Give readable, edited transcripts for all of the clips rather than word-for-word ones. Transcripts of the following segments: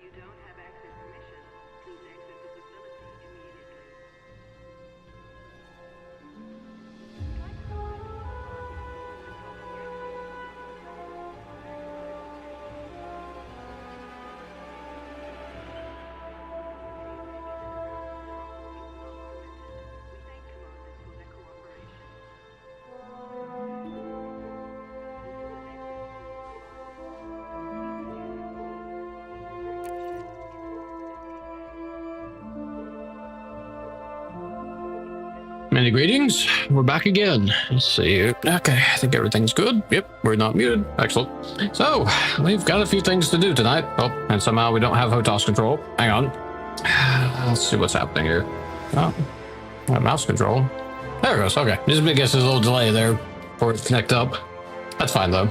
you don't have access permission, please exit the facility immediately. We thank commanders for their cooperation. Many greetings. We're back again. Let's see. Okay, I think everything's good. Yep, we're not muted. Excellent. So, we've got a few things to do tonight. Oh, and somehow we don't have HOTAS control. Hang on. Let's see what's happening here. Oh, mouse control. There it goes. Okay. Just I guess there's a little delay there before it connect up. That's fine though.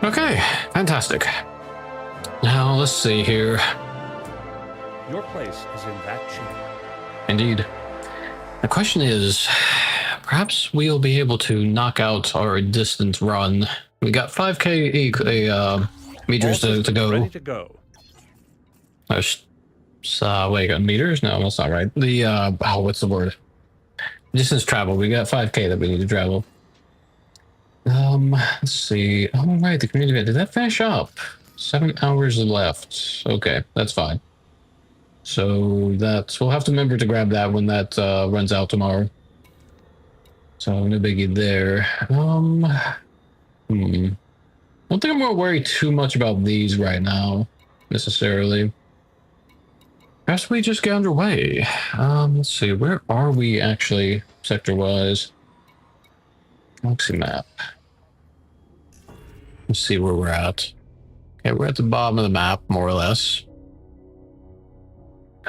Okay, fantastic. Now let's see here. Your place is in that chamber. Indeed. The question is, perhaps we'll be able to knock out our distance run. We got 5k meters to go. Ready to go. Wait, got meters? No, that's not right. The what's the word? Distance travel. We got 5k that we need to travel. Let's see. Oh right, the community event. Did that finish up? 7 hours left. Okay, that's fine. So we'll have to remember to grab that when that runs out tomorrow. So no biggie there. I don't think I'm gonna worry too much about these right now, necessarily. Perhaps we just get underway. Let's see, where are we actually sector-wise? Galaxy map. Let's see where we're at. Okay, we're at the bottom of the map, more or less.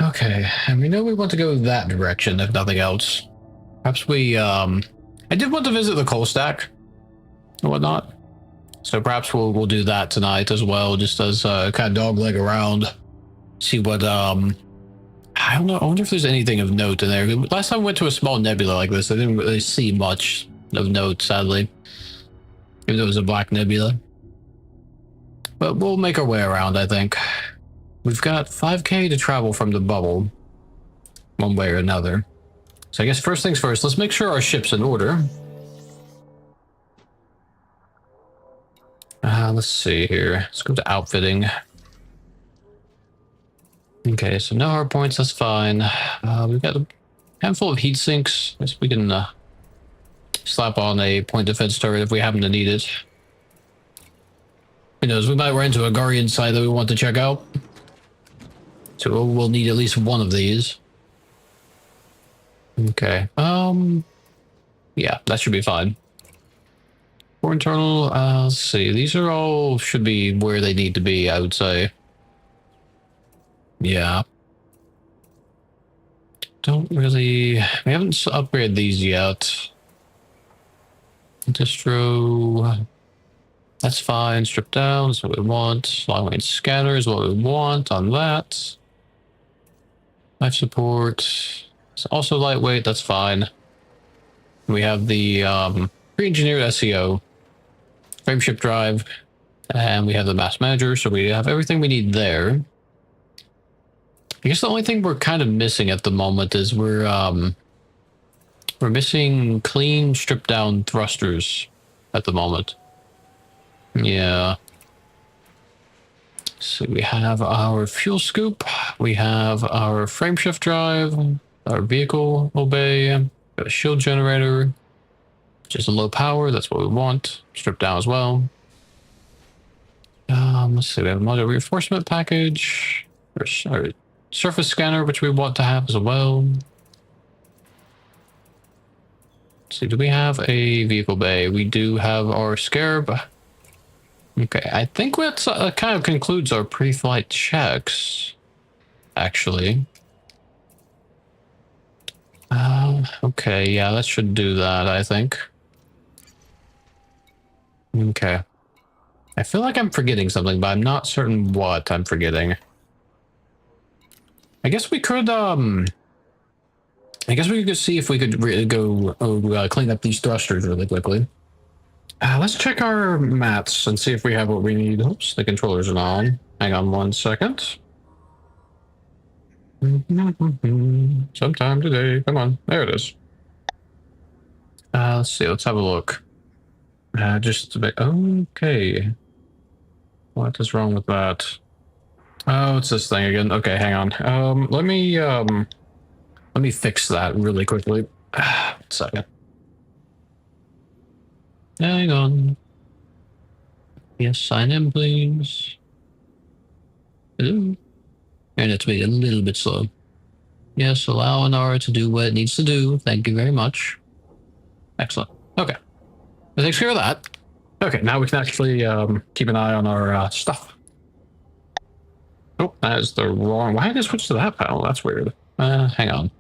Okay, and we know we want to go that direction, if nothing else. Perhaps we, I did want to visit the coal stack and whatnot. So perhaps we'll do that tonight as well, just as kind of dogleg around. See what, I don't know, I wonder if there's anything of note in there. Last time I went to a small nebula like this, I didn't really see much of note, sadly. Even though it was a black nebula. But we'll make our way around, I think. We've got 5k to travel from the bubble, one way or another. So I guess first things first, let's make sure our ship's in order. Let's see here. Let's go to outfitting. Okay, so no hard points, that's fine. We've got a handful of heat sinks. I guess we can slap on a point defense turret if we happen to need it. Who knows, we might run into a Guardian site that we want to check out. So we'll need at least one of these. Okay. Yeah, that should be fine. For internal, let's see. These are all should be where they need to be, I would say. Yeah. Don't really. We haven't upgraded these yet. Distro. That's fine. Strip down. That's what we want. Long range scanner is what we want on that. Life support. It's also lightweight. That's fine. We have the pre-engineered SEO, frameship drive, and we have the mass manager. So we have everything we need there. I guess the only thing we're kind of missing at the moment is we're missing clean, stripped down thrusters at the moment. Yeah. So we have our fuel scoop, we have our frameshift drive, our vehicle obey, a shield generator, which is a low power, that's what we want, stripped down as well. Let's see, we have a module reinforcement package, our surface scanner, which we want to have as well. Let's see, do we have a vehicle bay? We do have our Scarab. Okay, I think that kind of concludes our pre-flight checks, actually. Okay, yeah, that should do that, I think. Okay. I feel like I'm forgetting something, but I'm not certain what I'm forgetting. I guess we could, I guess we could see if we could go clean up these thrusters really quickly. Let's check our mats and see if we have what we need. Oops, the controllers are on. Hang on 1 second. Sometime today. Come on. There it is. Let's see. Let's have a look. Just a bit. Okay. What is wrong with that? Oh, it's this thing again. Okay, hang on. Let me fix that really quickly. 1 second. Hang on. Yes, sign in, please. Hello. And it's be a little bit slow. Yes, allow Inara to do what it needs to do. Thank you very much. Excellent. Okay. That takes care of that. Okay, now we can actually keep an eye on our stuff. Oh, that is the wrong... Why did I switch to that panel? That's weird. Hang on.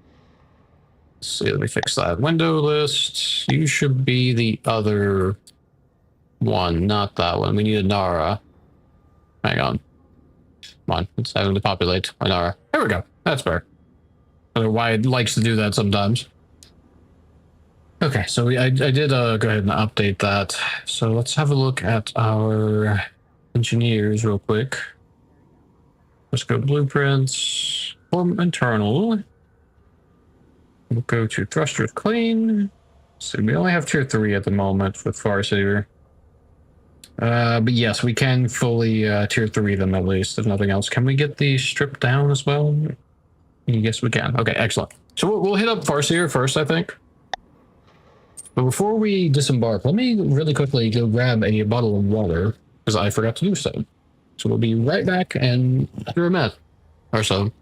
Let's see, let me fix that. Window list. You should be the other one, not that one. We need a Nara. Hang on. Come on, it's having to populate a Nara. There we go. That's better. I don't know why it likes to do that sometimes. Okay, so I did go ahead and update that. So let's have a look at our engineers real quick. Let's go blueprints, form internal. We'll go to thrusters clean. So we only have tier 3 at the moment with Farseer. But yes, we can fully tier 3 them at least, if nothing else. Can we get these stripped down as well? Yes, we can. Okay, excellent. So we'll hit up Farseer first, I think. But before we disembark, let me really quickly go grab a bottle of water, because I forgot to do so. So we'll be right back and after a minute or so.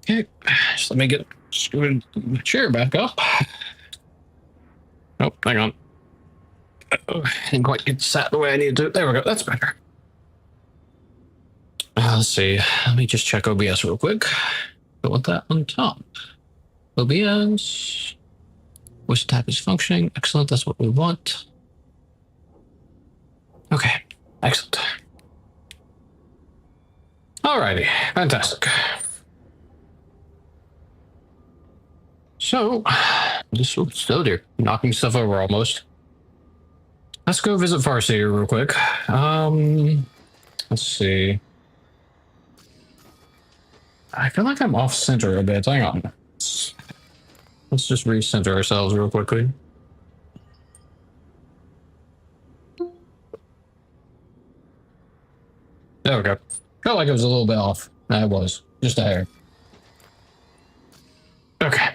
Okay, just let me get screwed the chair back up. Oh, hang on. Oh, I didn't quite get sat the way I needed to. There we go. That's better. Let's see. Let me just check OBS real quick. Don't want that on top. OBS. Voice tap is functioning. Excellent. That's what we want. Okay. Excellent. Alrighty. Fantastic. So, just still there, knocking stuff over almost. Let's go visit Farseer real quick. Let's see. I feel like I'm off center a bit. Hang on. Let's just recenter ourselves real quickly. There we go. Felt like it was a little bit off. It was just a hair. Okay.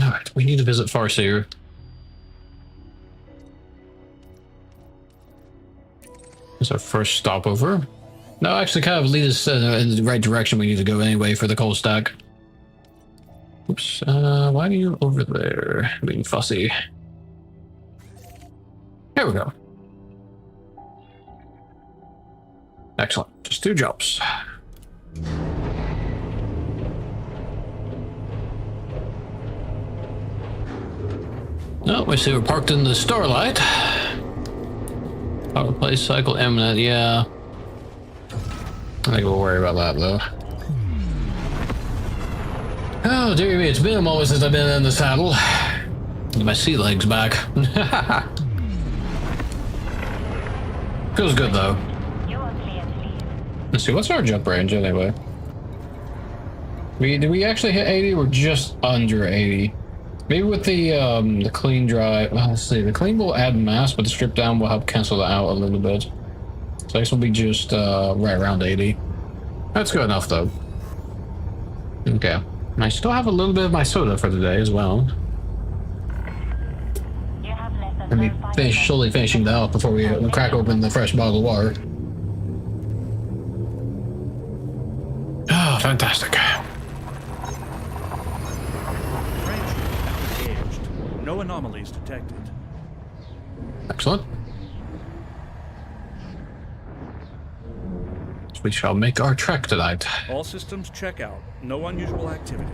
Alright, we need to visit Farseer. That's our first stopover. No, actually kind of lead us in the right direction we need to go anyway for the coal stack. Oops, why are you over there being fussy? Here we go. Excellent, just 2 jumps. Oh, we see we're parked in the Starlight. Power play cycle imminent, yeah. I think we'll worry about that though. Oh dear me, it's been a moment since I've been in the saddle. Get my sea legs back. Feels good though. Let's see, what's our jump range anyway? Did we actually hit 80? We're just under 80. Maybe with the clean drive. Well, let's see. The clean will add mass, but the strip down will help cancel that out a little bit. So this will be just right around 80. That's good enough though. Okay. I still have a little bit of my soda for the day as well. Let me finish slowly finishing that off before we crack open the fresh bottle of water. Ah, fantastic. Transship now engaged. No anomalies detected. Excellent. We shall make our trek tonight. All systems check out. No unusual activity.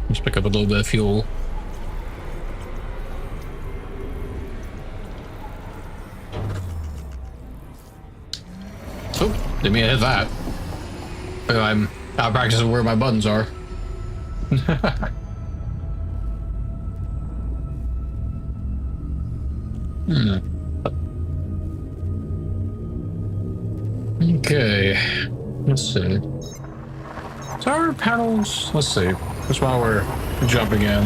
Let's pick up a little bit of fuel. Oh, didn't mean to hit that. I'm out of practice of where my buttons are. Okay, let's see. Tower panels, let's see. Just while we're jumping in.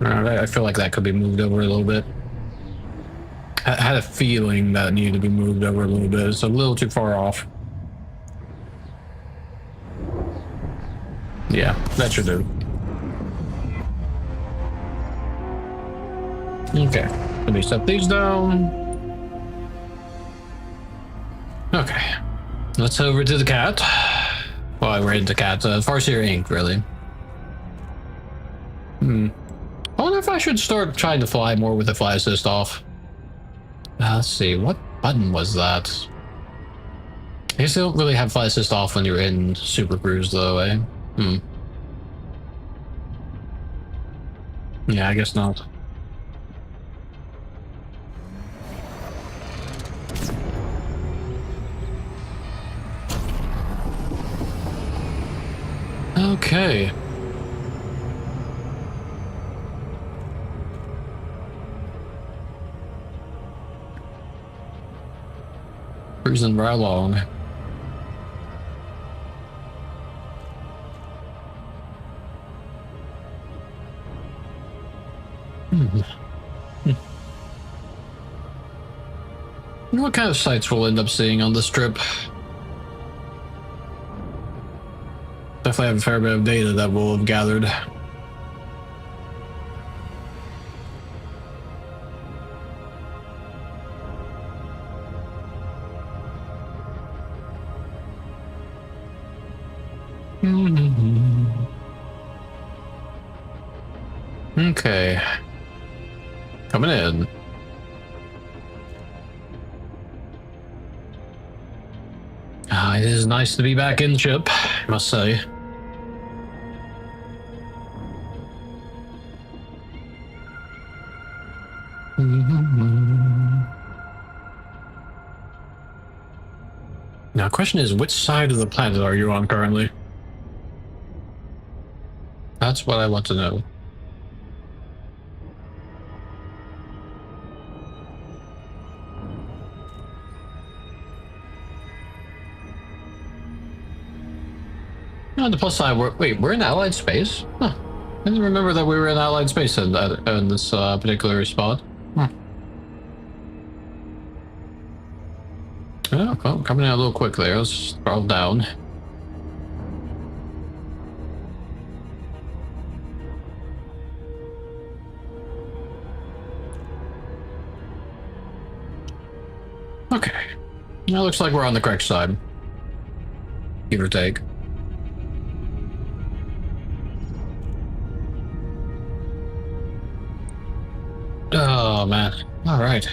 I feel like that could be moved over a little bit. I had a feeling that it needed to be moved over a little bit. It's a little too far off. Yeah, that should do. Okay, let me set these down. Okay, let's head over to the cat. Well, we're into cat. Farseer Inc., really. I wonder if I should start trying to fly more with the fly assist off. Let's see, what button was that? I guess they don't really have fly assist off when you're in Super Cruise, though, eh? Yeah, I guess not. Okay. Cruising right along. What kind of sights we'll end up seeing on this trip? Definitely have a fair bit of data that we'll have gathered. Okay. Coming in. It is nice to be back in the ship, I must say. Now, the question is, which side of the planet are you on currently? That's what I want to know. On the plus side, we're in Allied space? Huh. I didn't remember that we were in Allied space in this particular spot. Huh. Oh, well, coming out a little quick there. Let's scroll down. Okay. Now looks like we're on the correct side. Give or take. Oh, man. All right.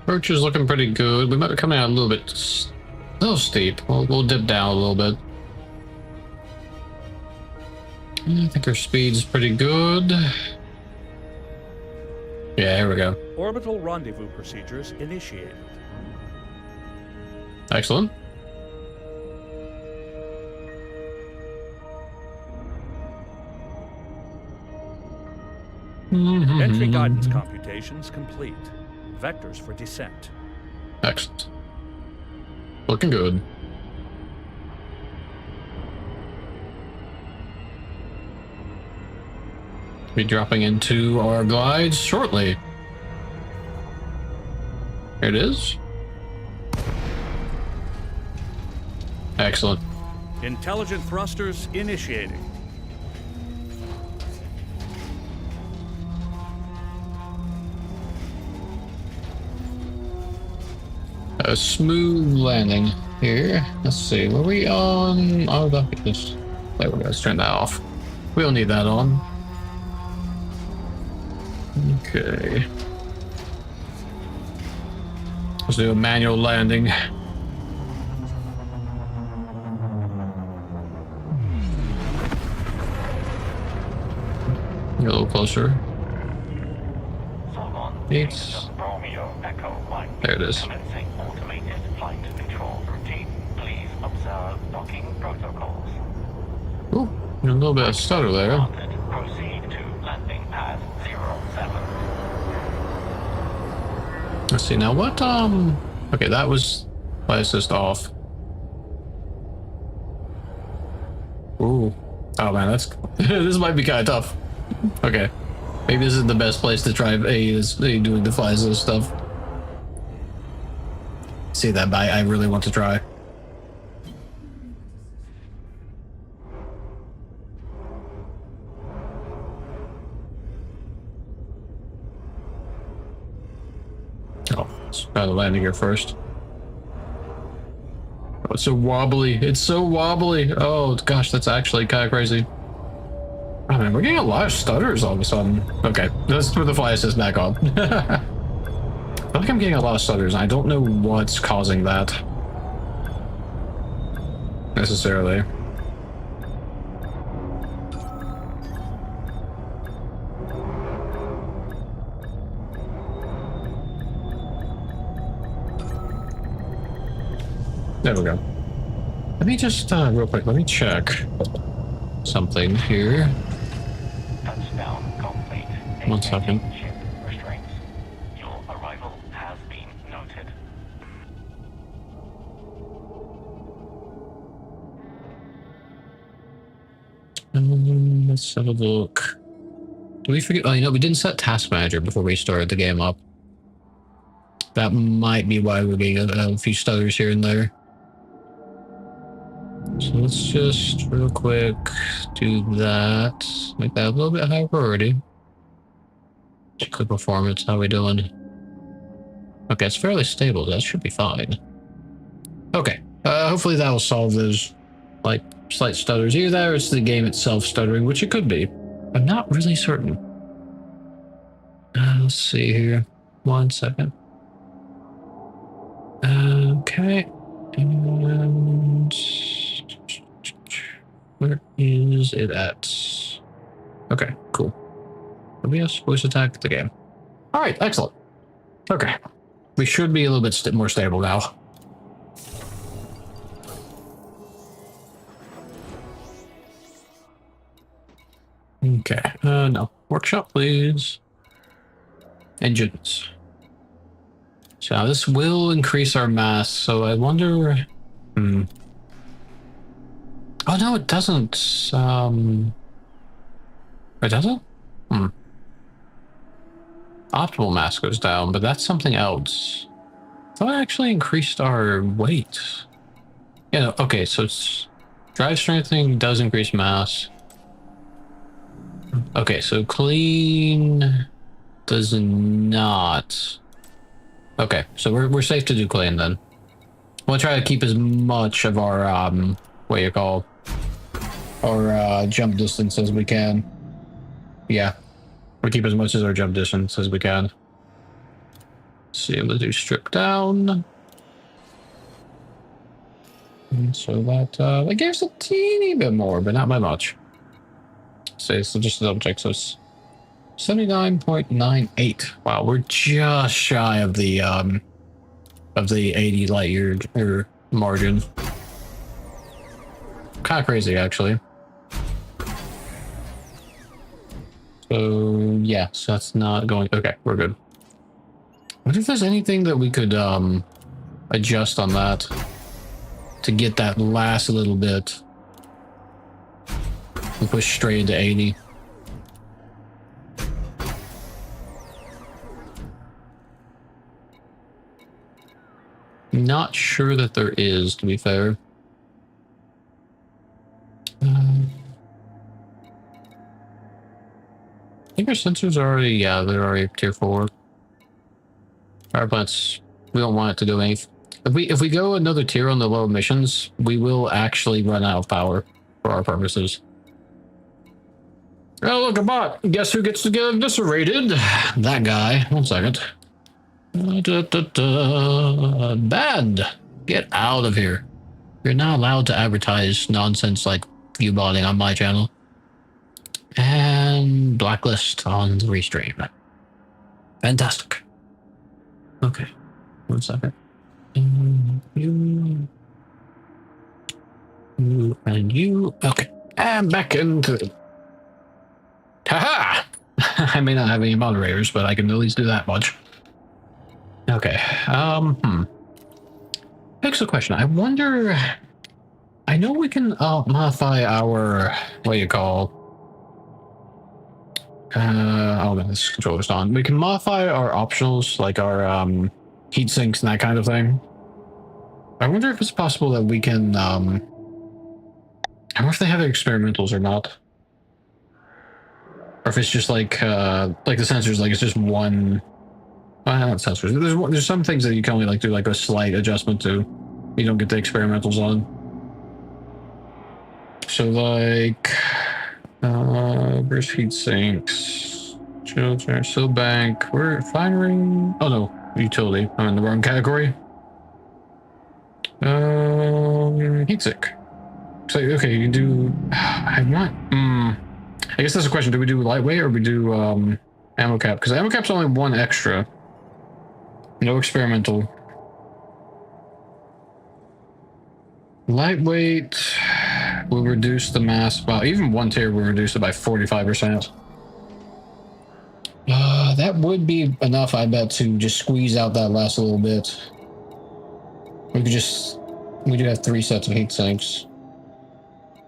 Approach is looking pretty good. We might be coming out a little steep. We'll dip down a little bit. I think our speed's pretty good. Yeah, here we go. Orbital rendezvous procedures initiated. Excellent. Entry guidance computations complete. Vectors for descent. Excellent. Looking good. Be dropping into our glides shortly. Here it is. Excellent. Intelligent thrusters initiating. A smooth landing here. Let's see. Were we on? Oh, that is. There we go. Let's turn that off. We don't need that on. Okay. Let's do a manual landing. Get a little closer. It's... There it is. Automated flight control routine. Please observe docking protocols. Ooh, a little bit of stutter there. Proceed to landing pad 07. Let's see now what okay, that was flight assist off. Ooh. Oh man, that's this might be kinda tough. Okay. Maybe this is the best place to try doing the fly assist stuff. See that, but I really want to try. Oh, let's try the landing here first. Oh, it's so wobbly. It's so wobbly. Oh gosh, that's actually kind of crazy. Oh man, we're getting a lot of stutters all of a sudden. Okay, let's put the fly assist back on. I feel like I'm getting a lot of stutters, and I don't know what's causing that. Necessarily. There we go. Let me just, real quick, let me check something here. Touchdown complete. 1 second. Ship restraints. Your arrival has been noted. Let's have a look. Did we forget? Oh, you know, we didn't set Task Manager before we started the game up. That might be why we're getting a few stutters here and there. So let's just real quick do that. Make that a little bit higher priority. Check the performance. How we doing? Okay, it's fairly stable. That should be fine. Okay. Hopefully that will solve those like slight stutters. Either that or it's the game itself stuttering, which it could be. I'm not really certain. Let's see here. 1 second. Okay. And where is it at? Okay, cool. OBS voice attack the game. All right, excellent. Okay, we should be a little bit more stable now. Okay, no. Workshop, please. Engines. So now this will increase our mass, so I wonder... Oh, no, it doesn't. It doesn't? Optimal mass goes down, but that's something else. I thought it actually increased our weight. Yeah, no, okay, so it's... Drive strengthening does increase mass. Okay, so clean does not. Okay, so we're safe to do clean then. We'll try to keep as much of our what you call our jump distance as we can. Yeah, we'll keep as much as our jump distance as we can. Let's see, let's do strip down. And so that gives a teeny bit more, but not by much. So just to double check, so it's 79.98. Wow, we're just shy of the 80 light year margin. Kind of crazy, actually. So yeah, so that's not going. Okay, we're good. I wonder if there's anything that we could adjust on that to get that last little bit and push straight into 80. Not sure that there is, to be fair. I think our sensors are already, yeah, they're already tier 4. Power plants, we don't want it to do anything. If we go another tier on the low emissions, we will actually run out of power for our purposes. Oh, look, a bot. Guess who gets to get eviscerated? That guy. 1 second. Bad. Get out of here. You're not allowed to advertise nonsense like viewbotting on my channel. And blacklist on the restream. Fantastic. Okay. 1 second. You and you. Okay. And back into it. Haha! I may not have any moderators, but I can at least do that much. Okay. Next question. I wonder. I know we can modify our what do you call? Oh no, this controller's on. We can modify our optionals, like our heat sinks and that kind of thing. I wonder if it's possible that we can. I wonder if they have their experimentals or not. Or if it's just like the sensors, like it's just one. Not sensors. There's some things that you can only like do like a slight adjustment to. You don't get the experimentals on. So like, where's heat sinks? Children, still bank. We're firing. Oh no, utility. I'm in the wrong category. Heat sink. So okay, you can do. I want. I guess that's a question. Do we do lightweight or we do ammo cap? Because ammo cap's only 1 extra. No experimental. Lightweight will reduce the mass by even 1 tier will reduce it by 45%. That would be enough, I bet, to just squeeze out that last little bit. We do have 3 sets of heat sinks.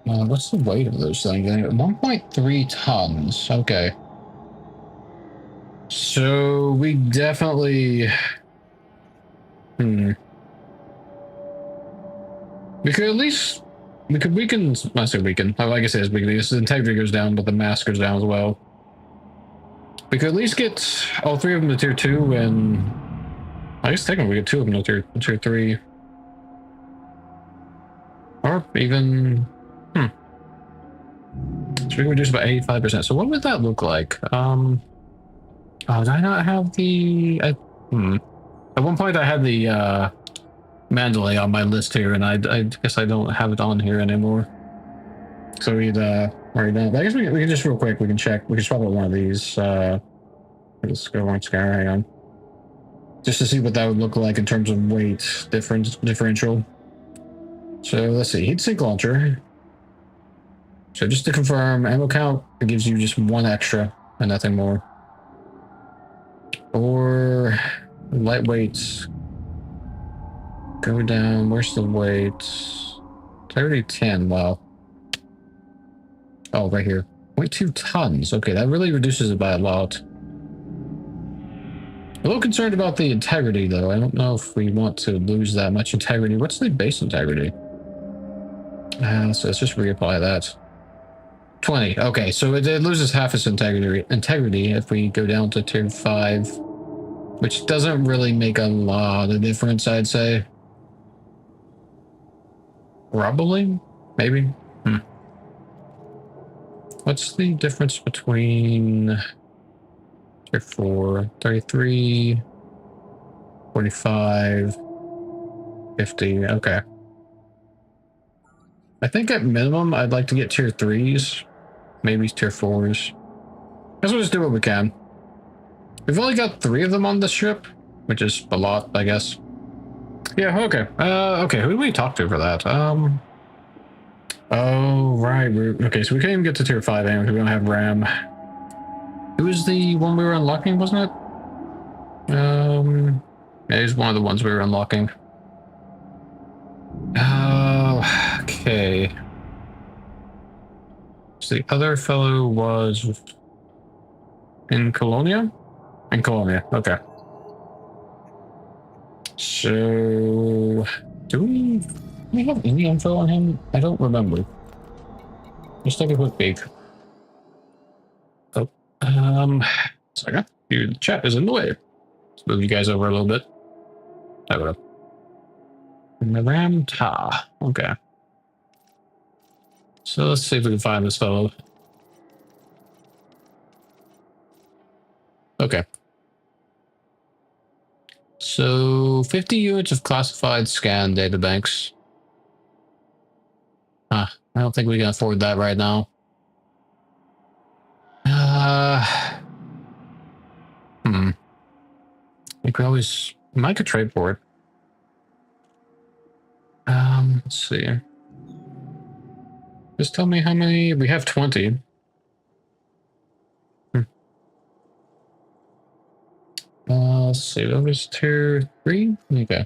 What's the weight of those things? 1.3 tons. Okay. So we definitely. We could at least. We can. I say weaken. Like I said, this integrity goes down, but the mass goes down as well. We could at least get all 3 of them to tier 2, and I guess technically we get 2 of them to tier 3, or even. So we can reduce by 85%. So what would that look like? Oh, did I not have the? At one point I had the Mandalay on my list here, and I guess I don't have it on here anymore. So we'd already done. But I guess we can just real quick. We can check. We can swap out one of these. Let's go on scanner. Hang on. Just to see what that would look like in terms of weight differential. So let's see. Heatsink launcher. So just to confirm, ammo count, it gives you just 1 extra and nothing more. Or lightweight. Go down. Where's the weight? It's already 10. Wow. Oh, right here. 0.2 tons. Okay, that really reduces it by a lot. A little concerned about the integrity, though. I don't know if we want to lose that much integrity. What's the base integrity? So let's just reapply that. 20. Okay, so it loses half its integrity if we go down to tier 5, which doesn't really make a lot of difference, I'd say. Probably? Maybe? What's the difference between tier 4, 33, 45, 50? Okay. I think at minimum, I'd like to get tier 3s. Maybe tier 4s. Let's just do what we can. We've only got 3 of them on this ship, which is a lot, I guess. Yeah, okay. Okay, who do we talk to for that? Oh, right. Okay, so we can't even get to tier 5 anyway because we don't have RAM. Who was the one we were unlocking, wasn't it? Yeah, he's one of the ones we were unlocking. Okay. So the other fellow was in Colonia? In Colonia, okay. So So, do we have any info on him? I don't remember. Just take a quick peek. Oh, sorry. Your chat is in the way. Let's move you guys over a little bit. There we go. Naram Ta. Okay. So let's see if we can find this fellow. Okay. So 50 units of classified scan databanks. I don't think we can afford that right now. We might could trade for it. Let's see. Just tell me how many we have. 20. Let's see. That was tier 3. Okay.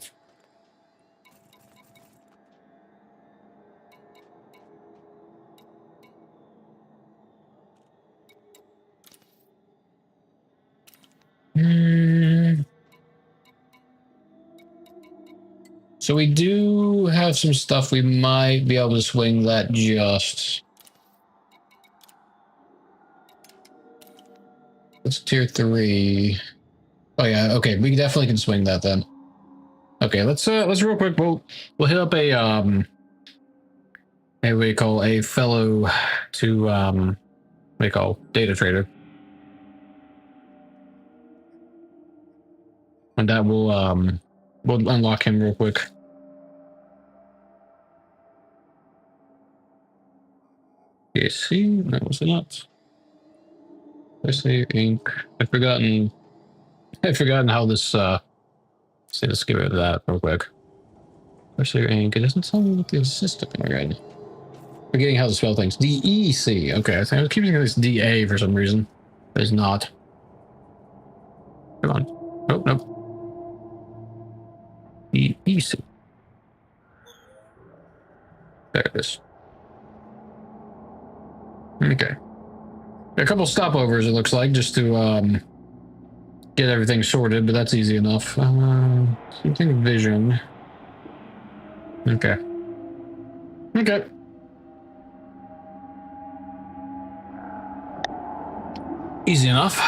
So we do have some stuff we might be able to swing that just. It's tier 3. Oh yeah, okay, we definitely can swing that then. Okay, let's real quick we'll hit up a what do you call a fellow to what do you call data trader. And that will we'll unlock him real quick. See, that was it not. Let's see, ink. I've forgotten how this say let's get rid of that real quick. Let's see, ink. It doesn't tell me what the system again. Forgetting how to spell things. DEC. Okay, I think I was keeping this DA for some reason. But it's not. Come on. Oh, nope. DEC. There it is. Okay. A couple stopovers, it looks like, just to get everything sorted, but that's easy enough. Something vision. Okay. Okay. Easy enough.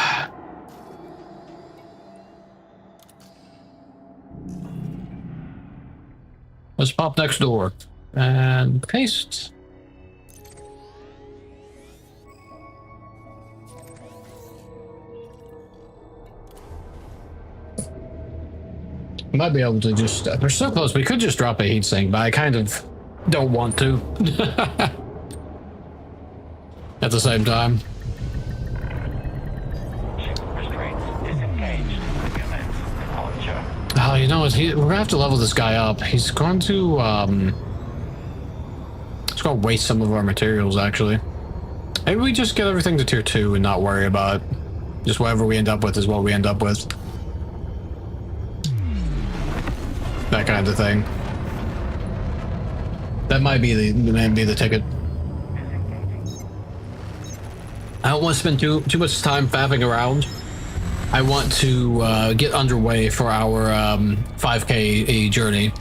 Let's pop next door and paste. Might be able to just, we're so close, we could just drop a heatsink, but I kind of don't want to. At the same time. Ship restraints disengaged. Units departure. Oh, you know what, we're gonna have to level this guy up. He's going to, he's gonna waste some of our materials, actually. Maybe we just get everything to tier 2 and not worry about it. Just whatever we end up with is what we end up with. That kind of thing. That might be the ticket. I don't want to spend too much time faffing around. I want to get underway for our 5K journey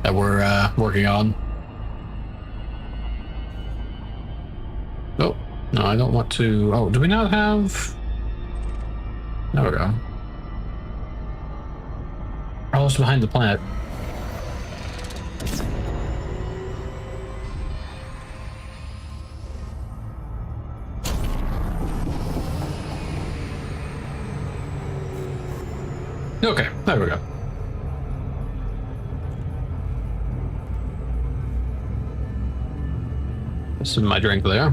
that we're working on. Oh, no, I don't want to. Oh, do we not have? There we go. Oh, it's behind the planet. Okay, there we go. This is my drink there.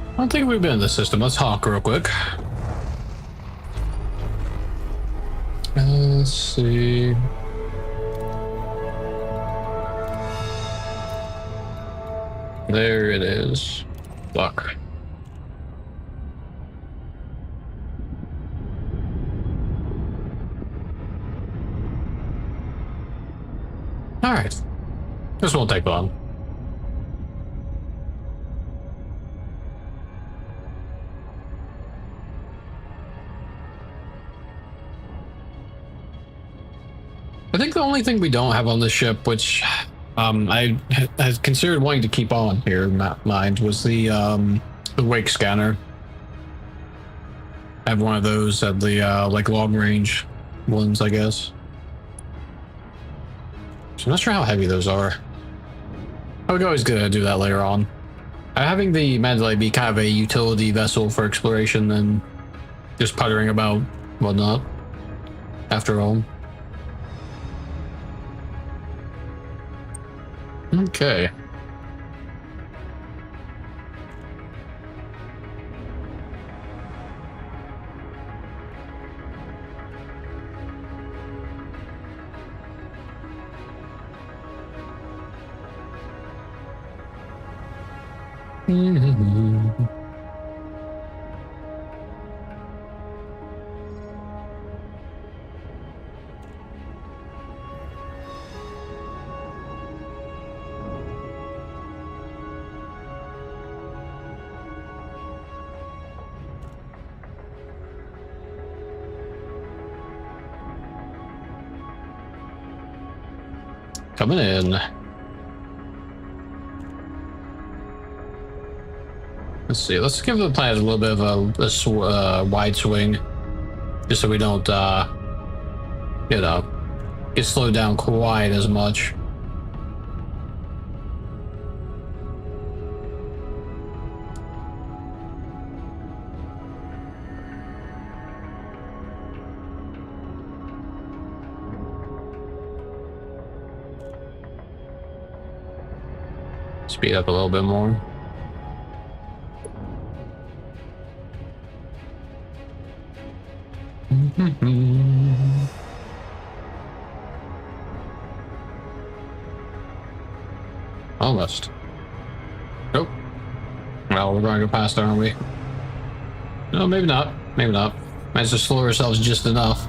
I don't think we've been in the system. Let's hawk real quick. Let's see. There it is. Fuck. Alright. This won't take long. I think the only thing we don't have on this ship, which I had considered wanting to keep on here in mind, was the wake scanner. I have one of those at the like long range ones, I guess. So I'm not sure how heavy those are. I would always gonna do that later on. Having the Mandalay be kind of a utility vessel for exploration and just puttering about whatnot, after all. Okay. Coming in. Let's see. Let's give the planet a little bit of a wide swing, just so we don't, you know, get slowed down quite as much. Speed up a little bit more. Almost. Nope. Well, we're going to go past, aren't we? No, maybe not. Maybe not. Might as well slow ourselves just enough.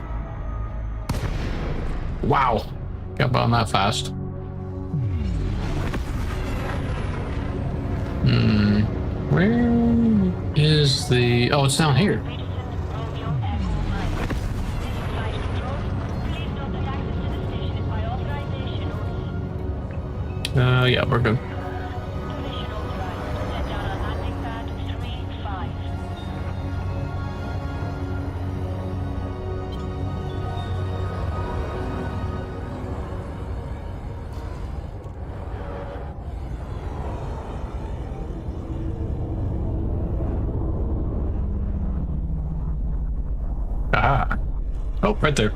Wow. Got on that fast. Where is the... Oh, it's down here. Yeah, we're good. Ah. Oh, right there.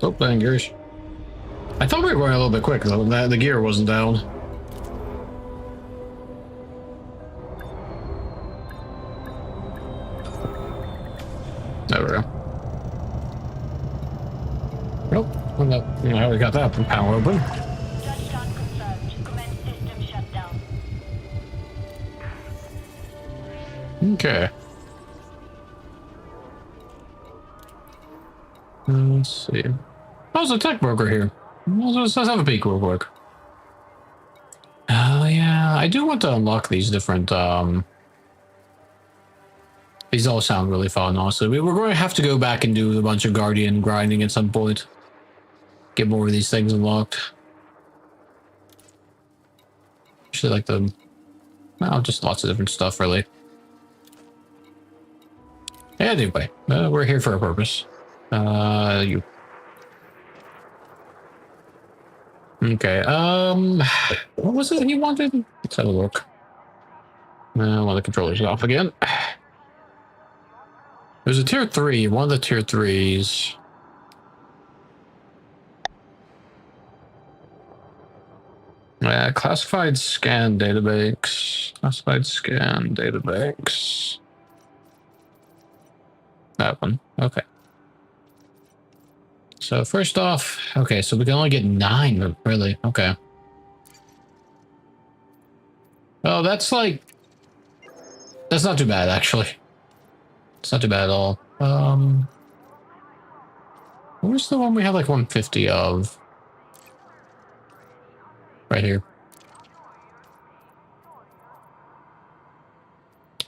Oh, landing gears. I thought we were going a little bit quick though. The gear wasn't down. There we go. Nope. Well, I already got that panel open. Touchdown confirmed. Commence system shutdown. Okay. Let's see. How's the tech broker here? Let's have a peek real quick. Oh yeah, I do want to unlock these different, these all sound really fun, honestly. We're going to have to go back and do a bunch of Guardian grinding at some point. Get more of these things unlocked. Actually like the... Well, just lots of different stuff, really. Anyway, we're here for a purpose. You... Okay, what was it he wanted? Let's have a look. Well, the controller's off again. There's a tier 3, one of the tier 3s. Classified scan database. Classified scan database. That one, okay. So first off, okay, so we can only get 9, really. Okay. Oh, that's like, that's not too bad, actually. It's not too bad at all. Where's the one we have like 150 of? Right here.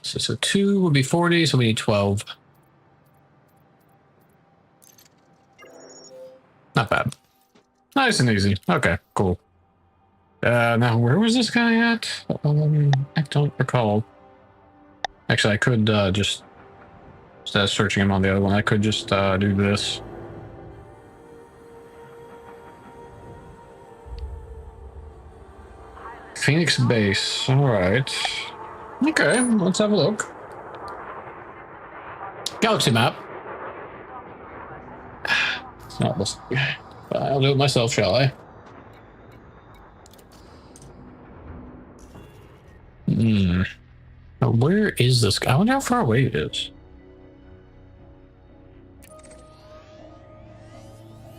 So 2 would be 40, so we need 12. Not bad. Nice and easy. Okay, cool. Now where was this guy at? I don't recall. Actually, I could just, instead of searching him on the other one, I could just do this. Phoenix Base. All right. Okay, let's have a look. Galaxy map. It's not this. I'll do it myself, shall I? Now, where is this guy? I wonder how far away it is.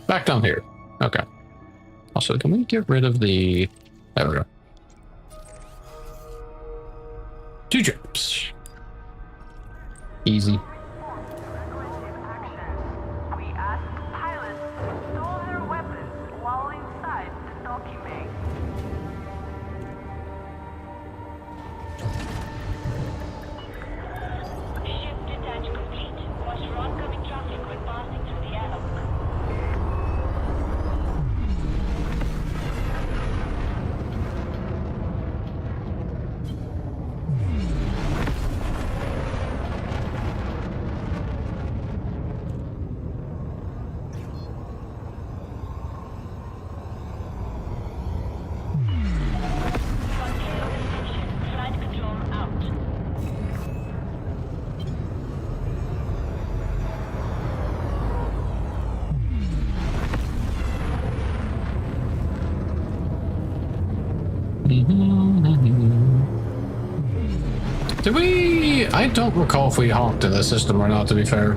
Back down here. Okay. Also, can we get rid of the... There we go. 2 jumps. Easy. We asked pilots to install their weapons while inside the docking bay. Ship detach complete. Watch for oncoming traffic when passing through the airlock. Frontier of the section. Flight control out. Did we... I don't recall if we honked in the system or not, to be fair.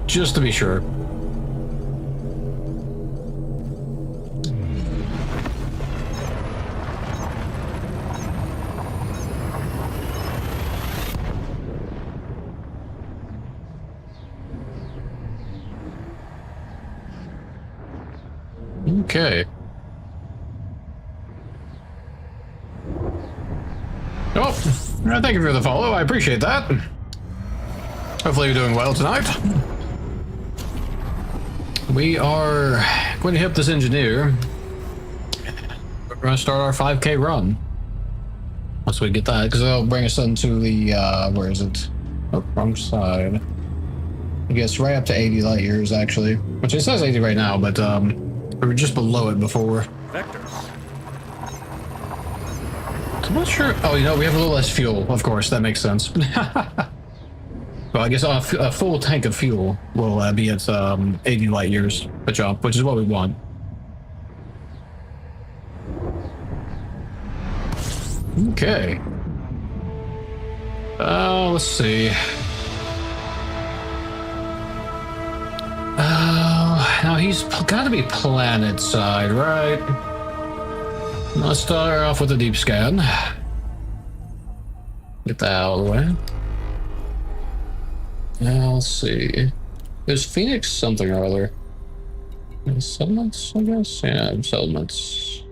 Just to be sure. Okay. Oh, thank you for the follow. I appreciate that. Hopefully you're doing well tonight. We are going to hit this engineer. We're going to start our 5K run. Once we get that, because that'll bring us into the, where is it? Oh, wrong side. I guess right up to 80 light years, actually. Which it says 80 right now, but, we were just below it before. Vectors. I'm not sure. Oh, you know, we have a little less fuel. Of course, that makes sense. Well, I guess a full tank of fuel will be at 80 light years a jump, which is what we want. Okay. Let's see. Now he's got to be planet side, right? Let's start off with a deep scan. Get that out of the way. Now, let's see. There's Phoenix something or other. Settlements, I guess? Yeah, settlements.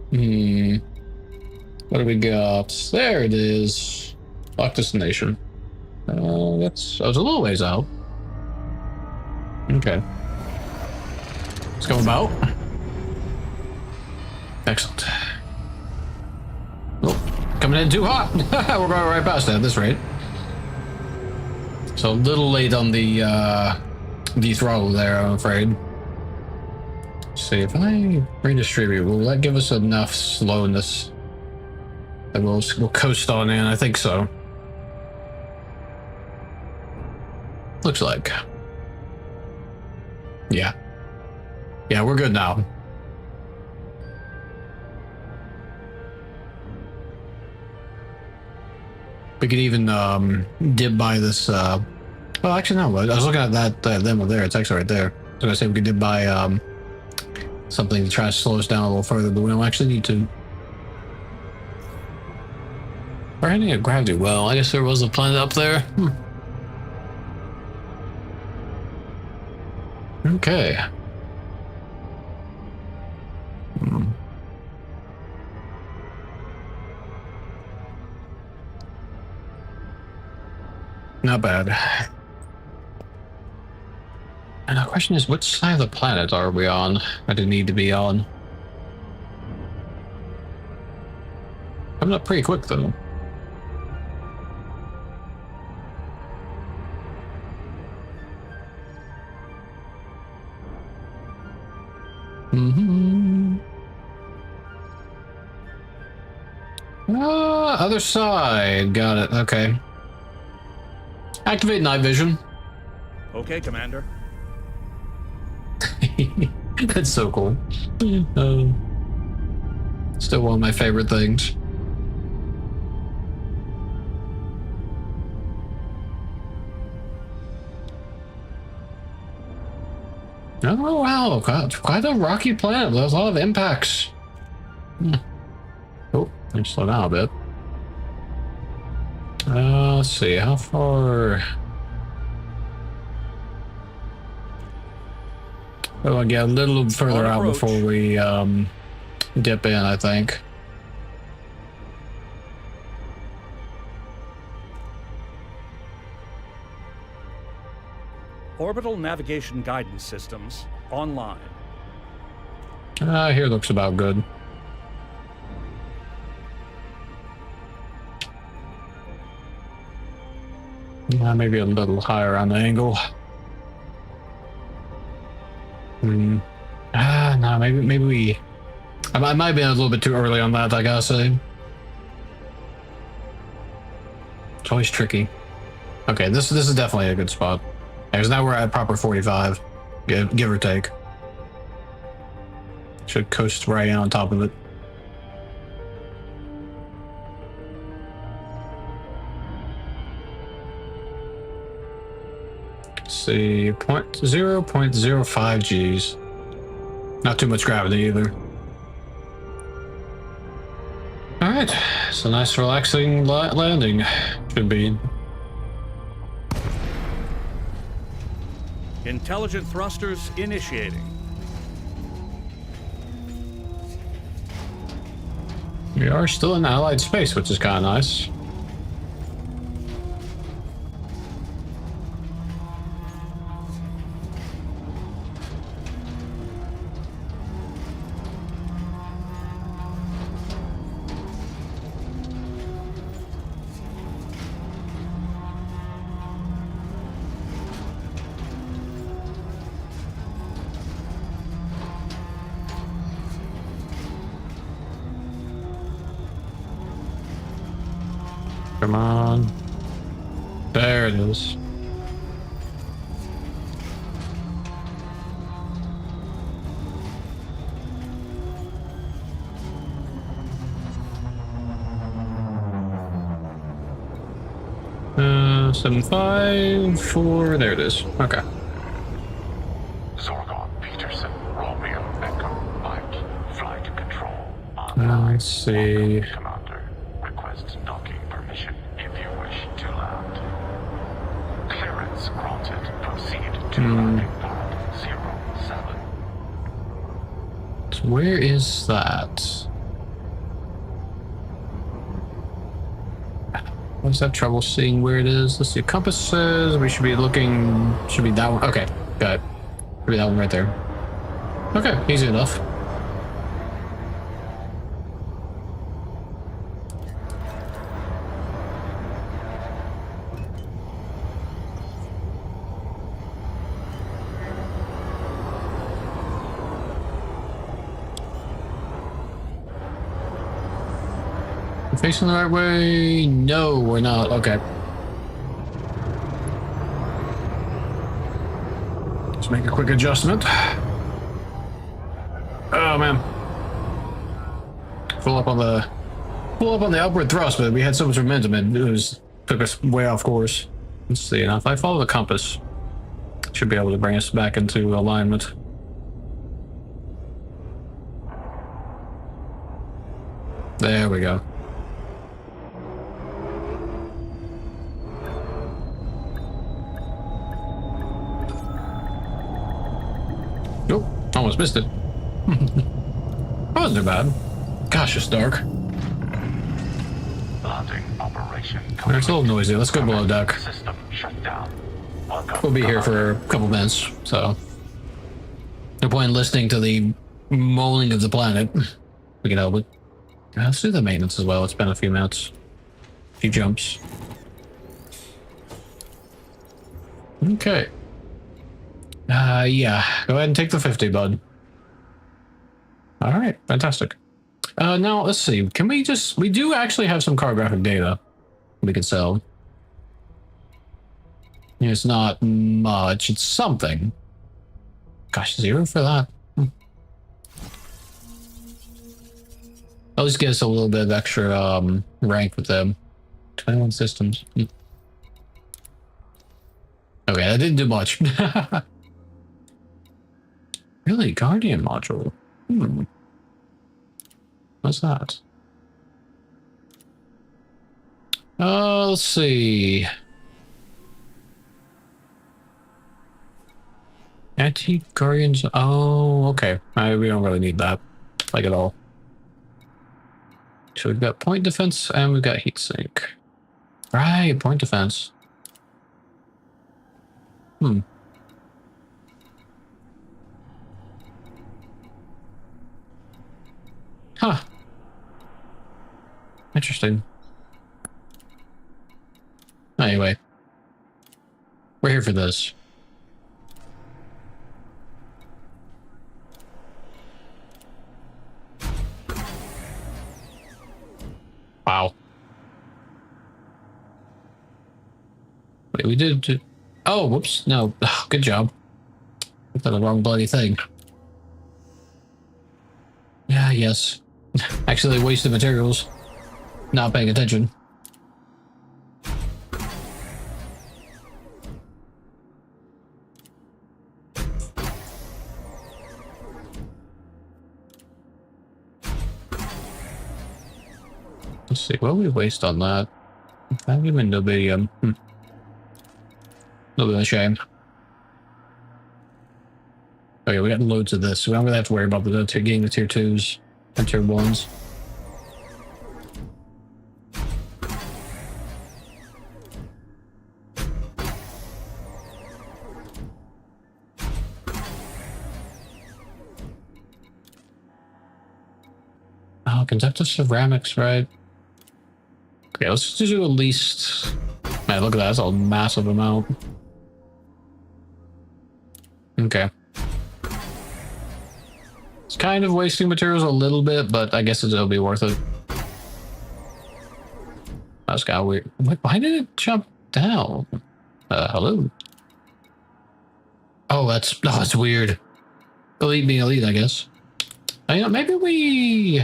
What do we got? There it is. Lock destination. That's... I was a little ways out. Okay. Let's go about. Excellent. Oh, coming in too hot. We're going right past that at this rate. So a little late on the throttle there, I'm afraid. Let's see, if I redistribute, will that give us enough slowness that we'll coast on in? I think so. Looks like. Yeah. Yeah, we're good now. We could even dip by this. Well, actually, no. I was looking at that them over there. It's actually right there. I was gonna say we could dip by something to try to slow us down a little further, but we don't actually need to. We're heading at gravity well. I guess there was a planet up there. Okay. Not bad. And the question is, which side of the planet are we on? I didn't need to be on. Coming up pretty quick though. Other side. Got it. Okay. Activate night vision. Okay, Commander. That's so cool. Still one of my favorite things. Oh wow, quite a rocky planet. There's a lot of impacts. Oh, let me slow down a bit. Let's see, how far? Oh, I get a little further out before we dip in, I think. Orbital navigation guidance systems online. Here looks about good. Maybe a little higher on the angle. No, maybe we. I might have been a little bit too early on that, I gotta say. It's always tricky. Okay, this is definitely a good spot. Because now we're at proper 45, give or take. Should coast right on top of it. Let's see, 0.05 Gs. Not too much gravity either. All right, it's a nice relaxing landing. Should be. Intelligent thrusters initiating. We are still in Allied space, which is kind of nice. Come on. There it is. Uh, 754. There it is. Okay. Zorgon Peterson, Romeo Echo, Mike, flight control. Let's see. Commander, request docking permission if you wish to land. Clearance granted. Proceed to landing pad 07. So where is that? What's that trouble seeing where it is? Let's see. Compass says we should be looking. Should be that one. Okay, got it. Should be that one right there. Okay, easy enough. Facing the right way? No, we're not. Okay. Let's make a quick adjustment. Oh man. Pull up on the upward thrust, but we had so much momentum it was took us way off course. Let's see. Now, if I follow the compass, it should be able to bring us back into alignment. There we go. Nope, almost missed it. That wasn't too bad. Gosh, it's dark. Landing operation It's a little noisy. Let's go below deck. System shut down. Welcome. We'll be here for a couple minutes, so no point in listening to the moaning of the planet. We can help it. Let's do the maintenance as well. It's been a few minutes. A few jumps. Okay. Yeah. Go ahead and take the 50, bud. All right. Fantastic. Now, let's see. Can we just... We do actually have some cartographic data we could sell. It's not much. It's something. Gosh, 0 for that. At least get us a little bit of extra rank with them. 21 systems. Okay, that didn't do much. Really? Guardian module? What's that? Let's see. Anti-Guardians. Oh, okay. We don't really need that. Like at all. So we've got point defense and we've got heat sink. Right, point defense. Huh. Interesting. Anyway. We're here for this. Wow. Wait, we did... Oh, whoops. No. Oh, good job. I did the wrong bloody thing. Yeah, yes. Actually wasted materials. Not paying attention. Let's see, what did we waste on that? Vanadium and nobodium. A little bit of a shame. Okay, we got loads of this, so we don't really have to worry about getting the tier 2s and tier 1s. Oh, conductive ceramics, right? Okay, let's just do at least... Man, look at that, that's a massive amount. Okay. It's kind of wasting materials a little bit, but I guess it'll be worth it. That's kind of weird. Why did it jump down? Hello? Oh, that's weird. Elite being elite, I guess. You know, maybe we...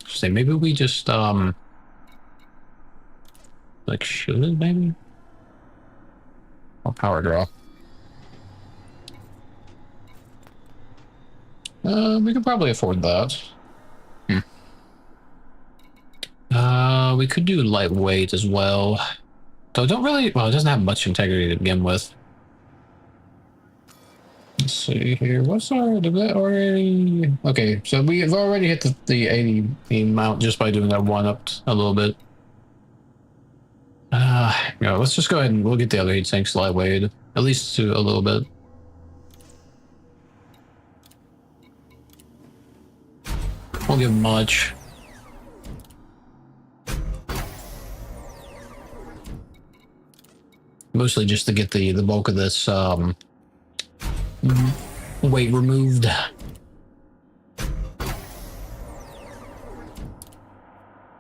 Say, maybe we just, like, shoot it, maybe? Or power draw. We could probably afford that. We could do lightweight as well. So don't really, well, it doesn't have much integrity to begin with. Let's see here. What's our, did that already? Okay, so we've already hit the 80 amount just by doing that one up a little bit. Yeah, let's just go ahead and we'll get the other heat sinks lightweight, at least to a little bit. Won't give much. Mostly just to get the bulk of this weight removed.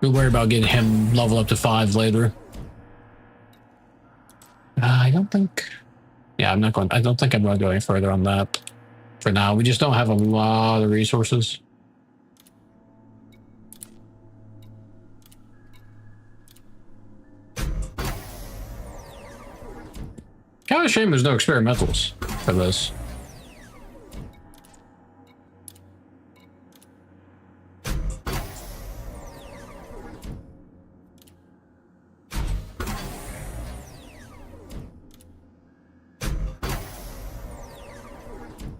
We'll worry about getting him level up to 5 later. I don't think... Yeah, I'm not going... I don't think I'm going to go any further on that for now. We just don't have a lot of resources. Kind of a shame there's no experimentals for this.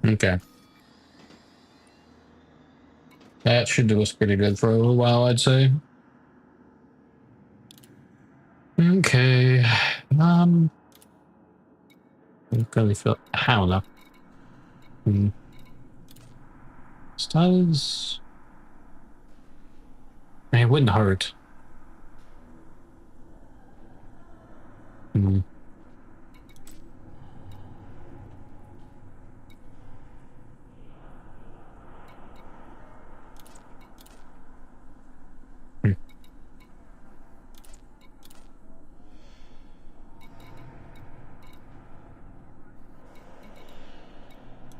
Okay. That should do us pretty good for a little while, I'd say. Okay. I really feel. I don't know. Studs. Man, it wouldn't hurt.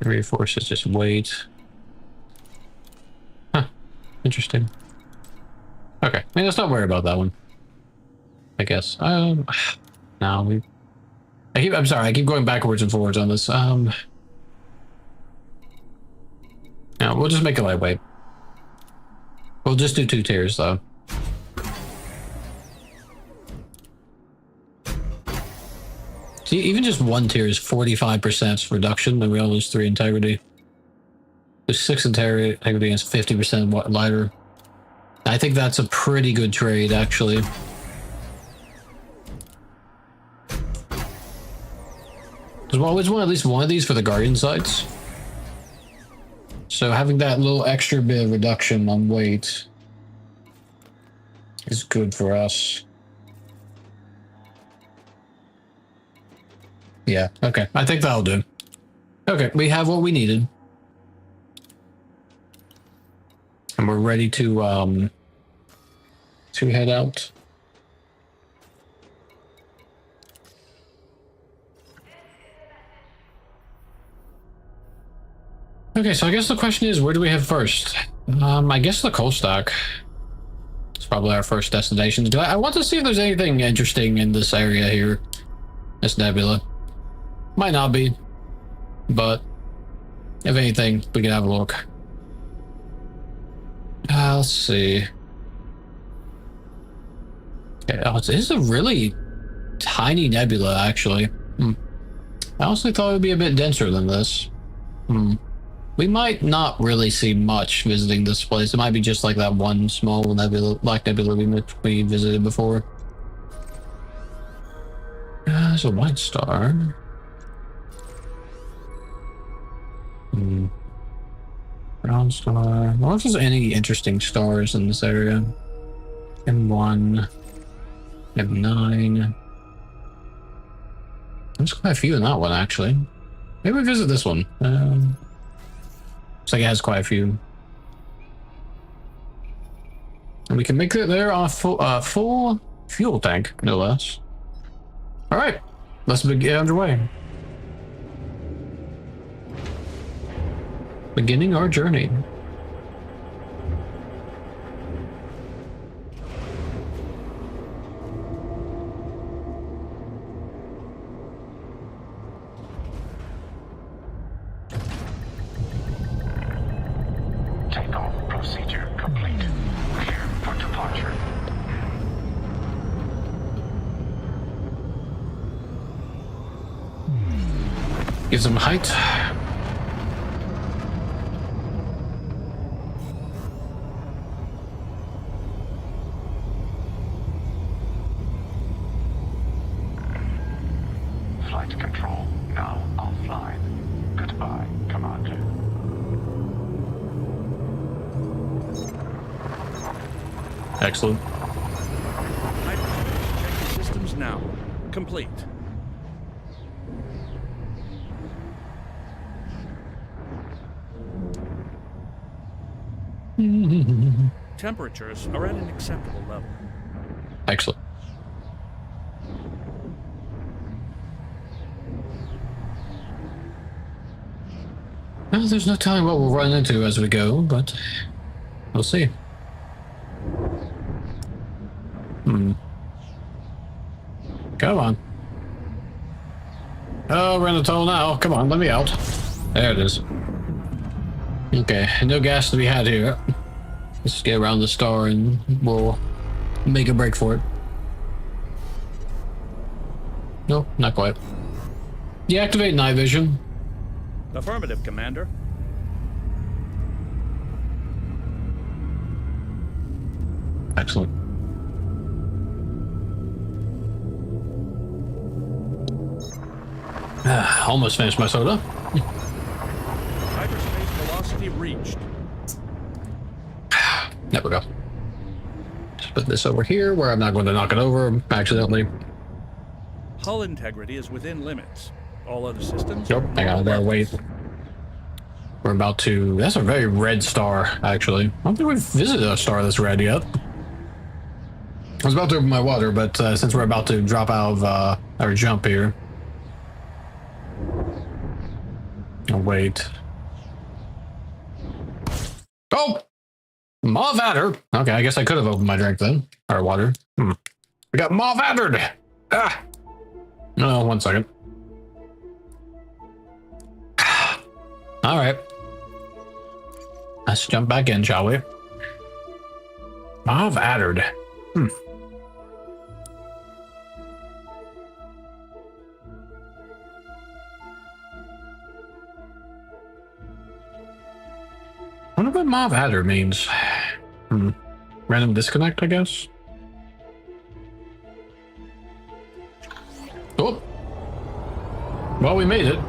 Reinforces just wait. Huh. Interesting. Okay. I mean, let's not worry about that one. I guess. No, I'm sorry, I keep going backwards and forwards on this. No, we'll just make it lightweight. We'll just do 2 tiers though. See, even just 1 tier is 45% reduction, and we only lose 3 integrity. There's 6 integrity and it's 50% lighter. I think that's a pretty good trade, actually. There's always at least one of these for the Guardian sites. So having that little extra bit of reduction on weight is good for us. Yeah, okay. I think that'll do. Okay, we have what we needed. And we're ready to head out. Okay, so I guess the question is, where do we head first? I guess the coal stack. It's probably our first destination. I want to see if there's anything interesting in this area here. This nebula. Might not be, but if anything, we can have a look. Let's see. Okay, oh, this is a really tiny nebula, actually. I honestly thought it would be a bit denser than this. We might not really see much visiting this place. It might be just like that one small nebula, black nebula we visited before. There's a white star. Brown star. I wonder if there's any interesting stars in this area. M1. M9. There's quite a few in that one, actually. Maybe we visit this one. Looks like it has quite a few. And we can make it there on a full fuel tank, no less. Alright, let's get underway. Beginning our journey. Takeoff procedure complete. Clear for departure. Get some height. Flight control now offline. Goodbye, Commander. Excellent. Hydrogen systems now complete. Temperatures are at an acceptable level. Excellent. Well, there's no telling what we'll run into as we go, but we'll see. Come on. Oh, we're in the tunnel now. Come on, let me out. There it is. Okay, no gas to be had here. Let's get around the star and we'll make a break for it. No, not quite. Deactivate night vision. Affirmative, Commander. Excellent. Almost finished my soda. Hyperspace velocity reached. There we go. Just put this over here where I'm not going to knock it over accidentally. Hull integrity is within limits. All other systems. Yep, I got there. Wait. We're about to. That's a very red star, actually. I don't think we've visited a star that's red yet. I was about to open my water, but since we're about to drop out of our jump here. Oh, wait. Oh! Maw Vattered! Okay, I guess I could have opened my drink then. Or water. We got Maw Vattered! Ah! No, 1 second. Alright. Let's jump back in, shall we? Maw Vattered. I wonder what Maw Vattered means. Random disconnect, I guess. Oh. Well, we made it.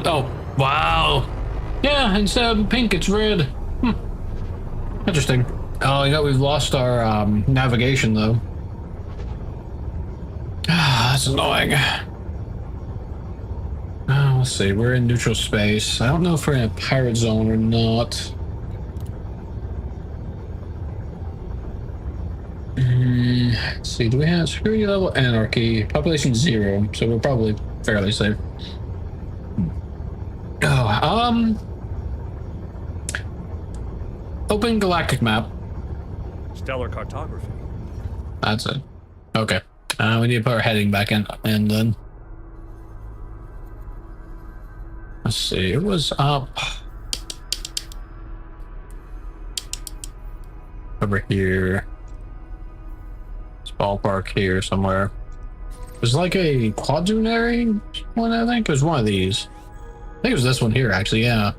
Oh, wow. Yeah, instead of pink, it's red. Interesting. Oh, you know, we've lost our navigation, though. That's annoying. Let's see, we're in neutral space. I don't know if we're in a pirate zone or not. Let's see, do we have security level anarchy? Population 0, so we're probably fairly safe. Oh, open galactic map. Stellar cartography. That's it. Okay. We need to put our heading back in, and then let's see. It was up over here. It's ballpark here somewhere. It was like a quadrinary one, I think. It was one of these. I think it was this one here, actually. Yeah.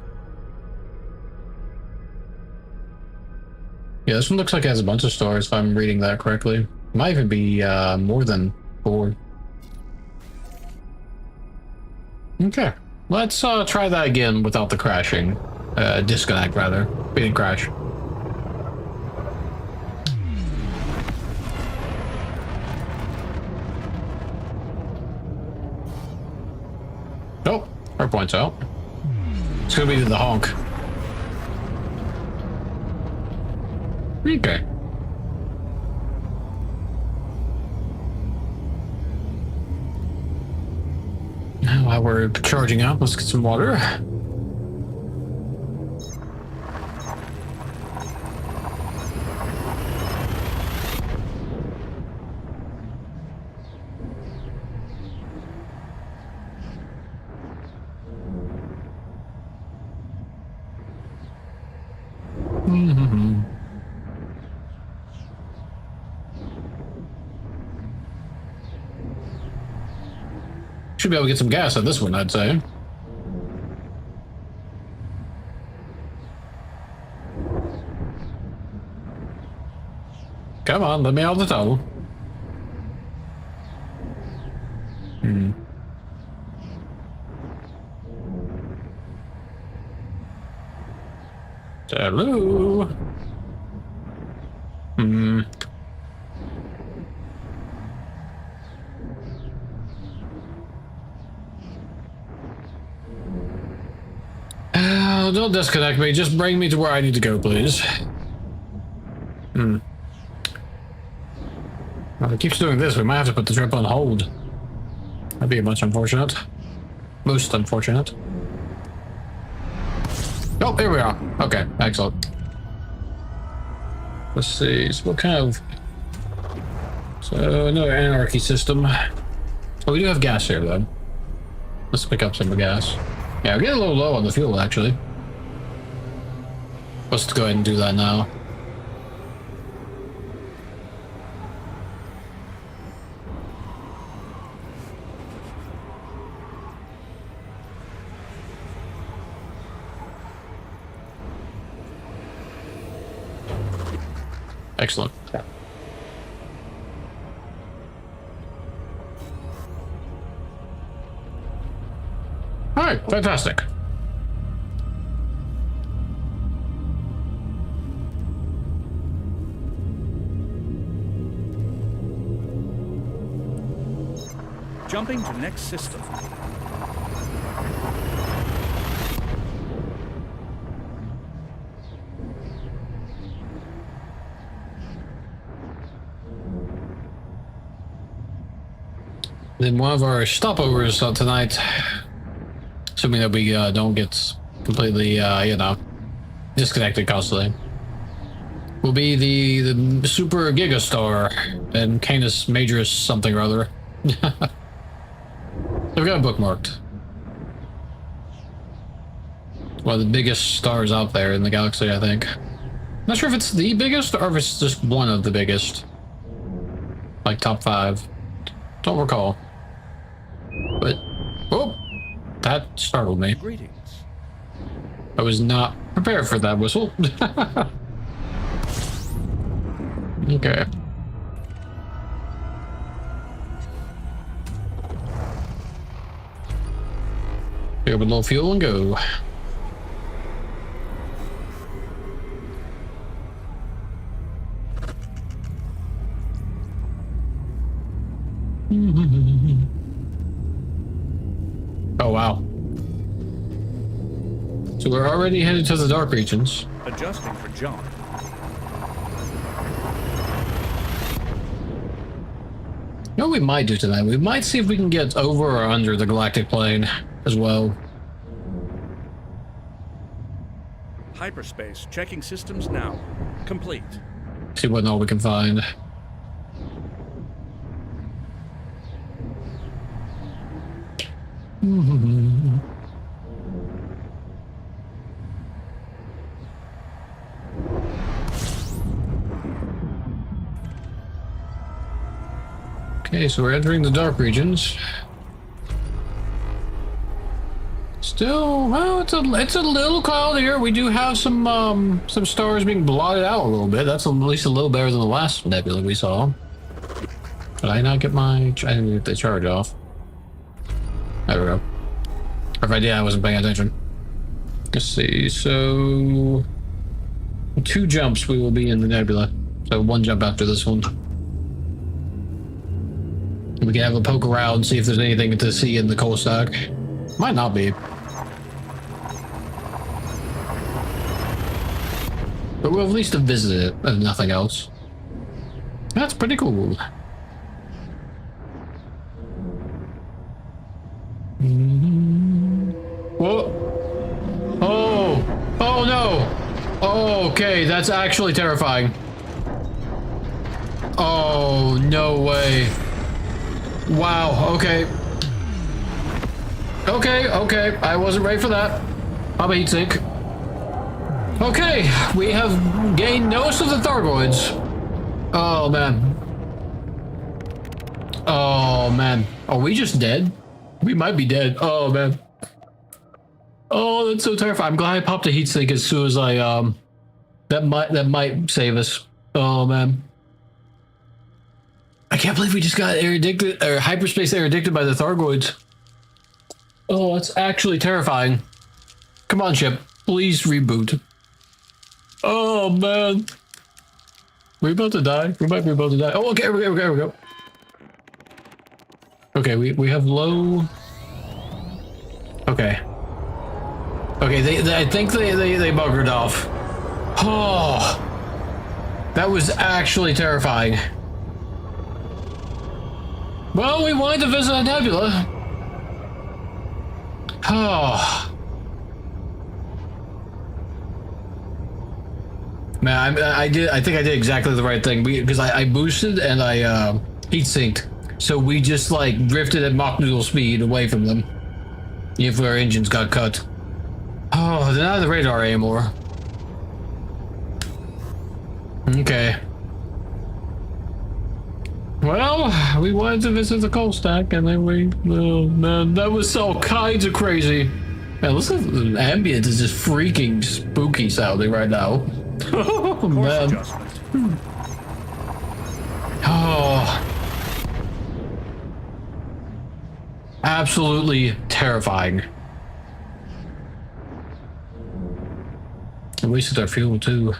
Yeah, this one looks like it has a bunch of stars, if I'm reading that correctly. It might even be more than 4. Okay. Let's try that again without the crashing. Disconnect, rather. We didn't crash. Oh, our point's out. It's gonna be the honk. Okay. Now while we're charging up, let's get some water. Should be able to get some gas on this one, I'd say. Come on, let me out of the tunnel. Hello. Don't disconnect me. Just bring me to where I need to go, please. Well, if it keeps doing this, we might have to put the trip on hold. That'd be much unfortunate. Most unfortunate. Oh, here we are. Okay, excellent. Let's see. So what kind of So, another anarchy system. Oh, we do have gas here, though. Let's pick up some gas. Yeah, we're getting a little low on the fuel, actually. Let's go ahead and do that now. Excellent. All right, fantastic. Jumping to next system. Then one of our stopovers tonight, assuming that we don't get completely, you know, disconnected constantly, will be the Super Gigastar and Canis Majoris something or other. I've got it bookmarked. One of the biggest stars out there in the galaxy, I think. Not sure if it's the biggest or if it's just one of the biggest. Like top 5. Don't recall. But, oh, that startled me. Greetings. I was not prepared for that whistle. Okay. Pick up a little fuel and go. Oh wow. So we're already headed to the dark regions. Adjusting for jump. You know what we might do tonight? We might see if we can get over or under the galactic plane as well. Hyperspace. Checking systems now. Complete. See what all we can find. Okay, so we're entering the dark regions. Still, well, it's a little cloudier. We do have some stars being blotted out a little bit. That's at least a little better than the last nebula we saw. Did I not get my? I didn't get the charge off. There we go. Or if I did, I wasn't paying attention. Let's see. So 2 jumps, we will be in the nebula. So 1 jump after this one. We can have a poke around, see if there's anything to see in the coal stack. Might not be. But we'll at least have visited it, if nothing else. That's pretty cool. Whoa. Oh. Oh no. Oh, okay, that's actually terrifying. Oh, no way. Wow, okay. Okay, I wasn't ready for that. I'm a heat sink. Okay, we have gained notice of the Thargoids. Oh, man. Oh, man. Are we just dead? We might be dead. Oh, man. Oh, that's so terrifying. I'm glad I popped a heat sink as soon as I, that might save us. Oh, man. I can't believe we just got air-addicted, or hyperspace air-addicted by the Thargoids. Oh, that's actually terrifying. Come on, ship. Please reboot. Oh, man. We're about to die. We might be about to die. Oh, okay, we go. Okay, we have low... Okay. Okay, I think they buggered off. Oh, that was actually terrifying. Well, we wanted to visit a nebula. Oh. Man, I think I did exactly the right thing because I boosted and I heat sinked. So we just like drifted at Mach noodle speed away from them. If our engines got cut. Oh, they're not on the radar anymore. Okay. Well, we wanted to visit the coal stack, and then we... Oh, man, that was all kinds of crazy. Man, listen, the ambient is just freaking spooky sounding right now. Oh, Course man. adjustment. Oh. Absolutely terrifying. We wasted our fuel, too.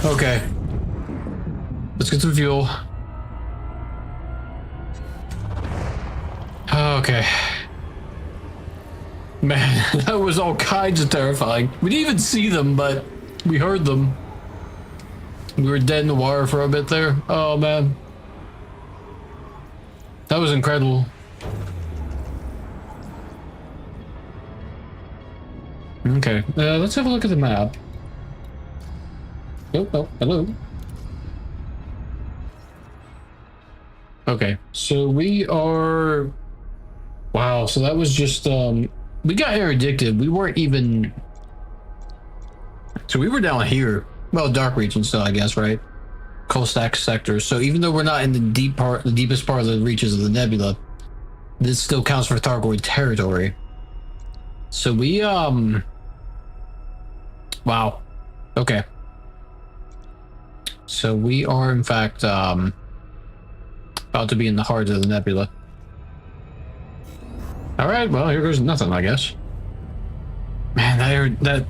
Okay. Let's get some fuel. Okay. Man, that was all kinds of terrifying. We didn't even see them, but we heard them. We were dead in the water for a bit there. Oh, man. That was incredible. Okay, let's have a look at the map. Oh, hello. Okay, so we are... Wow, so that was just, we got air addicted. We weren't even... So we were down here. Well, dark region still, I guess, right? Coal stack sector. So even though we're not in the deepest part of the reaches of the nebula, this still counts for Thargoid territory. So we, wow. Okay. So we are, in fact, about to be in the heart of the nebula. Alright, well, here goes nothing, I guess. Man, I don't know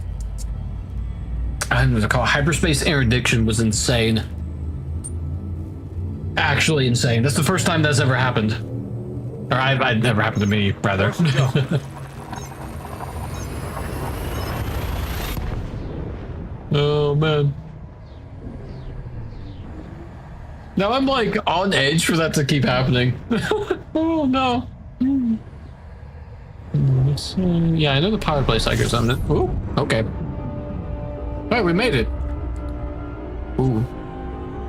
what to call it. Hyperspace interdiction was insane. Actually insane. That's the first time that's ever happened. Or I'd never happened to me, rather. Oh, man. Now I'm like on edge for that to keep happening. Oh, no. Yeah, I know the power play cycle's on it. Ooh, okay. Alright, we made it. Ooh.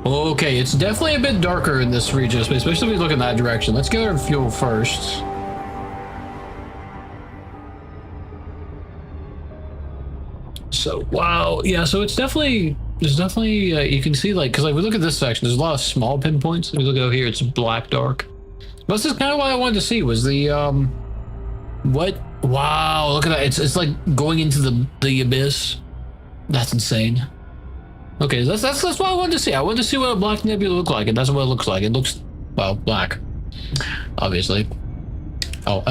Okay, it's definitely a bit darker in this region, especially if we look in that direction. Let's get our fuel first. So, wow. Yeah, so it's definitely... There's definitely... you can see, like... Because, like, we look at this section, there's a lot of small pinpoints. If we look over here, it's black dark. But this is kind of what I wanted to see, was the, What? Wow, look at that. It's like going into the abyss. That's insane. Okay, that's what I wanted to see. I wanted to see what a black nebula looked like, and that's what it looks like. It looks, well, black. Obviously. Oh,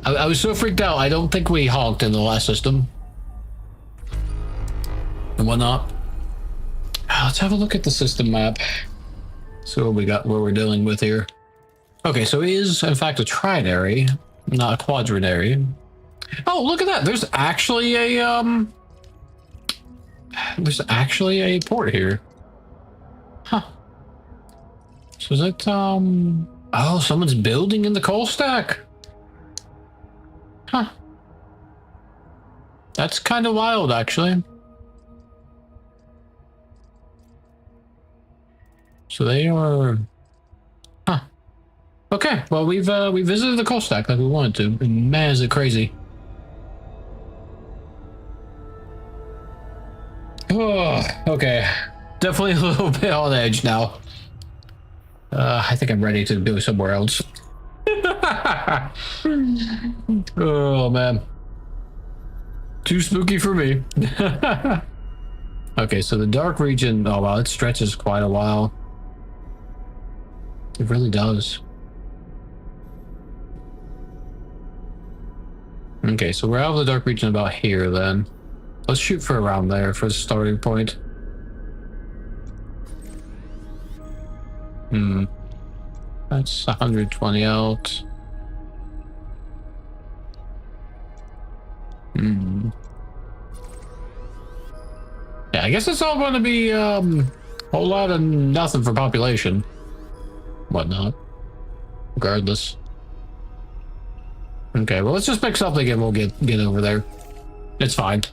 I was so freaked out. I don't think we honked in the last system. And whatnot. Let's have a look at the system map. See what we got, what we're dealing with here. Okay, so it is, in fact, a trinary, not a quadrinary. Oh, look at that. There's actually a, there's actually a port here. Huh. So is that, oh, someone's building in the coal stack. Huh. That's kind of wild, actually. So they are... Huh. Okay, well, we visited the coal stack like we wanted to, and man, is it crazy. Oh, okay. Definitely a little bit on edge now. I think I'm ready to go somewhere else. Oh, man. Too spooky for me. Okay, so the dark region, oh wow, it stretches quite a while. It really does. Okay, so we're out of the dark region about here then. Let's shoot for around there for the starting point. That's 120 out. Yeah, I guess it's all going to be a whole lot of nothing for population. Whatnot. Regardless. Okay, well, let's just pick something and we'll get over there. It's fine.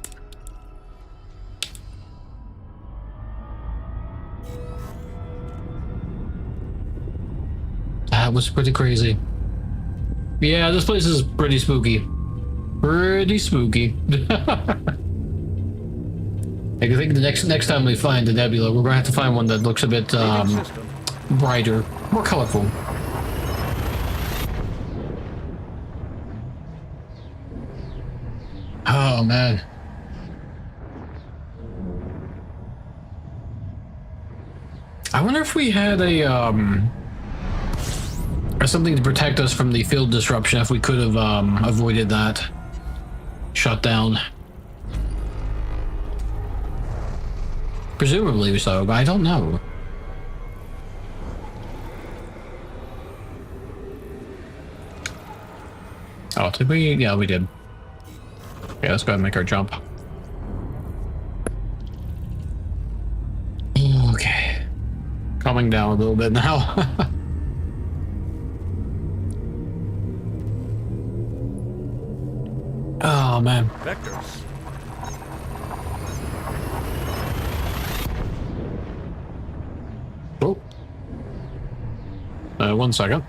That was pretty crazy. Yeah, this place is pretty spooky. Pretty spooky. I think the next time we find the nebula, we're gonna have to find one that looks a bit System. brighter, more colorful. Oh man. I wonder if we had a or something to protect us from the field disruption, if we could have avoided that shutdown. Presumably so, but I don't know. Oh, did we? Yeah, we did. Okay, let's go ahead and make our jump. Okay. Calming down a little bit now. Oh, man. Vectors. Oh. 1 second.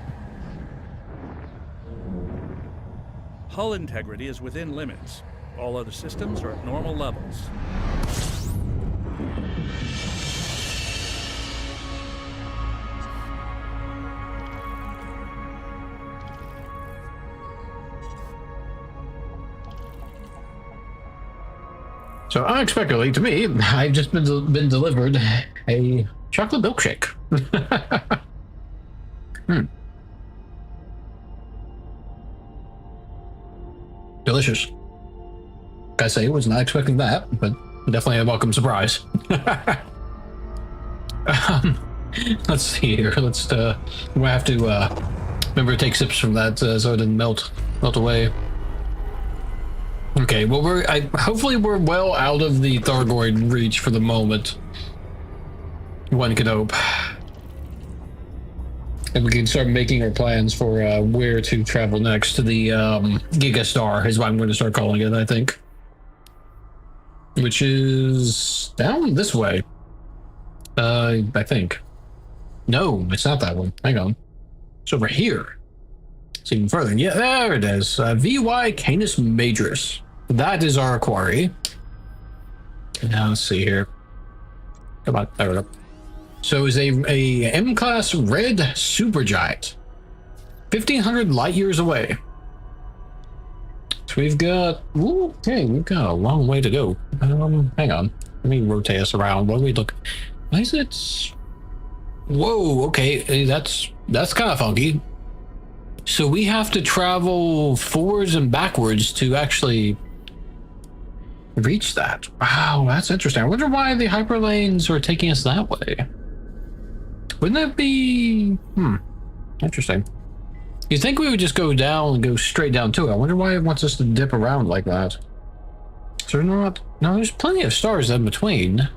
Hull integrity is within limits. All other systems are at normal levels. So unexpectedly to me, I've just been delivered a chocolate milkshake. Delicious. Gotta say, I was not expecting that, but definitely a welcome surprise. Let's see here. Let's we'll have to remember to take sips from that so it doesn't melt away. Okay, well hopefully we're well out of the Thargoid reach for the moment. One could hope. And we can start making our plans for where to travel next. To the Gigastar is what I'm going to start calling it, I think. Which is down this way. I think. No, it's not that one. Hang on. It's over here. It's even further. Yeah, there it is. VY Canis Majoris. That is our quarry. Now let's see here. Come on, there we go. So it's a M-class red supergiant. 1,500 light years away. So we've got, ooh, okay, we've got a long way to go. Hang on. Let me rotate us around. What do we look? Why is it? Whoa, okay, that's kind of funky. So we have to travel forwards and backwards to actually reach that. Wow, that's interesting. I wonder why the hyperlanes are taking us that way. Wouldn't that be... interesting. You'd think we would just go down and go straight down to it. I wonder why it wants us to dip around like that. So not... No, there's plenty of stars in between.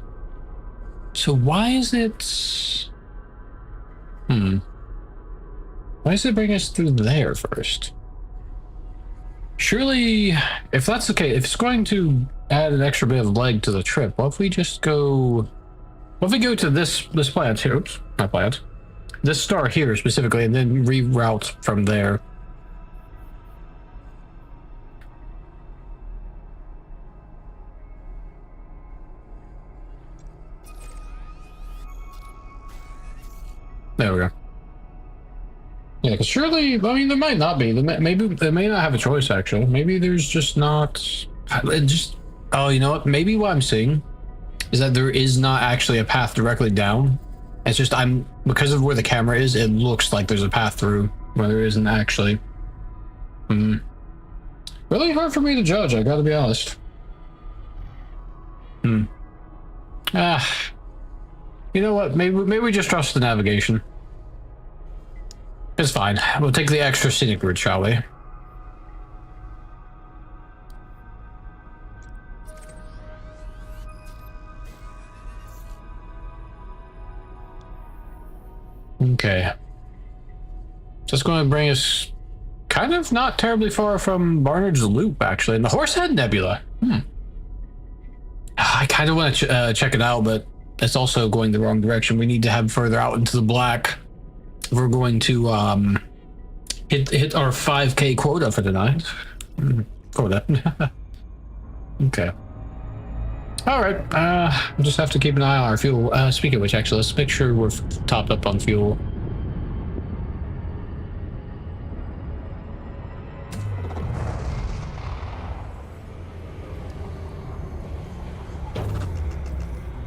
So why is it... Why does it bring us through there first? Surely, if that's the case, if it's going to add an extra bit of leg to the trip, what if we just go... What if we go to this planet here? Oops, not planet. This star here specifically, and then reroute from there. There we go. Yeah, because surely, I mean, there might not be. Maybe they may not have a choice, actually. Maybe there's just not... Oh, you know what? Maybe what I'm seeing is that there is not actually a path directly down. It's just because of where the camera is, it looks like there's a path through where there isn't actually. Really hard for me to judge, I gotta be honest. You know what? Maybe we just trust the navigation. It's fine. We'll take the extra scenic route, shall we? Okay. Just going to bring us kind of not terribly far from Barnard's Loop, actually, and the Horsehead Nebula. I kind of want to check it out, but it's also going the wrong direction. We need to head further out into the black. we're going to hit our 5K quota for tonight. Quota. Okay. All right. We'll just have to keep an eye on our fuel. Speaking of which, actually, let's make sure we're topped up on fuel.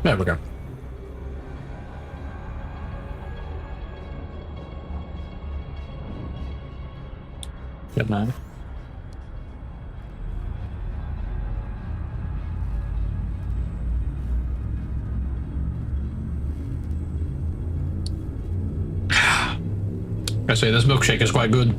There we go. Good man. I say this milkshake is quite good.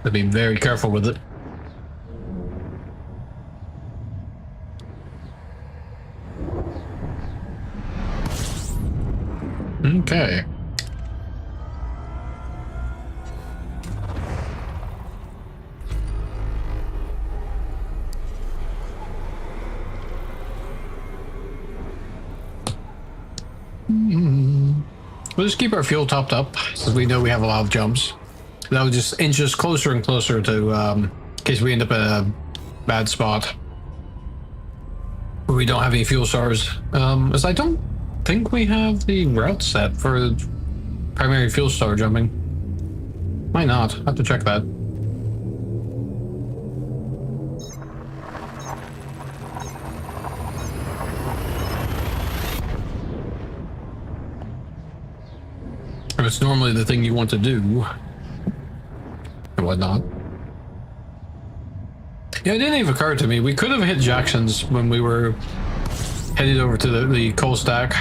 Gotta be very careful with it. Okay. We'll just keep our fuel topped up, since we know we have a lot of jumps. That would just inch us closer and closer to, in case we end up in a bad spot where we don't have any fuel stars. As I don't think we have the route set for primary fuel star jumping. Might not. Have to check that. It's normally the thing you want to do and whatnot. Yeah, it didn't even occur to me. We could have hit Jackson's when we were headed over to the coal stack,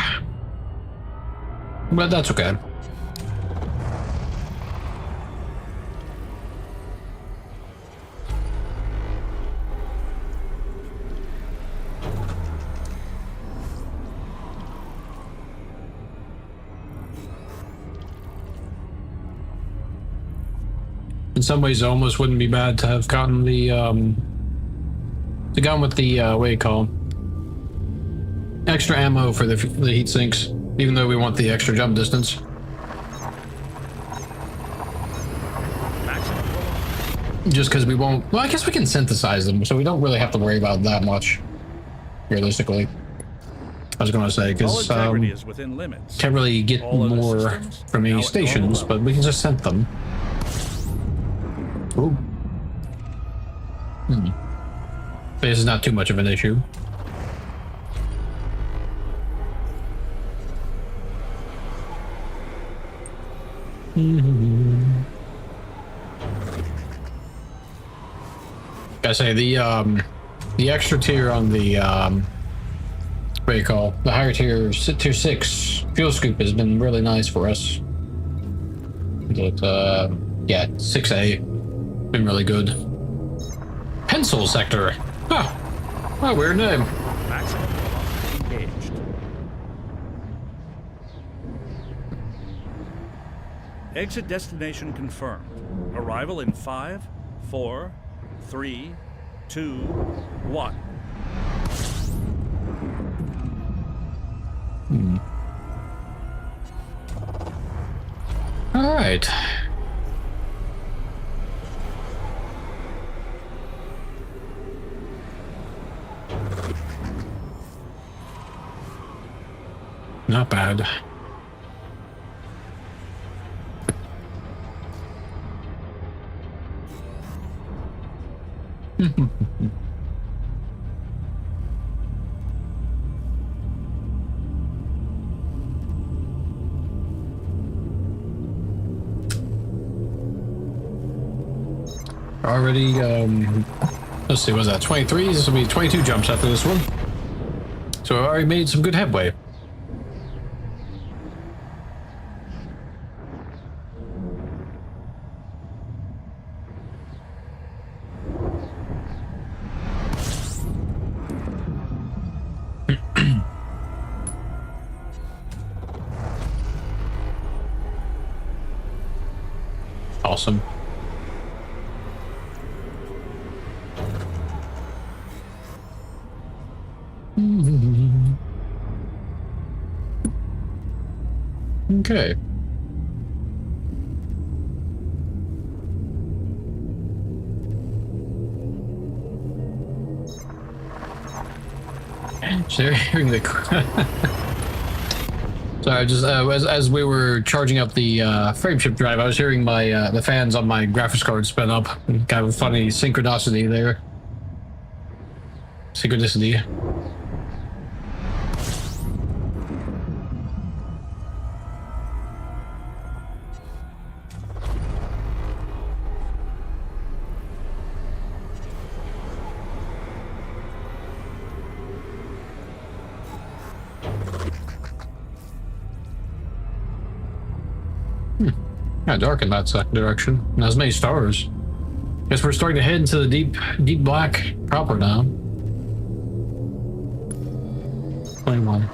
but that's okay. In some ways, it almost wouldn't be bad to have gotten the gun with the what do you call them? Extra ammo for the heat sinks, even though we want the extra jump distance. Just because we won't. Well, I guess we can synthesize them, so we don't really have to worry about that much. Realistically, I was going to say because is within limits. can't really get All other more systems from any now at stations, normal but we can just send them. Ooh. This is not too much of an issue. I say the extra tier on the what do you call the higher tier 6 fuel scoop has been really nice for us. But yeah, 6A been really good. Pencil sector. Huh. Oh, weird name. Maximum velocity engaged. Exit destination confirmed. Arrival in 5, 4, 3, 2, 1. All right. Not bad. Already, let's see, what was that? 23? This will be 22 jumps after this one. So I already made some good headway. Awesome. Okay. Sharing the. Sorry, I just as we were charging up the frameshift drive, I was hearing my the fans on my graphics card spin up. Kind of a funny synchronicity there. Synchronicity. Yeah, dark in that direction. Not as many stars. Guess we're starting to head into the deep black proper now. 21.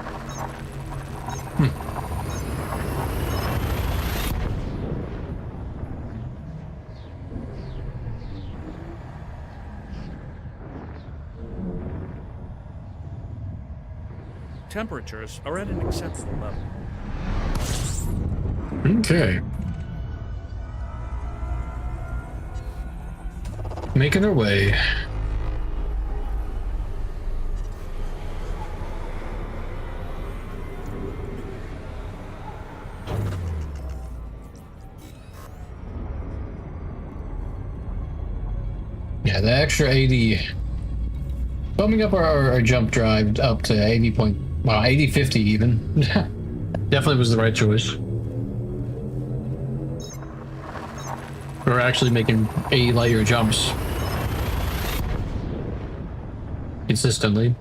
Temperatures are at an acceptable level. Okay. Making our way. Yeah, the extra 80. Bumping up our jump drive up to 80 point, well, 80-50 even. Definitely was the right choice. We're actually making 80 light year jumps consistently.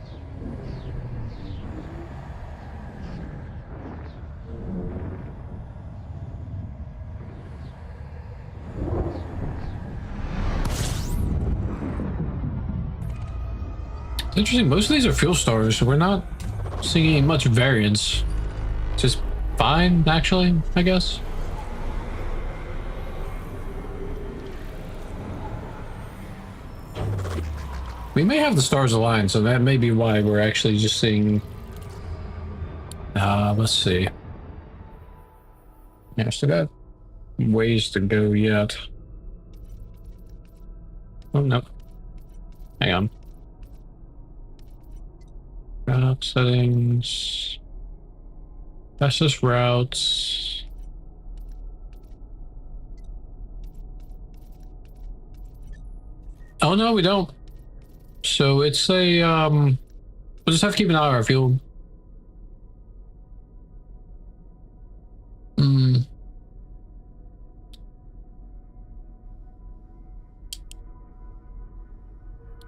It's interesting, most of these are fuel stars, so we're not seeing much variance. Just fine, actually, I guess. We may have the stars aligned, so that may be why we're actually just seeing... let's see. Yeah, still got ways to go yet. Oh, no. Hang on. Route settings. Fastest routes. Oh, no, we don't. So it's a, we'll just have to keep an eye on our fuel.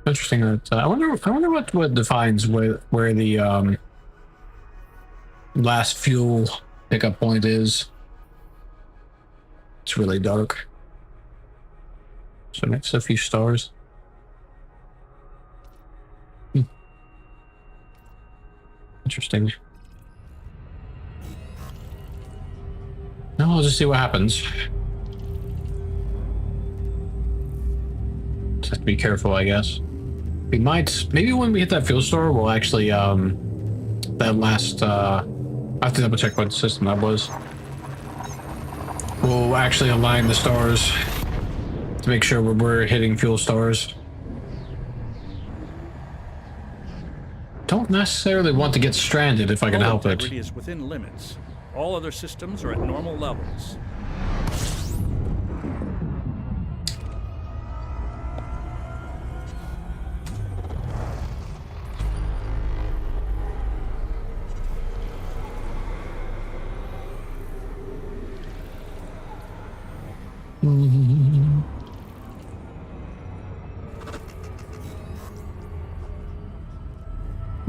Interesting that, I wonder what defines where the, last fuel pickup point is. It's really dark. So next a few stars. Interesting. No, I'll just see what happens. Just have to be careful, I guess. We might, maybe when we hit that fuel store, we'll actually, that last, I have to double check what system that was. We'll actually align the stars to make sure we're hitting fuel stars. Don't necessarily want to get stranded if I can help it. Integrity is within limits. All other systems are at normal levels.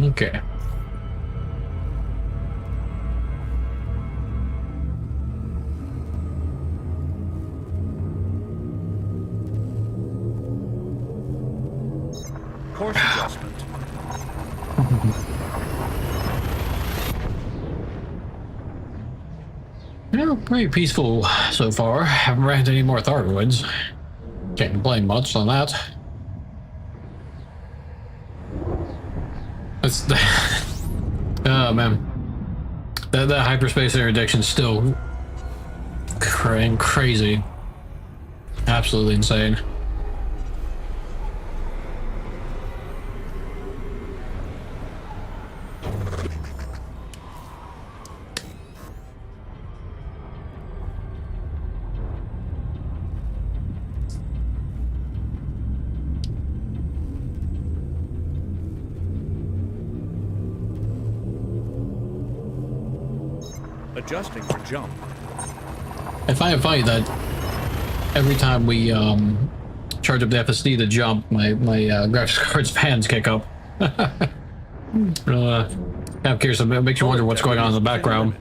Okay. Course adjustment. Yeah, pretty peaceful so far. Haven't ran into any more Thargoids. Can't complain much on that. That's oh man, that hyperspace interdiction still crazy. Absolutely insane. Adjusting for jump. I find it funny that every time we charge up the FSD to jump, my graphics card's fans kick up. Kind of curious. It makes you wonder what's going on in the background.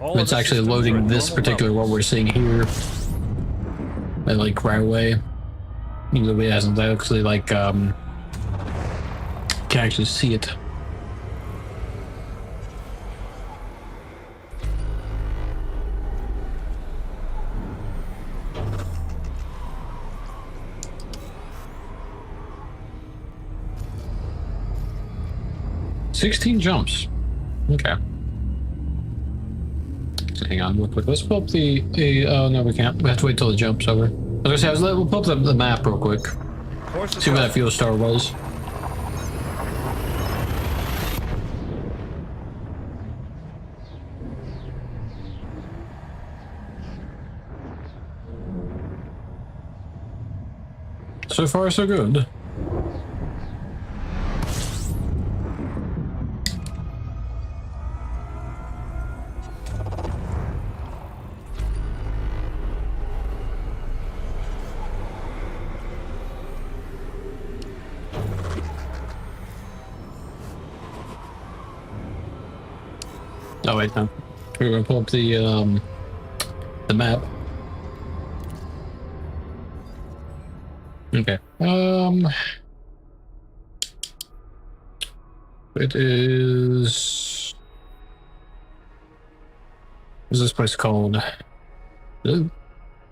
It's actually loading this particular what we're seeing here. And like right away. Usually it hasn't actually like can actually see it. $16 jumps. Okay. So hang on real quick. Let's pull up the oh no, we can't. We have to wait till the jump's over. I was gonna say, we'll pull up the map real quick. See where that fuel star was. So far, so good. Oh wait, no. We're gonna pull up the map. Okay. It is. What's this place called? Why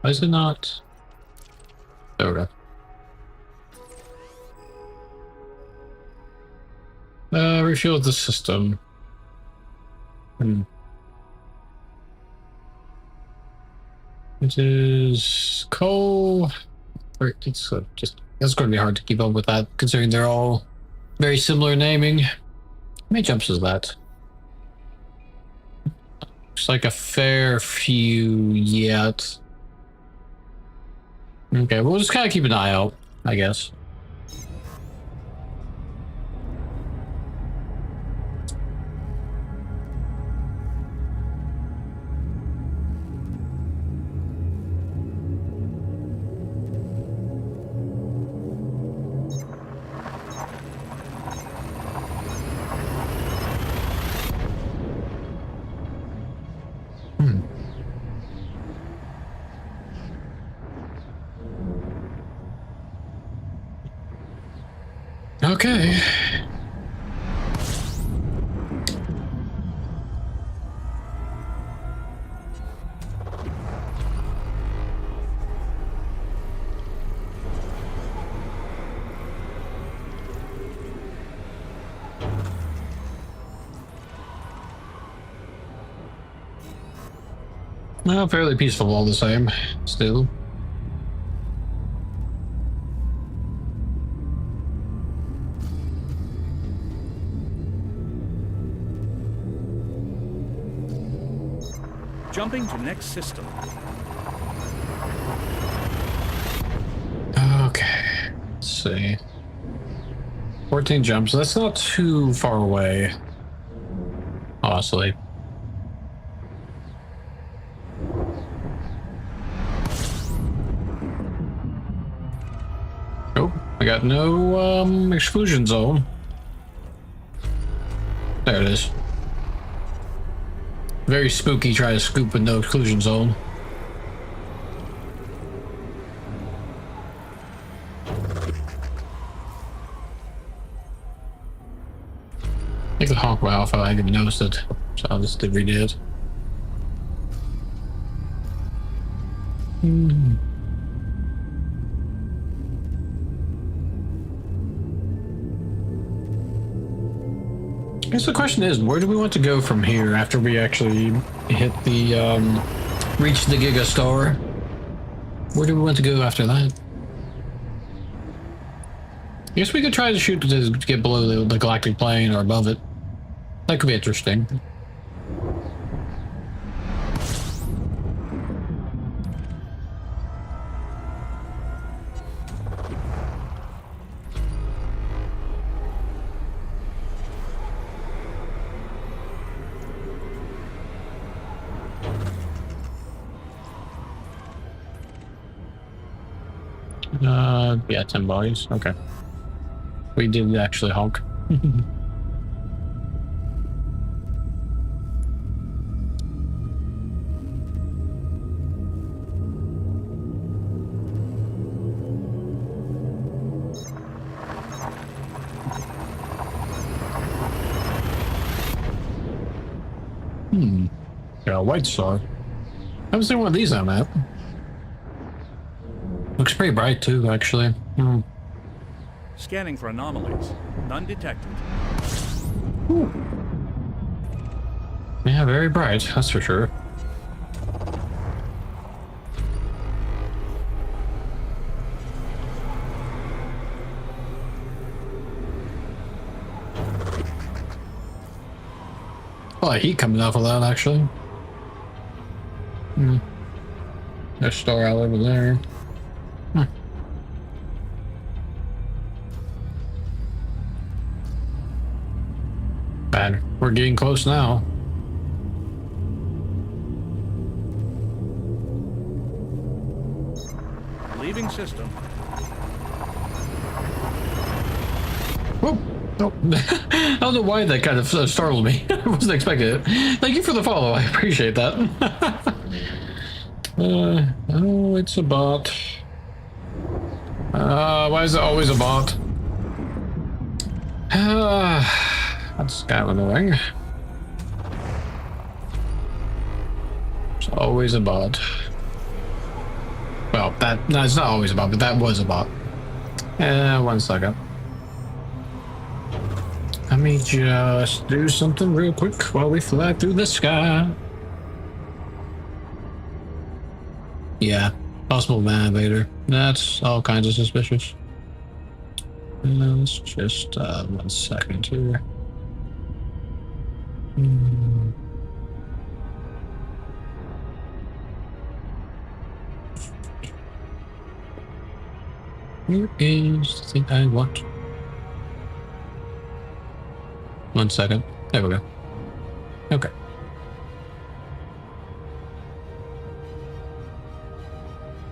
is it not? There we go. Refuel the system. It is coal. It's just that's going to be hard to keep up with that, considering they're all very similar naming. How many jumps is that? Looks like a fair few yet. Okay, we'll just kind of keep an eye out, I guess. Okay. Well, fairly peaceful all the same, still. Jumping to next system. Okay, let's see. 14 jumps, that's not too far away, honestly. Oh, I got no exclusion zone. There it is. Very spooky, try to scoop with no exclusion zone. I think the honk went off, I didn't notice it, so I'll just redo it. I guess the question is, where do we want to go from here after we actually hit the reach the Giga Star. Where do we want to go after that? I guess we could try to shoot to get below the galactic plane or above it. That could be interesting. Yeah, 10 bodies. Okay. We did actually honk. Yeah, white star. I haven't seen one of these on that. Looks pretty bright too, actually. Scanning for anomalies. None detected. Ooh. Yeah, very bright, that's for sure. A lot of heat coming off of that, actually. There's a star out over there. Bad. We're getting close now. Leaving system. Whoa. Oh. I don't know why that kind of startled me. I wasn't expecting it. Thank you for the follow. I appreciate that. Oh, it's a bot. Why is it always a bot? That's kind of annoying. It's always a bot. Well, no, it's not always a bot, but that was a bot. 1 second. Let me just do something real quick while we fly through the sky. Yeah, possible van invader. That's all kinds of suspicious. Let's just 1 second here. Where is the thing I want? 1 second. There we go. Okay.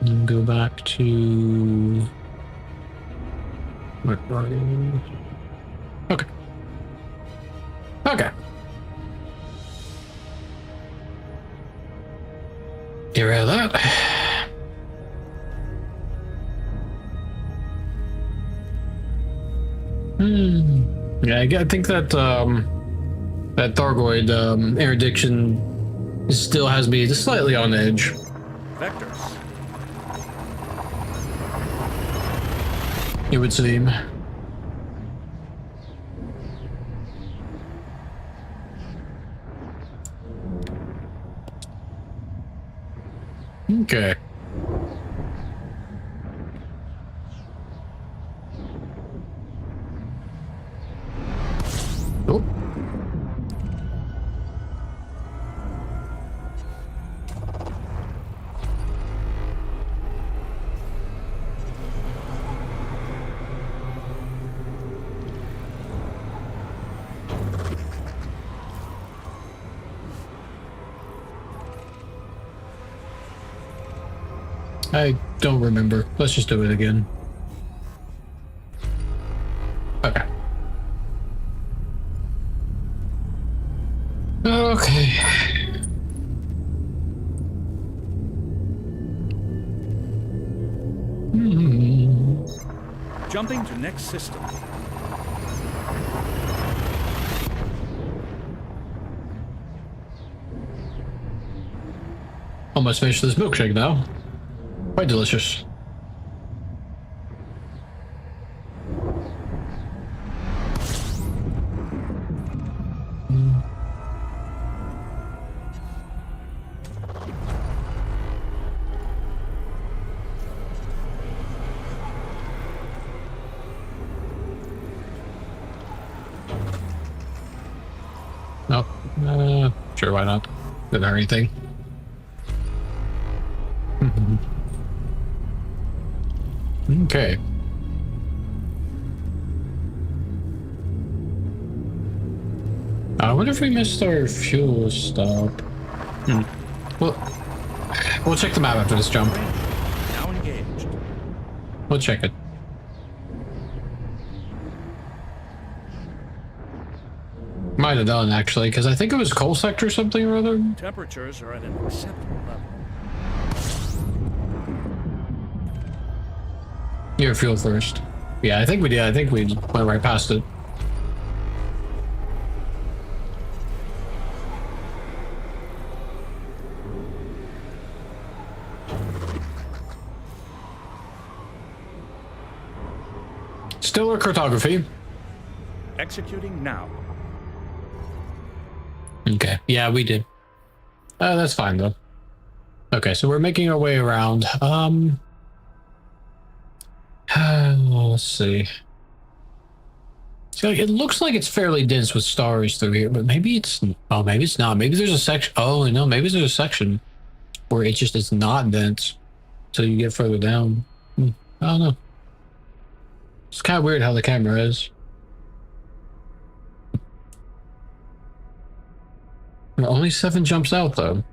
And go back to... Where are you? Okay. Okay. Get rid of that. Yeah, I think that that Thargoid interdiction still has me just slightly on edge. Vectors. It would seem. Okay. Oh. I don't remember. Let's just do it again. Okay. Okay. Jumping to next system. Almost finished this milkshake now. Quite delicious. Sure, why not? Didn't hurt anything. Okay. I wonder if we missed our fuel stop. Well, we'll check the map after this jump. Now engaged. We'll check it. Might have done, actually, because I think it was coal sector or something or other. Temperatures are at an acceptable level. Your fuel first. Yeah, I think we did. I think we went right past it. Stellar cartography. Executing now. Okay. Yeah, we did. That's fine though. Okay, so we're making our way around. Let's see. So it looks like it's fairly dense with stars through here, but maybe it's, oh, maybe it's not. Maybe there's a section. Oh no, maybe there's a section where it just is not dense until you get further down. I don't know. It's kind of weird how the camera is. Only 7 jumps out though.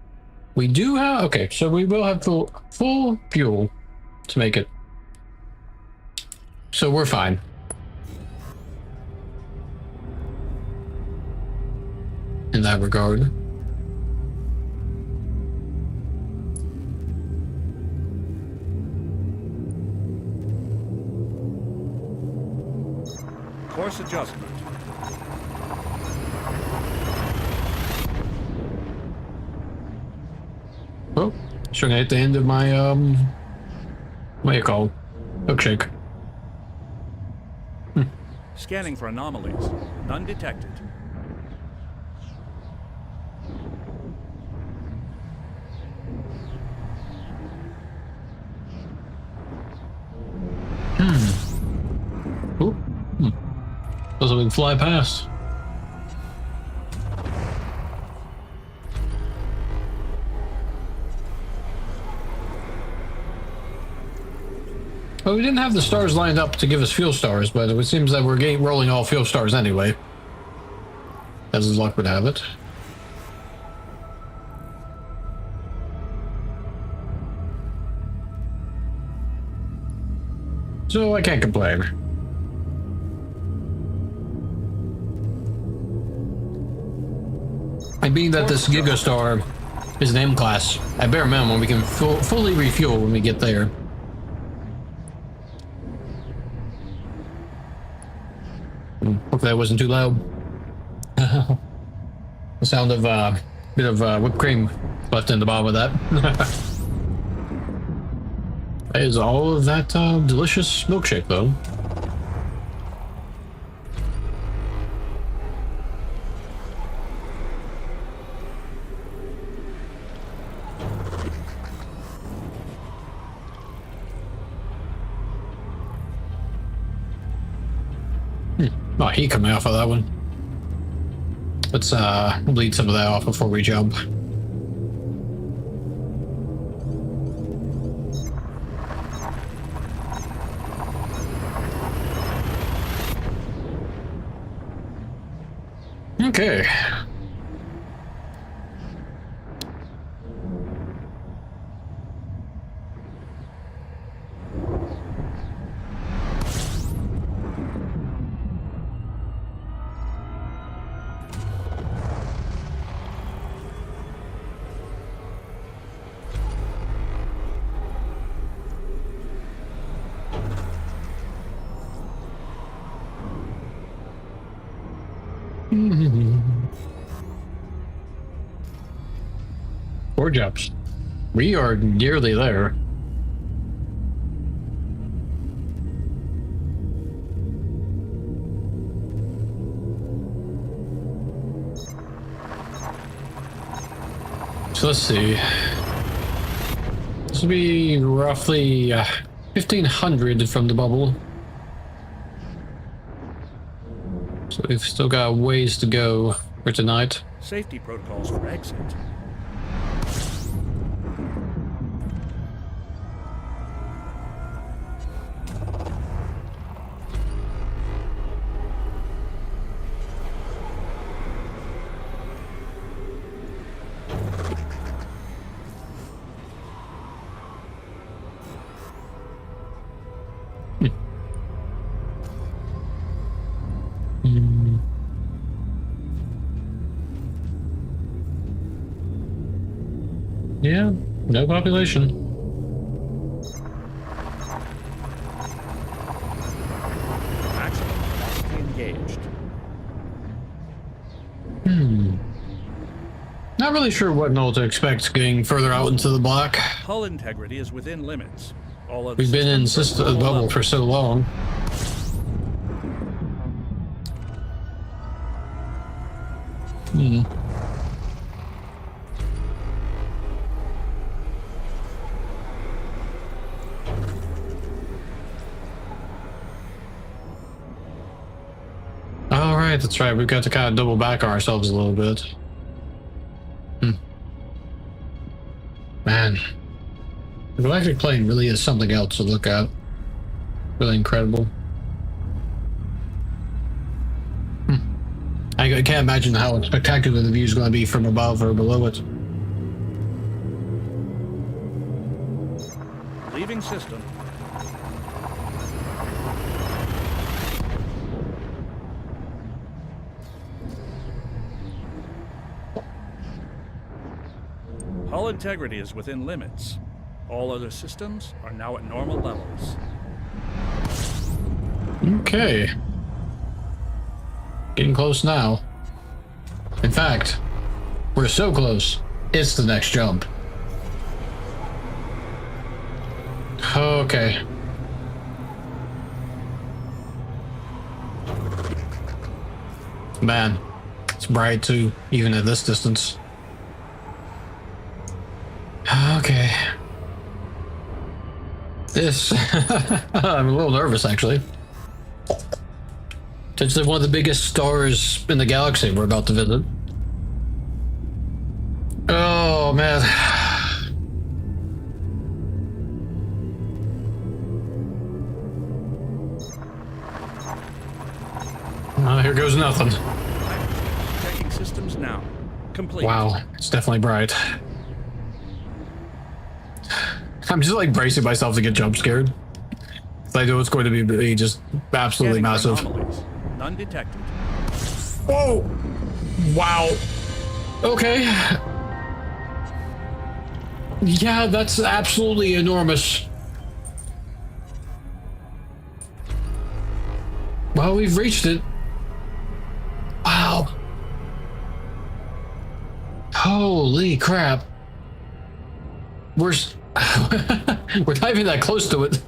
We do have, okay, so we will have full fuel to make it. So we're fine. In that regard. Course adjustment. Oh, shouldn't hit the end of my, what do you call it? Milkshake. Scanning for anomalies. None detected. Doesn't even fly past. Well, we didn't have the stars lined up to give us fuel stars, but it seems that we're rolling all fuel stars anyway. As luck would have it. So I can't complain. And being that this Gigastar is an M class, at bare minimum we can fully refuel when we get there. Hopefully that wasn't too loud. The sound of a bit of whipped cream left in the bottom of that. That is all of that delicious milkshake though. Oh, heat coming off of that one. Let's bleed some of that off before we jump. Okay. Four jumps. We are nearly there. So let's see. This will be roughly 1,500 from the bubble. So we've still got a ways to go for tonight. Safety protocols for exit. Yeah, no population. Maximum capacity engaged. Not really sure what and all to expect getting further out into the black. Hull integrity is within limits. All other We've been in systems are the at normal bubble for levels. so long. All right, that's right. We've got to kind of double back on ourselves a little bit. Man, the galactic plane really is something else to look at. Really incredible. I can't imagine how spectacular the view is going to be from above or below it. Leaving system. Hull integrity is within limits. All other systems are now at normal levels. Okay. Getting close now. In fact, we're so close. It's the next jump. Okay. Man, it's bright too, even at this distance. Okay. This... I'm a little nervous, actually. It's one of the biggest stars in the galaxy we're about to visit. Oh, man. Here goes nothing. Checking systems now. Complete. Wow, it's definitely bright. I'm just like bracing myself to get jump scared. I know it's going to be just absolutely Scanning for massive. anomalies. None detected. Whoa! Wow. Okay. Yeah, that's absolutely enormous. Well, we've reached it. Wow. Holy crap. We're not even that close to it.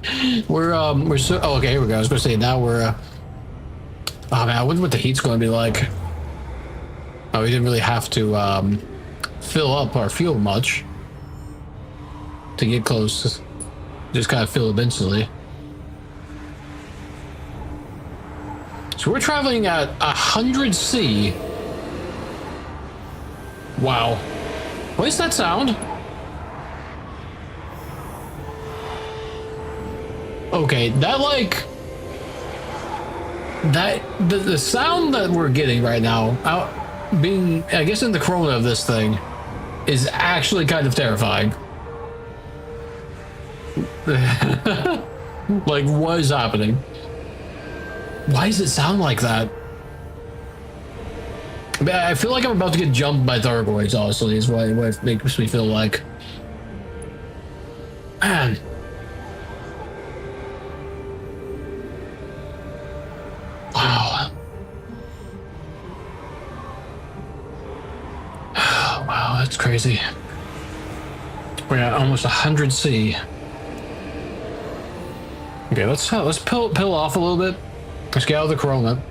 We're so, oh, okay, here we go. I was gonna say now we're oh man, I wonder what the heat's gonna be like. Oh, we didn't really have to fill up our fuel much to get close. Just kind of fill it instantly. So we're traveling at 100 C. Wow. What is that sound? Okay, that like... The sound that we're getting right now, being, I guess, in the corona of this thing, is actually kind of terrifying. Like, what is happening? Why does it sound like that? I feel like I'm about to get jumped by Thargoids, honestly, is what it makes me feel like. Man. Wow. Oh, wow, that's crazy. We're at almost 100 C. Okay, let's pill off a little bit. Let's get out of the corona.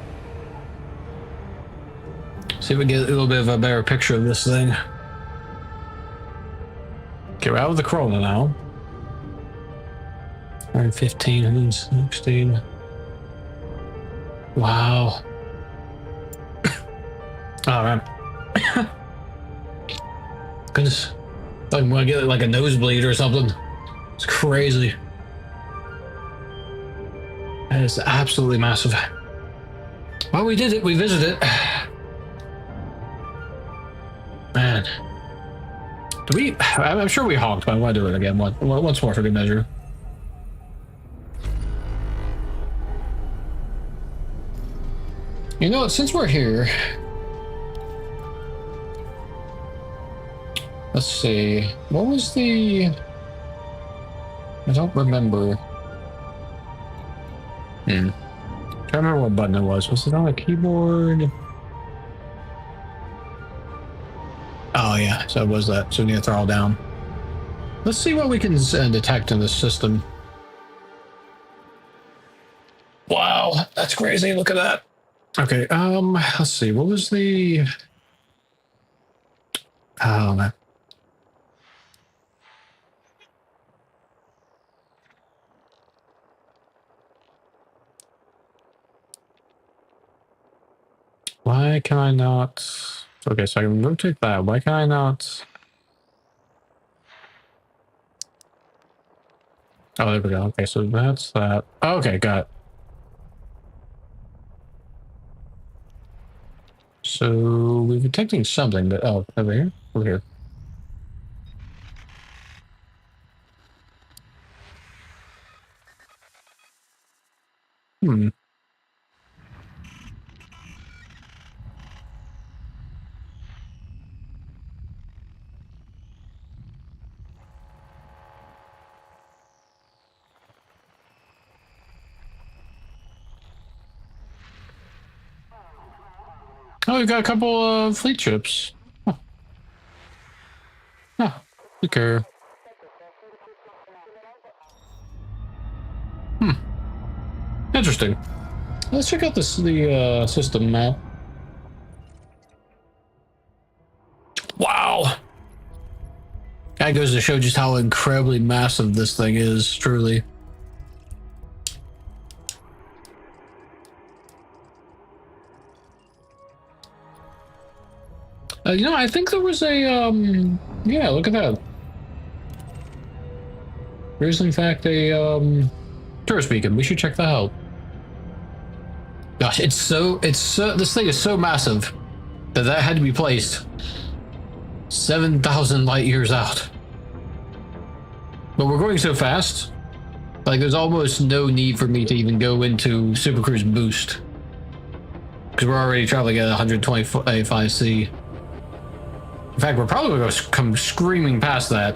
See if we get a little bit of a better picture of this thing. Okay, we're out of the corona now. 115, 116. Wow. Oh man. Goodness. Like, I'm gonna get like a nosebleed or something. It's crazy. That is absolutely massive. Well, we did it. We visited it. Man. Do we? I'm sure we honked, but I want to do it again once more for good measure. You know what? Since we're here, let's see. What was the? I don't remember. Trying to remember what button it was. Was it on a keyboard? Oh yeah, so it was that. So we need to throttle down. Let's see what we can detect in this system. Wow, that's crazy. Look at that. Okay, let's see. What was the? Oh man. Why can I not? Okay, so I can rotate that. Why can I not? Oh, there we go. Okay, so that's that. Oh, okay, got it. So we're detecting something, but oh, over here? Over here. Hmm. Oh, we've got a couple of fleet ships. Huh. Huh. Okay. Interesting. Let's check out the system map. Wow. That goes to show just how incredibly massive this thing is, truly. You know, I think there was a, yeah, look at that. There's in fact a, tourist beacon. We should check that out. Gosh, this thing is so massive that had to be placed 7,000 light years out. But we're going so fast, like there's almost no need for me to even go into Super Cruise Boost. Because we're already traveling at 125C. In fact, we're probably going to come screaming past that,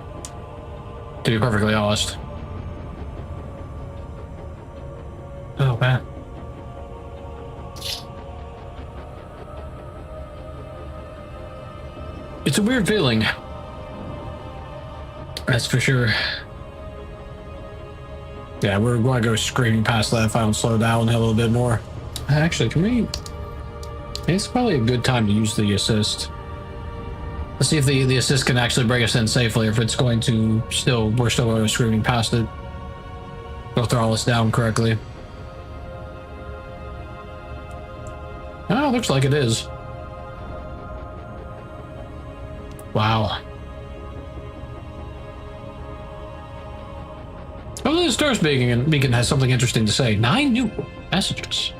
to be perfectly honest. Oh, man. It's a weird feeling. That's for sure. Yeah, we're going to go screaming past that if I don't slow down a little bit more. Actually, can we... It's probably a good time to use the assist. Let's see if the assist can actually bring us in safely, or if it's going to still... We're still going to go screaming past it. It'll throttle us down correctly. Oh, looks like it is. Wow. Oh, the Stars Beacon has something interesting to say. 9 new messages.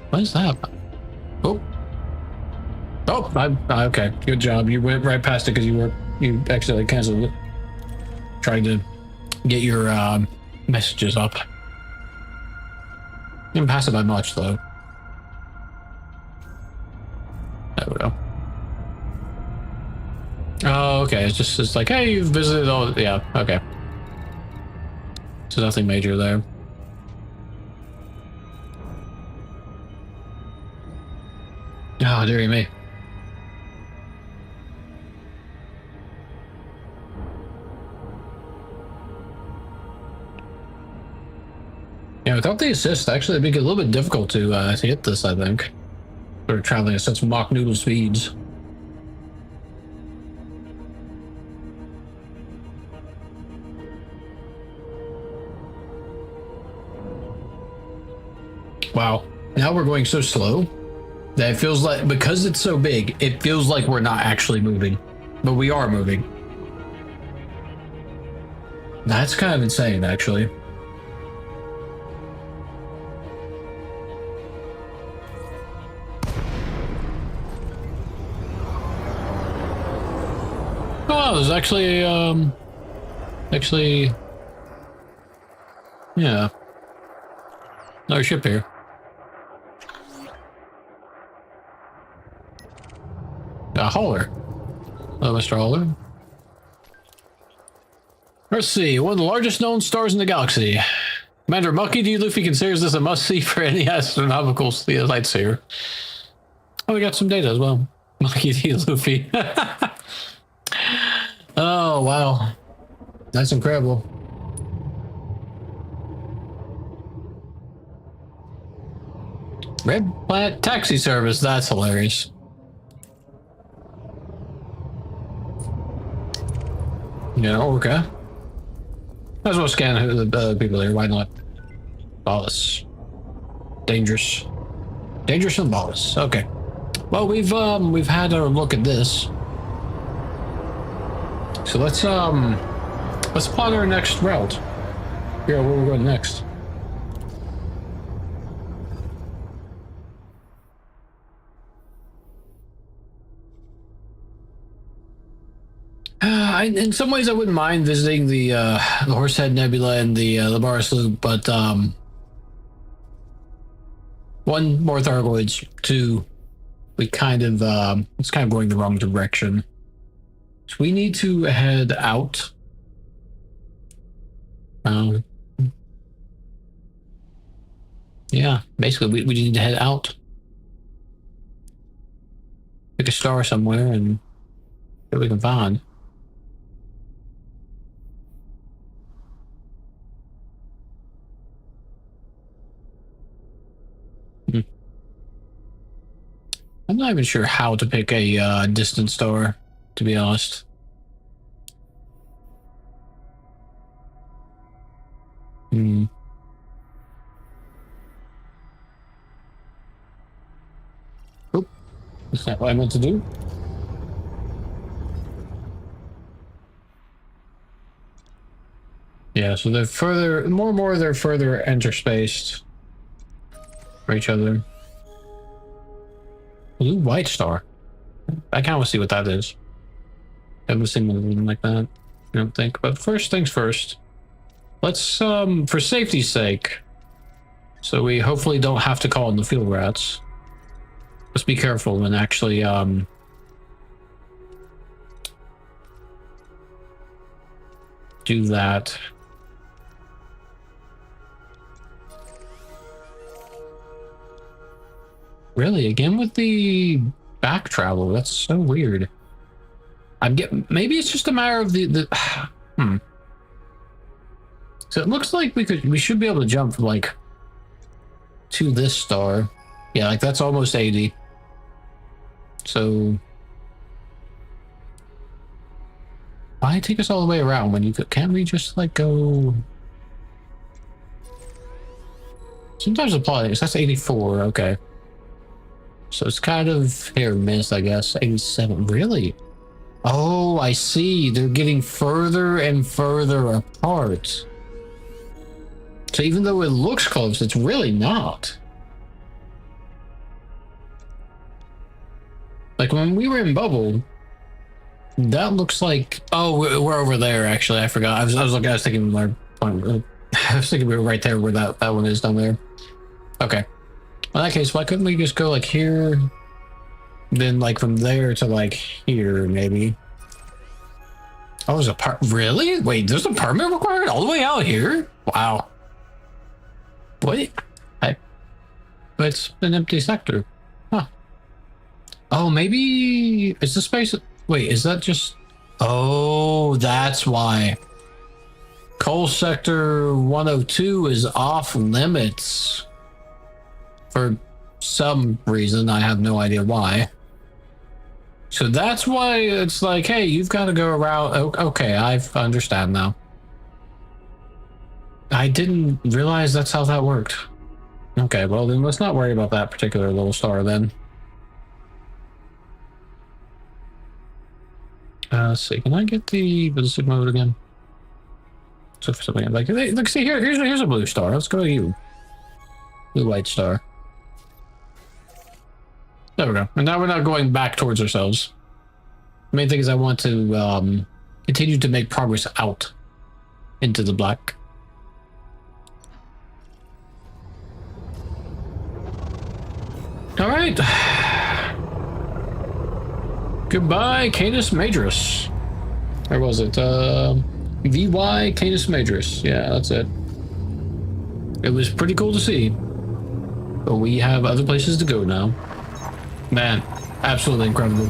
What is that? Oh. Oh, okay. Good job. You went right past it because you accidentally canceled it. Trying to get your messages up. You didn't pass it by much though. There we go. Oh, okay. It's like, hey, you've visited all. Yeah, okay. So nothing major there. Oh, dearie me. Yeah, without the assist, actually, it'd be a little bit difficult to hit this, I think. We're traveling at such mock noodle speeds. Wow. Now we're going so slow That it feels like, because it's so big, it feels like we're not actually moving, but we are moving. That's kind of insane, actually. Oh, there's actually, yeah, another ship here. A hauler. Hello, Mr. Hauler. Let's see. One of the largest known stars in the galaxy. Commander Monkey D. Luffy considers this a must-see for any astronomical sightseer. Oh, we got some data as well. Monkey D. Luffy. Oh, wow. That's incredible. Red Planet Taxi Service. That's hilarious. Yeah, okay. Might as well scan who the people there. Why not? Ballast. Dangerous. Dangerous and ballast. Okay. Well, we've had a look at this. So let's plot our next route. Here, where we're going next. In some ways, I wouldn't mind visiting the Horsehead Nebula and the Labaris Loop, but one, more Thargoids. Two, we kind of it's kind of going the wrong direction. So we need to head out. Yeah, basically, we need to head out. Pick a star somewhere and see what we can find. I'm not even sure how to pick a distant star, to be honest. Oop. Is that what I meant to do? Yeah, so they're further, more and more they're further interspaced for each other. Blue white star. I kind of want to see what that is. Haven't seen anything like that, I don't think. But first things first, let's for safety's sake, so we hopefully don't have to call in the field rats. Let's be careful and actually do that. Really, again with the back travel? That's so weird. Maybe it's just a matter of the So it looks like we should be able to jump from like to this star. Yeah, like that's almost 80. So why take us all the way around when you could? Can't we just like go? Sometimes apply. That's 84. Okay. So it's kind of hit or miss, I guess. 87. Really? Oh, I see. They're getting further and further apart. So even though it looks close, it's really not. Like when we were in Bubble, that looks like... Oh, we're over there, actually. I forgot. I was thinking I was thinking we were right there where that one is down there. Okay. In that case, why couldn't we just go like here, then like from there to like here, maybe? Oh, there's a really? Wait, there's a permit required all the way out here? Wow. What? But it's an empty sector. Huh. Oh, maybe is the space... Wait, is that just... Oh, that's why. Coal Sector 102 is off limits. For some reason, I have no idea why. So that's why it's like, hey, you've got to go around. Okay, I understand now. I didn't realize that's how that worked. Okay, well then let's not worry about that particular little star then. Let's see. Can I get the ballistic mode again? Let's look for something like. Hey, look, see here. Here's a blue star. Let's go to you. Blue white star. There we go. And now we're not going back towards ourselves. The main thing is I want to continue to make progress out into the black. All right. Goodbye, Canis Majoris. Where was it? VY Canis Majoris. Yeah, that's it. It was pretty cool to see. But we have other places to go now. Man, absolutely incredible.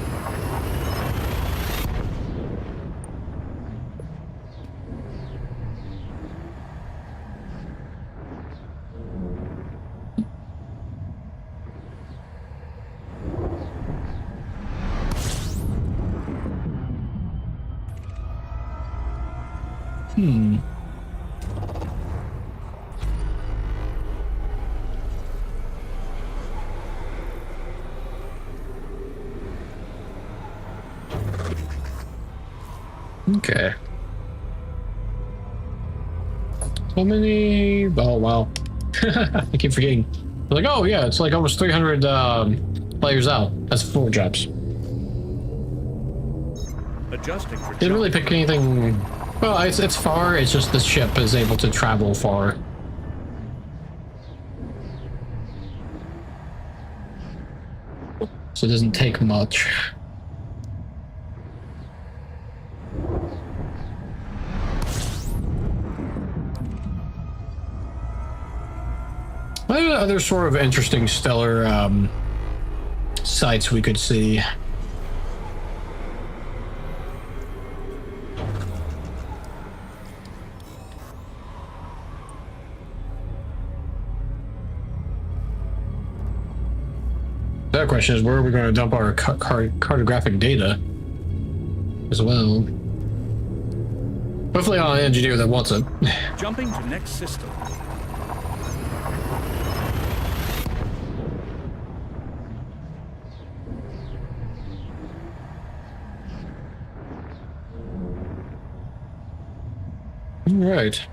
Okay. So many. Oh wow. I keep forgetting. Like, oh yeah, it's like almost 300 players out. That's 4 jobs. Adjusting for Didn't really pick anything. Well, it's far. It's just the ship is able to travel far. So it doesn't take much. What are other sort of interesting stellar sites we could see? The question is, where are we going to dump our cartographic data as well? Hopefully on an engineer that wants it. Jumping to next system. All right.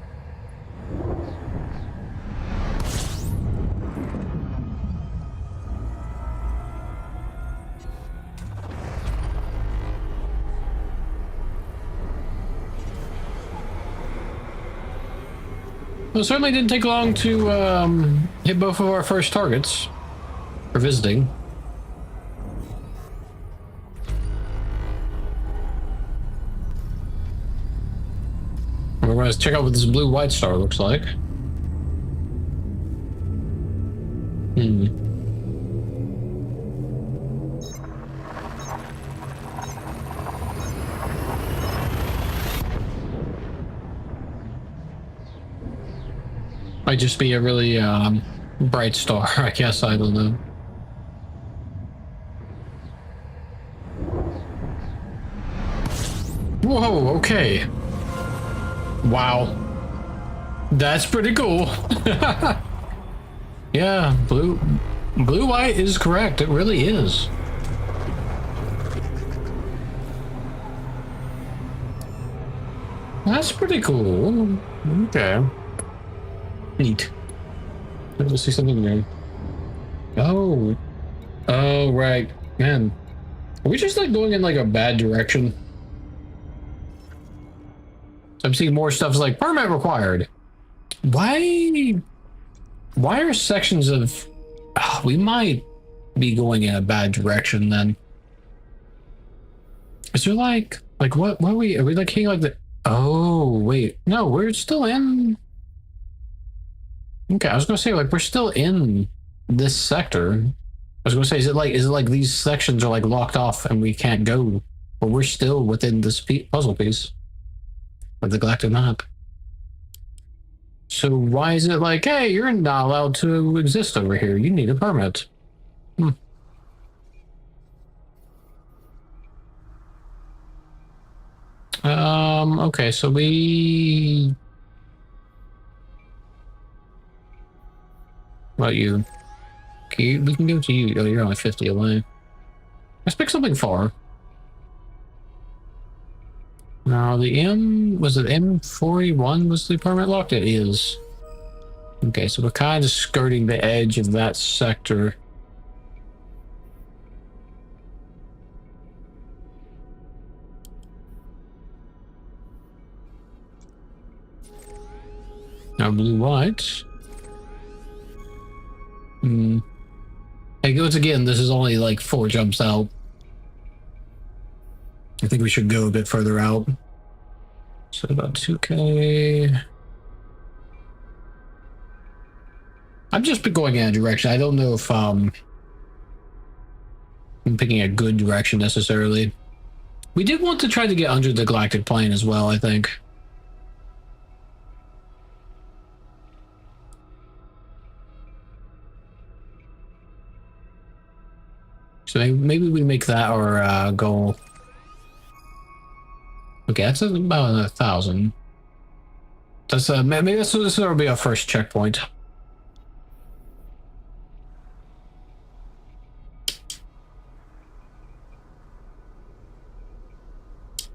Well, it certainly didn't take long to hit both of our first targets for visiting. We're going to check out what this blue white star looks like. Might just be a really bright star, I guess. I don't know. Whoa, okay. Wow. That's pretty cool. Yeah, blue white is correct. It really is. That's pretty cool. Okay. Neat. Let's see something there. Oh. Oh, right. Man. Are we just like going in like a bad direction? I'm seeing more stuff like permit required. Why are sections of... Oh, we might be going in a bad direction then. Is there like what are we like hitting like the... Oh, wait. No, we're still in... Okay, I was gonna say like we're still in this sector. I was gonna say, is it like these sections are like locked off and we can't go, but we're still within this puzzle piece of the galactic map. So why is it like, hey, you're not allowed to exist over here? You need a permit. Okay, so we... What about you? Okay, we can go to you. Oh, you're only 50 away. Let's pick something far. Now the was it M41 was the permit locked? It is. Okay, so we're kind of skirting the edge of that sector. Now blue white. Hey, once again, this is only like 4 jumps out. I think we should go a bit further out. So about 2K. I'm just going in a direction. I don't know if I'm picking a good direction necessarily. We did want to try to get under the galactic plane as well, I think. So maybe we make that our goal. Okay, that's about 1,000. That's maybe this will be our first checkpoint.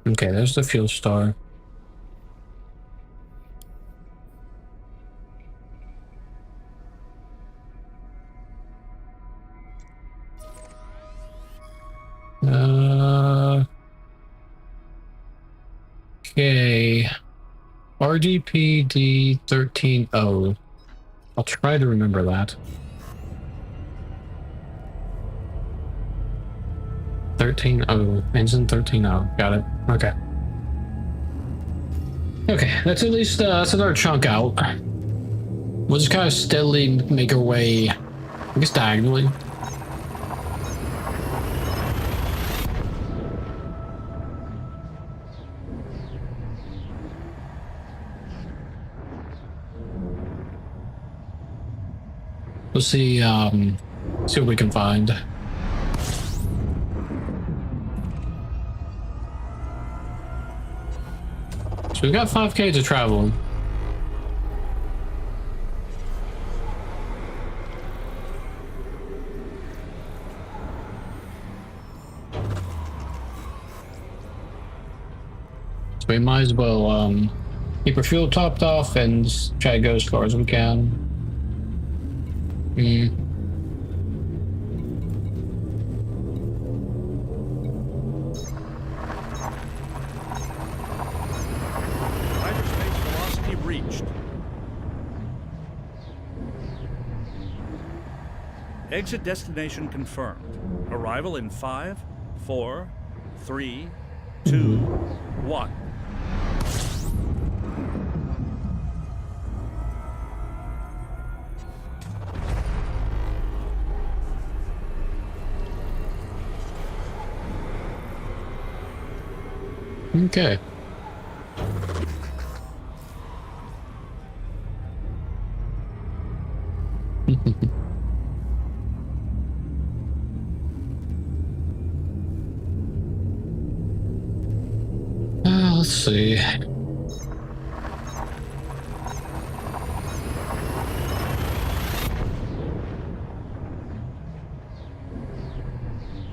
Okay, there's the fuel star. Okay. RGPD 13O. I'll try to remember that. 13O. Ends in 13O. Got it. Okay. Okay, that's at least that's another chunk out. We'll just kind of steadily make our way, I guess, diagonally. We'll see what we can find. So we've got 5K to travel. So we might as well keep our fuel topped off and try to go as far as we can. Hyperspace velocity reached. Exit destination confirmed. Arrival in 5, 4, 3, 2, 1. Okay. Let's see.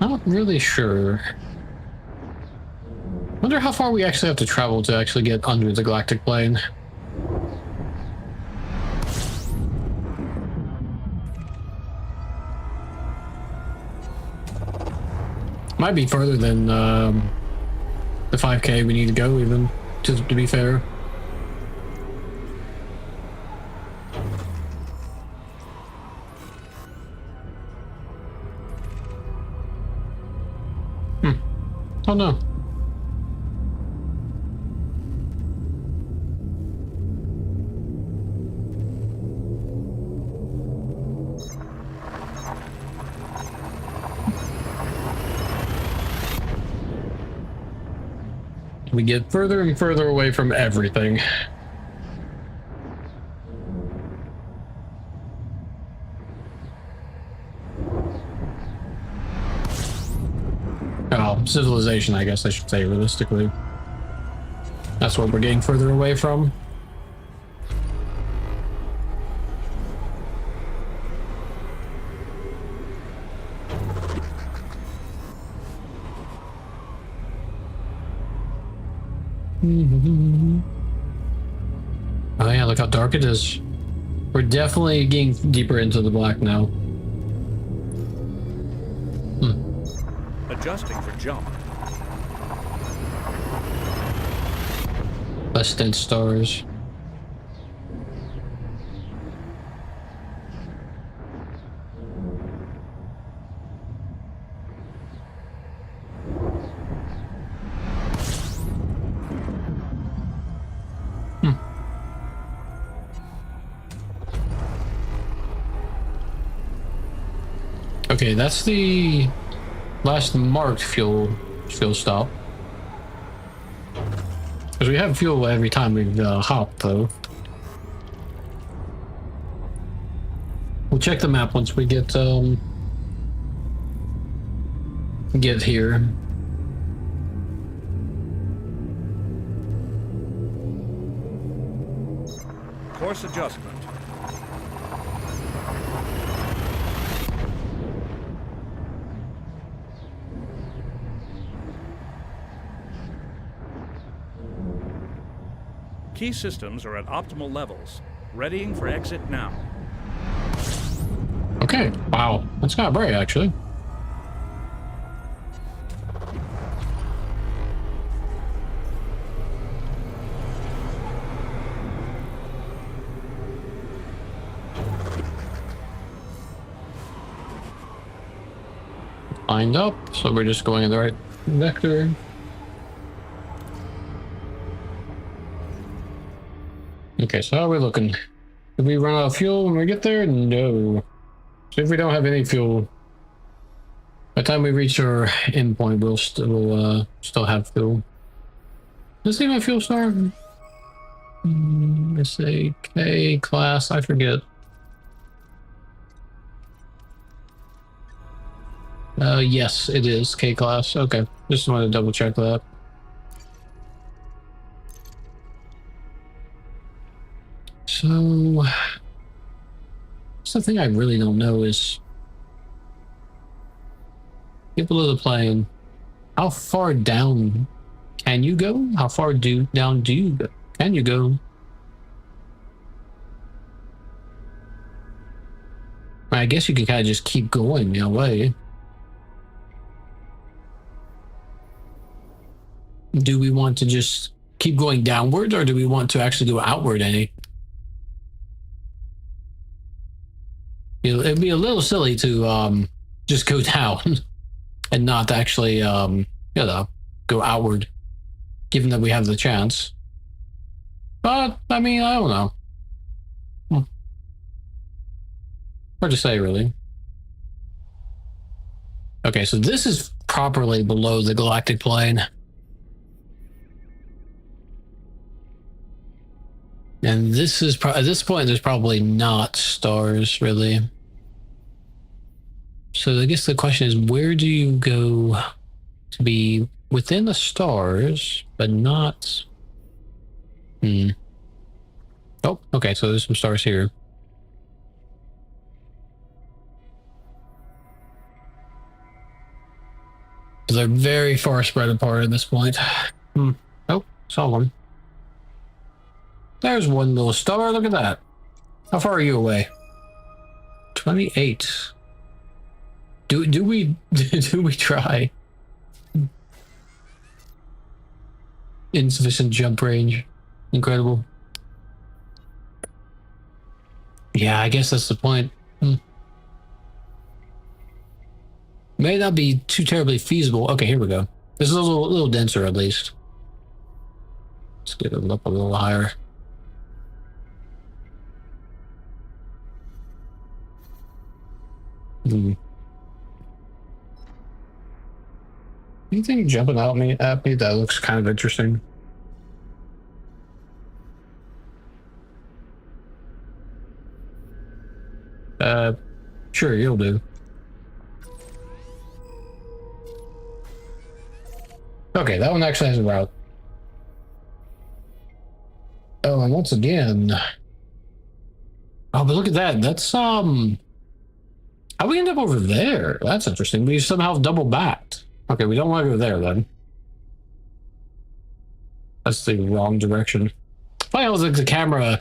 Not really sure. Wonder how far we actually have to travel to actually get under the galactic plane. Might be further than the 5K we need to go, even, to be fair. Oh no. We get further and further away from everything. Oh, civilization, I guess I should say, realistically. That's what we're getting further away from. Oh yeah, look how dark it is. We're definitely getting deeper into the black now. Adjusting for jump. Less dense stars. Okay, that's the last marked fuel stop. Because we have fuel every time we hop, though. We'll check the map once we get here. Course adjustment. Key systems are at optimal levels. Readying for exit now. Okay, wow, that's kind of bright, actually. Lined up, so we're just going in the right vector. Okay, so how are we looking? Did we run out of fuel when we get there? No. So if we don't have any fuel, by the time we reach our endpoint, we'll still have fuel. Let's see my fuel star. Let's say K class. I forget. Yes, it is K class. Okay, just wanted to double check that. So, something I really don't know is people of the plane. How far down can you go? How far down do you go? Can you go? I guess you can kind of just keep going in a way. Do we want to just keep going downward, or do we want to actually go outward any? It'd be a little silly to just go down and not actually you know, go outward, given that we have the chance. But I mean, I don't know. Hard to say, really. Okay, so this is properly below the galactic plane. And this is at this point, there's probably not stars, really. So I guess the question is, where do you go to be within the stars, but not... Oh, okay, so there's some stars here. They're very far spread apart at this point. Oh, saw one. There's one little star. Look at that. How far are you away? 28. Do we try? Insufficient jump range. Incredible. Yeah, I guess that's the point. May not be too terribly feasible. Okay, here we go. This is a little denser, at least. Let's get it up a little higher. Anything jumping out at me that looks kind of interesting? Sure, you'll do. Okay, that one actually has a route. Oh, and once again... Oh, but look at that. That's, how we end up over there? That's interesting. We somehow double backed. Okay, we don't want to go there then. That's the wrong direction. Funny how the camera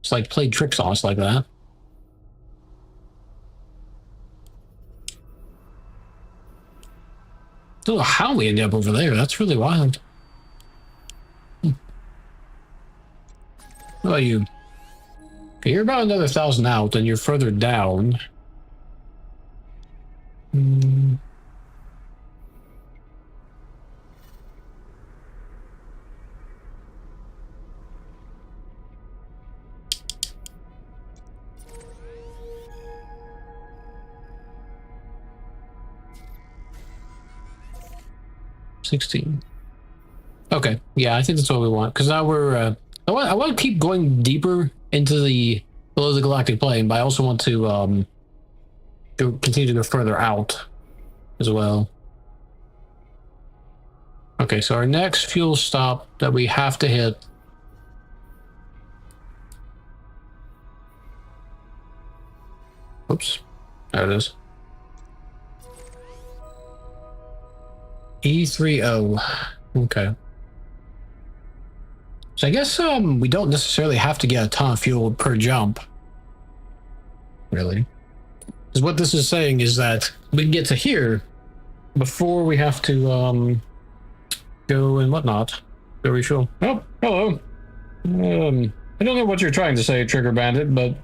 just like played tricks on us like that. Don't know how we ended up over there. That's really wild. What about you? Okay, you're about another 1,000 out, and you're further down. Hmm. $16. Okay, yeah, I think that's what we want. Because now we're, I want to keep going deeper into the below the galactic plane, but I also want to continue to go further out as well. Okay, so our next fuel stop that we have to hit. Oops, there it is. E30. Okay. So I guess we don't necessarily have to get a ton of fuel per jump. Really. Because what this is saying is that we can get to here before we have to go and whatnot. Go refuel. Oh, hello. I don't know what you're trying to say, Trigger Bandit, but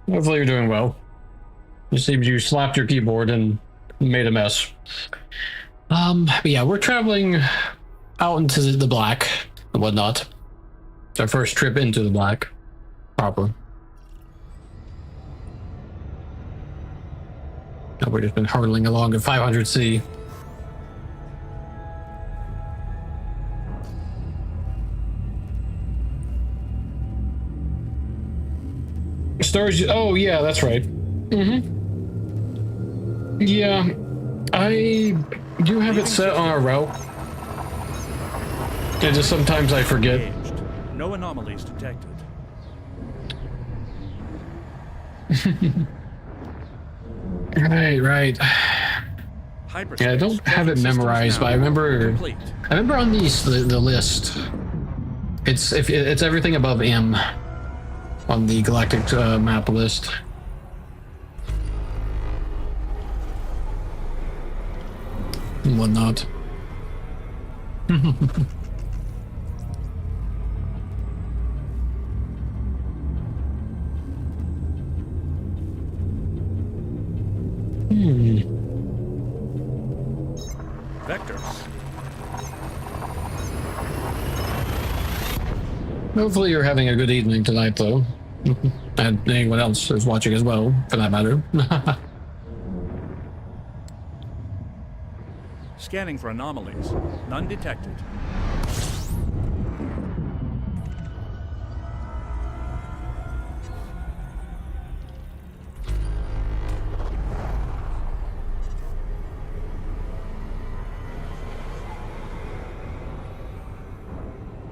hopefully you're doing well. It seems you slapped your keyboard and made a mess. But yeah, we're traveling out into the black and whatnot. It's our first trip into the black proper. Now we've just been hurtling along at 500C. Stars. Oh yeah, that's right. Yeah, I do have it set on our route. And just sometimes I forget. Engaged. No anomalies detected. Right. Hyperspace. Yeah, I don't have it memorized, but I remember on the list. It's everything above M on the galactic map list. And whatnot. Vectors. Hopefully you're having a good evening tonight, though. And anyone else is watching as well, for that matter. Scanning for anomalies. None detected.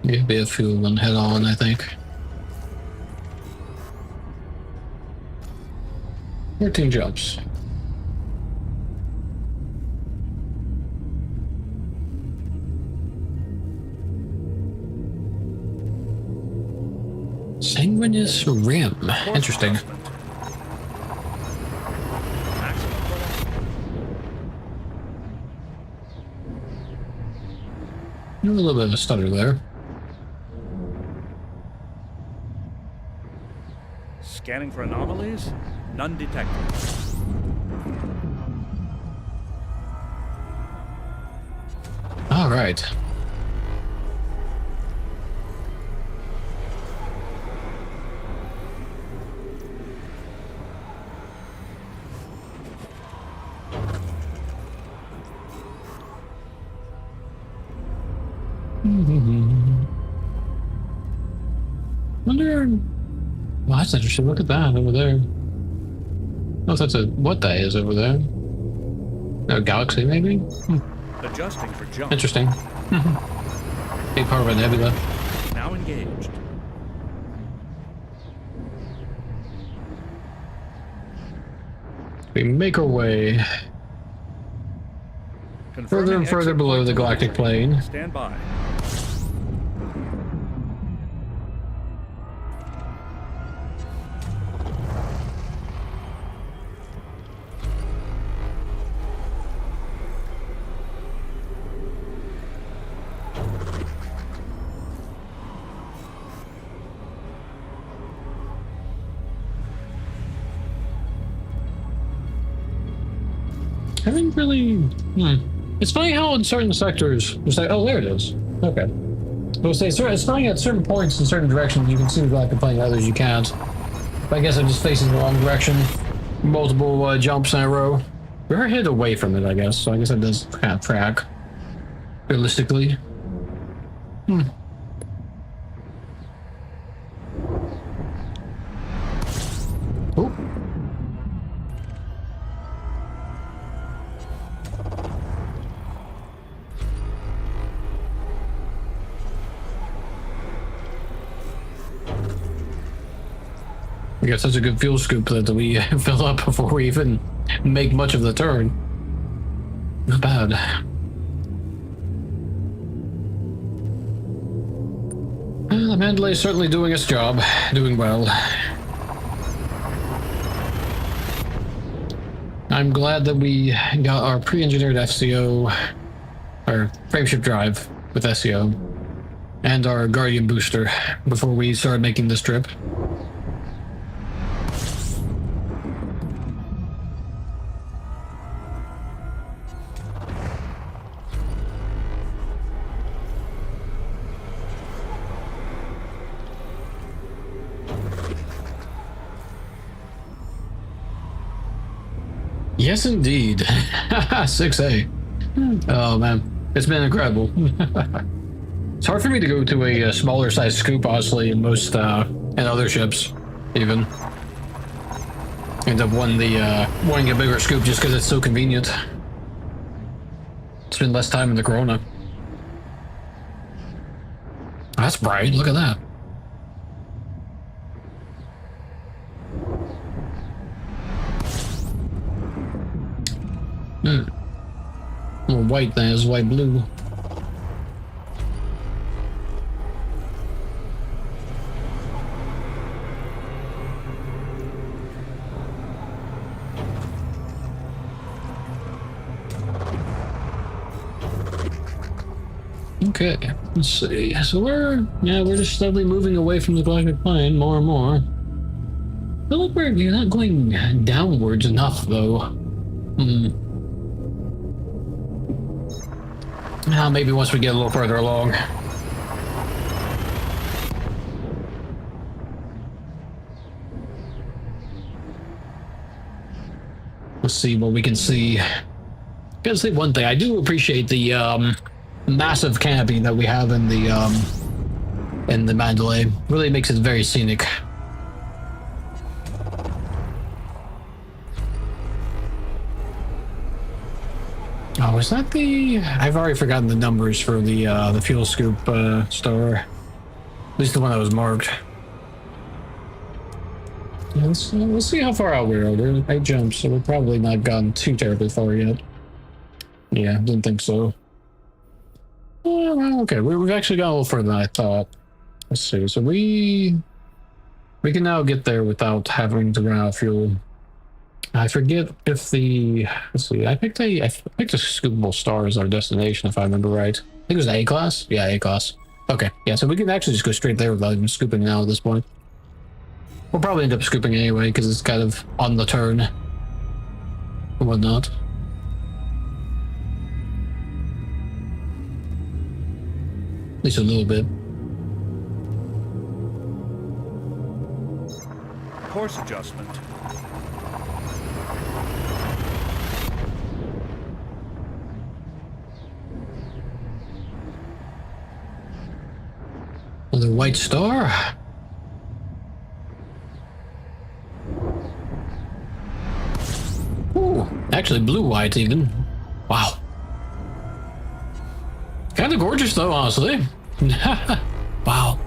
Maybe a bit of fuel and head on, I think. 14 jumps. Sanguineous rim. Interesting. A little bit of a stutter there. Scanning for anomalies. None detected. All right. Wonder. Well, that's interesting. Look at that over there. Oh, that's what that is over there. A galaxy, maybe? Adjusting for jump. Interesting. Big part of a nebula. Now engaged. We make our way further and further below the galactic plane. Stand by. haven't really. It's funny how in certain sectors, it's like, oh, there it is. Okay. We'll say it's funny at certain points in certain directions you can see the black and playing, others you can't. But I guess I'm just facing the wrong direction. Multiple jumps in a row. We're headed away from it, I guess. So I guess that does kind of track realistically. Oh. We got such a good fuel scoop that we fill up before we even make much of the turn. Not bad. Well, the Mandalay is certainly doing its job. Doing well. I'm glad that we got our pre-engineered FCO, our frameshift drive with SCO, and our Guardian booster before we started making this trip. Yes, indeed. 6A. Oh, man. It's been incredible. It's hard for me to go to a smaller size scoop, honestly, in most, and other ships, even. End up wanting a bigger scoop just because it's so convenient. Spend less time in the Corona. That's bright. Look at that. More white than is white blue. Okay, let's see. So we're just steadily moving away from the galactic plane more and more. I feel like we're not going downwards enough, though. Maybe once we get a little further along. Let's see what we can see. Gotta say one thing, I do appreciate the massive canopy that we have in the Mandalay. Really makes it very scenic. Oh, is that the... I've already forgotten the numbers for the fuel scoop star. At least the one that was marked. Yeah, let's see how far out we are. We're 8 jumps, so we've probably not gotten too terribly far yet. Yeah, didn't think so. Well, okay, we've actually got a little further than I thought. Let's see, so we can now get there without having to run out of fuel. I forget if the... Let's see, I picked a scoopable star as our destination, if I remember right. I think it was A-class? Yeah, A-class. Okay, yeah, so we can actually just go straight there without even scooping now at this point. We'll probably end up scooping anyway, because it's kind of on the turn. Or whatnot. At least a little bit. Course adjustment. Another white star. Ooh, actually blue white even. Wow. Kind of gorgeous though, honestly. Wow.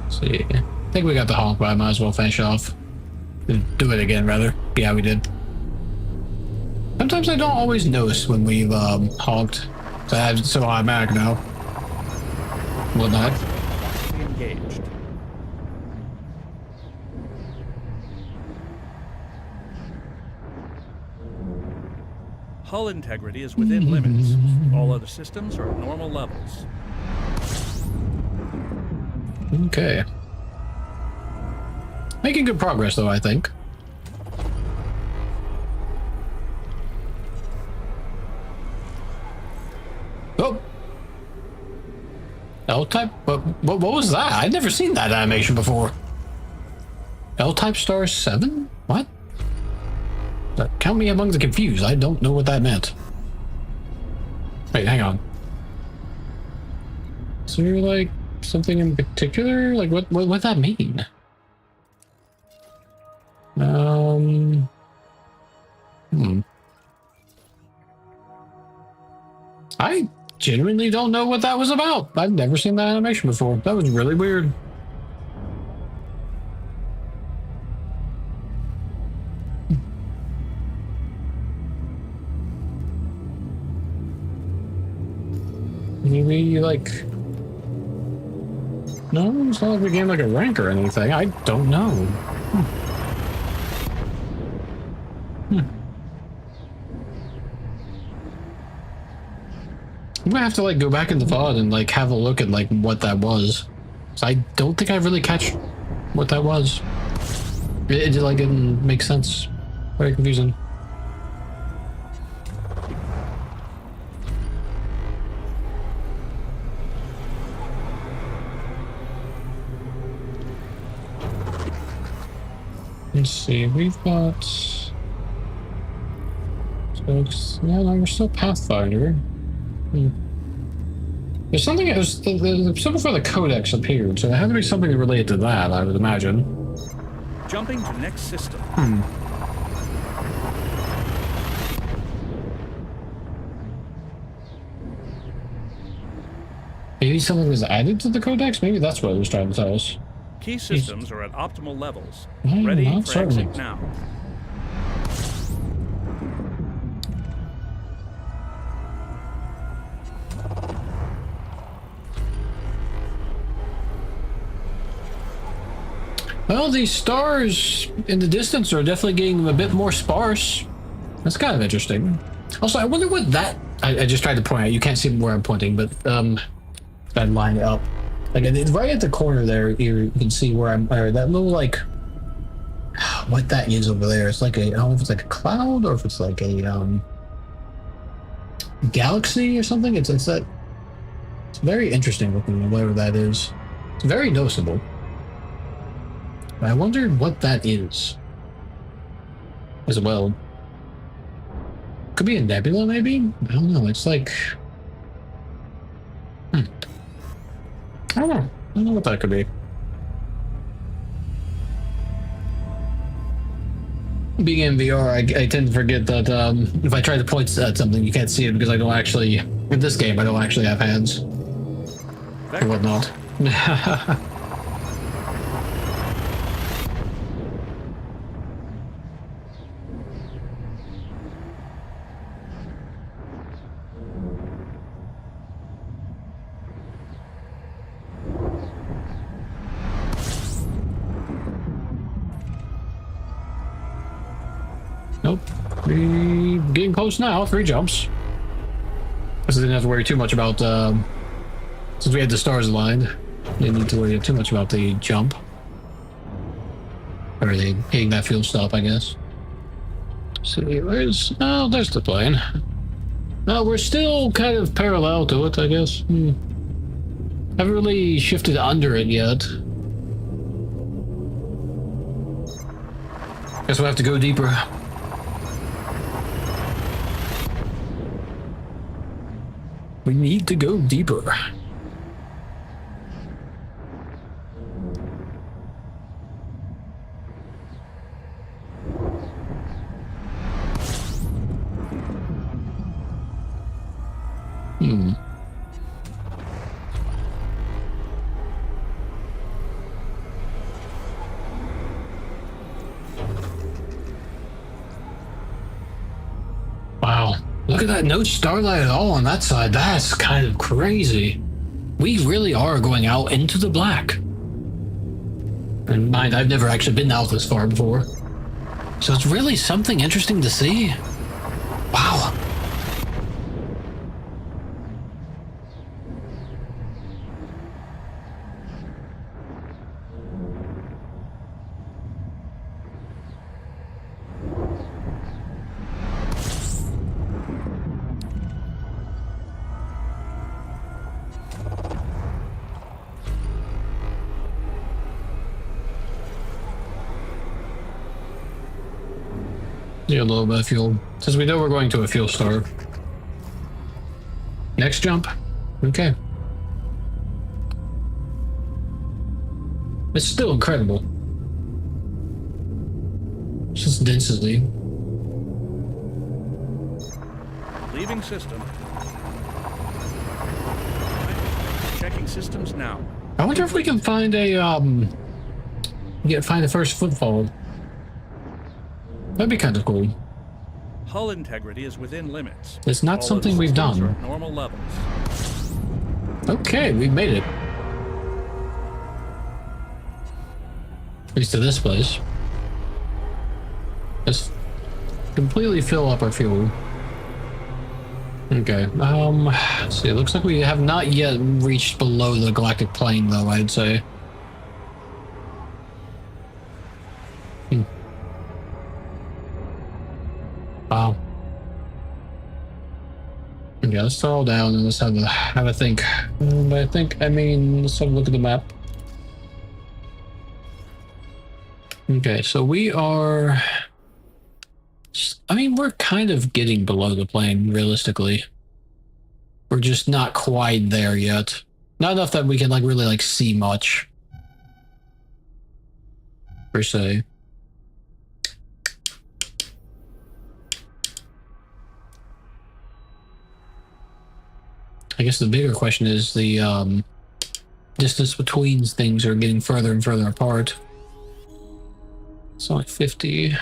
Let's see. I think we got the honk, but I might as well finish off. Do it again, rather. Yeah, we did. Sometimes I don't always notice when we've honked. So I have it so automatic now. Whatnot. Engaged. Hull integrity is within limits. All other systems are at normal levels. Okay. Making good progress, though, I think. Oh! L-type? What was that? I'd never seen that animation before. L-type star 7? What? Count me among the confused. I don't know what that meant. Wait, hang on. Is there, like, something in particular? Like, what'd that mean? I genuinely don't know what that was about. I've never seen that animation before. That was really weird. Maybe, like... No, it's not like we gained, like, a rank or anything. I don't know. I'm gonna have to, like, go back in the VOD and, like, have a look at, like, what that was. So I don't think I really catch what that was. It like, didn't make sense. Very confusing. Let's see, we've got... So, yeah, no, we're still Pathfinder. There's something else. The symbol for the codex appeared, so there had to be something related to that, I would imagine. Jumping to next system. Maybe something was added to the codex? Maybe that's what it was trying to tell us. Key systems are at optimal levels. I'm Ready not for certain. exit now. Well, these stars in the distance are definitely getting a bit more sparse. That's kind of interesting. Also, I wonder what that... I just tried to point out. You can't see where I'm pointing, but I'd line it up. Like, right at the corner there, you can see where I'm... Or that little, like... What that is over there. It's like a... I don't know if it's like a cloud or if it's like a... galaxy or something. It's that... It's very interesting looking, whatever that is. It's very noticeable. I wonder what that is as well. Could be a nebula, maybe? I don't know. It's like... I don't know. I don't know what that could be. Being in VR, I tend to forget that if I try to point at something, you can't see it because I don't actually... In this game, I don't actually have hands. Or whatnot. Nope. We're getting close now. 3 jumps. I didn't have to worry too much about, since we had the stars aligned, didn't need to worry too much about the jump. Or the hitting that fuel stop, I guess. See, where's... Oh, there's the plane. No, we're still kind of parallel to it, I guess. Haven't really shifted under it yet. Guess we'll have to go deeper. We need to go deeper. Wow. Look at that, no starlight at all on that side. That's kind of crazy. We really are going out into the black. And mind, I've never actually been out this far before. So it's really something interesting to see. Wow. Yeah, a little bit of fuel. Since we know we're going to a fuel store. Next jump. Okay. It's still incredible. It's just density. Leaving system. Checking systems now. I wonder if we can find a find the first footfall. That'd be kind of cool. Hull integrity is within limits. It's not All something other we've systems done. are at normal levels. Okay, we made it. At least to this place. Let's completely fill up our fuel. Okay, let's see, it looks like we have not yet reached below the galactic plane, though, I'd say. Wow. Okay, let's throw all down and let's have a think. I mean, let's have a look at the map. Okay, so we are... I mean, we're kind of getting below the plane, realistically. We're just not quite there yet. Not enough that we can, like, really, like, see much. Per se. I guess the bigger question is the, distance between things are getting further and further apart. It's only 50.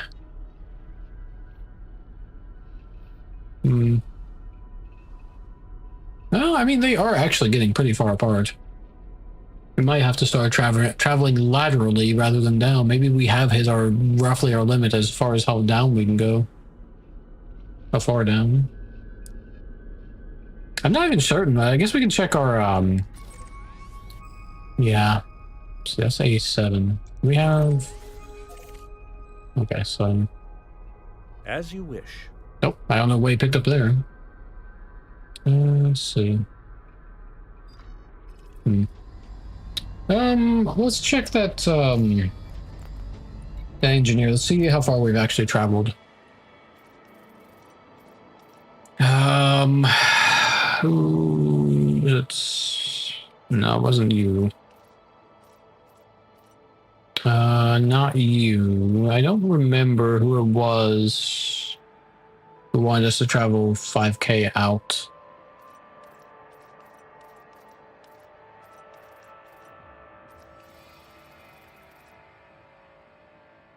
Well, I mean, they are actually getting pretty far apart. We might have to start traveling laterally rather than down. Maybe we have hit roughly our limit as far as how down we can go. How far down? I'm not even certain. I guess we can check our, yeah. So that's 87. We have... Okay, so... As you wish. Nope, I don't know what he picked up there. Let's see. Let's check that, the engineer. Let's see how far we've actually traveled. No, it wasn't you. Not you. I don't remember who it was who wanted us to travel 5K out.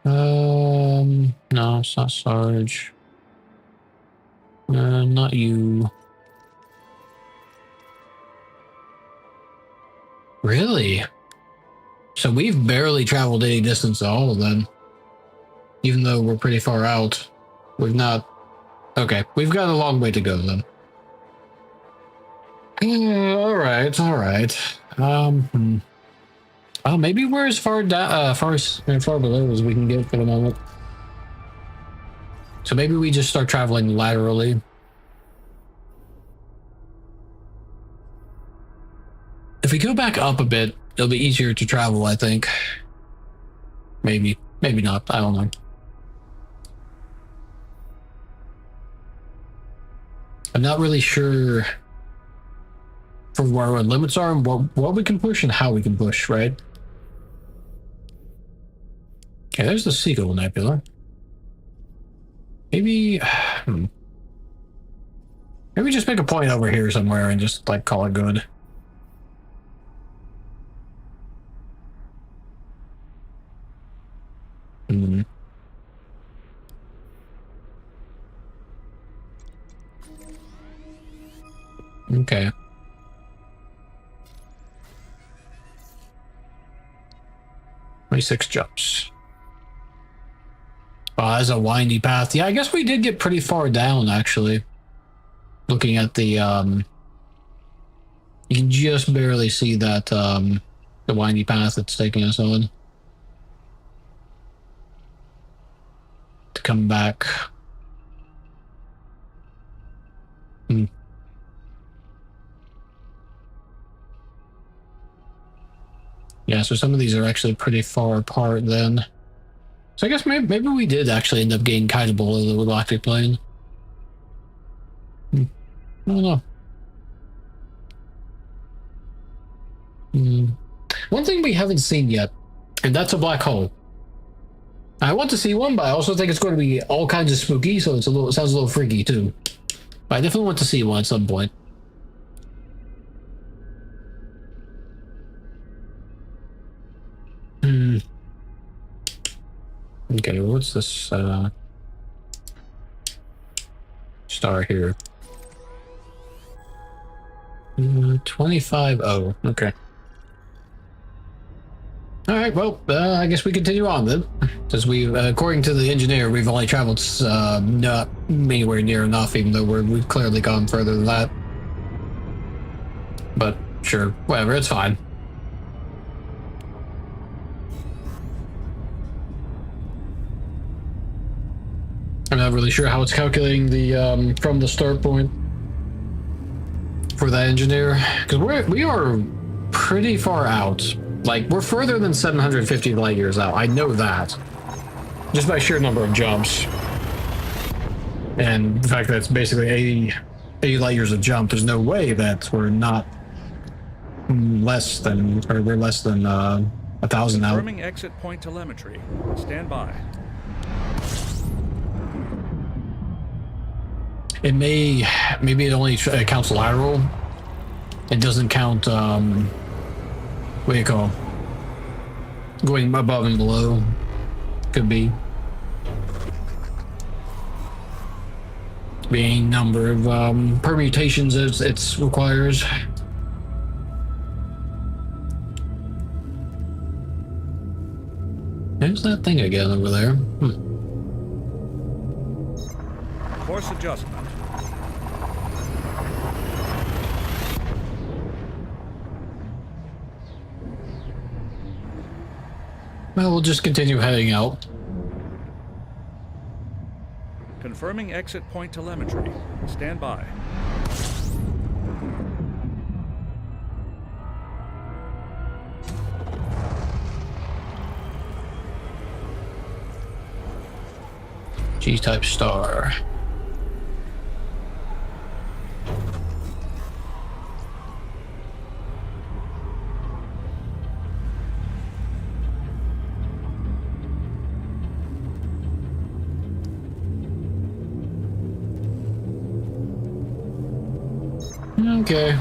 No, it's not Sarge. Not you. Really? So we've barely traveled any distance at all then. Even though we're pretty far out. We've not... Okay, we've got a long way to go then. Alright. Oh, maybe we're as far below as we can get for the moment. So maybe we just start traveling laterally. If we go back up a bit, it'll be easier to travel, I think. Maybe. Maybe not. I don't know. I'm not really sure for where our limits are and what we can push and how we can push, right? Okay, there's the Seagull Nebula. Maybe... Maybe just make a point over here somewhere and just, like, call it good. Okay. Six jumps. That's a windy path. Yeah, I guess we did get pretty far down, actually. Looking at the, you can just barely see that, the windy path that's taking us on. To come back. Yeah, so some of these are actually pretty far apart then. So I guess maybe we did actually end up getting Kaiser of the galactic plane. I don't know. One thing we haven't seen yet, and that's a black hole. I want to see one, but I also think it's going to be all kinds of spooky, so it sounds a little freaky too. But I definitely want to see one at some point. Okay, what's this star here? 25. Oh, okay. All right, well, I guess we continue on then. Since we, according to the engineer, we've only traveled not anywhere near enough, even though we've clearly gone further than that. But sure, whatever, it's fine. I'm not really sure how it's calculating the from the start point for that engineer, because we are pretty far out. Like, we're further than 750 light years out. I know that, just by sheer number of jumps, and the fact that it's basically 80 light years of jump. There's no way that we're not less than, or we're less than 1,000 out. Confirming exit point telemetry. Stand by. It maybe it only counts lateral. It doesn't count what do you call going above and below. Could be a number of permutations as it requires. There's that thing again over there. Course adjustment. Well, we'll just continue heading out. Confirming exit point telemetry. Stand by. G-type star. Okay.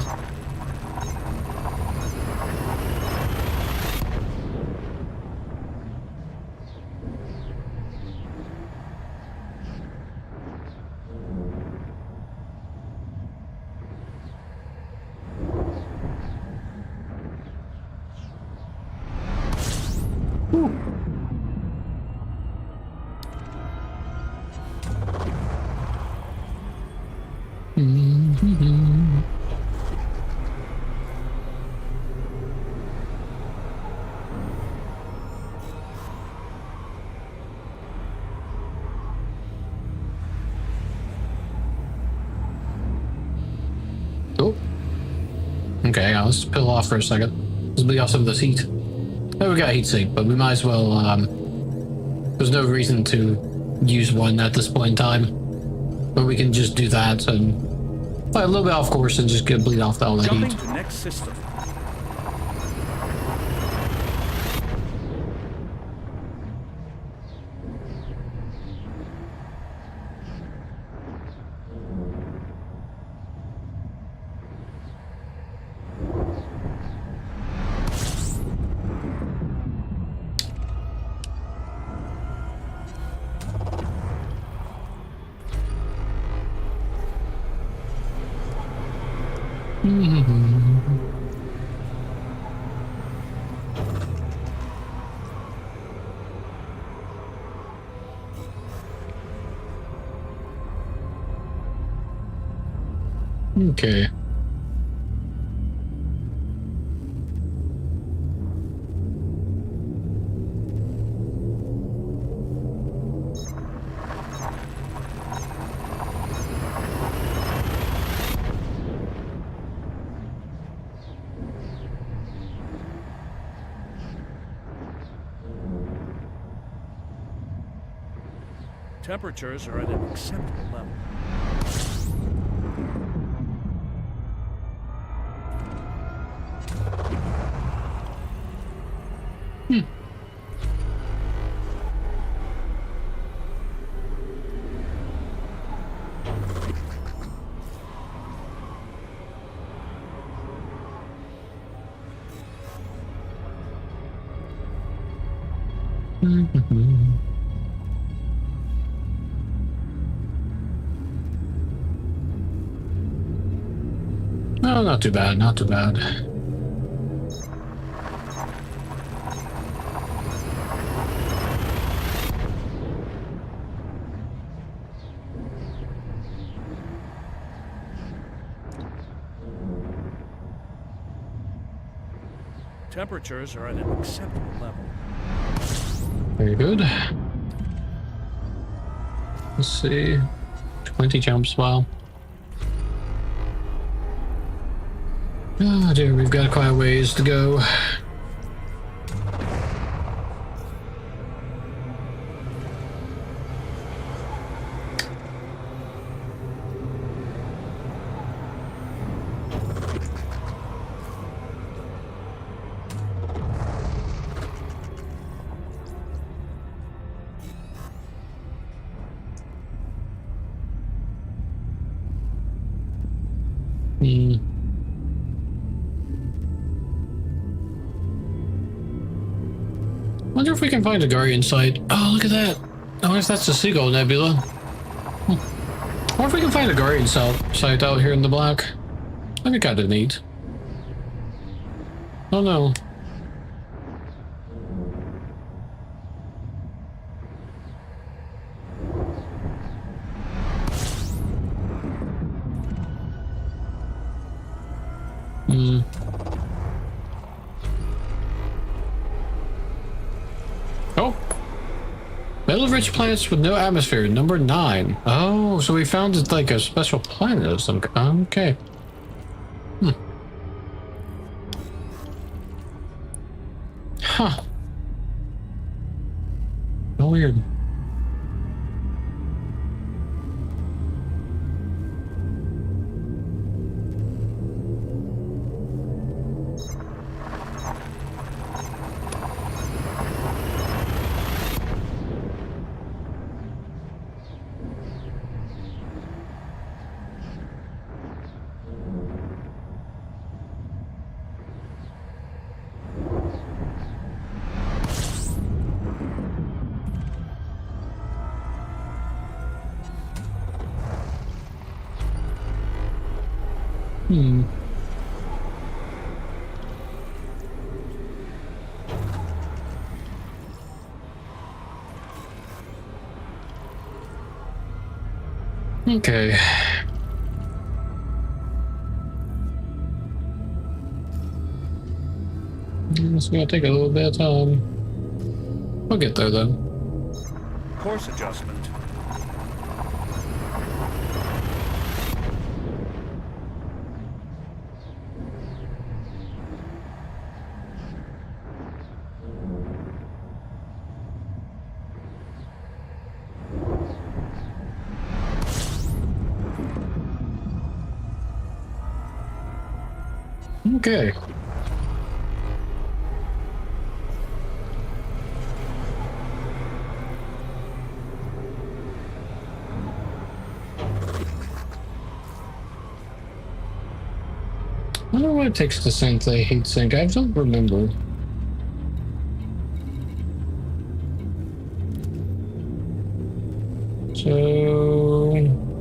Oh. Okay, hang on, let's peel off for a second. Let's bleed off some of this heat. Oh, we got a heat sink, but we might as well, there's no reason to use one at this point in time. But we can just do that and fly a little bit off course and just get bleed off all the Jumping heat. to next system. Okay. Temperatures are at an acceptable level. Oh, not too bad, not too bad. Temperatures are at an acceptable level. Very good. Let's see. 20 jumps, wow. Oh dear, we've got quite a ways to go. Wonder if we can find a Guardian site. Oh, look at that. I wonder if that's the Seagull Nebula. I wonder if we can find a Guardian site out here in the black. That'd be kind of neat. Oh no. Oh. Metal-rich planets with no atmosphere, number 9. Oh, so we found it like a special planet or some kind. Okay. Huh. So weird. Okay. It's gonna take a little bit of time. We'll get there then. Course adjustment. Okay. I wonder what it takes to sink a heat sink. I don't remember. So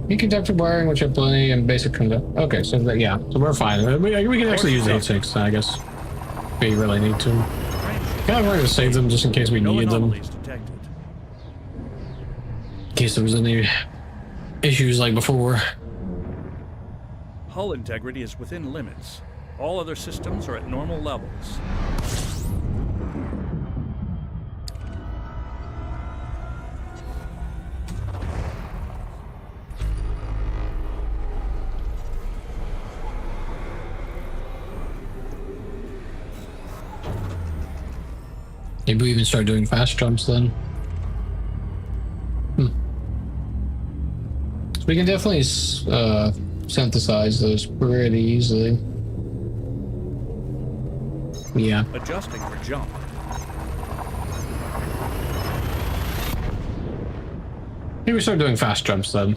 heat conductor wiring, which have plenty, and basic conduct. Okay, so that, yeah, so we're fine. We can actually use the heat sinks, I guess. If we really need to. Kind of wanted to save them just in case we No needed them. anomalies detected. In case there was any issues like before. Hull integrity is within limits. All other systems are at normal levels. Maybe we even start doing fast jumps then. We can definitely synthesize those pretty easily. Yeah. Adjusting for jump. Maybe we start doing fast jumps then.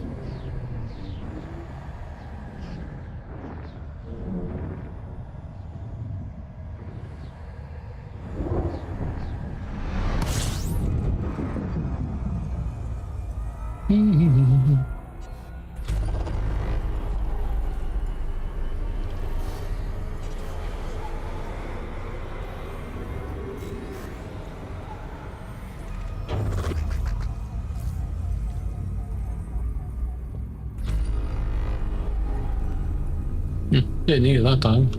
Didn't need it that time.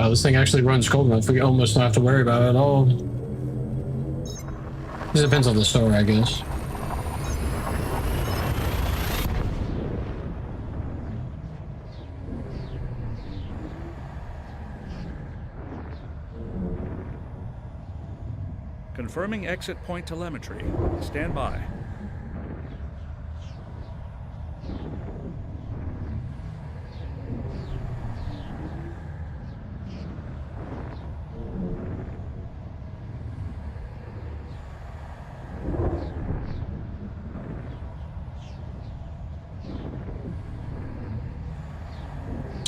This thing actually runs cold enough. We almost don't have to worry about it at all. This depends on the store, I guess. Confirming exit point telemetry. Stand by.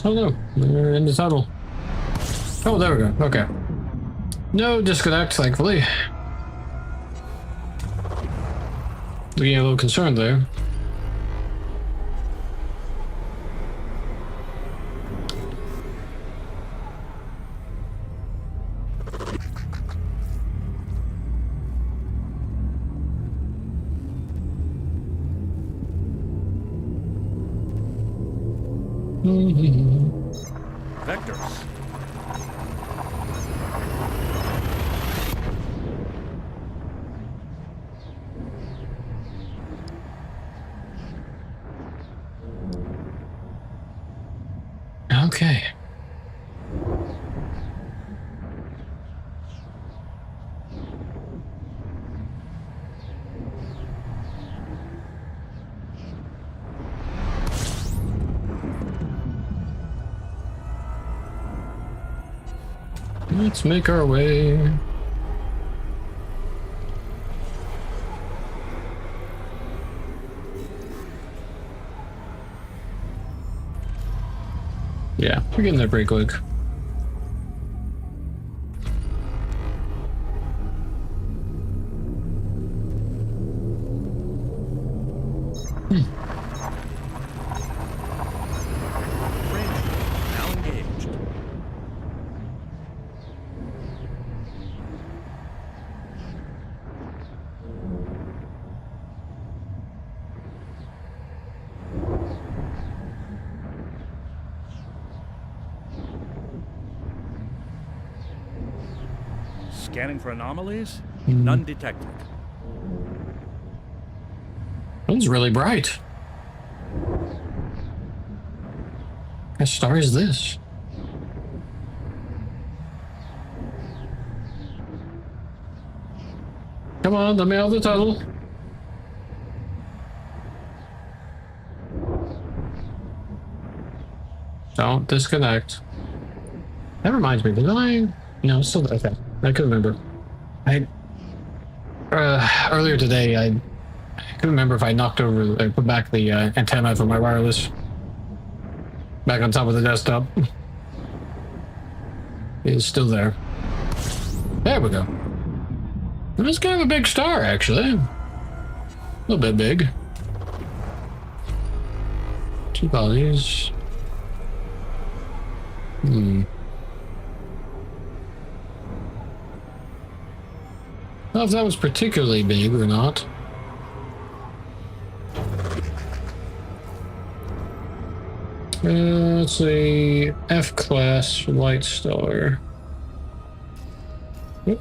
Oh no, we're in the tunnel. Oh, there we go. Okay. No disconnect, thankfully. Getting a little concerned there. Vectors. Okay. Let's make our way. Yeah, we're getting there pretty quick. Range now engaged. Scanning for anomalies. None detected. One's really bright. What star is this? Come on, let me out of the tunnel. Don't disconnect. That reminds me, did I? No, still okay. I couldn't remember. Earlier today, I couldn't remember if I knocked over, I put back the antenna for my wireless back on top of the desktop. It's still there. There we go. It's kind of a big star, actually. A little bit big. Two bodies. Hmm. I don't know if that was particularly big or not. Let's see. F-class White Star. Yep.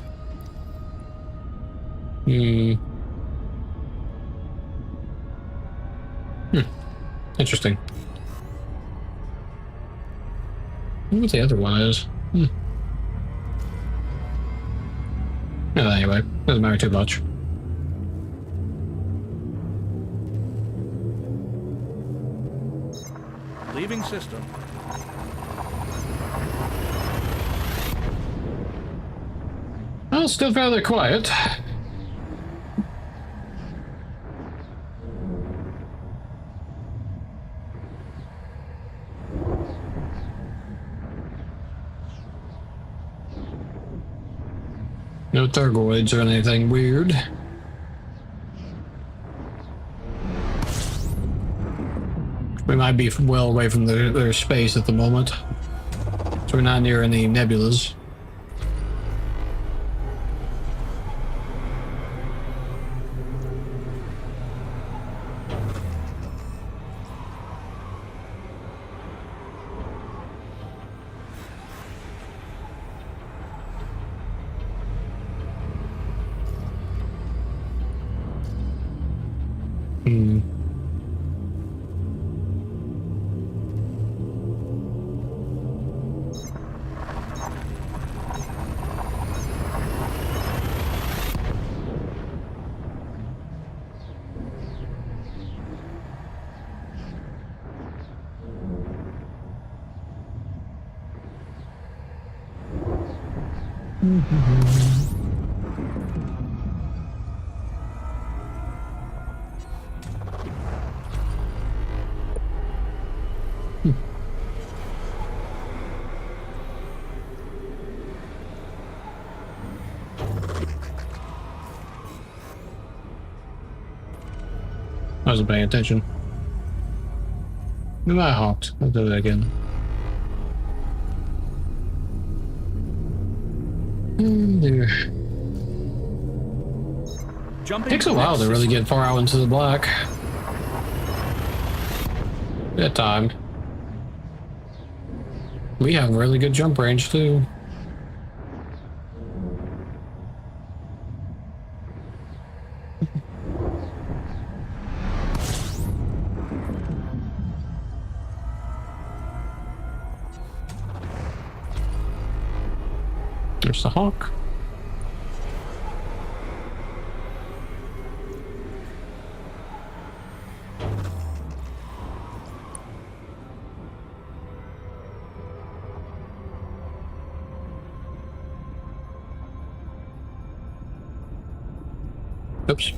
Interesting. I wonder what the other one is. Oh, anyway, doesn't matter too much. Leaving system. Well, still fairly quiet. No Thargoids or anything weird. We might be well away from their space at the moment. So we're not near any nebulas. I wasn't paying attention. No, I hopped. I'll do that again. There. Jumping Takes a while to really get far out into the black. That time. We have really good jump range too. There's the hawk. Oops.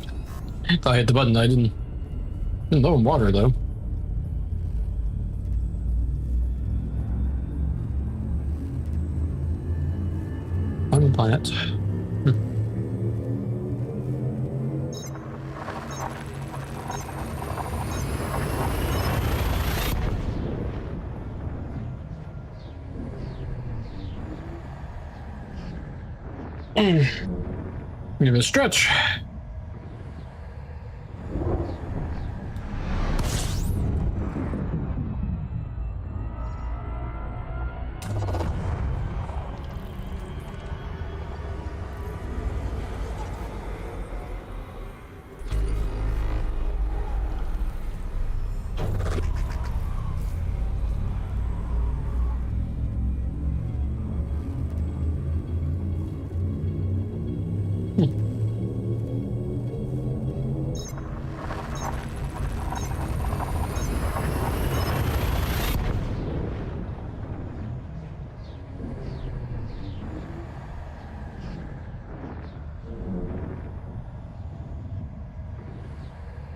I thought I hit the button. I didn't know in water though. On the planet. Give it a stretch.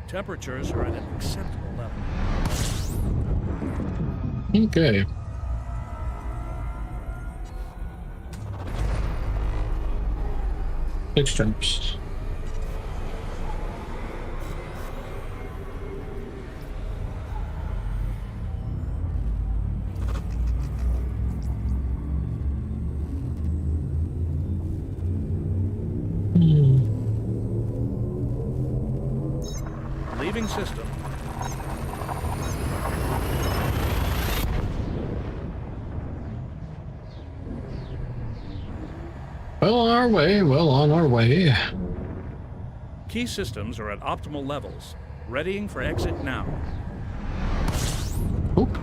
Temperatures are at an acceptable level. Okay. Six jumps. Well on our way, well on our way. Key systems are at optimal levels. Readying for exit now. Oop.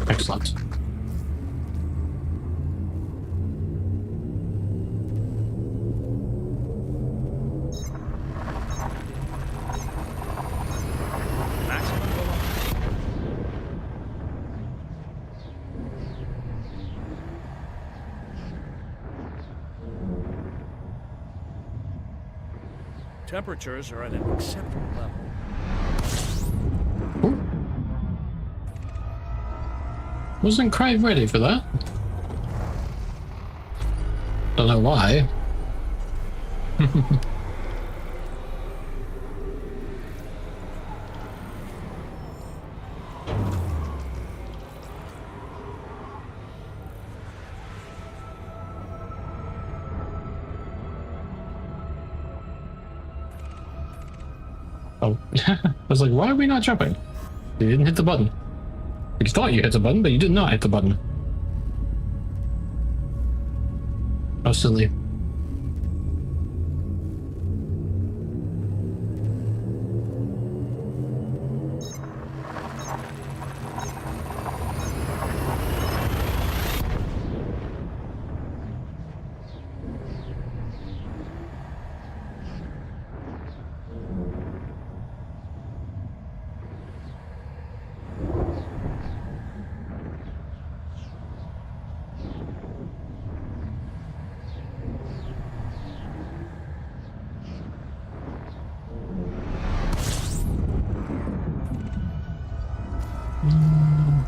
Excellent. Maximum velocity. Temperatures are at an acceptable level. Wasn't quite ready for that. Don't know why. Oh, I was like, why are we not jumping? You didn't hit the button. You thought you hit the button, but you did not hit the button. How silly.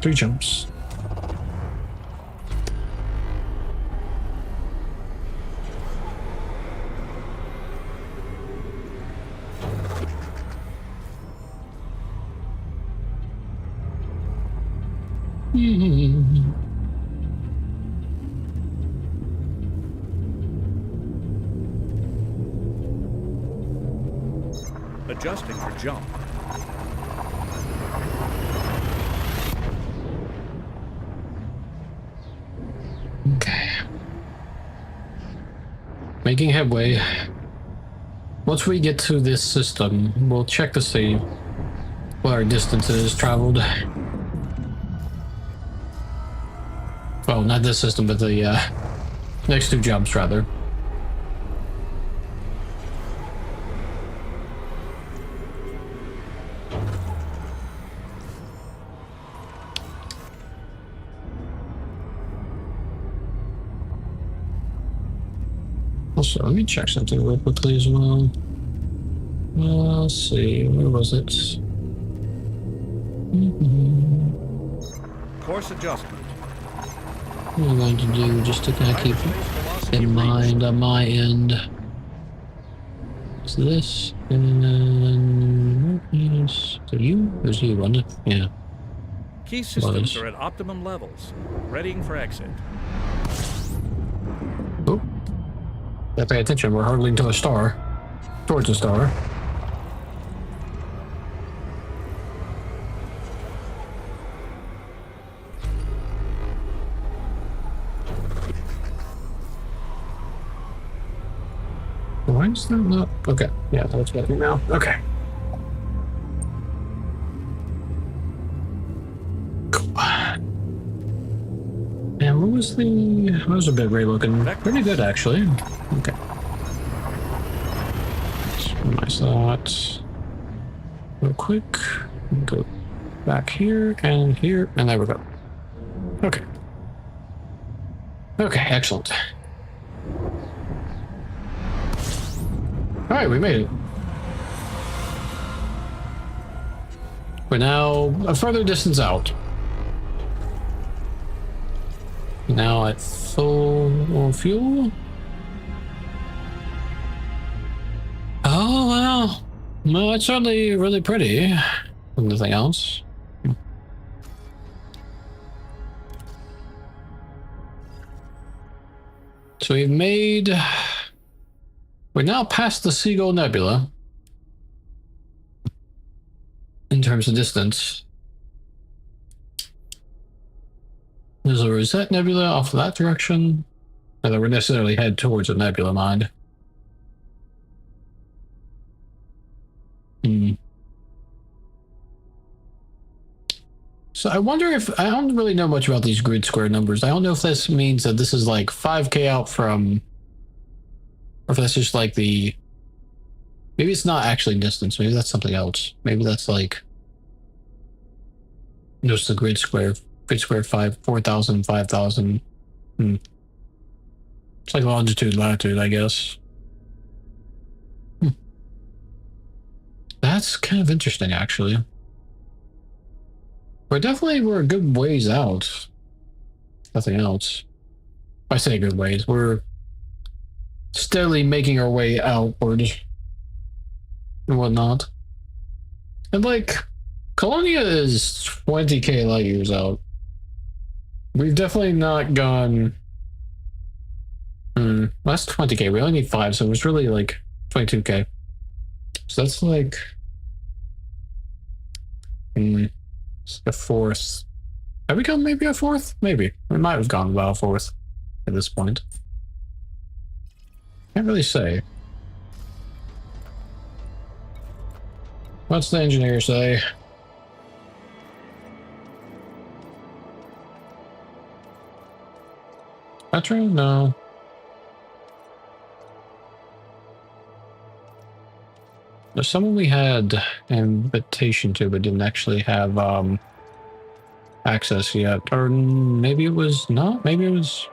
Three jumps. Adjusting for jump. Okay. Making headway. Once we get to this system, we'll check to see what our distance is traveled. Well, not this system, but the next two jumps, rather. Also, let me check something real quickly as well. Let's see, where was it? Course adjustment. What am I going to do just to kind of keep in mind on my end? Is this and is it you? It was you, wasn't it? Yeah. Key systems Was. are at optimum levels. Readying for exit. Oh. Yeah, pay attention, we're hurtling to a star. Towards a star. Why is that not? Okay, yeah, that's better now. Okay. Cool. And what was the? That was a bit ray looking. Pretty good, actually. Okay. Nice that. Real quick. Go back here, and there we go. Okay. Okay, excellent. Alright, we made it. We're now a further distance out. Now at full fuel. Oh, wow. No, it's certainly really pretty. Nothing else. So we've made... We're now past the Seagull Nebula. In terms of distance. There's a Rosette Nebula off that direction. Not that we're necessarily head towards a nebula, mind. So I wonder if... I don't really know much about these grid square numbers. I don't know if this means that this is like 5K out from... Or if that's just like the... Maybe it's not actually distance. Maybe that's something else. Maybe that's like... Just the grid square. Grid square 4,000, 5,000. It's like longitude, latitude, I guess. That's kind of interesting, actually. We're a good ways out. Nothing else. I say good ways. We're steadily making our way outward and whatnot. And like, Colonia is 20K light years out. We've definitely not gone... that's 20K. We only need 5, so it's really like 22K. So that's like... it's like a fourth. Have we gone maybe a fourth? Maybe. We might have gone about a fourth at this point. Can't really say. What's the engineer say? Petro? No. There's someone we had an invitation to, but didn't actually have access yet. Or maybe it was not. Maybe it was...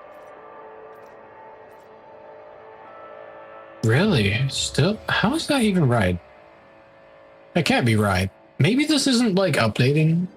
Really? Still? How is that even right? That can't be right. Maybe this isn't like updating.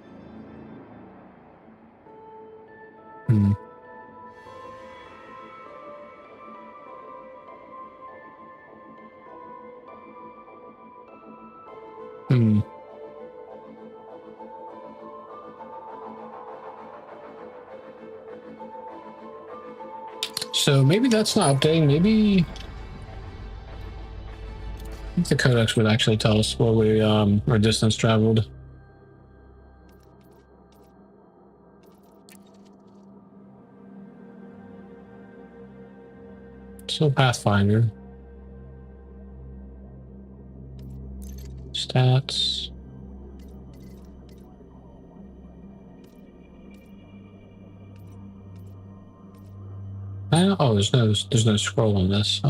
So maybe that's not updating. Maybe I think the codex would actually tell us what we our distance traveled. So Pathfinder. Stats. Oh, there's no scroll on this.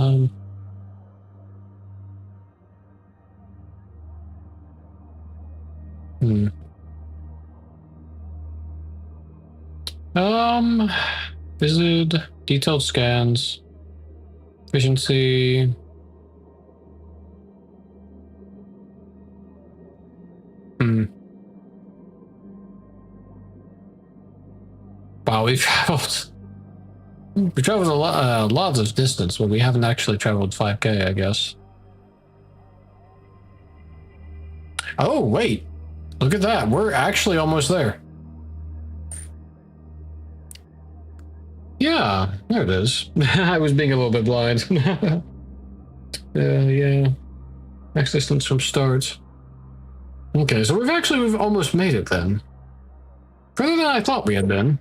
Visit, detailed scans, efficiency. Wow, we traveled a lot of distance, but we haven't actually traveled 5K, I guess. Oh, wait. Look at that. We're actually almost there. Yeah, there it is. I was being a little bit blind. Yeah. Next distance from start. Okay, so we've almost made it then. Further than I thought we had been.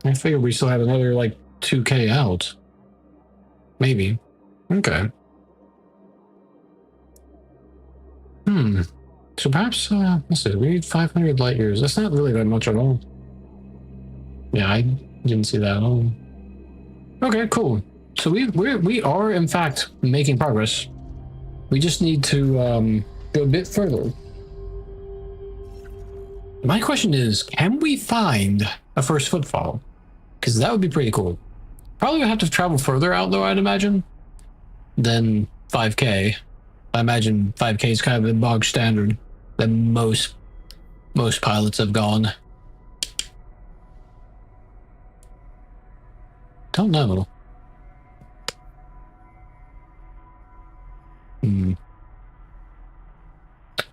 I figured we still had another, like, 2K out. Maybe. Okay. So perhaps, let's see, we need 500 light years. That's not really that much at all. Yeah, I didn't see that at all. Okay, cool. So we are, in fact, making progress. We just need to, go a bit further. My question is, can we find a first footfall? Because that would be pretty cool. Probably would have to travel further out, though, I'd imagine, than 5K. I imagine 5K is kind of the bog standard that most pilots have gone. Don't know.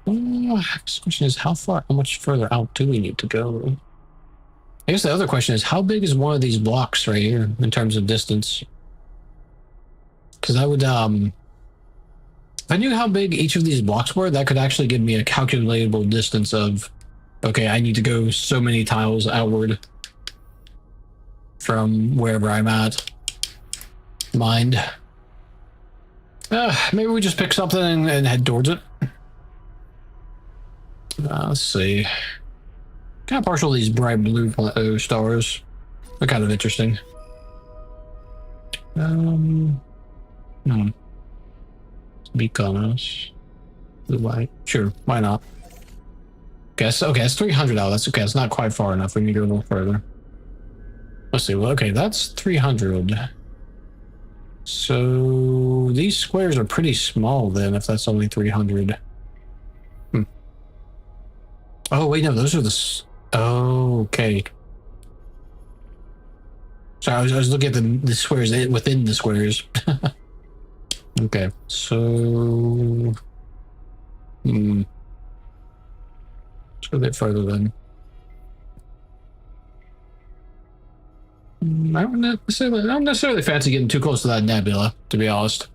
This question is how much further out do we need to go? I guess the other question is how big is one of these blocks right here in terms of distance? Because I would, if I knew how big each of these blocks were, that could actually give me a calculatable distance of, okay, I need to go so many tiles outward from wherever I'm at. Mind. Maybe we just pick something and head towards it. Let's see. Kind of partial to these bright blue stars. They're kind of interesting. Beacons. Blue light. Sure, why not? Guess okay, it's 300 out. That's okay. It's not quite far enough. We need to go a little further. Let's see. Well, okay, that's 300. So these squares are pretty small then. If that's only 300. Oh wait, no, those are the. Oh, okay. So I was looking at the squares within the squares. Okay, so let's go a bit further then. I don't necessarily fancy getting too close to that nebula, to be honest.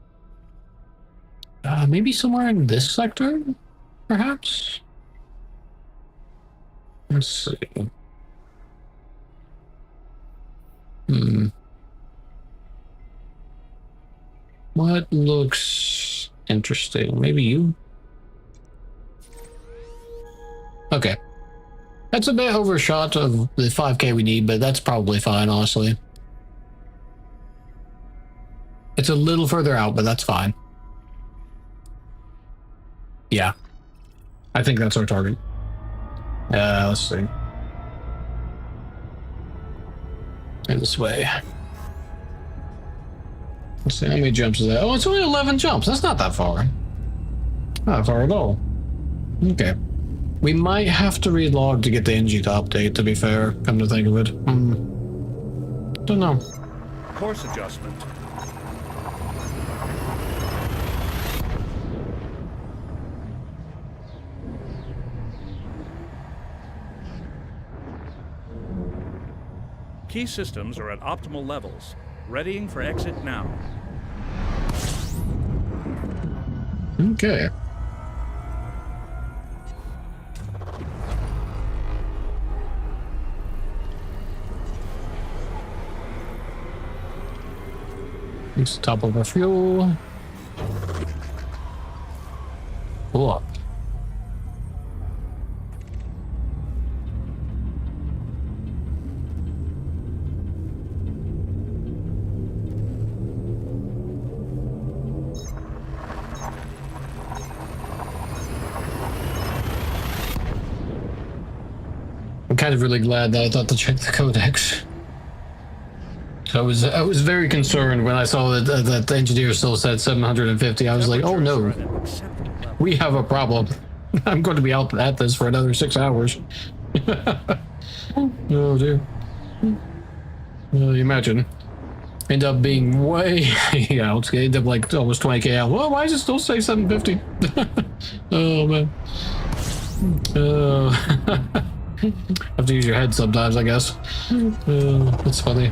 Maybe somewhere in this sector, perhaps. Let's see. What looks interesting? Maybe you? Okay. That's a bit overshot of the 5k we need, but that's probably fine, honestly. It's a little further out, but that's fine. Yeah. I think that's our target. Let's see. This way. Let's see, how many jumps is that? Oh, it's only 11 jumps. That's not that far. Not far at all. Okay. We might have to relog to get the NG to update, to be fair, come to think of it. Don't know. Course adjustment. Key systems are at optimal levels. Readying for exit now. Okay. It's the top of our fuel. Pull up. I'm kind of really glad that I thought to check the codex. I was very concerned when I saw that the engineer still said 750. I was like, oh no, we have a problem. I'm going to be out at this for another 6 hours. Oh dear. Well, imagine. End up being way out. End up like almost 20k out. Well, why does it still say 750? Oh man. Have to use your head sometimes, I guess. That's funny.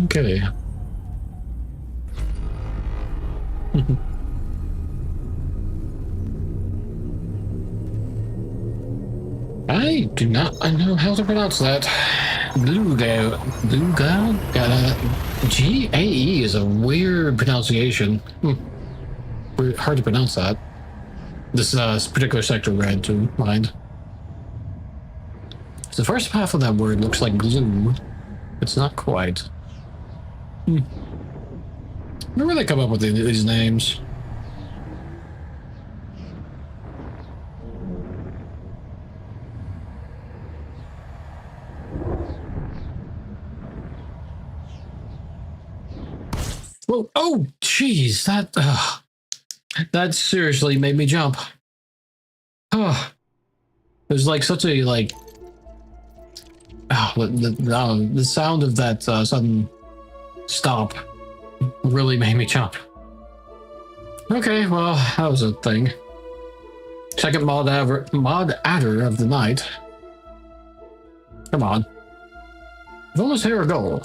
Okay. I do not know how to pronounce that. Glugau. G-A-E is a weird pronunciation. Hard to pronounce that. This particular sector read to mind. The first half of that word looks like glue. It's not quite. Where do they come up with these names? Whoa! Oh, jeez, that seriously made me jump. There's like such a the sound of that sudden stop really made me jump. Okay, well, that was a thing. Second mod adder of the night. Come on. We've almost hit our goal.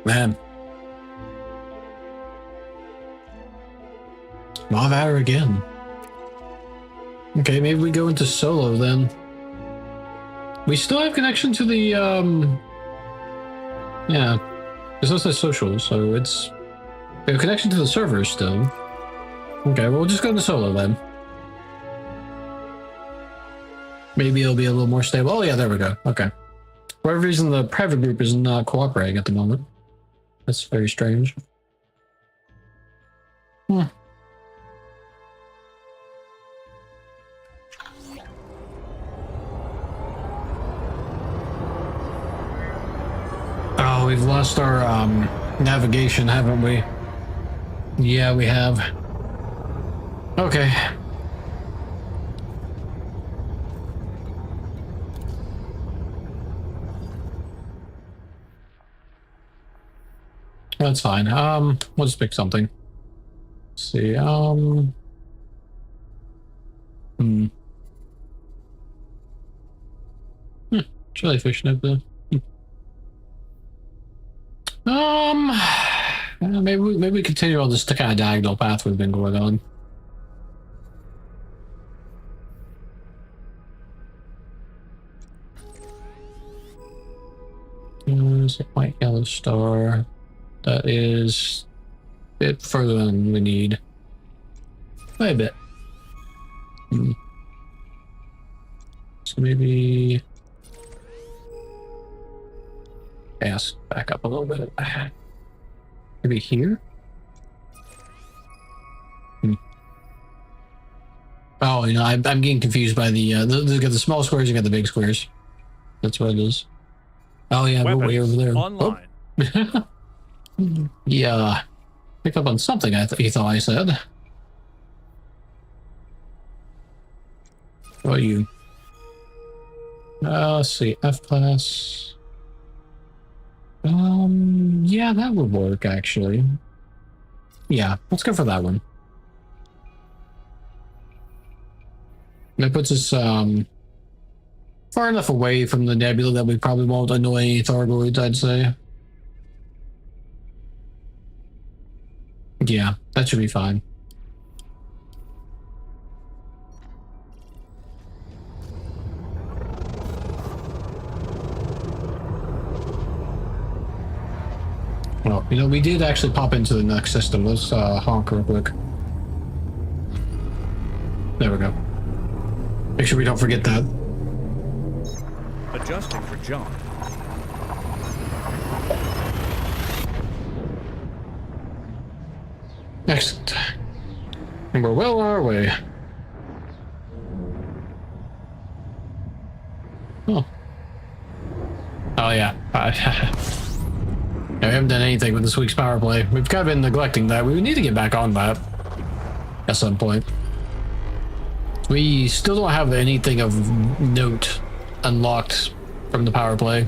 Man. Mod adder again. Okay, maybe we go into solo then. We still have connection to the, yeah. It's also social, so it's... We have connection to the server still. Okay, well, we'll just go into solo then. Maybe it'll be a little more stable. Oh yeah, there we go. Okay. For whatever reason, the private group is not cooperating at the moment. That's very strange. Hmm. Oh, we've lost our navigation, haven't we? Yeah, we have. Okay. That's fine. We'll just pick something. Let's see, jellyfish nebula. Maybe we continue on this kind of diagonal path we've been going on. There's a white yellow star. That is a bit further than we need. By a bit. So maybe gas back up a little bit. Maybe here? Oh, you know, I'm getting confused by the got the small squares, you got the big squares. That's what it is. Oh yeah, we're way over there. Online. Oh. Yeah, pick up on something. You thought I said. What about you? Let's see, F class. Yeah, that would work actually. Yeah, let's go for that one. That puts us far enough away from the nebula that we probably won't annoy any Thargoids, I'd say. Yeah, that should be fine. Well, you know, we did actually pop into the next system. Let's honk real quick. There we go. Make sure we don't forget that. Adjusting for jump. Excellent. And we're well on our way. Oh. Oh yeah. We haven't done anything with this week's power play. We've kind of been neglecting that. We need to get back on that at some point. We still don't have anything of note unlocked from the power play.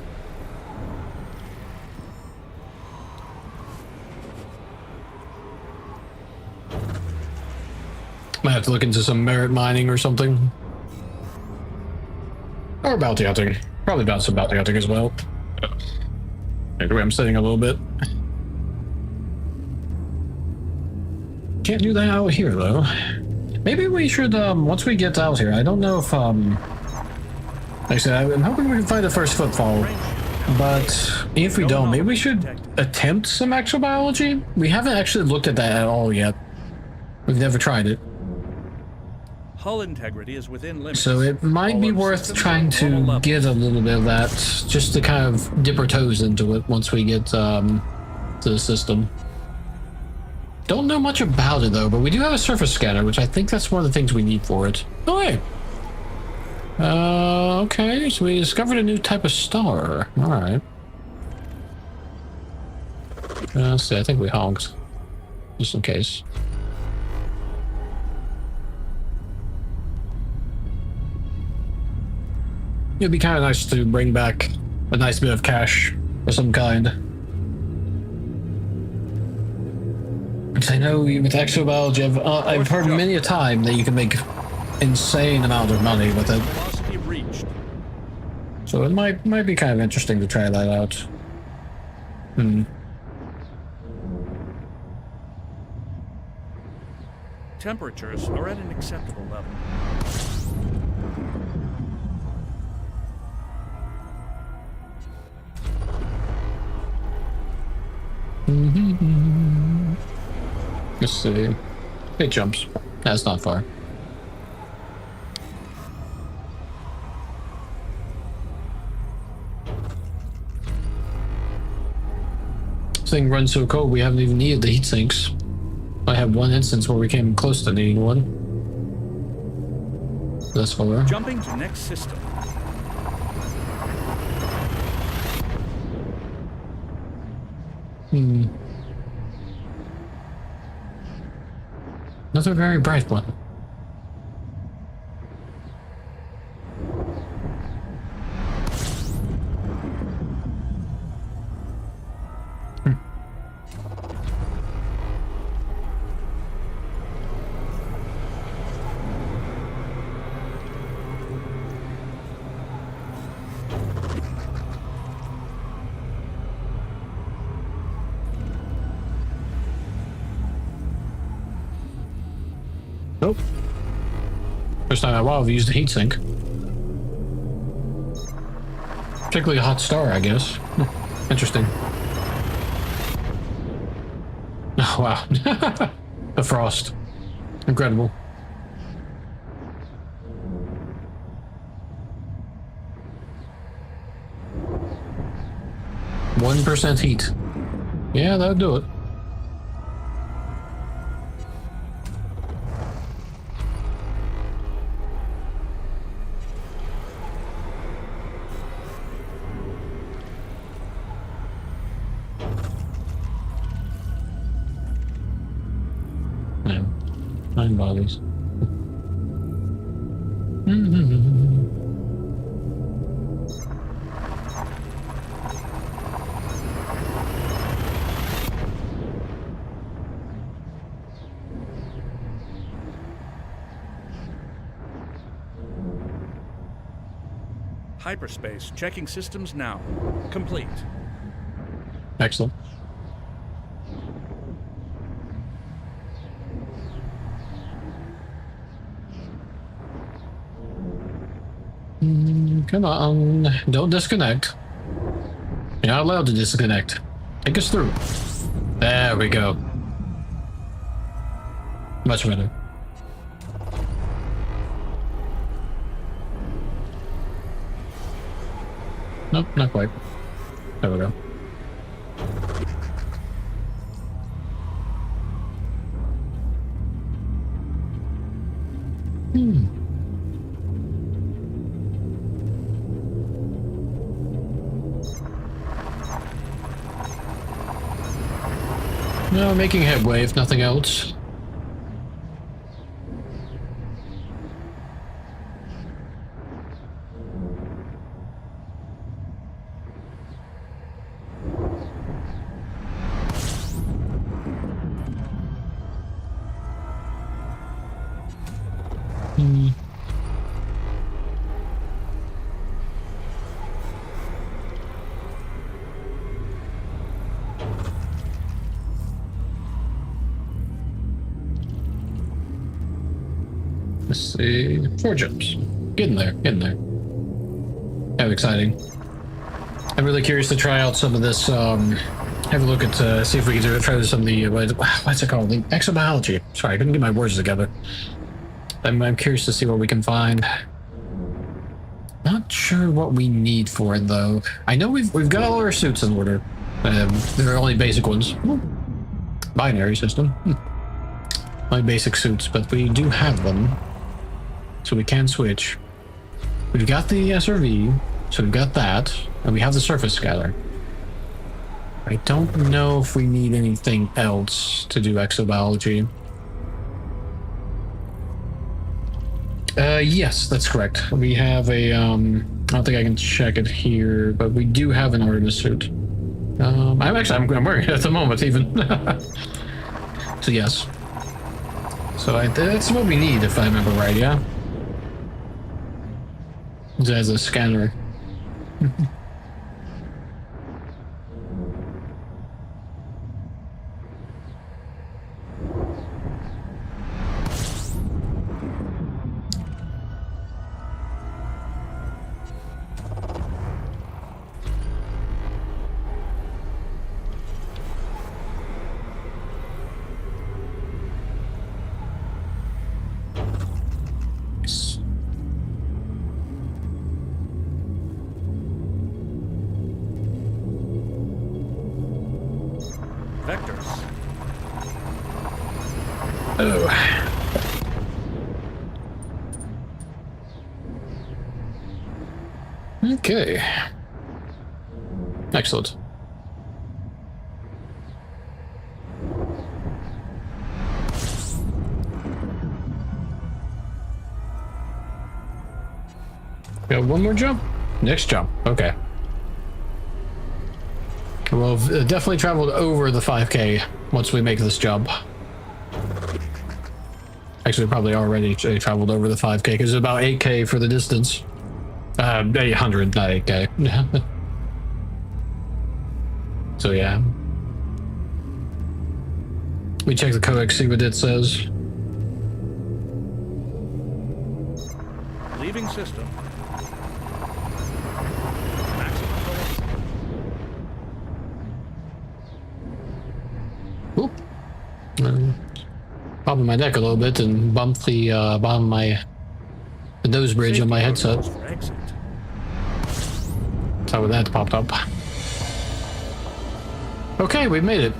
Might have to look into some merit mining or something. Or bounty hunting. Probably about some bounty hunting as well. Anyway, I'm sitting a little bit. Can't do that out here though. Maybe we should, once we get out here, I don't know if, actually, I'm hoping we can find the first footfall, but if we don't, maybe we should attempt some exobiology? We haven't actually looked at that at all yet. We've never tried it. Hull integrity is within limits. So it might be worth trying to get a little bit of that, just to kind of dip our toes into it once we get, to the system. Don't know much about it though, but we do have a surface scanner, which I think that's one of the things we need for it. Oh hey! Okay, so we discovered a new type of star. Alright. Let's see, I think we honked. Just in case. It'd be kind of nice to bring back a nice bit of cash of some kind. Because I know with exobiology, I've heard many a time that you can make insane amount of money with it. Velocity reached. So it might be kind of interesting to try that out. Hmm. Temperatures are at an acceptable level. Let's see. It jumps. That's not far. This thing runs so cold we haven't even needed the heat sinks. I have one instance where we came close to needing one. Thus far. Jumping to next system. Another very bright one. Nope. First time in a while I've used a heatsink. Particularly a hot star, I guess. Interesting. Oh, wow. The frost. Incredible. %1 heat. Yeah, that'll do it. No. 9 bodies. Hyperspace. Checking systems now. Complete. Excellent. Come on, don't disconnect. You're not allowed to disconnect. Take us through. There we go. Much better. Nope, not quite. There we go. No, making headway, if nothing else. Let's see. 4 jumps. Getting there, getting there. Kind of exciting. I'm really curious to try out some of this, have a look at, see if we can try some of the, what's it called? The exobiology. Sorry, I couldn't get my words together. I'm curious to see what we can find. Not sure what we need for it, though. I know we've got all our suits in order. They're only basic ones. Binary system. Only basic suits, but we do have them. So we can switch. We've got the SRV, so we've got that, and we have the surface scatter. I don't know if we need anything else to do exobiology. Yes, that's correct. We have a, I don't think I can check it here, but we do have an Artemis suit. I'm wearing it at the moment, even. So yes. So that's what we need, if I remember right, yeah? It has a scanner. Vectors. Oh. Okay. Excellent. Got one more jump? Next jump. Okay. We'll have definitely traveled over the 5K once we make this jump. Actually, probably already traveled over the 5K because it's about 8K for the distance. 800, not 8K. So yeah. We check the codex, see what it says. Leaving system. Maximum Oop. Popping my neck a little bit and bumped the bottom of the nose bridge on my headset. for exit. That's how that popped up. Okay, we've made it.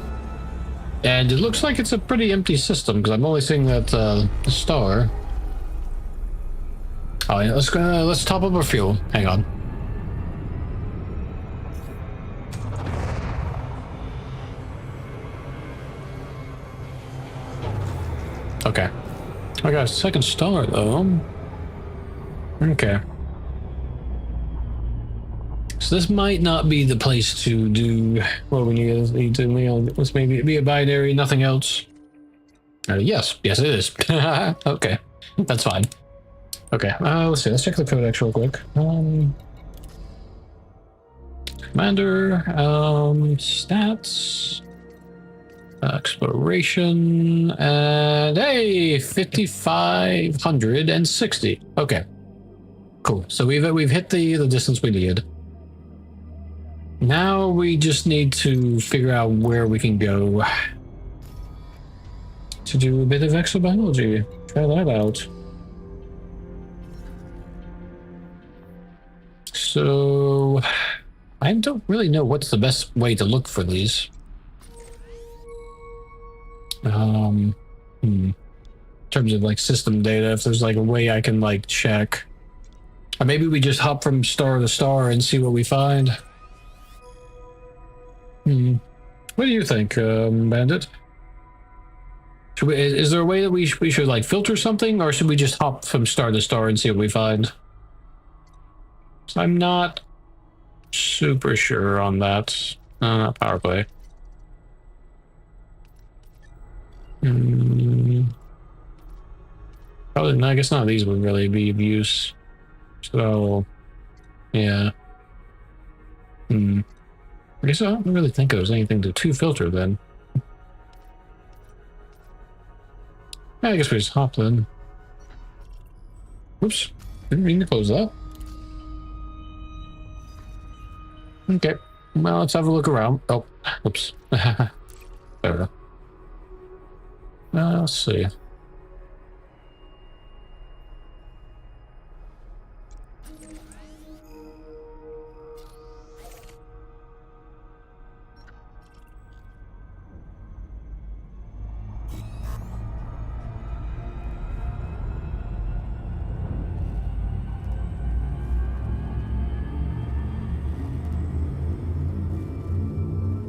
And it looks like it's a pretty empty system because I'm only seeing that star. Oh yeah, let's top up our fuel. Hang on. Okay. I got a second star though. Okay. So this might not be the place to do what we need to, let's maybe be a binary, nothing else. Yes it is. Okay, that's fine. Okay, let's see, let's check the codex real quick. Commander, stats, exploration, and hey, 5,560. Okay, cool. So we've hit the distance we needed. Now we just need to figure out where we can go to do a bit of exobiology. Try that out. So I don't really know what's the best way to look for these. In terms of like system data, if there's like a way I can like check. Or maybe we just hop from star to star and see what we find. What do you think, Bandit? Is there a way that we should like filter something, or should we just hop from star to star and see what we find? So I'm not super sure on that. Power play. Probably, I guess none of these would really be of use. So, yeah. I guess I don't really think there's anything to filter then. Yeah, I guess we just hop then. Oops, didn't mean to close that. Okay, well, let's have a look around. Oh, oops. There we go. Let's see.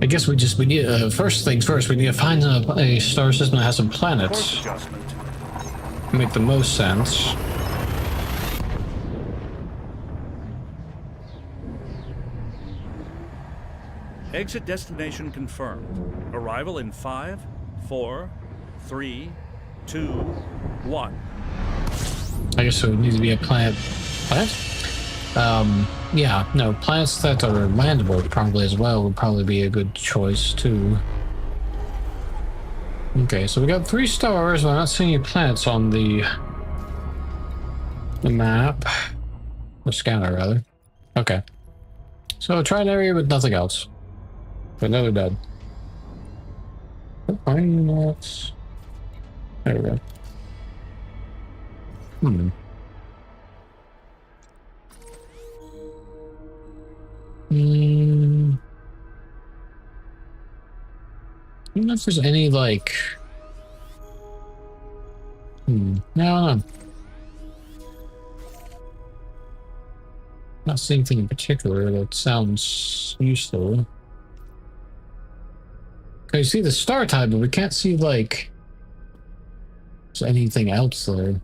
I guess we need, first things first, we need to find a star system that has some Course planets. adjustment. Make the most sense. Exit destination confirmed. Arrival in 5, 4, 3, 2, 1. I guess it would need to be a planet. Yeah, no, planets that are landable probably as well would probably be a good choice too. Okay, so we got 3 stars, but I'm not seeing any planets on the map. The scanner, rather. Okay. So try an area with nothing else. But no, they're dead. Why are you not? There we go. Hmm. I don't know if there's any, like... No. Not seeing anything in particular that sounds useful. Okay, you see the star type, but we can't see, like... There's anything else there.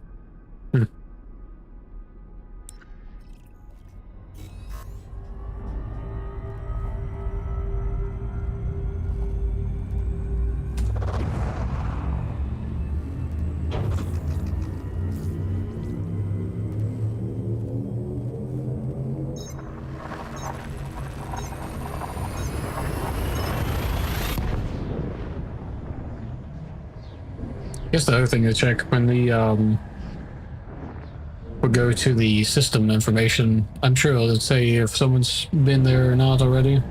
I guess the other thing to check when the we'll go to the system information. I'm sure it'll say if someone's been there or not already.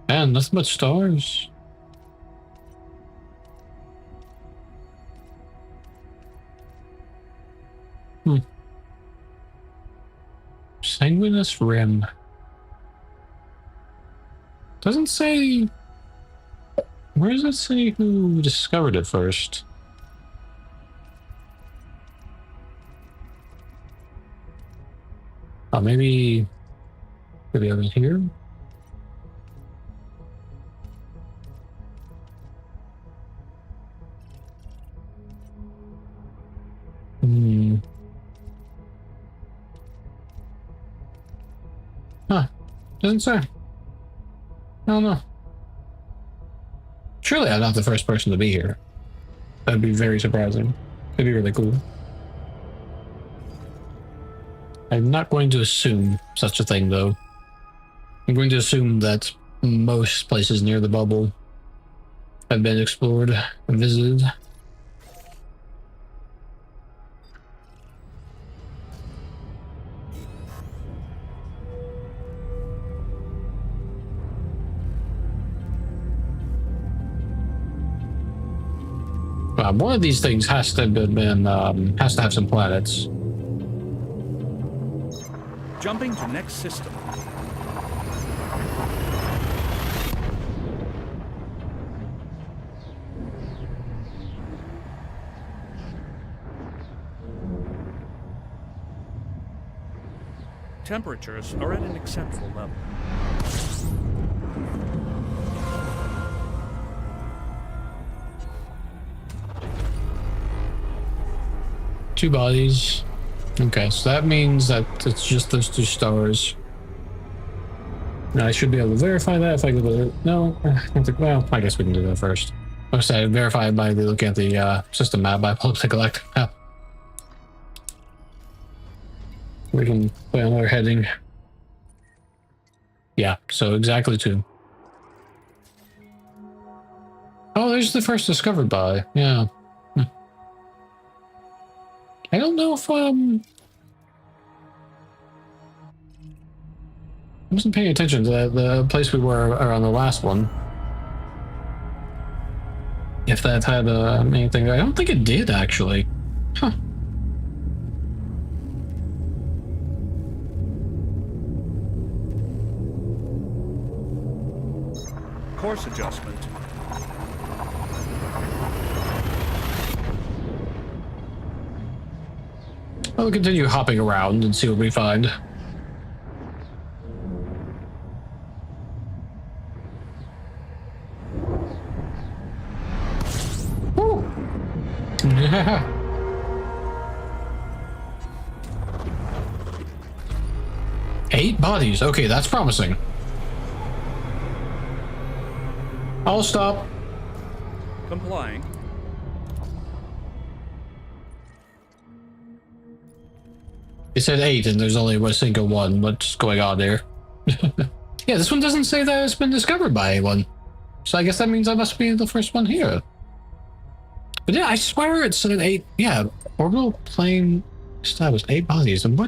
Man, nothing but stars. Sanguineous rim. Doesn't say... Where does it say who discovered it first? Oh, maybe over here? Huh. Doesn't say. I don't know. Surely I'm not the first person to be here. That'd be very surprising. It'd be really cool. I'm not going to assume such a thing, though. I'm going to assume that most places near the bubble have been explored and visited. One of these things has to have some planets. Jumping to next system. Temperatures are at an acceptable level. Two bodies. Okay, so that means that it's just those 2 stars. Now I should be able to verify that if I go to... No, I don't think... Well, I guess we can do that first. I was saying verify by looking at the system map by pulling up the galactic map. We can play another heading. Yeah, so exactly 2. Oh, there's the first discovered by. Yeah. I don't know if I wasn't paying attention to the place we were on the last one. If that had anything, I don't think it did actually. Huh. Course adjustment. I'll continue hopping around and see what we find. Eight bodies. Okay, that's promising. I'll stop. Complying. You said 8 and there's only a single one. What's going on there? Yeah, this one doesn't say that it's been discovered by anyone. So I guess that means I must be the first one here. But yeah, I swear it said 8. Yeah, orbital plane established 8 bodies. And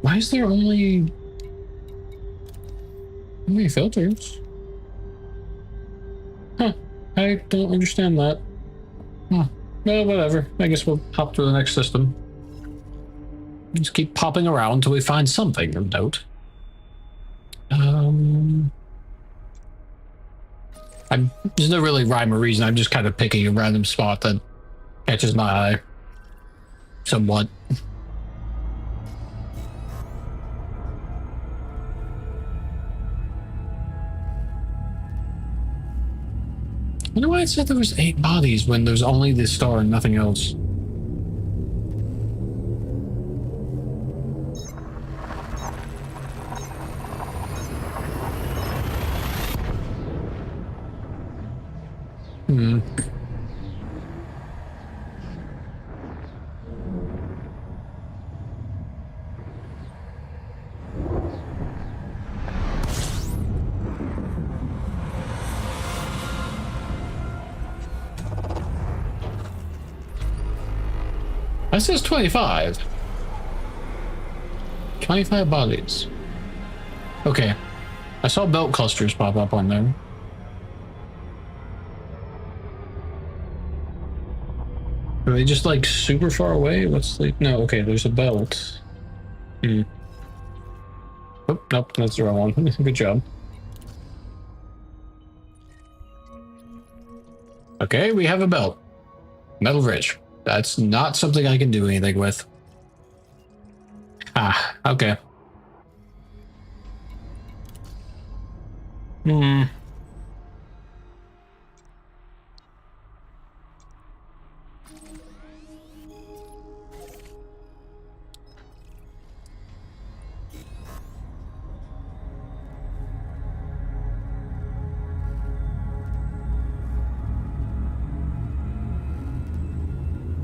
why is there only... How many filters? Huh, I don't understand that. Huh. Well, whatever. I guess we'll hop to the next system. Just keep popping around until we find something of note. There's no really rhyme or reason. I'm just kind of picking a random spot that catches my eye. Somewhat. I wonder why it said there was 8 bodies when there's only this star and nothing else. That says 25. 25 bodies. Okay. I saw belt clusters pop up on there. Are they just like super far away? What's the... No, okay, there's a belt. Oh, nope, that's the wrong one. Good job. Okay, we have a belt. Metal rich. That's not something I can do anything with. Ah, okay.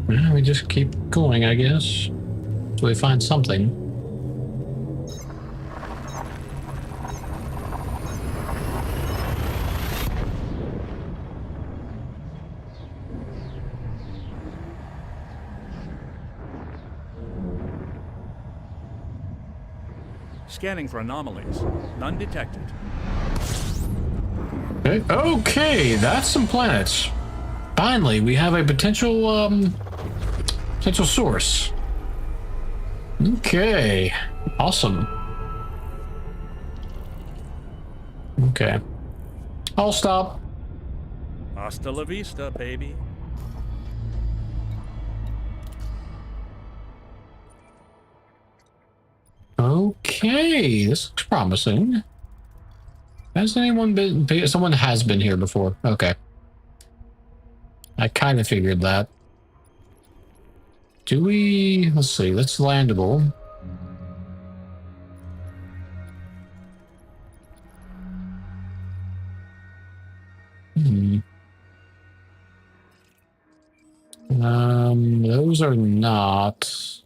Well, we just keep going, I guess, till we find something. Scanning for anomalies. None detected. Okay, that's some planets. Finally, we have a potential source. Okay, awesome. Okay, I'll stop. Hasta la vista, baby. Okay, this looks promising. Has anyone been... Someone has been here before. Okay. I kind of figured that. Do we... Let's see. That's landable. Those are not...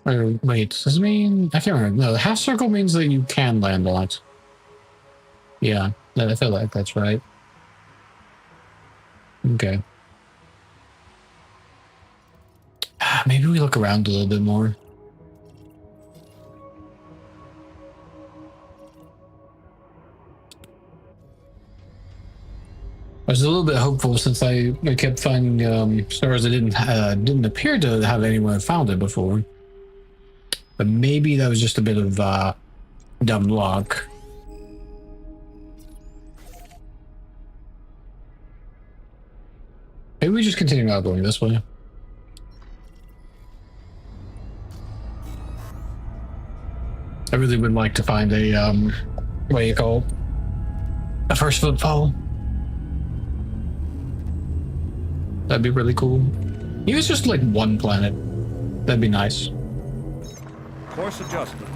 Or, wait, does this mean... I can't remember. No, the half circle means that you can land on it. Yeah, I feel like that's right. Okay. Maybe we look around a little bit more. I was a little bit hopeful since I kept finding stars that didn't appear to have anyone found it before. But maybe that was just a bit of dumb luck. Maybe we just continue out going this way. really would like to find a what do you call it? A first footfall. That'd be really cool. Even if it's just like one planet. That'd be nice. Course adjustment.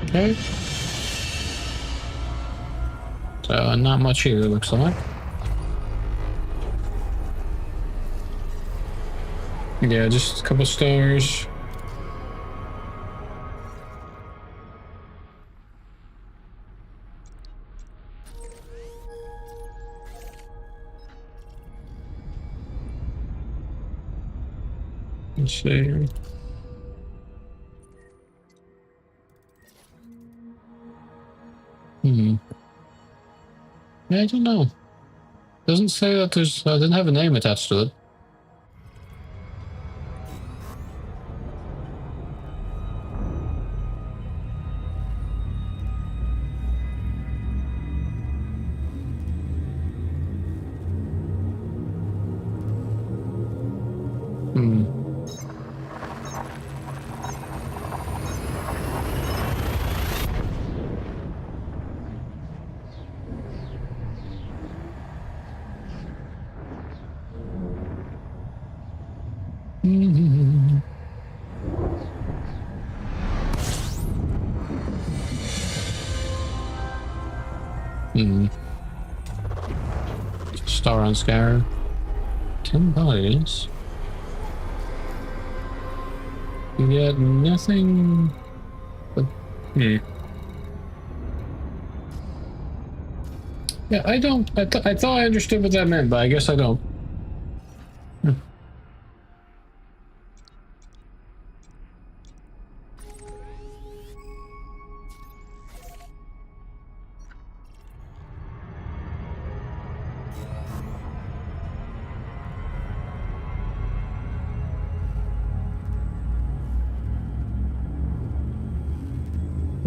Okay. So not much here, looks like. Yeah, just a couple stars. Let's see. Yeah, I don't know. Doesn't say that there's. Didn't have a name attached to it. Star on Scar. 10 bodies. You get nothing but yeah, I don't. I thought I understood what that meant, but I guess I don't.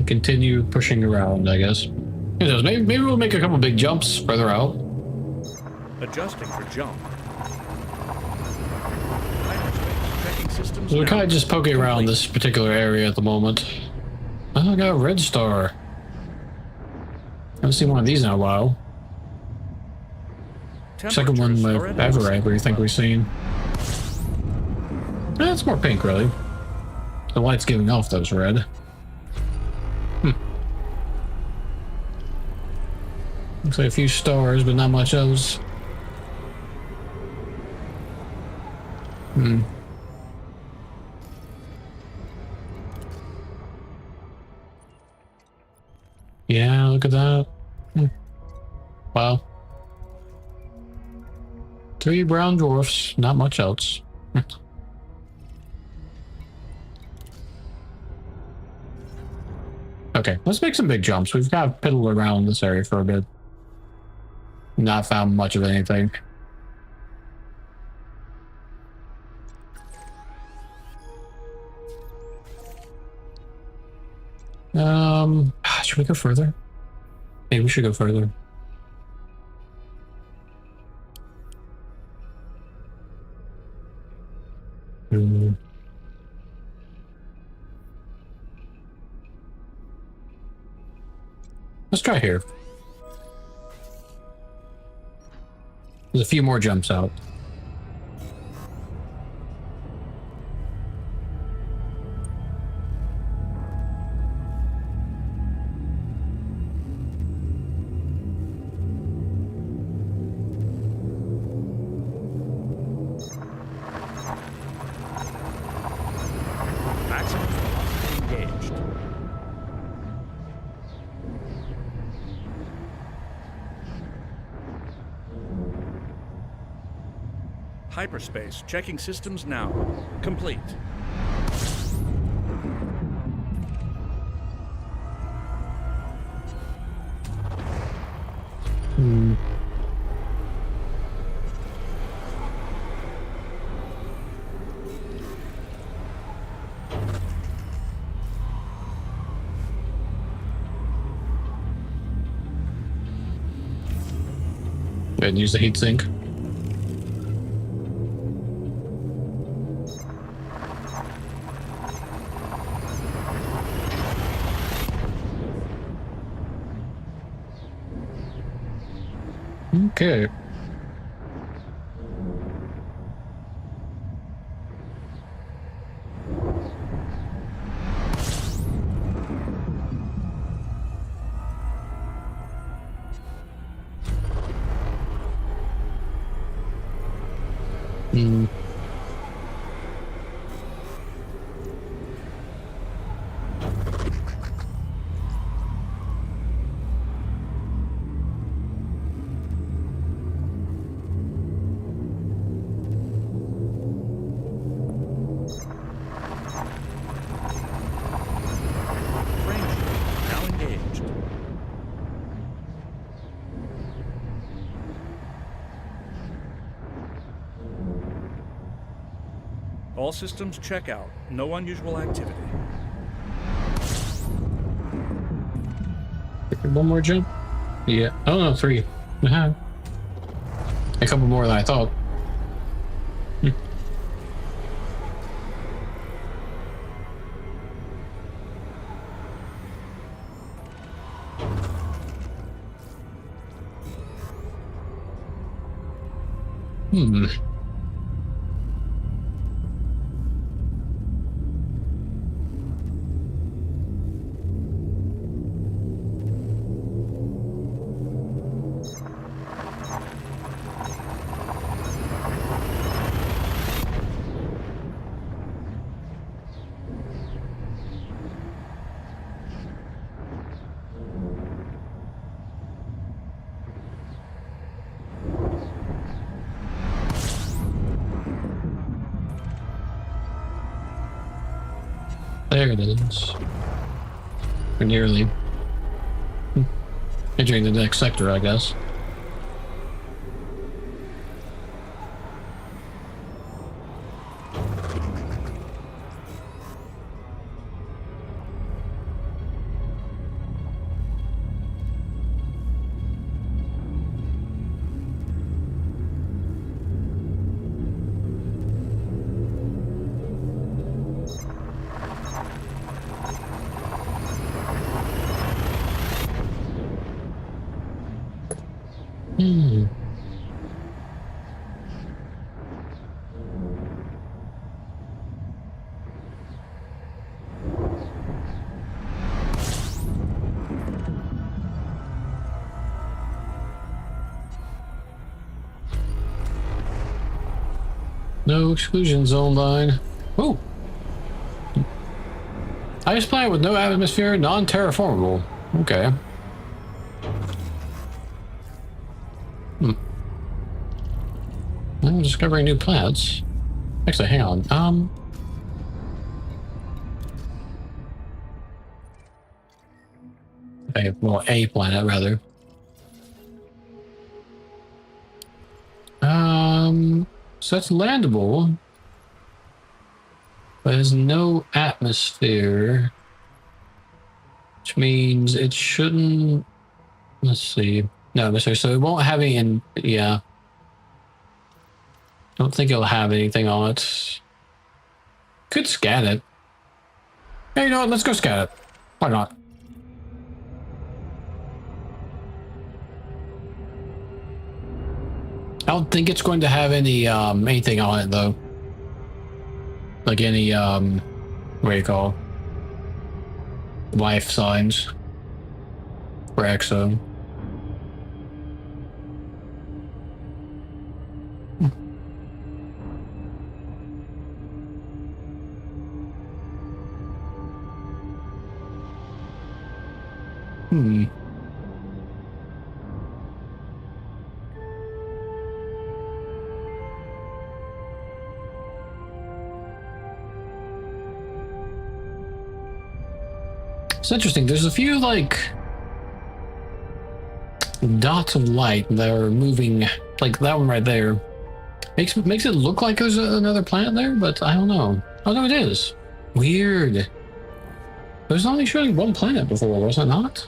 Continue pushing around, I guess. Who knows? Maybe we'll make a couple big jumps further out. Adjusting for jump. Hyperspace. Checking systems. So we're now. kind of just poking around Complete. this particular area at the moment. Oh, I got a red star. Haven't seen one of these in a while. Second one Temperatures are with at Everett, we think we've seen. Eh, it's more pink, really. The light's giving off those red. Looks like a few stars, but not much else. Yeah, look at that. Wow. 3 brown dwarfs, not much else. Okay, let's make some big jumps. We've got to piddle around this area for a bit. Not found much of anything. Should we go further? Maybe we should go further. Let's try here. There's a few more jumps out. Maximum velocity engaged. Hyperspace. Checking systems now. Complete. And use the heatsink. Okay. Hmm. Frame shift now engaged. All systems check out. No unusual activity. One more jump? Yeah. Oh no, 3. A couple more than I thought. Hmm. There it is. Or nearly. Entering the next sector, I guess. Hmm. No exclusion zone line. Oh. Ice planet with no atmosphere, non-terraformable. Okay. I'm discovering new planets. Actually, hang on. Okay, well, a planet rather. So that's landable, but there's no atmosphere, which means it shouldn't. Let's see. No atmosphere, so it won't have any. Yeah. Don't think it'll have anything on it. Could scan it. Hey, you know what? Let's go scan it. Why not? I don't think it's going to have any anything on it though. Like any what do you call life signs for Exo. Hmm. It's interesting. There's a few like dots of light that are moving, like that one right there. Makes it look like there's another planet there, but I don't know. Oh no, it is. Weird. It was only showing one planet before, was it not?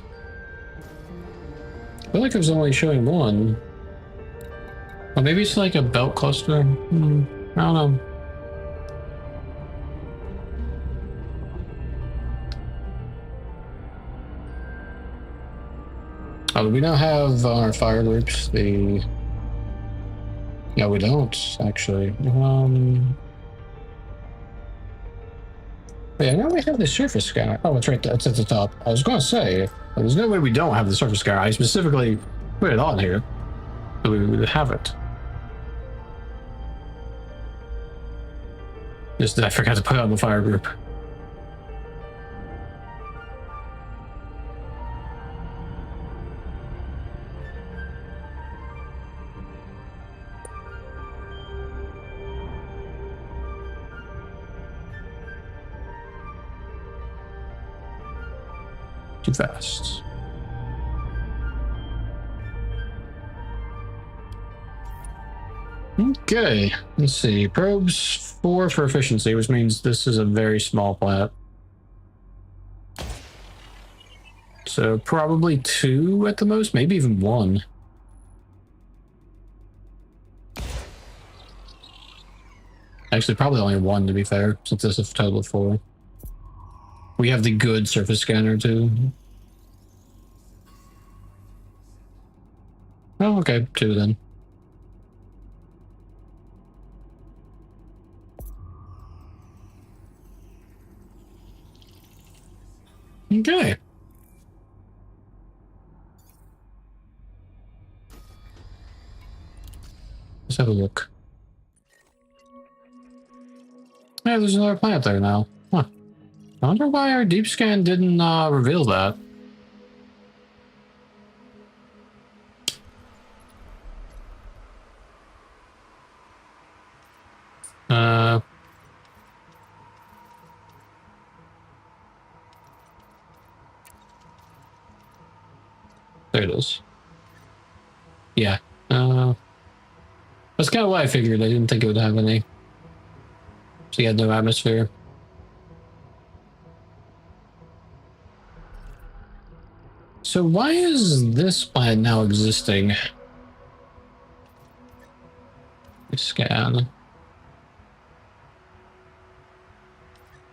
I feel like it was only showing one. Or maybe it's like a belt cluster. I don't know. Oh, we don't have our fire groups. No, we don't actually. Yeah, now we have the surface scanner. Oh, it's right there. It's at the top. I was going to say, there's no way we don't have the surface scanner. I specifically put it on here, so we would have it. Just that I forgot to put it on the fire group. Too fast. Okay, let's see. Probes 4 for efficiency, which means this is a very small plant. So probably 2 at the most, maybe even 1. Actually, probably only 1 to be fair, since this is a total of 4. We have the good surface scanner too. Oh, okay, 2 then. Okay. Let's have a look. Yeah, there's another planet there now. Huh. I wonder why our deep scan didn't reveal that. There it is. Yeah. That's kind of what I figured. I didn't think it would have any. So you had no atmosphere. So why is this planet now existing? Scan.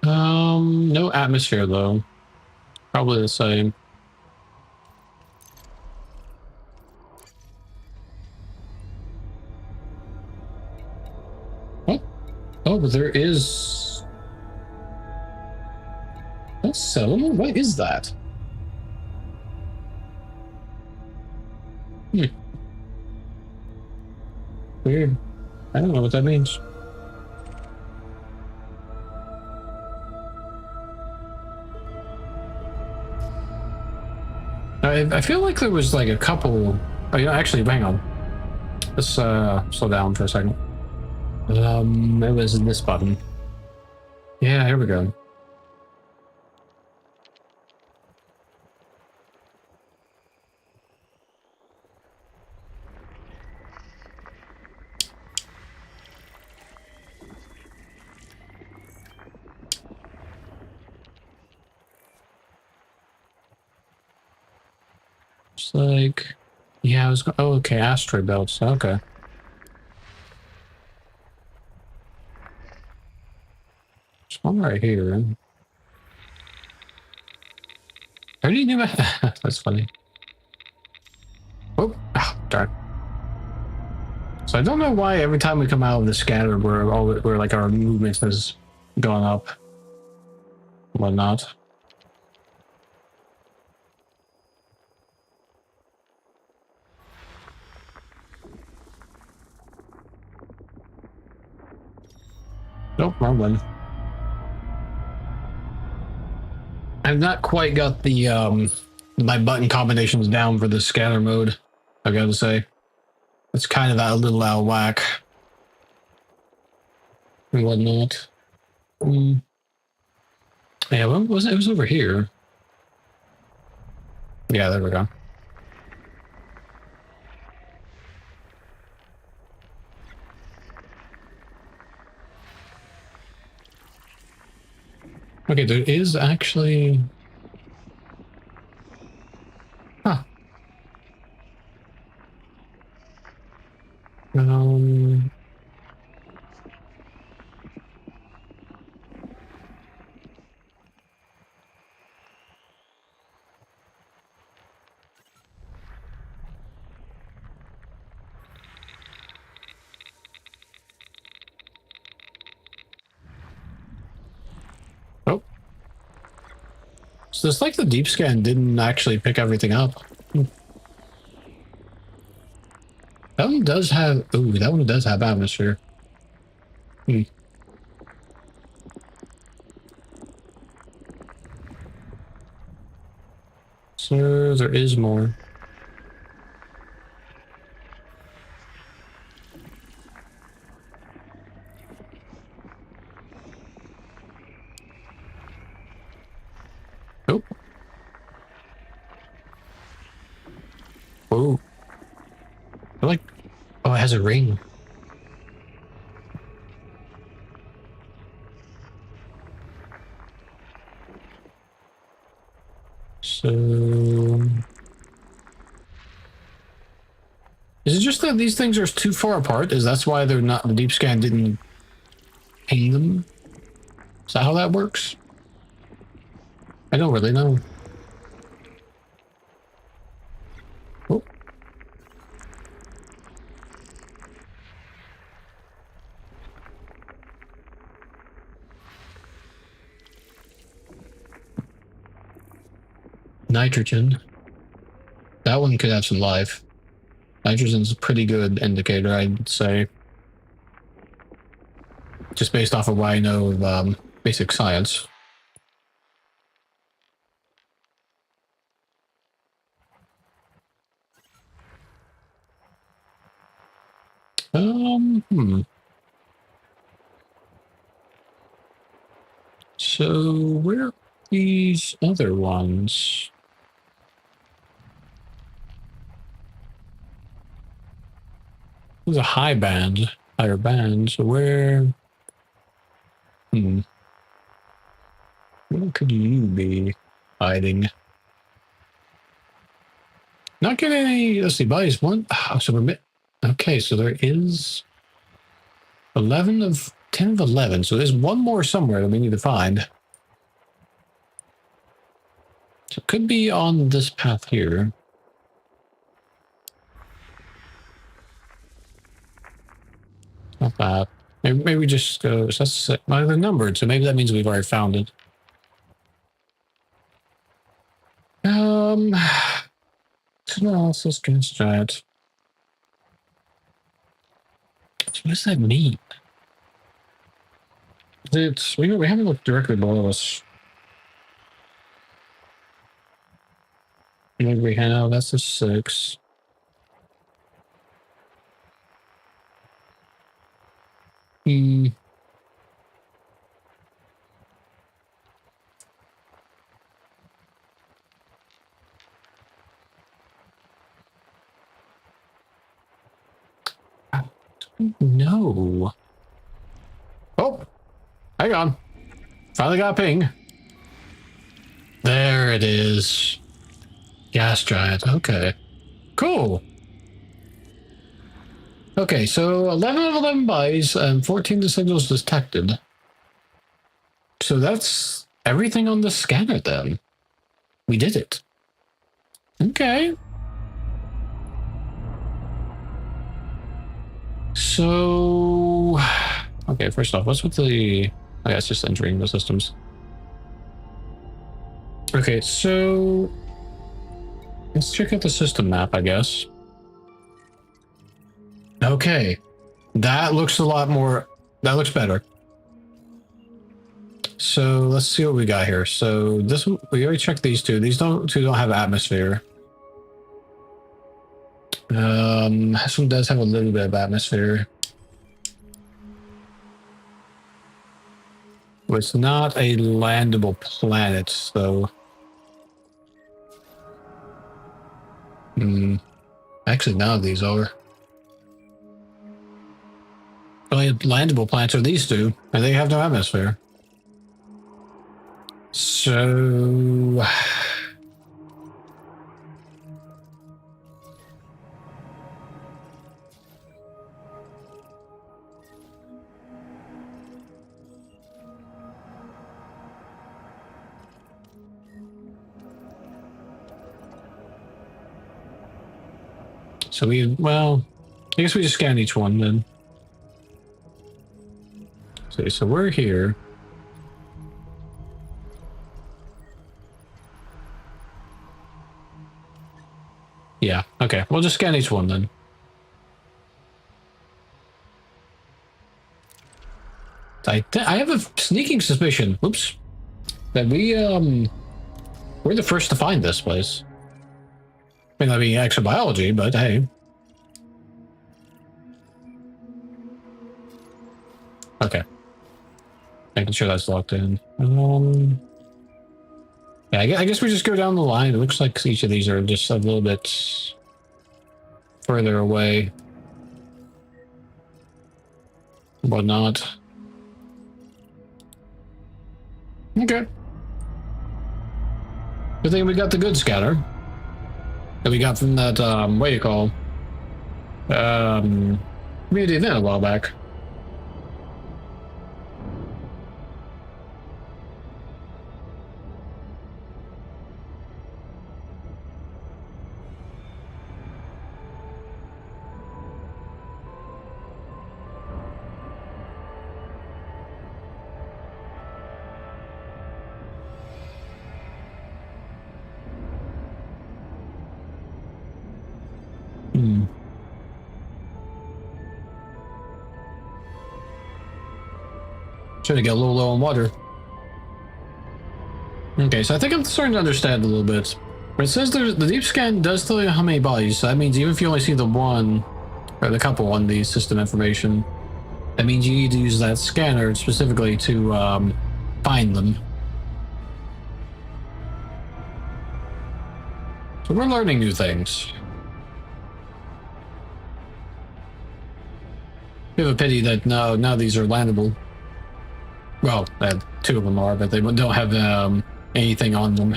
No atmosphere though. Probably the same. What? Oh, but there is. That's settlement? What is that? Weird. I don't know what that means. I feel like there was like a couple. Oh, yeah, actually, hang on. Let's slow down for a second. It was in this button. Yeah, here we go. It's like, yeah, I was. Oh, okay, asteroid belts. Okay. There's one right here. I already knew that. That's funny. Oh, darn. So I don't know why every time we come out of the scatter, we're like our movement has gone up, whatnot. Nope, wrong one. I've not quite got the my button combinations down for the scanner mode, I gotta say. It's kind of a little out of whack and whatnot. Yeah, what was it? It was over here. Yeah, there we go. Okay, there is actually... Huh. So it's like the deep scan didn't actually pick everything up. That one does have... Ooh, that one does have atmosphere. So there is more. Oh. Whoa. I like... Oh, it has a ring. So... Is it just that these things are too far apart? Is that's why they're not... The deep scan didn't ping them? Is that how that works? I don't really know. Oh. Nitrogen. That one could have some life. Nitrogen's a pretty good indicator, I'd say. Just based off of what I know of basic science. So, where are these other ones? There's a higher band, so where... Where could you be hiding? Not getting any... Let's see, bodies one... Oh, so we're... Okay, so there is 10 of 11. So there's one more somewhere that we need to find. So it could be on this path here. Not bad. Maybe we just go... So that's, well, they're numbered, so maybe that means we've already found it. Analysis against giant. So what does that mean? We haven't looked directly below us. Maybe we hand out, that's a 6. No. Oh, hang on. Finally got a ping. There it is. Gas giant. Okay. Cool. Okay, so 11 of 11 buys and 14 the signals detected. So that's everything on the scanner then. We did it. Okay. So, okay, first off, what's with the... Oh, yeah, it's just entering the systems. Okay, so let's check out the system map, I guess. Okay, that looks a lot more... That looks better. So let's see what we got here. So this one, we already checked these two. These two don't have atmosphere. This one does have a little bit of atmosphere. But it's not a landable planet, so... Actually, none of these are. Only landable planets are these two, and they have no atmosphere. So... So well, I guess we just scan each one then. So we're here. Yeah, okay. We'll just scan each one then. I have a sneaking suspicion, oops, that we're the first to find this place. May not be exobiology, but hey. Okay. Making sure that's locked in. Yeah, I guess we just go down the line. It looks like each of these are just a little bit further away. Whatnot. Okay. Good thing we got the good scatter that we got from that, what do you call, community event a while back. Trying to get a little low on water. Okay, so I think I'm starting to understand a little bit. It says the deep scan does tell you how many bodies, so that means even if you only see the one, or the couple on the system information, that means you need to use that scanner specifically to find them. So we're learning new things. We have a pity that now these are landable. Well, two of them are, but they don't have anything on them.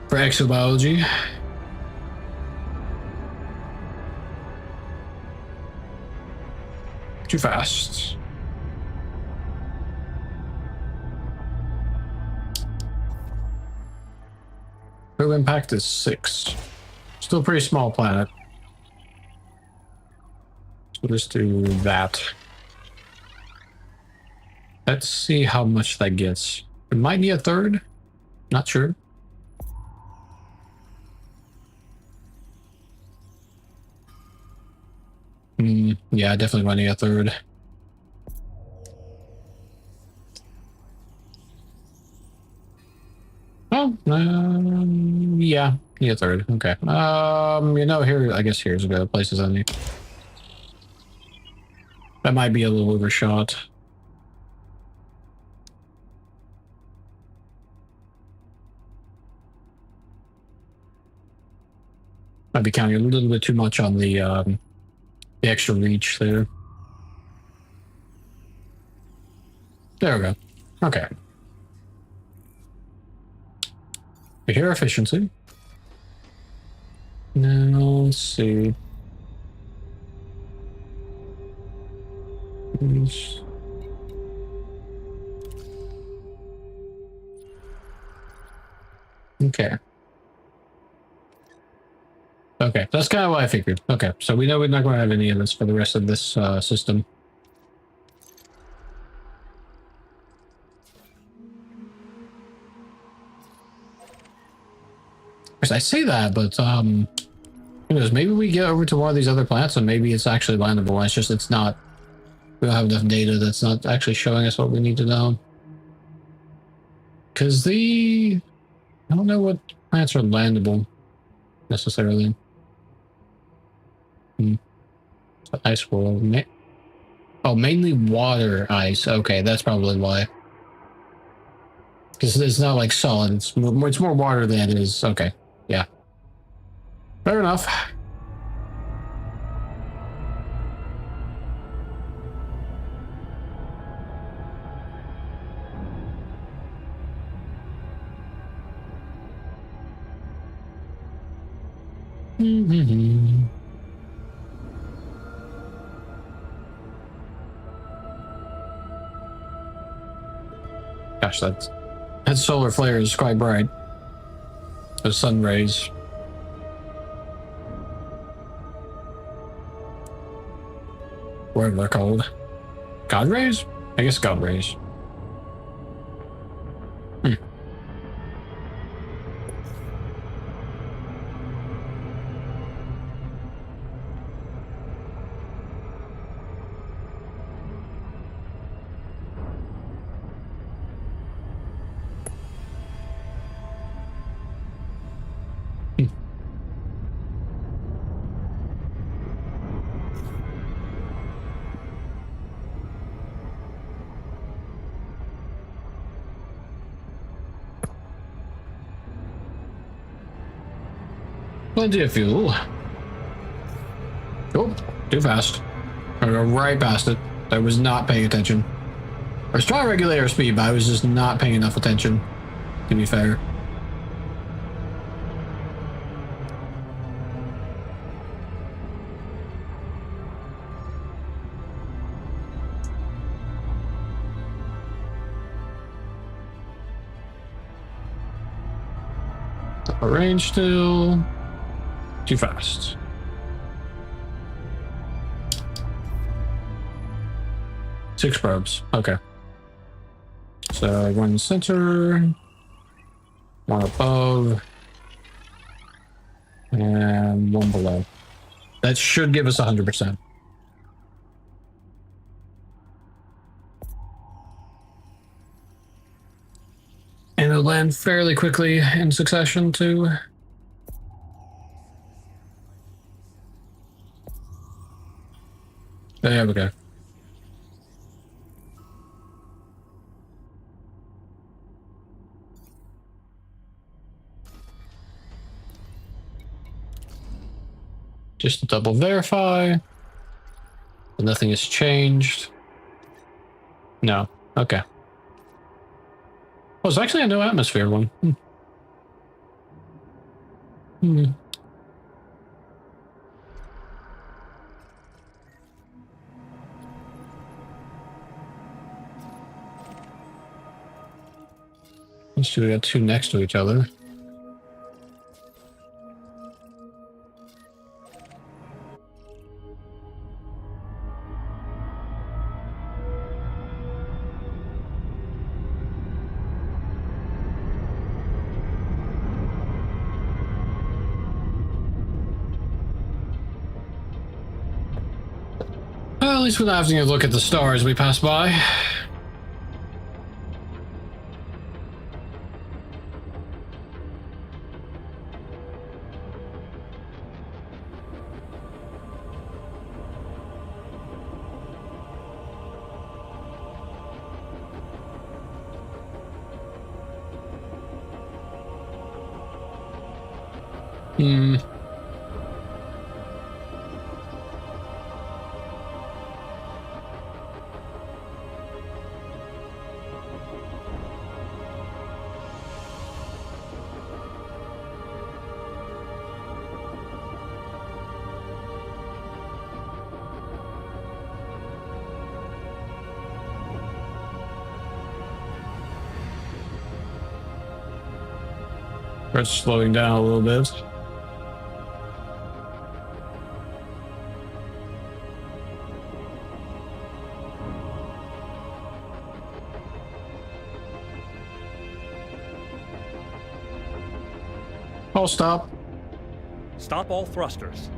For exobiology. Too fast. Probe impact is 6. Still a pretty small planet. So we'll just do that. Let's see how much that gets. It might be a third. Not sure. Yeah, definitely running a third. Oh, yeah, a third. Okay. Here, I guess here's a good places I need. That might be a little overshot. Might be counting a little bit too much on the extra reach there. There we go. Okay. We hear efficiency. Now let's see. Okay. Okay, that's kind of what I figured. Okay, so we know we're not going to have any of this for the rest of this system. I say that, but who knows? Maybe we get over to one of these other planets, and maybe it's actually landable. It's just it's not. We don't have enough data that's not actually showing us what we need to know. Because I don't know what planets are landable necessarily. Ice world. Mainly water ice. Okay, that's probably why. Because it's not like solid. It's more water than it is. Okay, yeah. Fair enough. Gosh, that solar flare is quite bright. Those sun rays. Whatever they're called. God rays? I guess God rays. Plenty of fuel. Oh, too fast. I go right past it. I was not paying attention. I was trying to regulate our speed, but I was just not paying enough attention, to be fair. Upper range still. Too fast. Six probes. Okay. So one center, one above, and one below. That should give us 100%. And it'll land fairly quickly in succession too. There we go. Just double verify. Nothing has changed. No. Okay. Oh, it's actually a no atmosphere one. Let's see, we got two next to each other. Well, at least we're not having to look at the stars as we pass by. Starts slowing down a little bit. I'll stop. Stop all thrusters.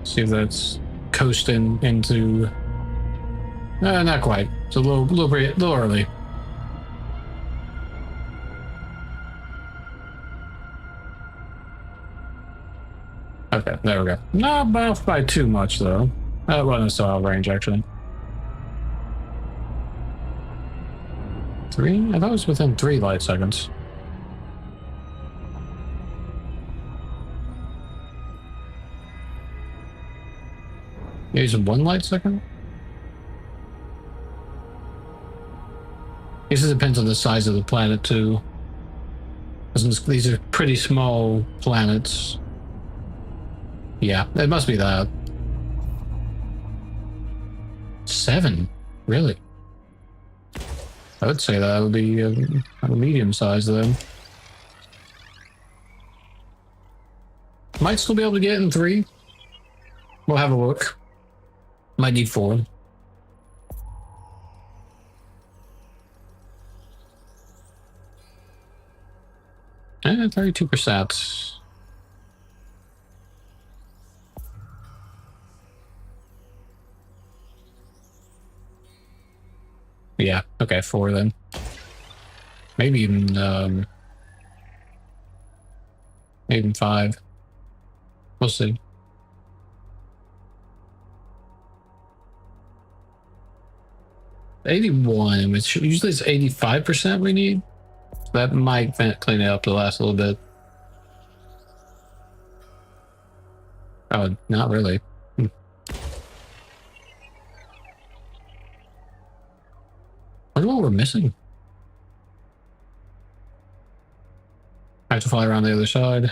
See if that's coasting into. Not quite. It's a little early. Okay, there we go. Not off by too much though. That wasn't still out of range actually. 3? I thought it was within 3 light seconds. Use 1 light second? I guess it depends on the size of the planet too. These are pretty small planets. Yeah, it must be that. 7? Really? I would say that would be a medium size then. Might still be able to get in 3. We'll have a look. Might need 4. And 32%. Yeah, okay, 4 then. Maybe even 5. We'll see. $81, which usually it's 85% we need. That might clean it up to last a little bit. Oh, not really. Hmm. Wonder what we're missing. I have to fly around the other side.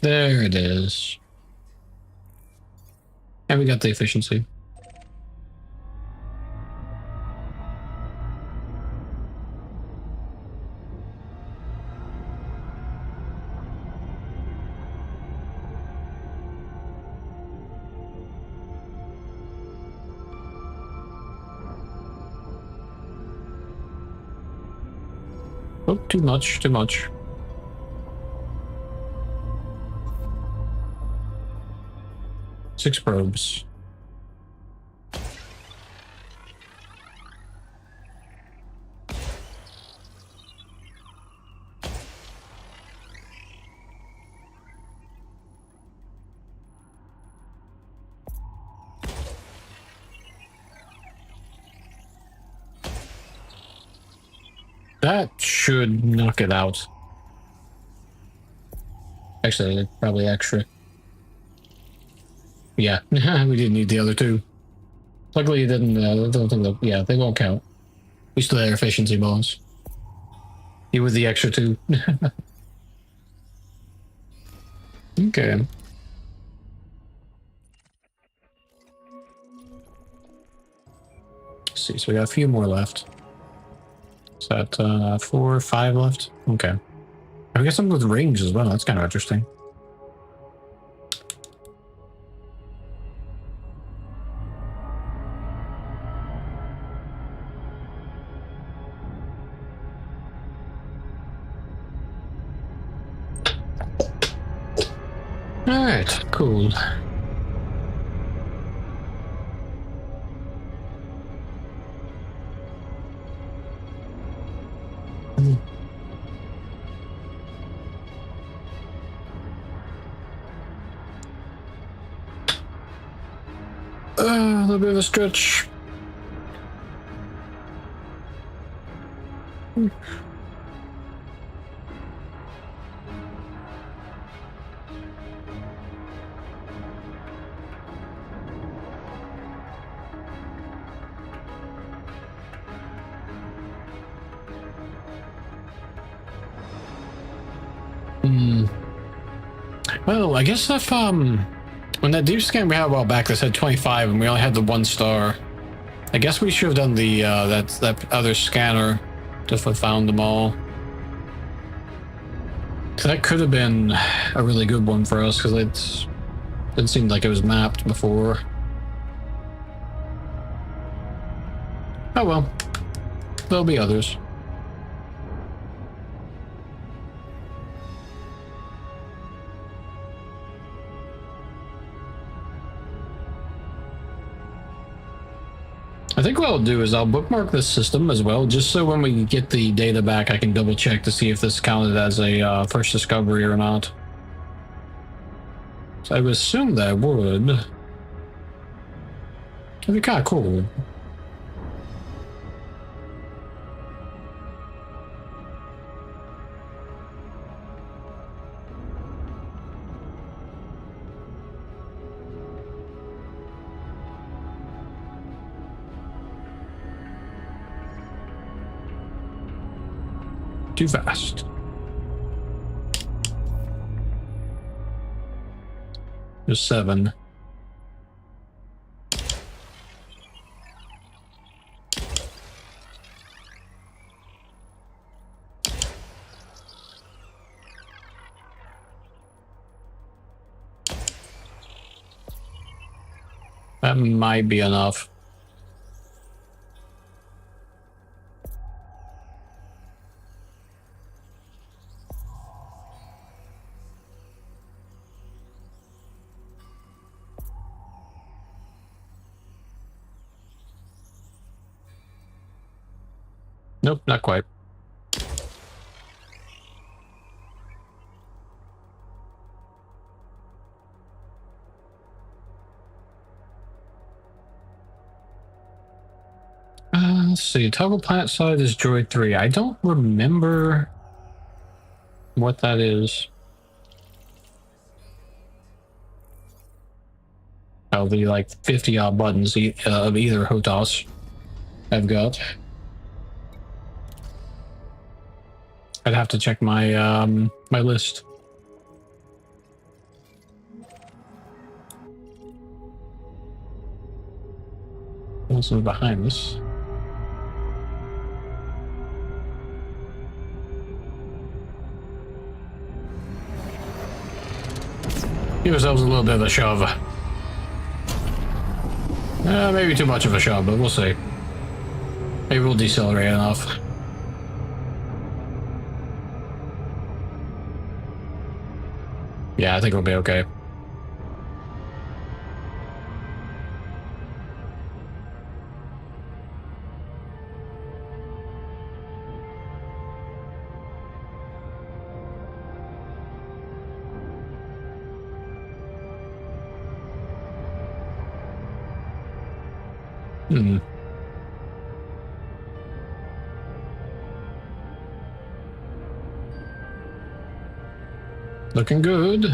There it is. And we got the efficiency. Oh, too much, too much. Six probes. That should knock it out. Actually, probably extra. Yeah, we didn't need the other two. Luckily, it didn't. I don't think that. Yeah, they won't count. We still have efficiency bonus. You with the extra two. Okay. Let's see, so we got a few more left. Is that 4 or 5 left? Okay. I guess some with rings as well. That's kind of interesting. All right, cool. A little bit of a stretch. Well, I guess if when that deep scan we had a while back that said 25 and we only had the 1 star, I guess we should have done the that other scanner just to found them all. So that could have been a really good one for us because it didn't seem like it was mapped before. Oh well, there'll be others. I think what I'll do is I'll bookmark this system as well, just so when we get the data back, I can double check to see if this counted as a first discovery or not. So I would assume that would. That'd be kind of cool. Too fast. There's 7. That might be enough. Nope, not quite. let's see. Toggle planet side is droid 3. I don't remember what that is. Oh, the like 50 odd buttons of either HOTAS I've got. I'd have to check my my list. Also behind us. Give ourselves a little bit of a shove. Maybe too much of a shove, but we'll see. Maybe we'll decelerate enough. Yeah, I think we'll be okay. Looking good.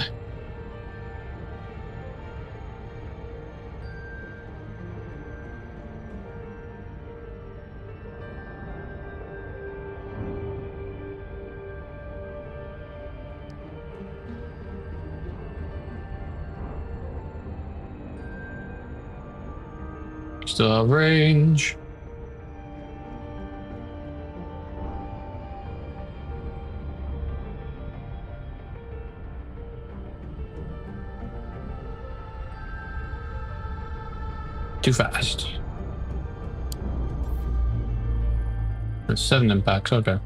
Still have range. Too fast. There's 7 impacts, okay.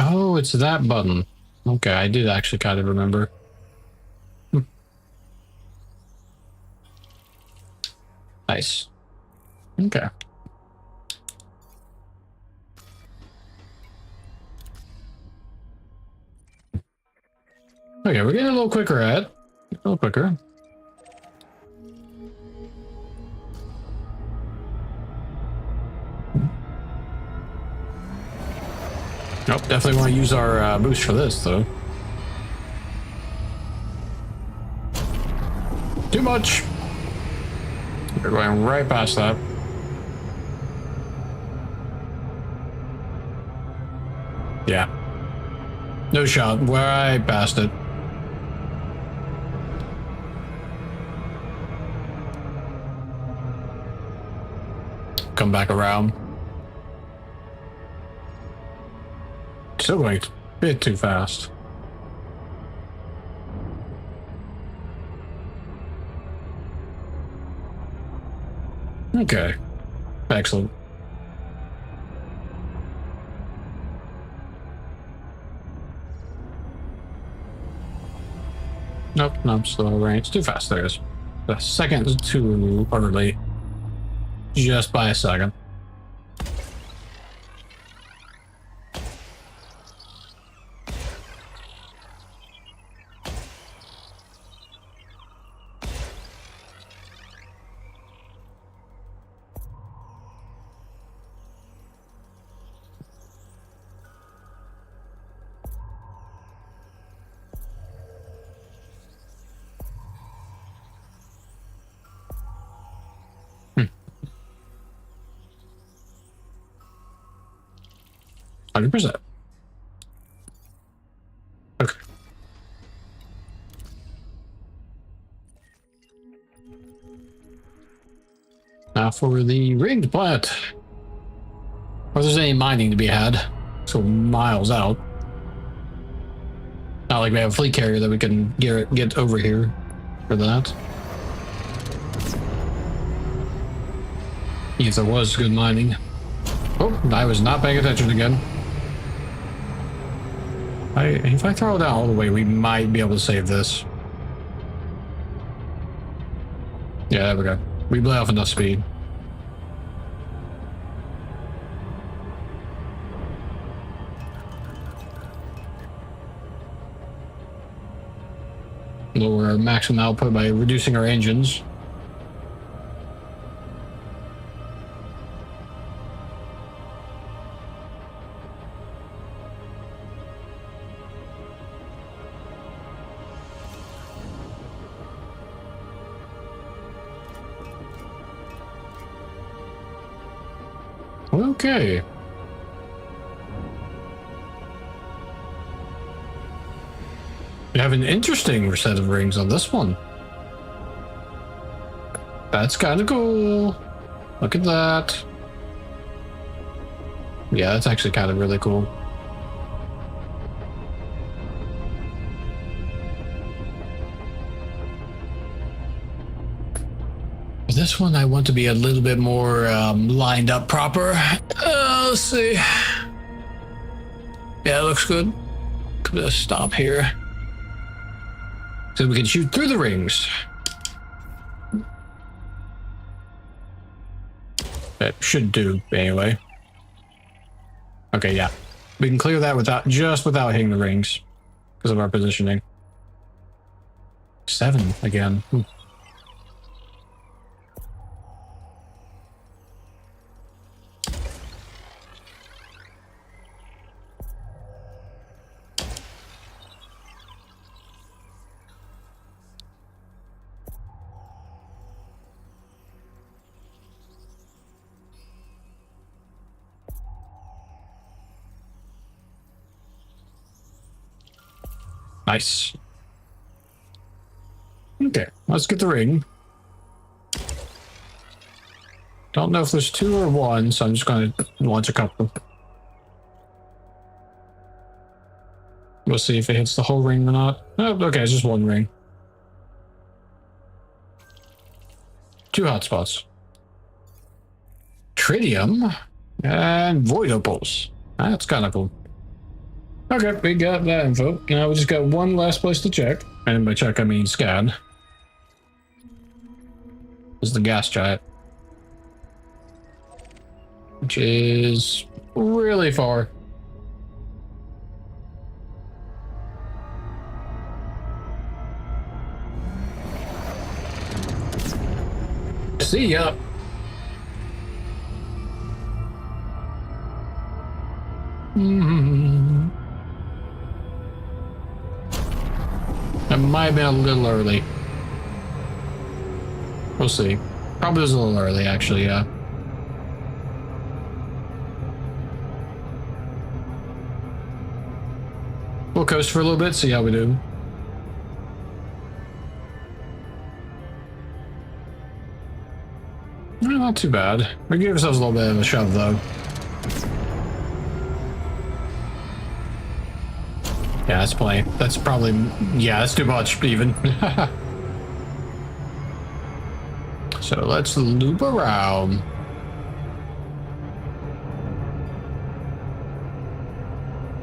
Oh, it's that button. Okay, I did actually kind of remember. Nice. Okay. Okay, we're getting a little quicker at it. A little quicker. Nope, definitely want to use our boost for this, though. Too much! We're going right past that. Yeah. No shot. Right past it. Come back around. Still going a bit too fast. Okay. Excellent. Nope, no, still out of range. Too fast, there it is. The second is too early. Just by a second. %. Okay. Now for the rigged plant. Or there's any mining to be had. So miles out. Not like we have a fleet carrier that we can get over here for that. Yes, there was good mining. Oh, I was not paying attention again. If I throw it down all the way, we might be able to save this. Yeah, there we go. We blew off enough speed. Lower our maximum output by reducing our engines. Okay. We have an interesting set of rings on this one. That's kind of cool. Look at that. Yeah, that's actually kind of really cool. This one I want to be a little bit more lined up proper. Let's see. Yeah, it looks good. Could just stop here. So we can shoot through the rings. That should do, anyway. Okay, yeah. We can clear that without hitting the rings. Because of our positioning. 7 again. Ooh. Nice. Okay, let's get the ring. Don't know if there's 2 or 1, so I'm just going to launch a couple. We'll see if it hits the whole ring or not. Oh, okay, it's just 1 ring. 2 hotspots. Tritium and void opals. That's kind of cool. Okay, we got that info. Now we just got 1 last place to check. And by check, I mean scan. This is the gas giant. Which is really far. See ya. That might have been a little early. We'll see. Probably was a little early, actually, yeah. We'll coast for a little bit, see how we do. Not too bad. We gave ourselves a little bit of a shove, though. Yeah, that's plenty. That's probably... Yeah, that's too much, even. So let's loop around.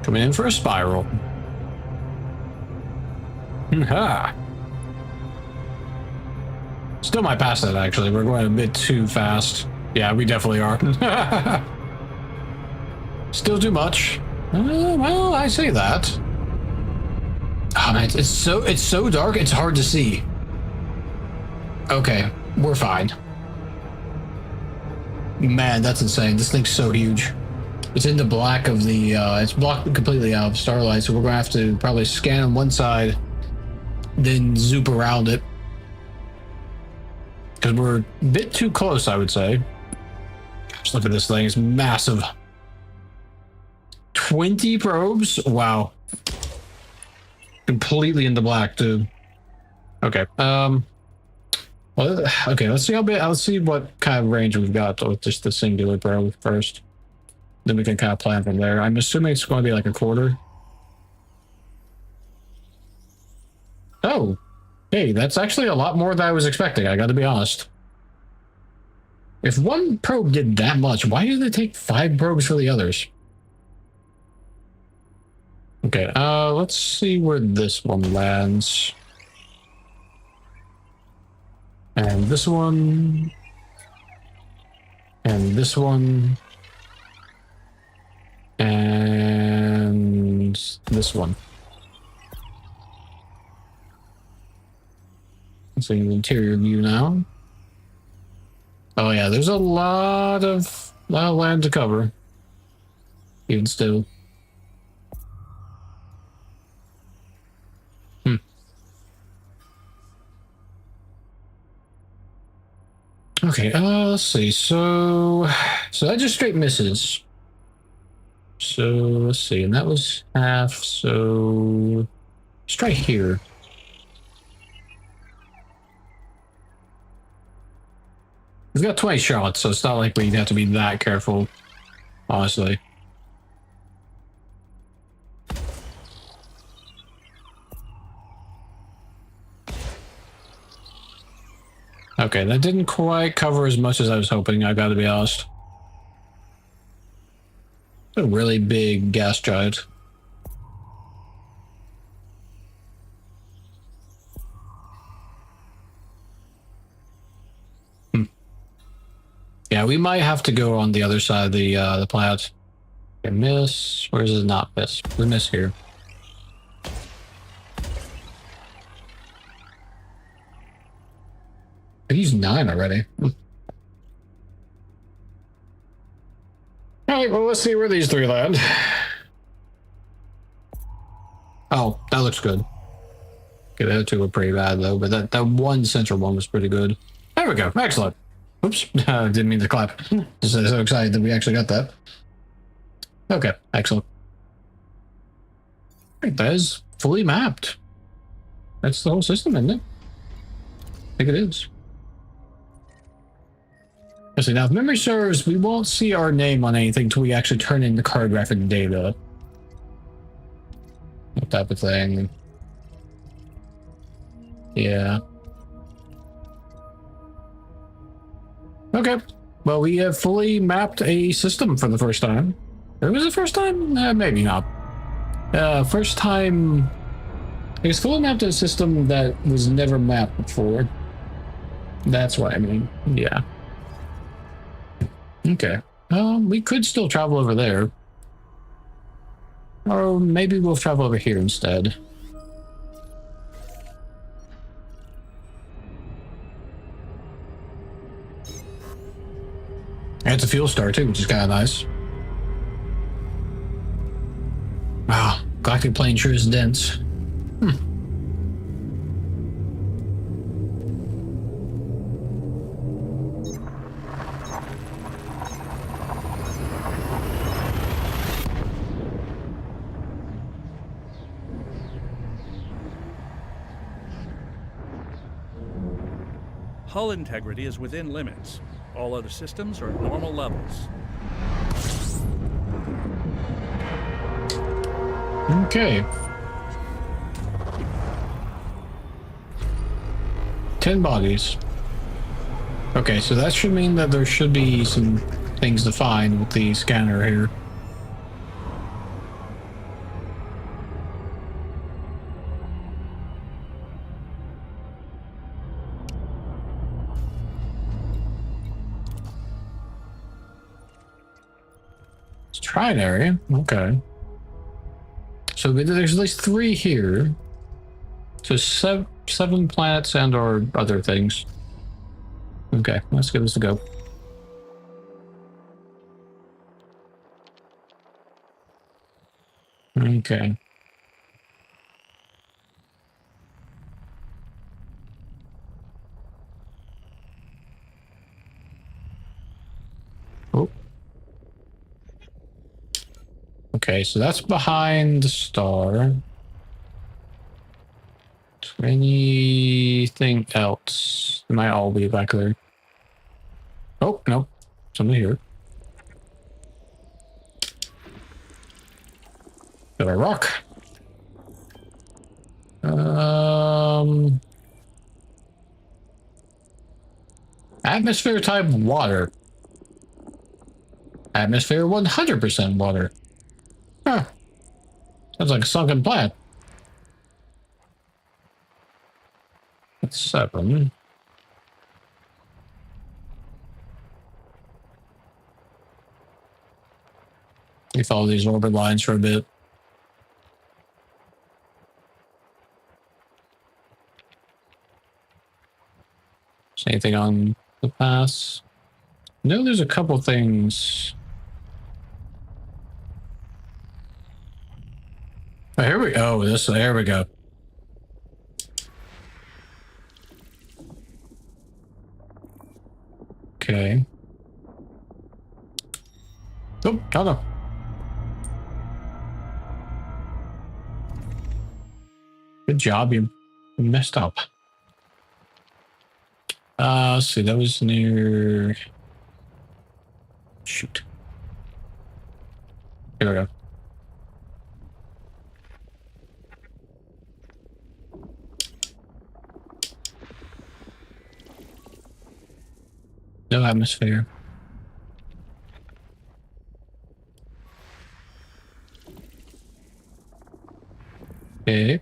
Coming in for a spiral. Ha! Still might pass that, actually. We're going a bit too fast. Yeah, we definitely are. Still too much. Well, I say that. Oh man, it's so dark, it's hard to see. Okay, we're fine. Man, that's insane. This thing's so huge. It's in the black of the, it's blocked completely out of starlight, so we're gonna have to probably scan on one side, then zoop around it. Because we're a bit too close, I would say. Just look at this thing, it's massive. 20 probes? Wow. Completely in the black, too. Okay, well, okay, let's see let's see what kind of range we've got with just the singular probe first. Then we can kind of plan from there. I'm assuming it's going to be like a quarter. Oh, hey, that's actually a lot more than I was expecting, I gotta be honest. If one probe did that much, why did it take 5 probes for the others? Okay, let's see where this one lands. And this one. And this one. And this one. Let's see the interior view now. Oh yeah, there's a lot of land to cover. Even still. Okay, let's see. So that just straight misses. So let's see, and that was half. So let's try here. We've got 20 shots, so it's not like we'd have to be that careful, honestly. Okay, that didn't quite cover as much as I was hoping, I gotta be honest. A really big gas giant. Yeah, we might have to go on the other side of the planet. Okay, miss. Where does it not miss? We miss here. He's 9 already. Alright, well, let's see where these 3 land. Oh, that looks good. Okay, the other 2 were pretty bad, though, but that one central one was pretty good. There we go. Excellent. Oops. Didn't mean to clap. Just so excited that we actually got that. Okay, excellent. Right, that is fully mapped. That's the whole system, isn't it? I think it is. Let's see, now if memory serves, we won't see our name on anything until we actually turn in the cartographic data. That type of thing. Yeah. Okay. Well, we have fully mapped a system for the first time. It was the first time? Maybe not. First time... I guess fully mapped a system that was never mapped before. That's what I mean. Yeah. Okay. We could still travel over there. Or maybe we'll travel over here instead. And it's a fuel star too, which is kind of nice. Wow, galactic plane sure is dense. Hull integrity is within limits. All other systems are at normal levels. Okay. 10 bodies. Okay, so that should mean that there should be some things to find with the scanner here. Let's try an area. Okay. So there's at least 3 here. So 7 planets and or other things. Okay, let's give this a go. Okay. Oh. Okay, so that's behind the star. Anything else? It might all be back there. Oh, no. Something here. Got a rock. Atmosphere type water. Atmosphere 100% water. Huh. Sounds like a sunken plant. That's 7. We follow these orbit lines for a bit. Is anything on the pass? No, there's a couple things. Oh, here we go. There we go. Okay. Oh, no. Good job, you messed up. Let's see, that was near... Shoot. Here we go. No atmosphere. Okay.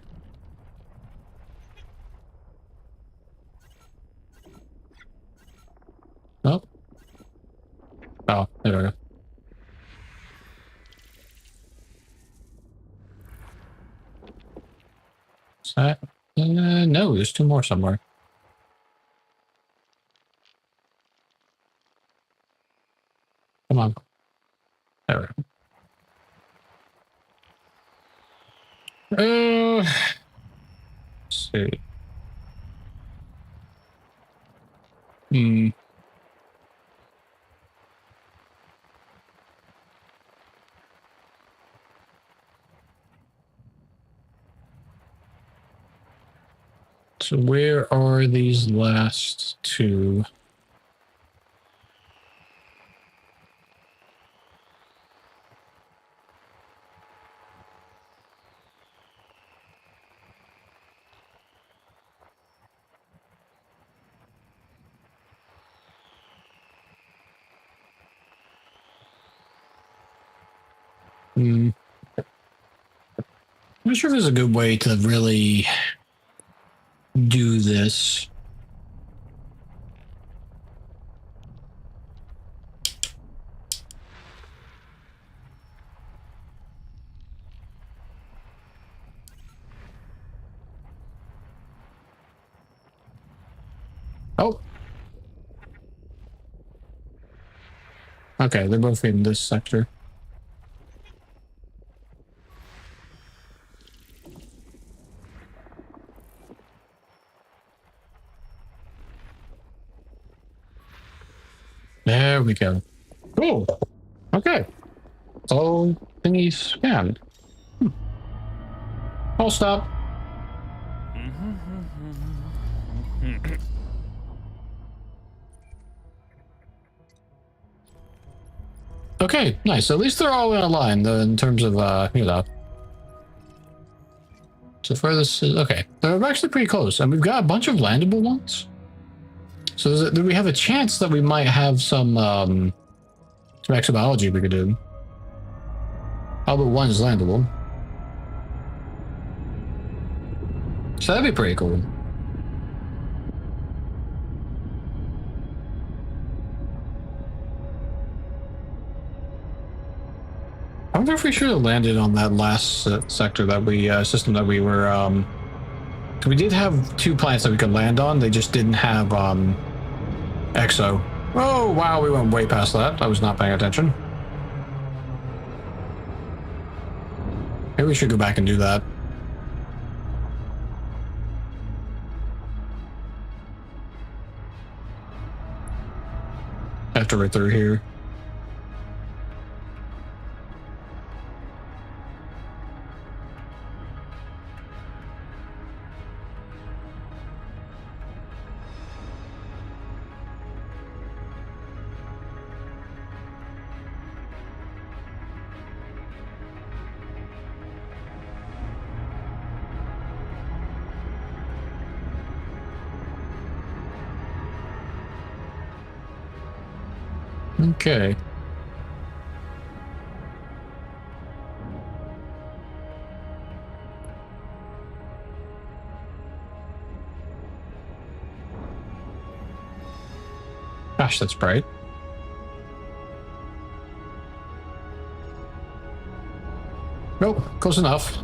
Oh. Oh, there we go. Is that? No, there's 2 more somewhere. Come on. There we go. Let's see. So where are these last 2? I'm not sure if there's a good way to really do this. Oh. Okay, they're both in this sector. There we go. Cool. Okay. All thingies scanned. I'll stop. Okay, nice. At least they're all in a line in terms of, you know. So far this is, okay. They're actually pretty close. And we've got a bunch of landable ones. So we have a chance that we might have some exobiology we could do. All but one is landable. So that'd be pretty cool. I wonder if we should have landed on that last sector that we system that we were. We did have 2 planets that we could land on. They just didn't have exo. Oh wow, we went way past that. I was not paying attention. Maybe we should go back and do that. After we're through here. Okay. Gosh, that's bright. Nope, close enough.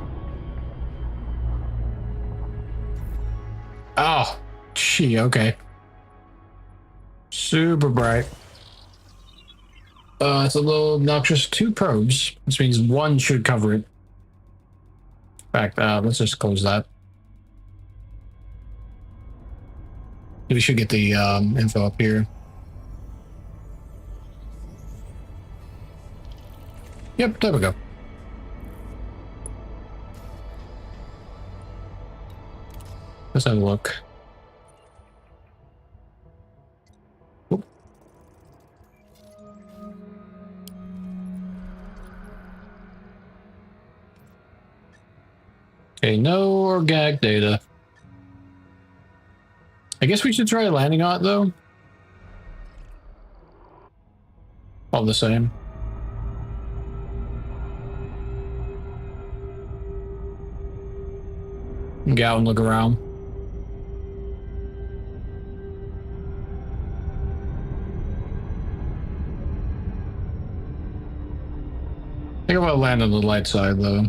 Oh, gee, okay. Super bright. It's a little obnoxious. 2 probes, which means 1 should cover it. In fact, let's just close that. We should get the info up here. Yep, there we go. Let's have a look. Oop. Okay, no organic data. I guess we should try landing on it though. All the same. Get out and look around. I think I'm gonna land on the light side though.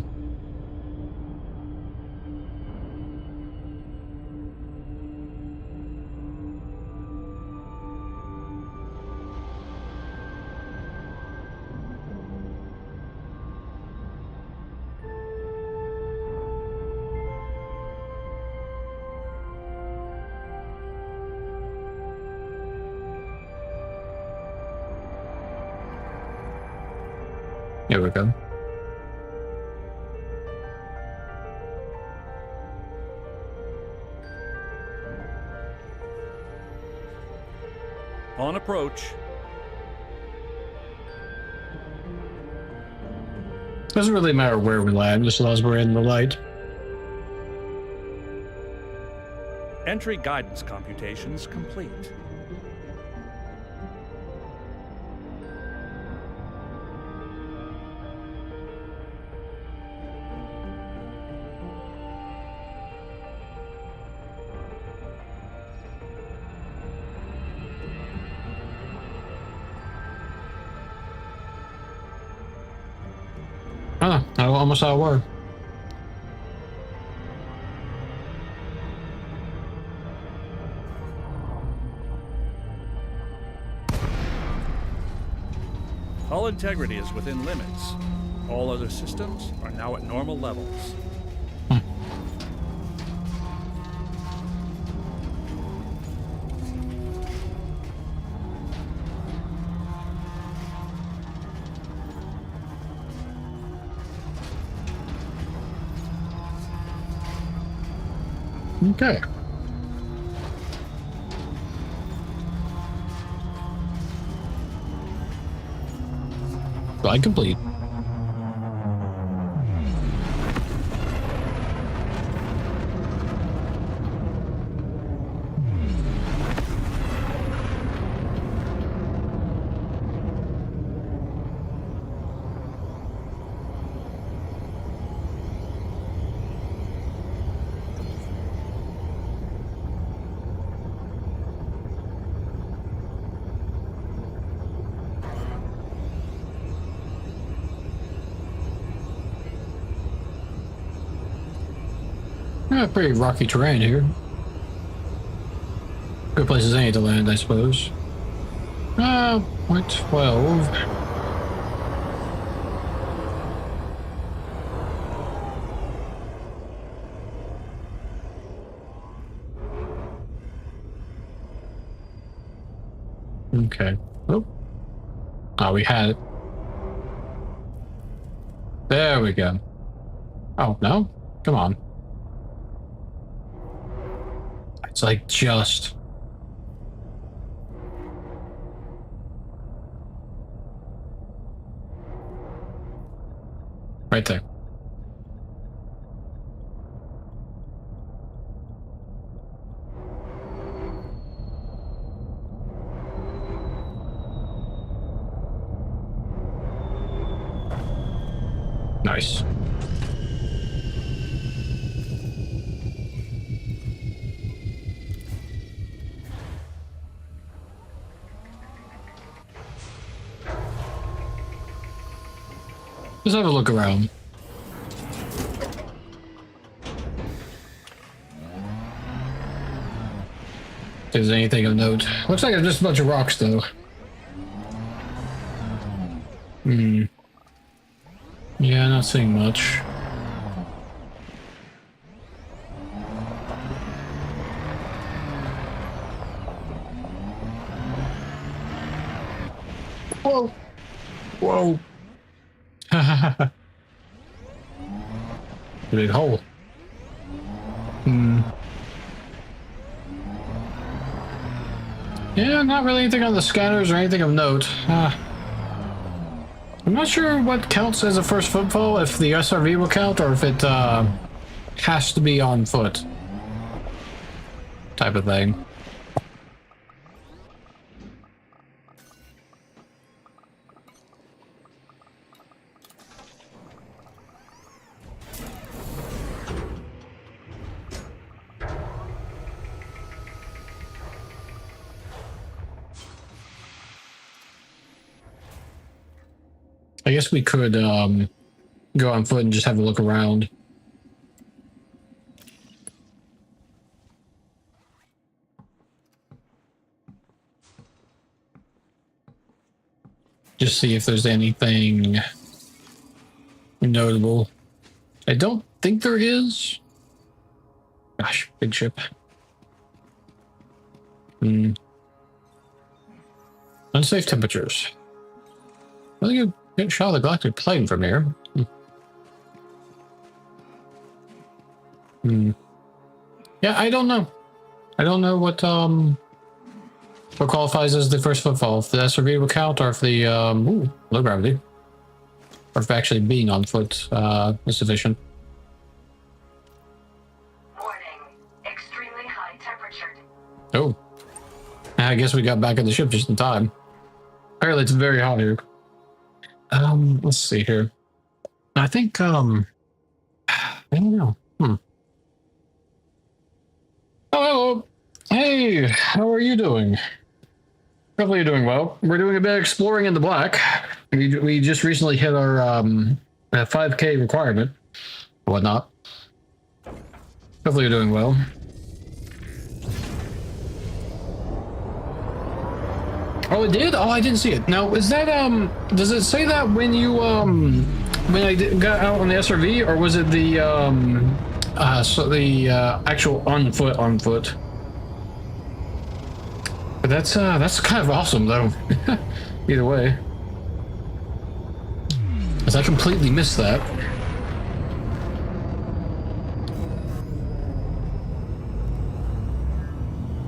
Here we go. On approach. Doesn't really matter where we land, just as long as we're in the light. Entry guidance computations complete. Ah, I almost saw a word. Hull integrity is within limits. All other systems are now at normal levels. Okay. Flight complete. Yeah, pretty rocky terrain here. Good place as any to land, I suppose. 0.12. Okay. Oh. Oh, we had it. There we go. Oh, no? Come on. It's like just... right there. Nice. Just have a look around. If there's anything of note. Looks like it's just a bunch of rocks, though. Hmm. Yeah, not seeing much. Whoa. Whoa. Big hole. Hmm. Yeah, not really anything on the scanners or anything of note. I'm not sure what counts as a first footfall, if the SRV will count, or if it has to be on foot. Type of thing. I guess we could go on foot and just have a look around. Just see if there's anything notable. I don't think there is. Gosh, big ship. Unsafe temperatures. I think you get a shot of the galactic plane from here. Yeah, I don't know. I don't know what qualifies as the first footfall. If the SRV will count, or if the low gravity, or if actually being on foot is sufficient. Warning. Extremely high temperature. Oh, I guess we got back in the ship just in time. Apparently, it's very hot here. Let's see here. I think I don't know. Oh, hello. Hey, how are you doing? Hopefully you're doing well. We're doing a bit of exploring in the black. We just recently hit our 5K requirement, whatnot. Hopefully you're doing well. Oh, it did? Oh, I didn't see it. Now, is that does it say that when you when I got out on the SRV, or was it the actual on foot? But that's kind of awesome though. Either way, because I completely missed that.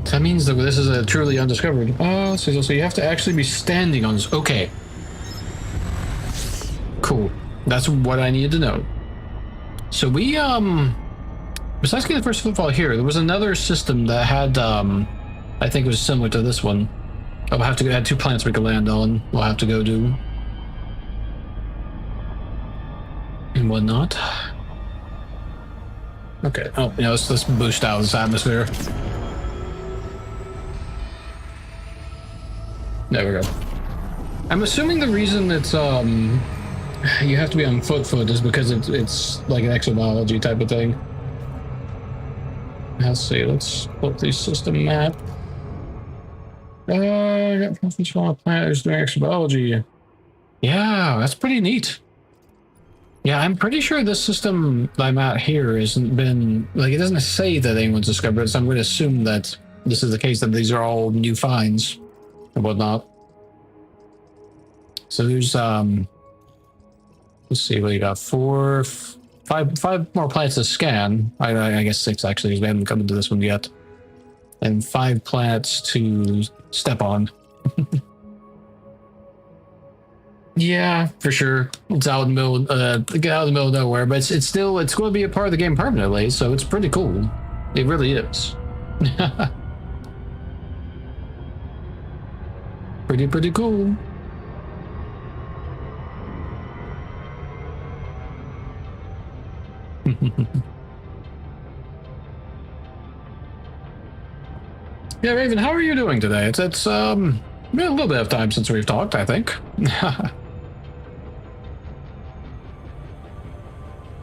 That means that this is a truly undiscovered. So you have to actually be standing on this. Okay. Cool. That's what I needed to know. So we besides getting the first footfall here, there was another system that had I think it was similar to this one. Oh, we'll have to add 2 planets we can land on. We'll have to go do and whatnot. Okay. Oh, you know, let's boost out this atmosphere. There we go. I'm assuming the reason it's you have to be on foot is because it's like an exobiology type of thing. Let's see, let's put the system map. I got profits on a planet who's doing exobiology. Yeah, that's pretty neat. Yeah, I'm pretty sure this system that I'm at here hasn't been, like, it doesn't say that anyone's discovered it, so I'm going to assume that this is the case, that these are all new finds and whatnot. So there's let's see, what you got, 5 more planets to scan. I guess 6 actually, because we haven't come into this one yet, and 5 planets to step on. Yeah, for sure. It's out in the middle, get out of the middle of nowhere, but it's going to be a part of the game permanently, so it's pretty cool. It really is. Pretty cool. Yeah, Raven, how are you doing today? It's been a little bit of time since we've talked, I think.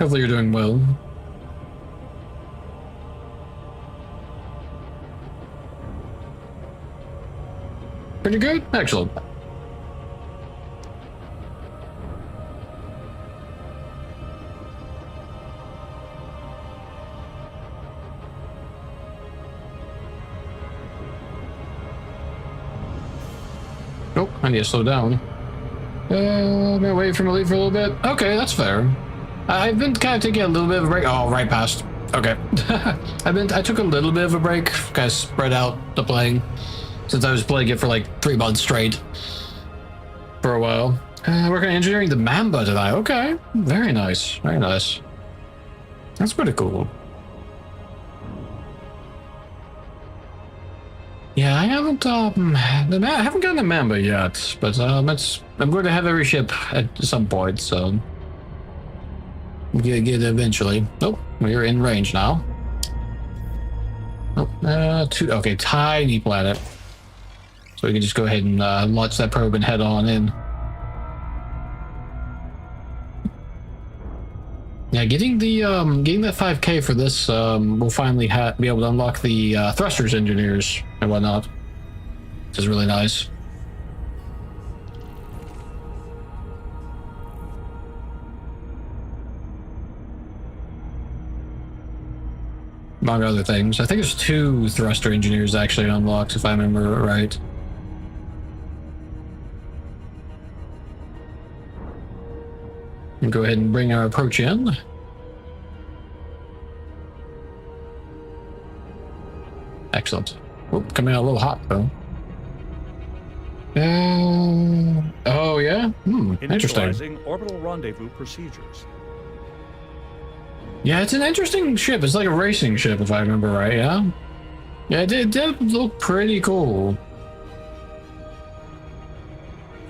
Hopefully you're doing well. Pretty good? Excellent. Oh, I need to slow down. I'm gonna wait for him to leave for a little bit. Okay, that's fair. I've been kind of taking a little bit of a break. Oh, right past. Okay. I took a little bit of a break, kind of spread out the playing, since I was playing it for like 3 months straight for a while. Working on engineering the Mamba tonight. Okay, very nice, very nice. That's pretty cool. Yeah, I haven't I haven't gotten a Mamba yet, but I'm going to have every ship at some point, so get it eventually. Oh, we're in range now. Oh, okay, tiny planet. So we can just go ahead and launch that probe and head on in. Yeah, getting that 5K for this, we'll finally be able to unlock the thrusters engineers and whatnot, which is really nice. Among other things, I think there's 2 thruster engineers actually unlocked, if I remember right. And go ahead and bring our approach in. Excellent. Oh, coming out a little hot though. Oh yeah? Interesting. Initializing orbital rendezvous procedures. Yeah, it's an interesting ship. It's like a racing ship, if I remember right, yeah? Yeah, it did look pretty cool.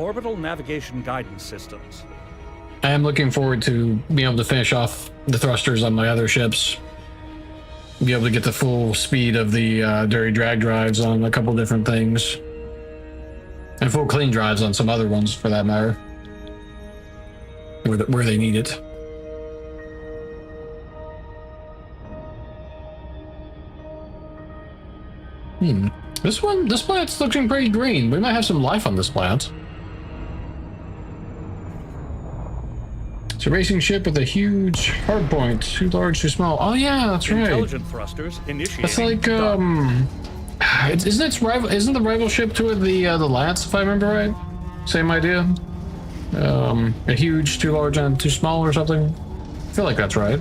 Orbital navigation guidance systems. I am looking forward to being able to finish off the thrusters on my other ships. Be able to get the full speed of the dirty drag drives on a couple different things. And full clean drives on some other ones, for that matter. Where they need it. This planet's looking pretty green. We might have some life on this planet. It's a racing ship with a huge hardpoint. Too large, too small. Oh yeah, that's right. Intelligent thrusters initiating. That's like isn't the rival ship to it the Lance, if I remember right? Same idea. A huge, too large, and too small, or something. I feel like that's right.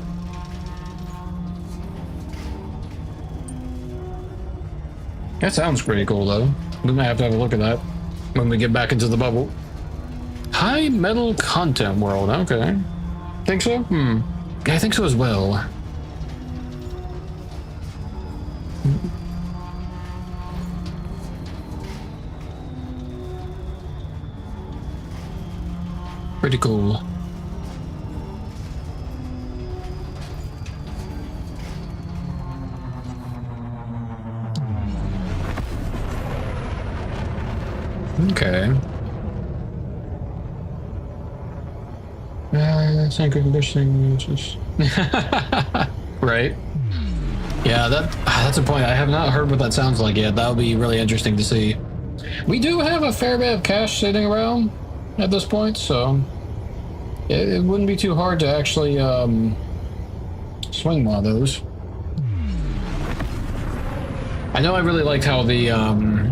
That sounds pretty cool, though. We might have to have a look at that when we get back into the bubble. High metal content world. Okay. Think so? Yeah, I think so as well. Pretty cool. Okay. Anchor conditioning. Right. Yeah, that's a point. I have not heard what that sounds like yet. That would be really interesting to see. We do have a fair bit of cash sitting around at this point, so it wouldn't be too hard to actually swing one of those. I know I really liked how the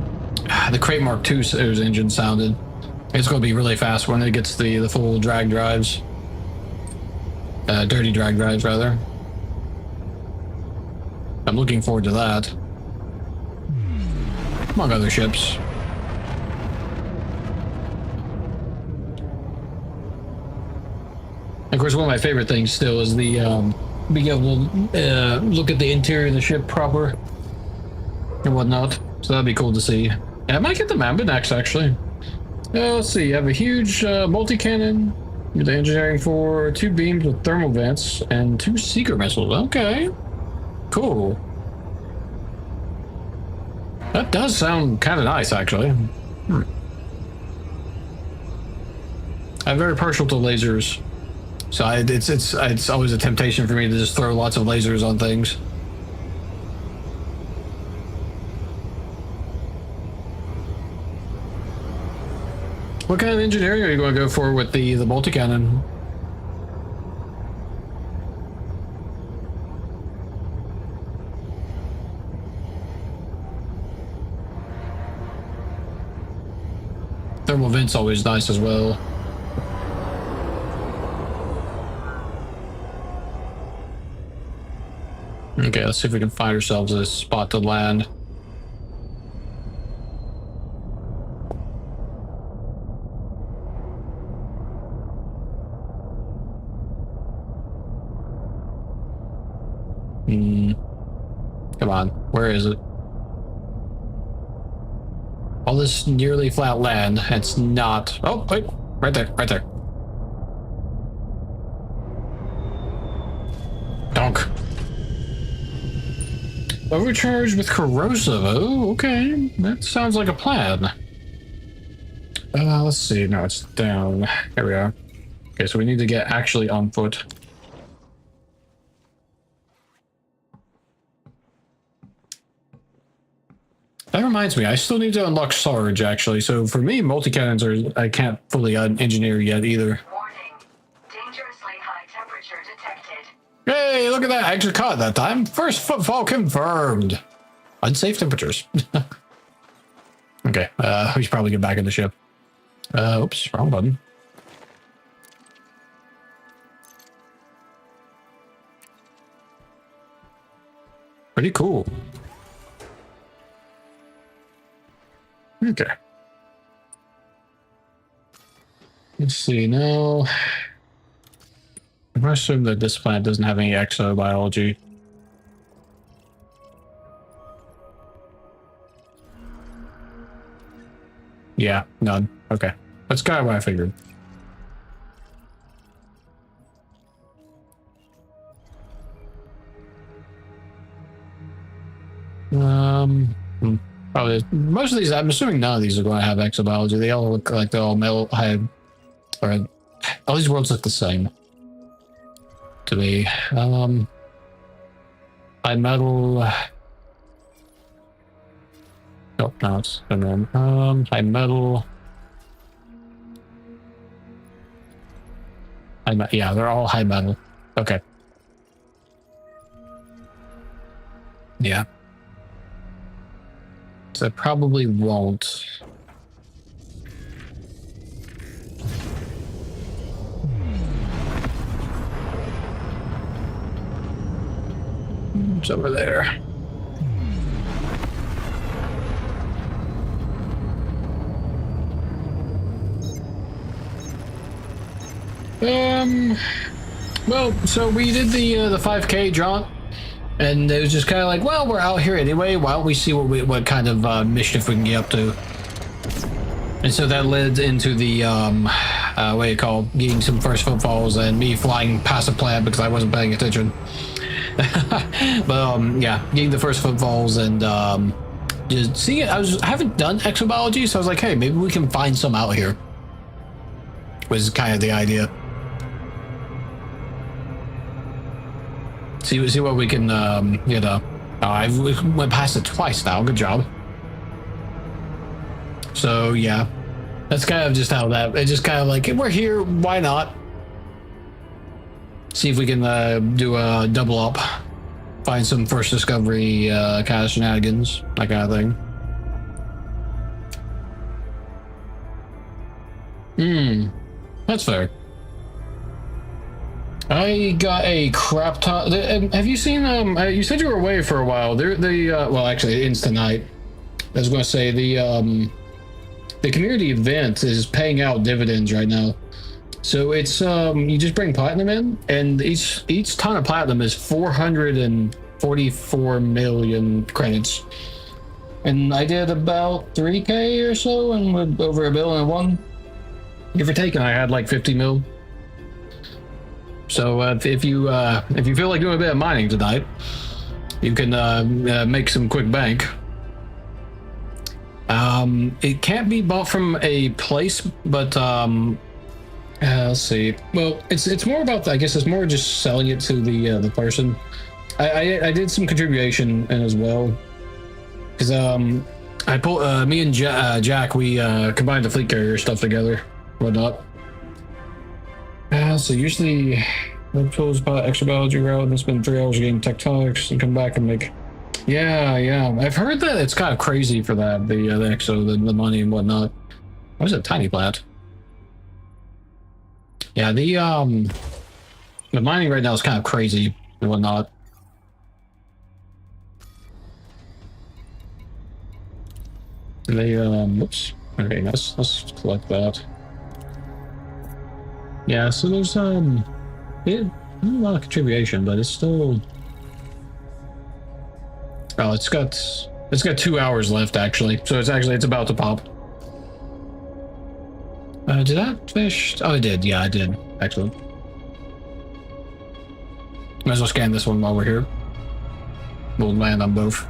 Crate Mark II engine sounded. It's going to be really fast when it gets the full drag drives. Dirty drag drives, rather. I'm looking forward to that. Among other ships. Of course, one of my favorite things still is the being able to look at the interior of the ship proper and whatnot. So that'd be cool to see. Yeah, I might get the Mamba next, actually. Let's see. You have a huge multi-cannon. The engineering for 2 beams with thermal vents and 2 seeker missiles. Okay. Cool. That does sound kind of nice, actually. I'm very partial to lasers. So it's always a temptation for me to just throw lots of lasers on things. What kind of engineering are you going to go for with the multi-cannon? Thermal vent's always nice as well. Okay, let's see if we can find ourselves a spot to land. Come on, where is it? All this nearly flat land, it's not. Oh, wait, right there, right there. Donk. Overcharged with corrosive. Oh, okay, that sounds like a plan. Let's see. No, it's down. There we are. Okay, so we need to get actually on foot. That reminds me, I still need to unlock Sarge, actually. So for me, multi-cannons I can't fully engineer yet either. Warning. Dangerously high temperature detected. Hey, look at that. I actually caught it that time. First footfall confirmed. Unsafe temperatures. Okay, we should probably get back in the ship. Oops, wrong button. Pretty cool. Okay. Let's see now. I'm gonna assume that this planet doesn't have any exobiology. Yeah, none. Okay. That's kind of what I figured. Probably most of these, I'm assuming none of these are going to have exobiology. They all look like they're all metal, or all these worlds look the same to me. High metal. Oh, no, it's high metal. Yeah, they're all high metal. Okay. Yeah. So I probably won't. It's over there. Well, so we did the 5K jaunt, and it was just kind of like, well, we're out here anyway. Why don't we see what kind of mischief we can get up to? And so that led into the what do you call, getting some first footfalls and me flying past a plant because I wasn't paying attention. But yeah, getting the first footfalls and just seeing it. I haven't done exobiology, so I was like, hey, maybe we can find some out here. Was kind of the idea. See what we can, you know. I went past it twice now. Good job. So yeah, that's kind of just how that. It's just kind of like, hey, we're here. Why not? See if we can do a double up, find some first discovery kind of shenanigans, that kind of thing. That's fair. I got a crap ton. Have you seen you said you were away for a while. Well, actually, it's tonight. I was going to say the community event is paying out dividends right now. So it's you just bring platinum in, and each ton of platinum is 444 million credits. And I did about 3K or so, and with over $1 billion. Give or take, and I had like 50 mil. So if you feel like doing a bit of mining tonight, you can make some quick bank. It can't be bought from a place, but Let's see. Well, it's more about I guess it's more just selling it to the person. I did some contribution in as well, because I pulled me and Jack, we combined the fleet carrier stuff together, whatnot. So usually the tools about extra biology route and spend 3 hours getting tectonics and come back and make. Yeah. I've heard that it's kind of crazy for that, the exo, the money and whatnot. What is it, tiny plant? Yeah, the mining right now is kind of crazy and whatnot. They whoops. Okay, let's collect that. Yeah, so there's not a lot of contribution, but it's still. Oh, it's got 2 hours left actually, so it's about to pop. Did I finish? Oh, I did. Yeah, I did actually. Might as well scan this one while we're here. We'll land on both.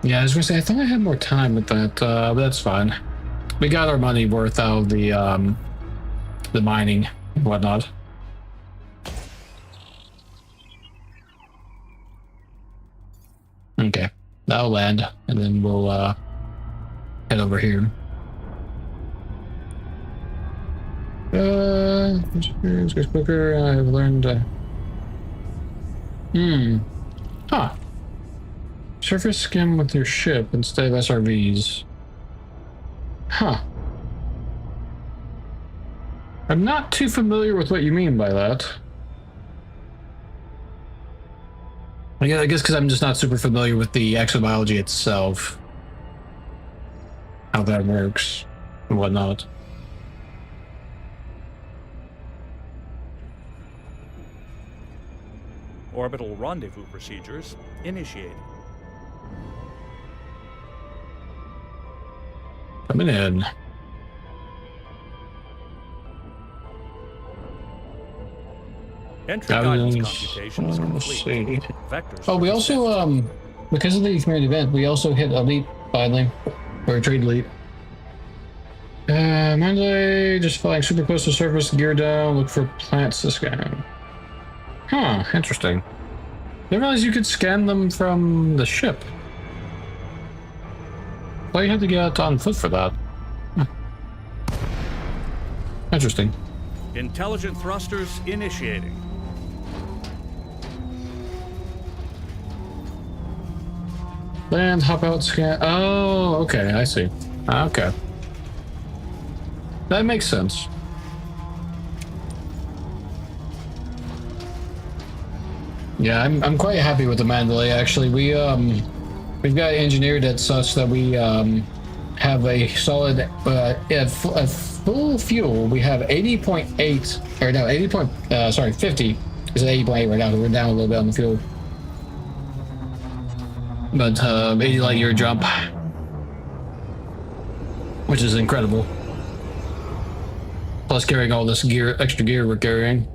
Yeah, I was gonna say I thought I had more time with that, but that's fine. We got our money worth out of the mining and whatnot. Okay, that'll land, and then we'll head over here. Experience goes quicker. I've learned. Huh. Surface skim with your ship instead of SRVs. Huh. I'm not too familiar with what you mean by that. I guess because I'm just not super familiar with the exobiology itself. How that works and whatnot. Orbital rendezvous procedures initiated. Coming in. Entry guidance computations complete. Vectors. Oh, we also because of the community event, we also hit elite finally, or trade elite. Monday, just flying super close to surface, gear down, look for plants to scan. Huh, interesting. Didn't realize you could scan them from the ship. Well, you had to get on foot for that. Huh. Interesting. Intelligent thrusters initiating. Land, hop out, scan. Oh, okay, I see. Okay. That makes sense. Yeah, I'm quite happy with the Mandalay actually. We've got it engineered at such that we have a solid at full fuel. We have 80.8 or no 50 is at 80.8 right now. So we're down a little bit on the fuel, but 80 light year jump, which is incredible. Plus carrying all this gear, extra gear we're carrying.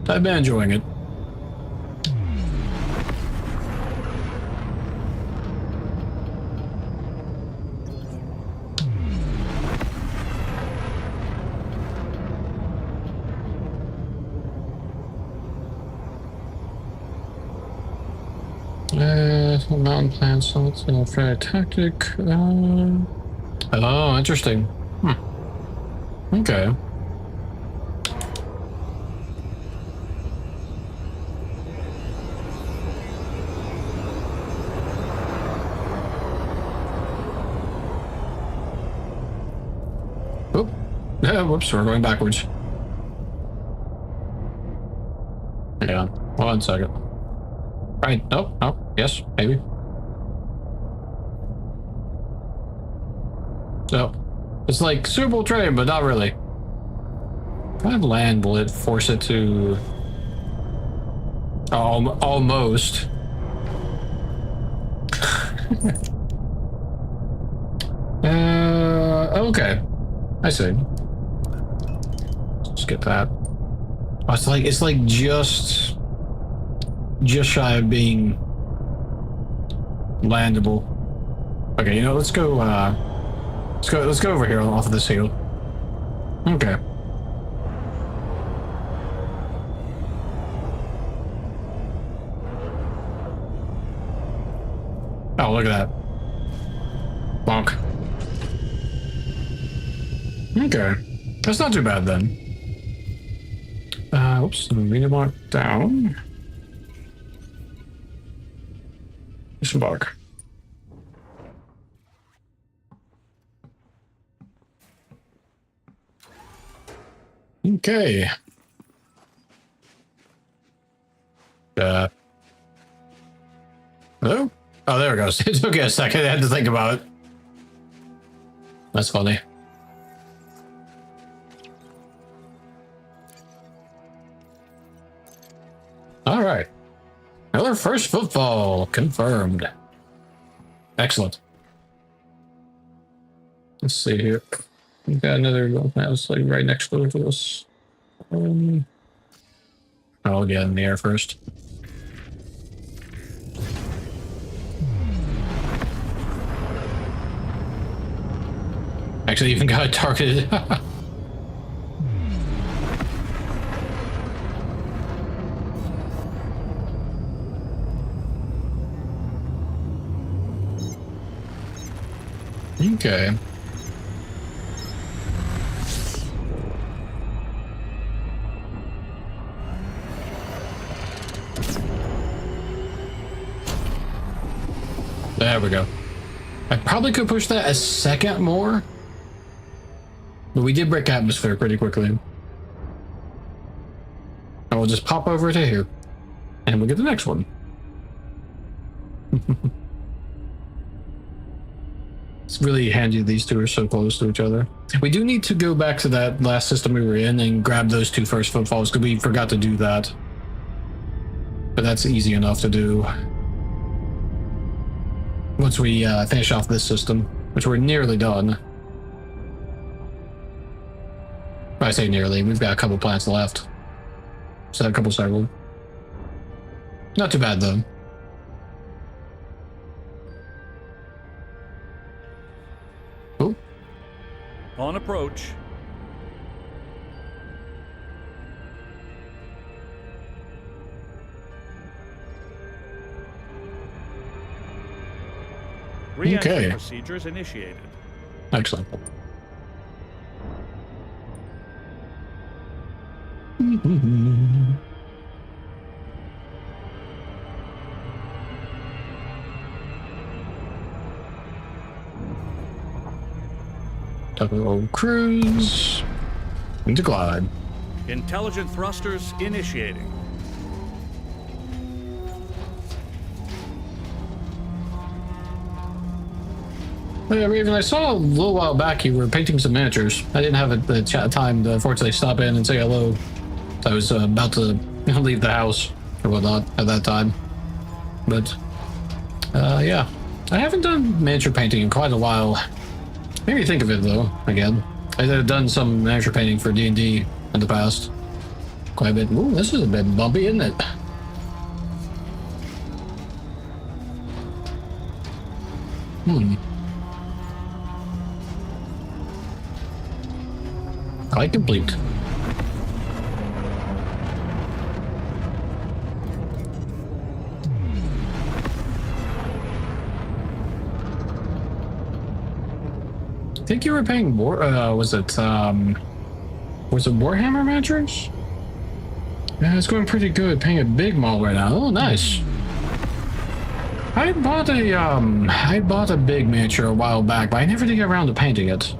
I've been enjoying it. Mountain plants, so it's a fair tactic. Oh, interesting. Okay. Oh, yeah, whoops, we're going backwards. Hang on, 1 second. Right, nope, yes, maybe. So, it's like suitable terrain, but not really. If I have land, will it force it to... almost. Okay. I see. Let's get that. Oh, it's like just shy of being landable. Okay, you know, let's go over here off of this hill. Okay. Oh, look at that. Bonk. Okay. That's not too bad then. Oops, mark down. Disembark. Okay. Hello? Oh, there it goes. It took a second. I had to think about it. That's funny. All right. Another first footfall confirmed. Excellent. Let's see here. We've got another house like right next door to us. I'll get in the air first. Actually, even got targeted. Okay. There we go. I probably could push that a second more, but we did break atmosphere pretty quickly. I will just pop over to here, and we'll get the next one. It's really handy these two are so close to each other. We do need to go back to that last system we were in and grab those two first footfalls, because we forgot to do that. But that's easy enough to do once we finish off this system, which we're nearly done. I say nearly, we've got a couple plants left. So a couple several. Not too bad though. Oh. On approach. Re-entry Okay. procedures initiated. Excellent. Double cruise into glide. Intelligent thrusters initiating. Yeah, Raven, I saw a little while back you were painting some miniatures. I didn't have the time to unfortunately stop in and say hello. I was about to leave the house or whatnot at that time. But, yeah. I haven't done miniature painting in quite a while. Maybe think of it, though, again. I've done some miniature painting for D&D in the past. Quite a bit. Ooh, this is a bit bumpy, isn't it? Quite complete. I think you were paying was it Warhammer miniatures? Yeah, it's going pretty good. Paying a big mall right now. Oh, nice. I bought a big miniature a while back, but I never did get around to painting it.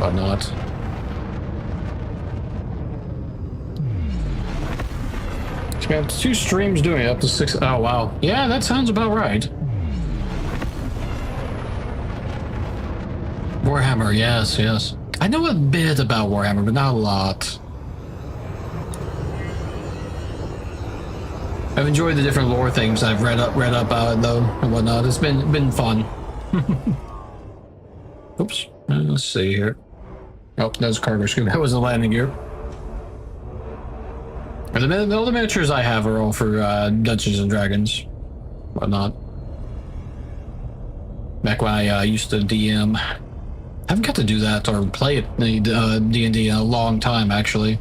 But not. Spent 2 streams doing it, up to 6. Oh wow. Yeah, that sounds about right. Warhammer, yes, yes. I know a bit about Warhammer, but not a lot. I've enjoyed the different lore things I've read up about it though and whatnot. It's been fun. Oops. Let's see here. Oh, that was a cargo scoop. That was a landing gear. All the miniatures I have are all for Dungeons and Dragons. whatnot. Back when I used to DM. I haven't got to do that or play it D&D in a long time, actually.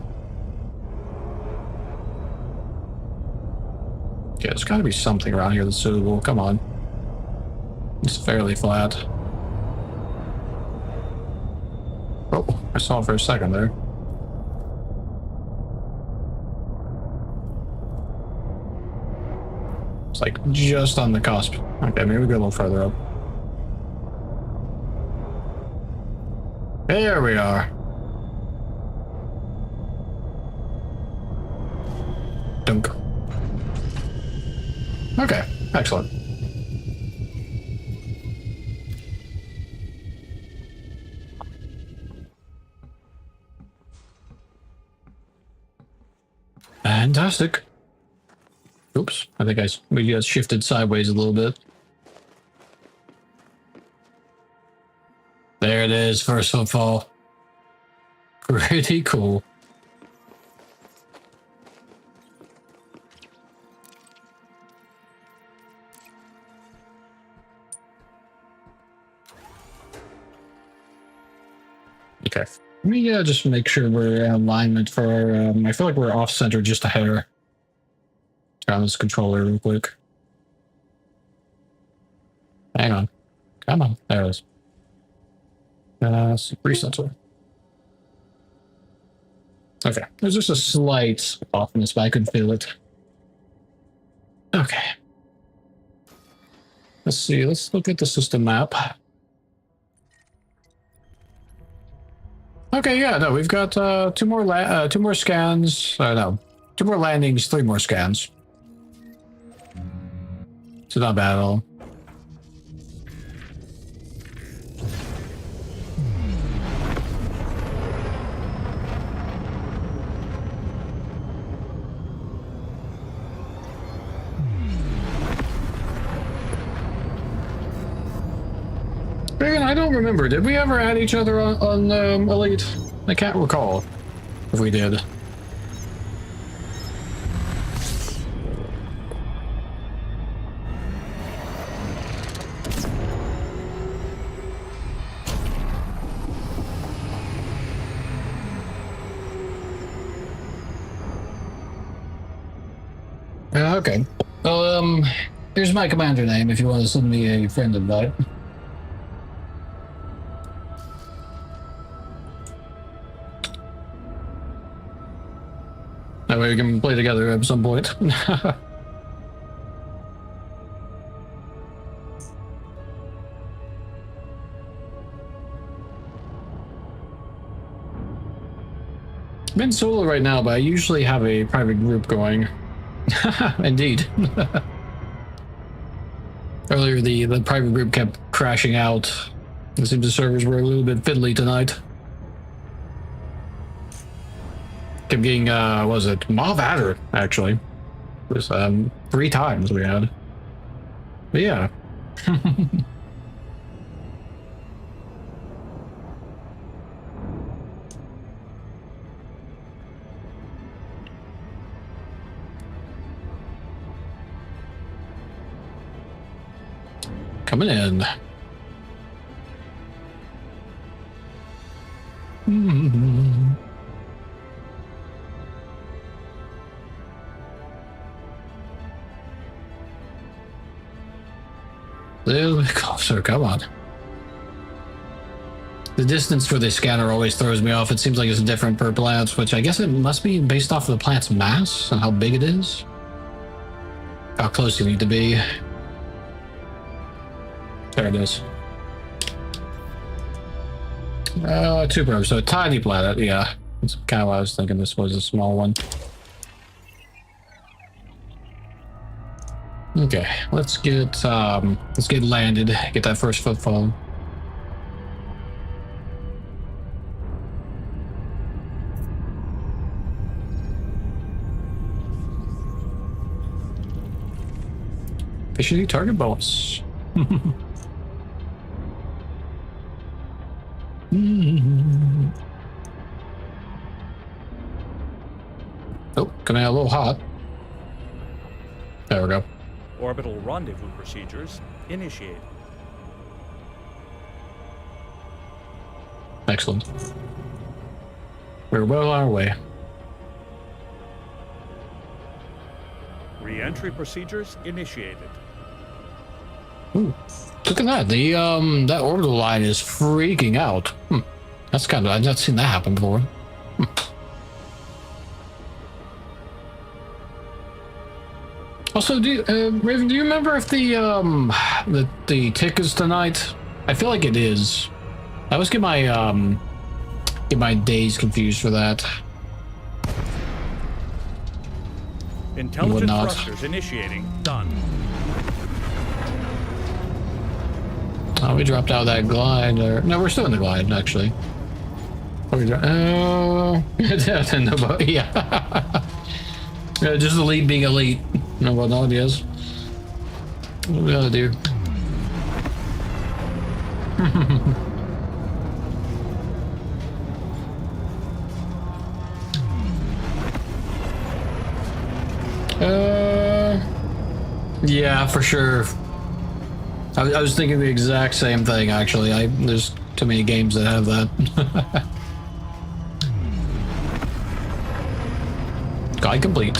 Yeah, there's got to be something around here that's suitable. Come on. It's fairly flat. Oh, I saw it for a second there. It's like just on the cusp. Okay, maybe we go a little further up. There we are. Dunk. Okay, excellent. Fantastic. Oops, I think we got shifted sideways a little bit. There it is, first footfall. Pretty cool. Okay. Let me just make sure we're in alignment for our, I feel like we're off-center just a hair. Turn on this controller real quick. Hang on. Come on. There it is. Recenter. Okay. There's just a slight offness, but I couldn't feel it. Okay. Let's see. Let's look at the system map. Okay, yeah, no, we've got two more scans. No, 2 more landings, 3 more scans. It's not bad at all. I don't remember. Did we ever add each other on Elite? I can't recall if we did. Okay. Well, here's my commander name if you want to send me a friend invite. That way we can play together at some point. I'm in solo right now, but I usually have a private group going. Indeed. Earlier, the private group kept crashing out. It seems the servers were a little bit fiddly tonight. Kept getting, what was it? Mob Adder, actually. It was 3 times we had. But yeah. Coming in. Little bit closer, come on. The distance for the scanner always throws me off. It seems like it's different per plant, which I guess it must be based off of the plant's mass and how big it is. How close you need to be. There it is. 2 probes, so a tiny planet, yeah. That's kind of what I was thinking. This was a small one. Okay, let's get landed. Get that first footfall. Efficiency target bonus. Oh, coming out a little hot. There we go. Orbital rendezvous procedures initiated. Excellent. We're well on our way. Re-entry procedures initiated. Ooh, look at that. The that orbital line is freaking out. That's kind of, I've not seen that happen before. Also, Raven, do you remember if the tickets tonight? I feel like it is. I always get my days confused for that. Intelligent Whatnot. thrusters initiating. Done. Oh, we dropped out of that glide. No, we're still in the glide, actually. Oh, yeah. Yeah, just elite being elite. No, whatnot, yes. What do we gotta do? Yeah, for sure. I was thinking the exact same thing, actually. There's too many games that have that. Guide complete.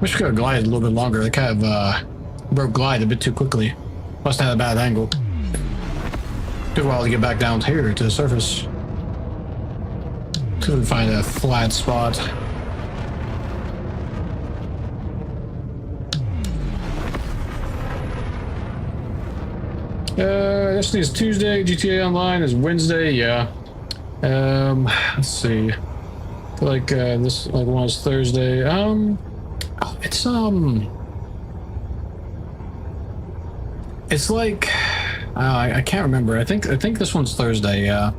Wish we could have glided a little bit longer. They kind of broke glide a bit too quickly. Must have had a bad angle. Took a while to get back down here to the surface. Couldn't find a flat spot. Destiny's Tuesday, GTA Online is Wednesday, yeah. Let's see. I feel like this like one is Thursday. It's like I can't remember. I think this one's Thursday. Yeah.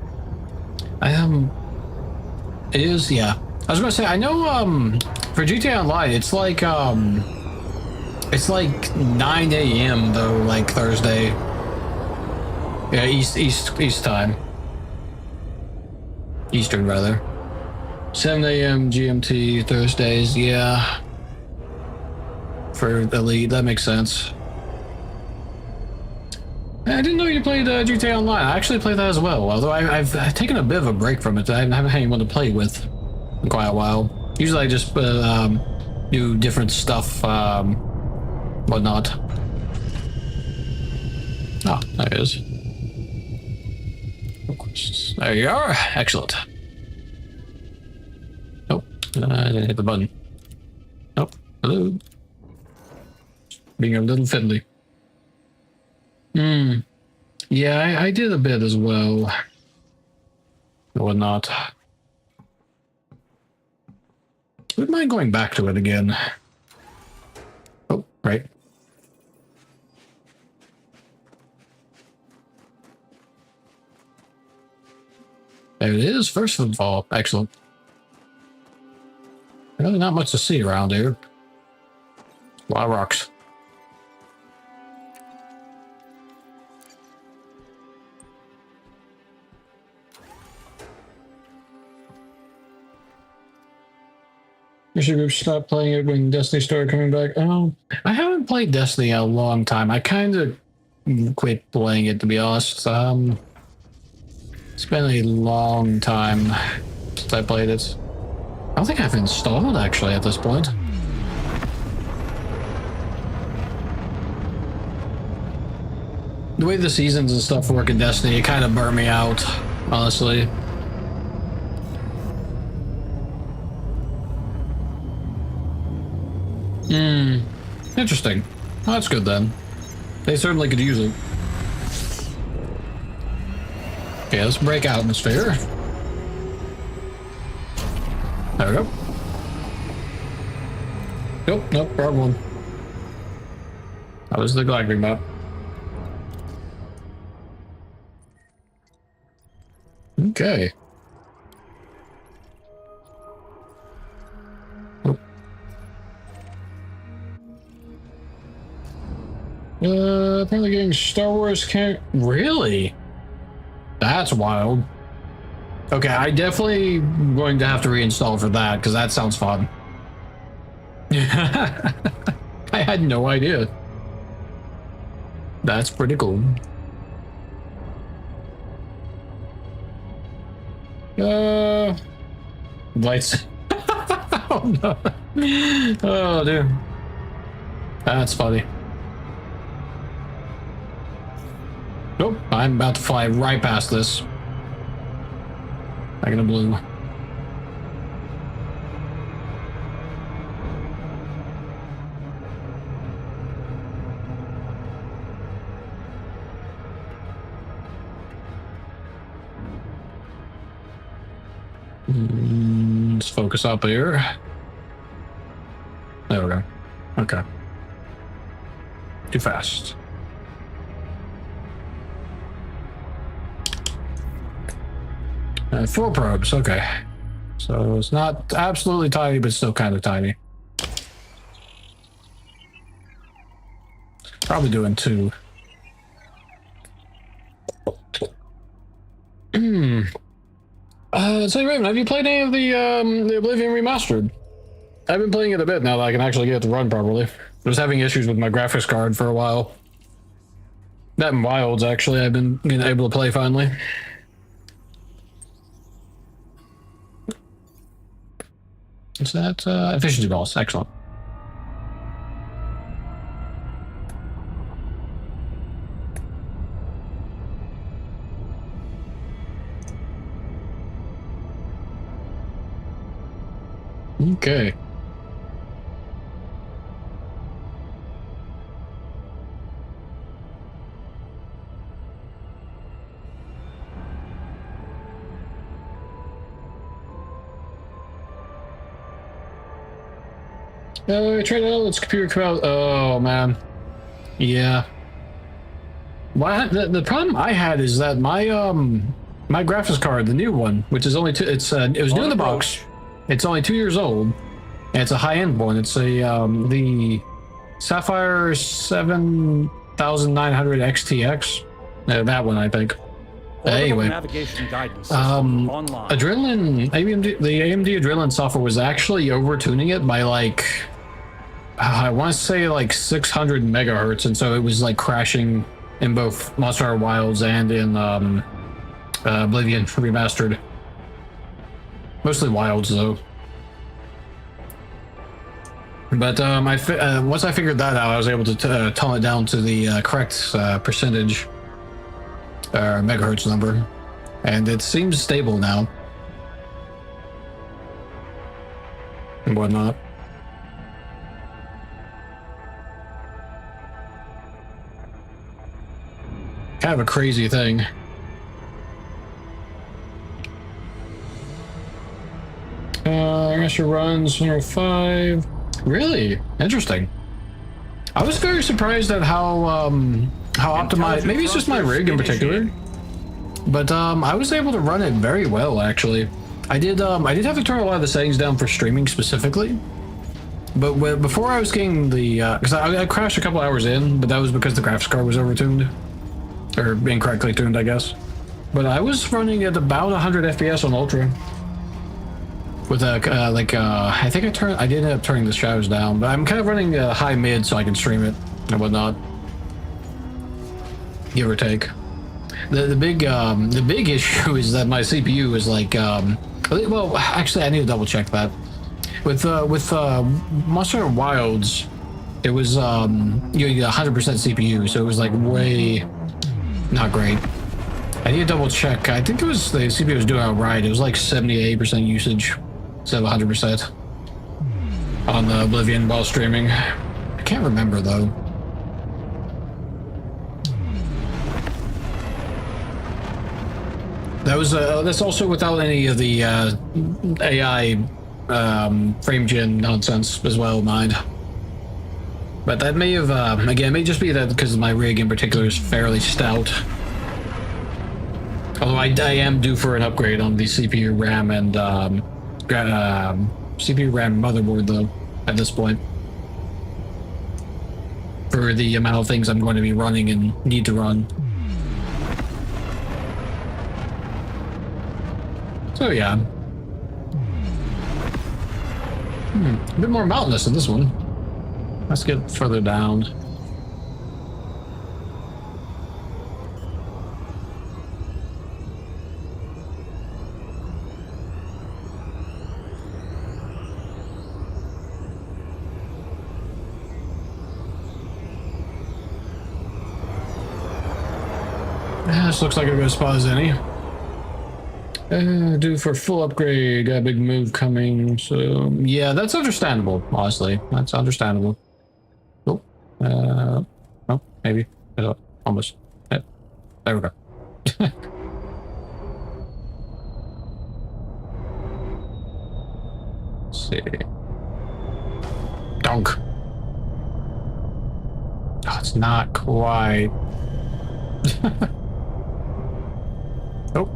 It is. Yeah. I was gonna say I know. For GTA Online, it's like 9 a.m. though, like Thursday. Yeah, East time. Eastern rather. 7 a.m. GMT Thursdays. Yeah. For Elite, that makes sense. I didn't know you played GTA Online. I actually played that as well, although I've taken a bit of a break from it. I haven't had anyone to play with in quite a while. Usually I just do different stuff, whatnot. Oh, there it is. There you are. Excellent. Nope, I didn't hit the button. Nope. Hello. Being a little fiddly. Yeah, I did a bit as well. Or whatnot. Wouldn't mind going back to it again. Oh, right. There it is, first footfall. Excellent. Really not much to see around here. A lot of rocks. You should stop playing it when Destiny started coming back. Oh, I haven't played Destiny in a long time. I kind of quit playing it, to be honest. It's been a long time since I played it. I don't think I've installed actually at this point. The way the seasons and stuff work in Destiny, it kind of burned me out, honestly. Interesting. Well, that's good then. They certainly could use it. Okay, let's break atmosphere. There we go. Nope, wrong one. That was the gliding map. Okay. Oh. Apparently getting Star Wars can't... Really? That's wild. Okay, I definitely going to have to reinstall for that, because that sounds fun. I had no idea. That's pretty cool. Lights. Oh no. Oh dude. That's funny. Nope, I'm about to fly right past this. Back in the blue. Let's focus up here. There we go. Okay. Too fast. Four probes, okay. So it's not absolutely tiny, but still kind of tiny. Probably doing two. Say, Raven, have you played any of the Oblivion Remastered? I've been playing it a bit now that I can actually get it to run properly. I was having issues with my graphics card for a while. That and Wilds, actually, I've been able to play finally. Is that efficiency balls? Excellent. Okay. Trade out, let's computer come out. Oh man. Yeah. The problem I had is that my my graphics card, the new one, which is only it was new in the box. It's only 2 years old, and it's a high-end one. It's a the Sapphire 7900 XTX. That one, I think. Anyway, navigation guidance system online. Adrenaline, the AMD Adrenaline software was actually overtuning it by like, I want to say like 600 megahertz, and so it was like crashing in both Monster Hunter Wilds and in Oblivion Remastered. Mostly Wilds though. But once I figured that out, I was able to tone it down to the correct percentage megahertz number, and it seems stable now and whatnot. Kind of a crazy thing. I guess it runs 105. Really interesting. I was very surprised at how optimized. Maybe it's just my rig in particular, but I was able to run it very well actually. I did have to turn a lot of the settings down for streaming specifically, but before I was getting the because I crashed a couple hours in, but that was because the graphics card was overtuned or incorrectly tuned, I guess. But I was running at about 100 FPS on Ultra. With I think I did end up turning the shadows down, but I'm kind of running high mid so I can stream it and whatnot, give or take. The big issue is that my CPU is like well, actually I need to double check that. With Monster Hunter Wilds, it was you get 100% CPU, so it was like way not great. I need to double check. I think it was the CPU was doing alright. It was like 78% usage. Instead of 100% on the Oblivion while streaming. I can't remember though. That was that's also without any of the AI frame gen nonsense as well, mind. But that may have, again, it may just be that because my rig in particular is fairly stout. Although I am due for an upgrade on the CPU RAM and CPU RAM motherboard though, at this point. For the amount of things I'm going to be running and need to run. So yeah. A bit more mountainous in this one. Let's get further down. This looks like a good spot as any. Due for full upgrade, got a big move coming, so yeah, that's understandable, honestly. That's understandable. Oh, oh, maybe. Almost. Yeah, there we go. Let's see. Dunk. Oh, it's not quite. Oh.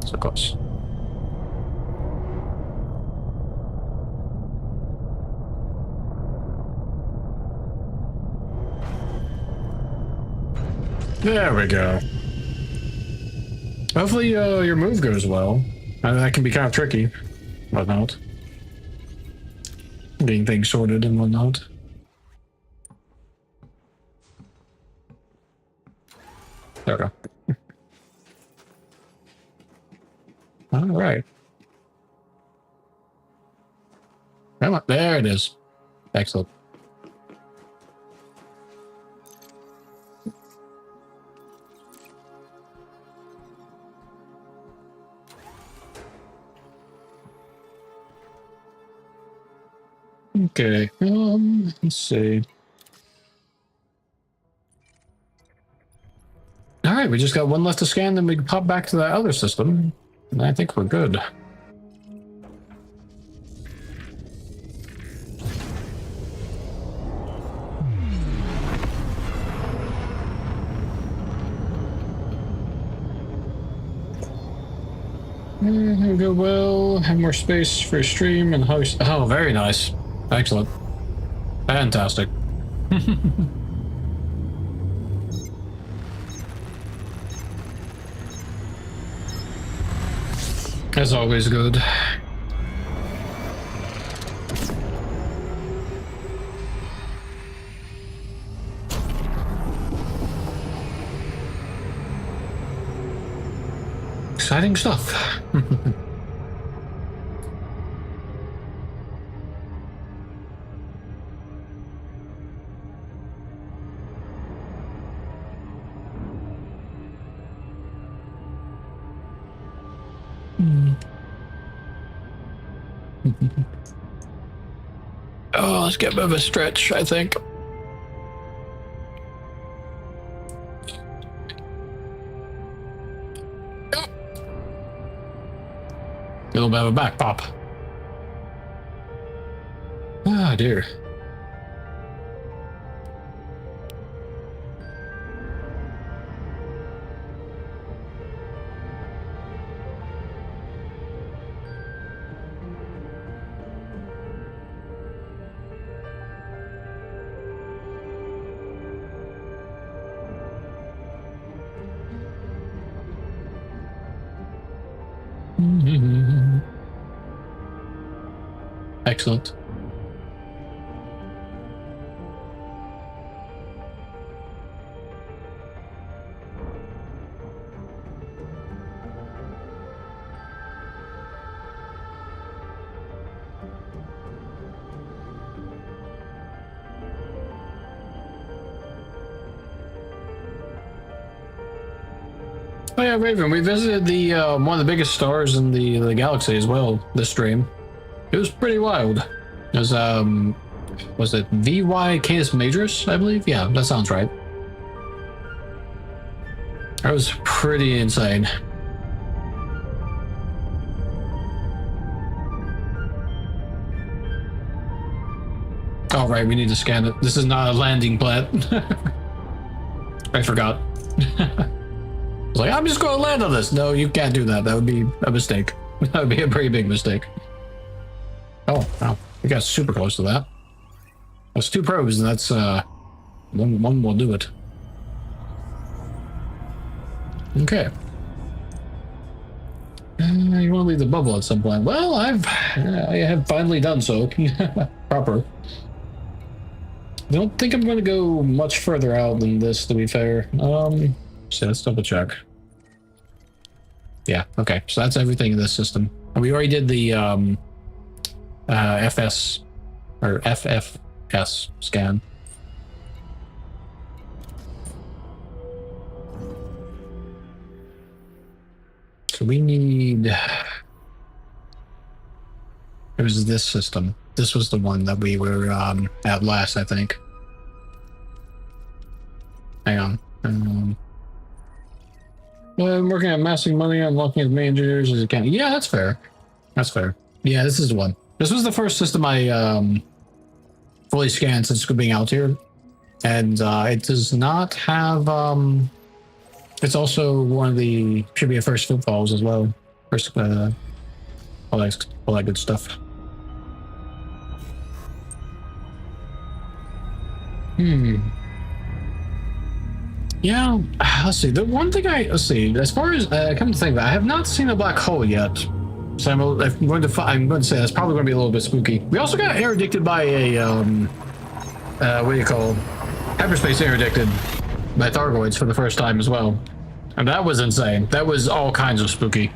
So close. There we go. Hopefully your move goes well. That can be kind of tricky. Whatnot. Getting things sorted and whatnot. There we go. All right. Come on. There it is. Excellent. Okay. Let's see. All right, we just got one left to scan, then we can pop back to that other system. And I think we're good. Here we go. Well, have more space for a stream and host. Oh, very nice. Excellent. Fantastic. That's always good. Exciting stuff. Oh, let's get a bit of a stretch, I think. A little bit of a back pop. Ah, dear. Excellent. Oh yeah, Raven, we visited the one of the biggest stars in the galaxy as well this stream. It was pretty wild. It was it VY Canis Majoris, I believe? Yeah, that sounds right. That was pretty insane. Oh, right, we need to scan it. This is not a landing plat. I forgot. I was like, I'm just going to land on this. No, you can't do that. That would be a mistake. That would be a pretty big mistake. Oh, wow. We got super close to that. That's 2 probes, and that's, one will do it. Okay. You want to leave the bubble at some point? Well, I have finally done so. Proper. I don't think I'm going to go much further out than this, to be fair. So let's double check. Yeah, okay. So that's everything in this system. And we already did the FS or FFS scan. So we need... It was this system. This was the one that we were at last, I think. Hang on. Well, I'm working on amassing money, unlocking as many engineers as I can. Yeah, that's fair. That's fair. Yeah, this is the one. This was the first system I fully scanned since being out here. And it does not have... It's also one of the... Should be a first footfalls as well. First, all that good stuff. Yeah, let's see. The one thing let's see. As far as come to think of it, I have not seen a black hole yet. So I'm going to say that's probably going to be a little bit spooky. We also got interdicted by a what do you call hyperspace interdicted by Thargoids for the first time as well, and that was insane. That was all kinds of spooky.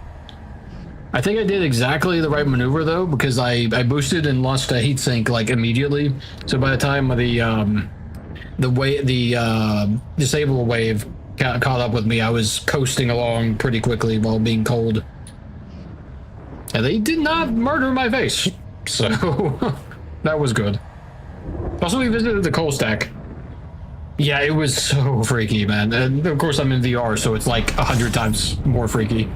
I think I did exactly the right maneuver though, because I boosted and launched a heatsink like immediately. So by the time the disable wave caught up with me, I was coasting along pretty quickly while being cold. And they did not murder my face, so that was good. Also, we visited the coal stack. Yeah, it was so freaky, man. And of course, I'm in VR, so it's like 100 times more freaky.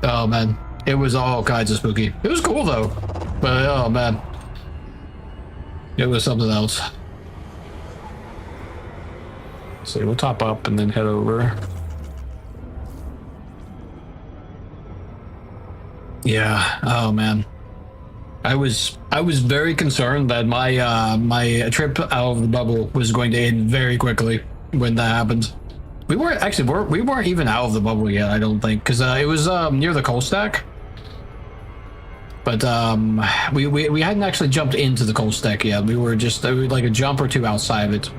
Oh man, it was all kinds of spooky. It was cool though, but oh man, it was something else. So we'll top up and then head over. Yeah. Oh man, I was very concerned that my trip out of the bubble was going to end very quickly when that happened. We weren't even out of the bubble yet, I don't think, because it was near the coal stack. But we hadn't actually jumped into the coal stack yet. We were just like a jump or two outside of it.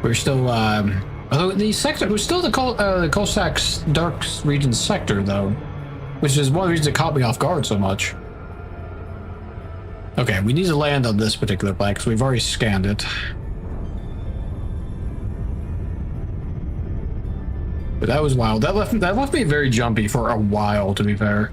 We were still although the sector was still the coal stack's dark region sector though, which is one of the reasons it caught me off guard so much. Okay, we need to land on this particular planet because we've already scanned it. But that was wild. That left me very jumpy for a while, to be fair.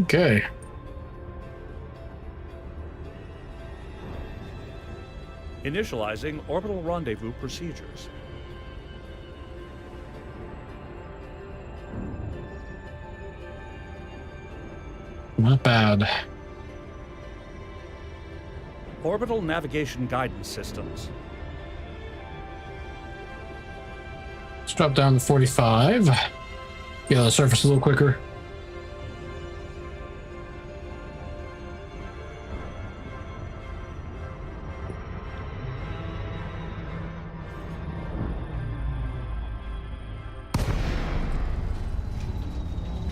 Okay. Initializing orbital rendezvous procedures. Not bad. Orbital navigation guidance systems. Let's drop down to 45. Get on the surface a little quicker.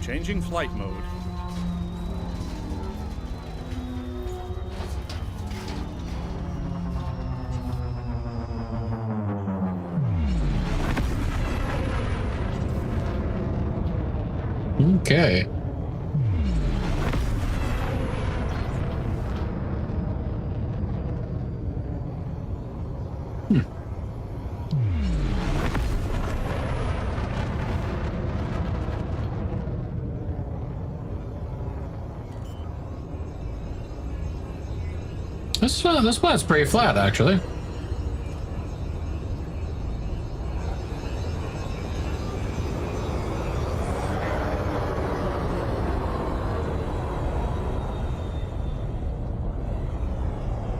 Changing flight mode. Okay. This planet's pretty flat, actually.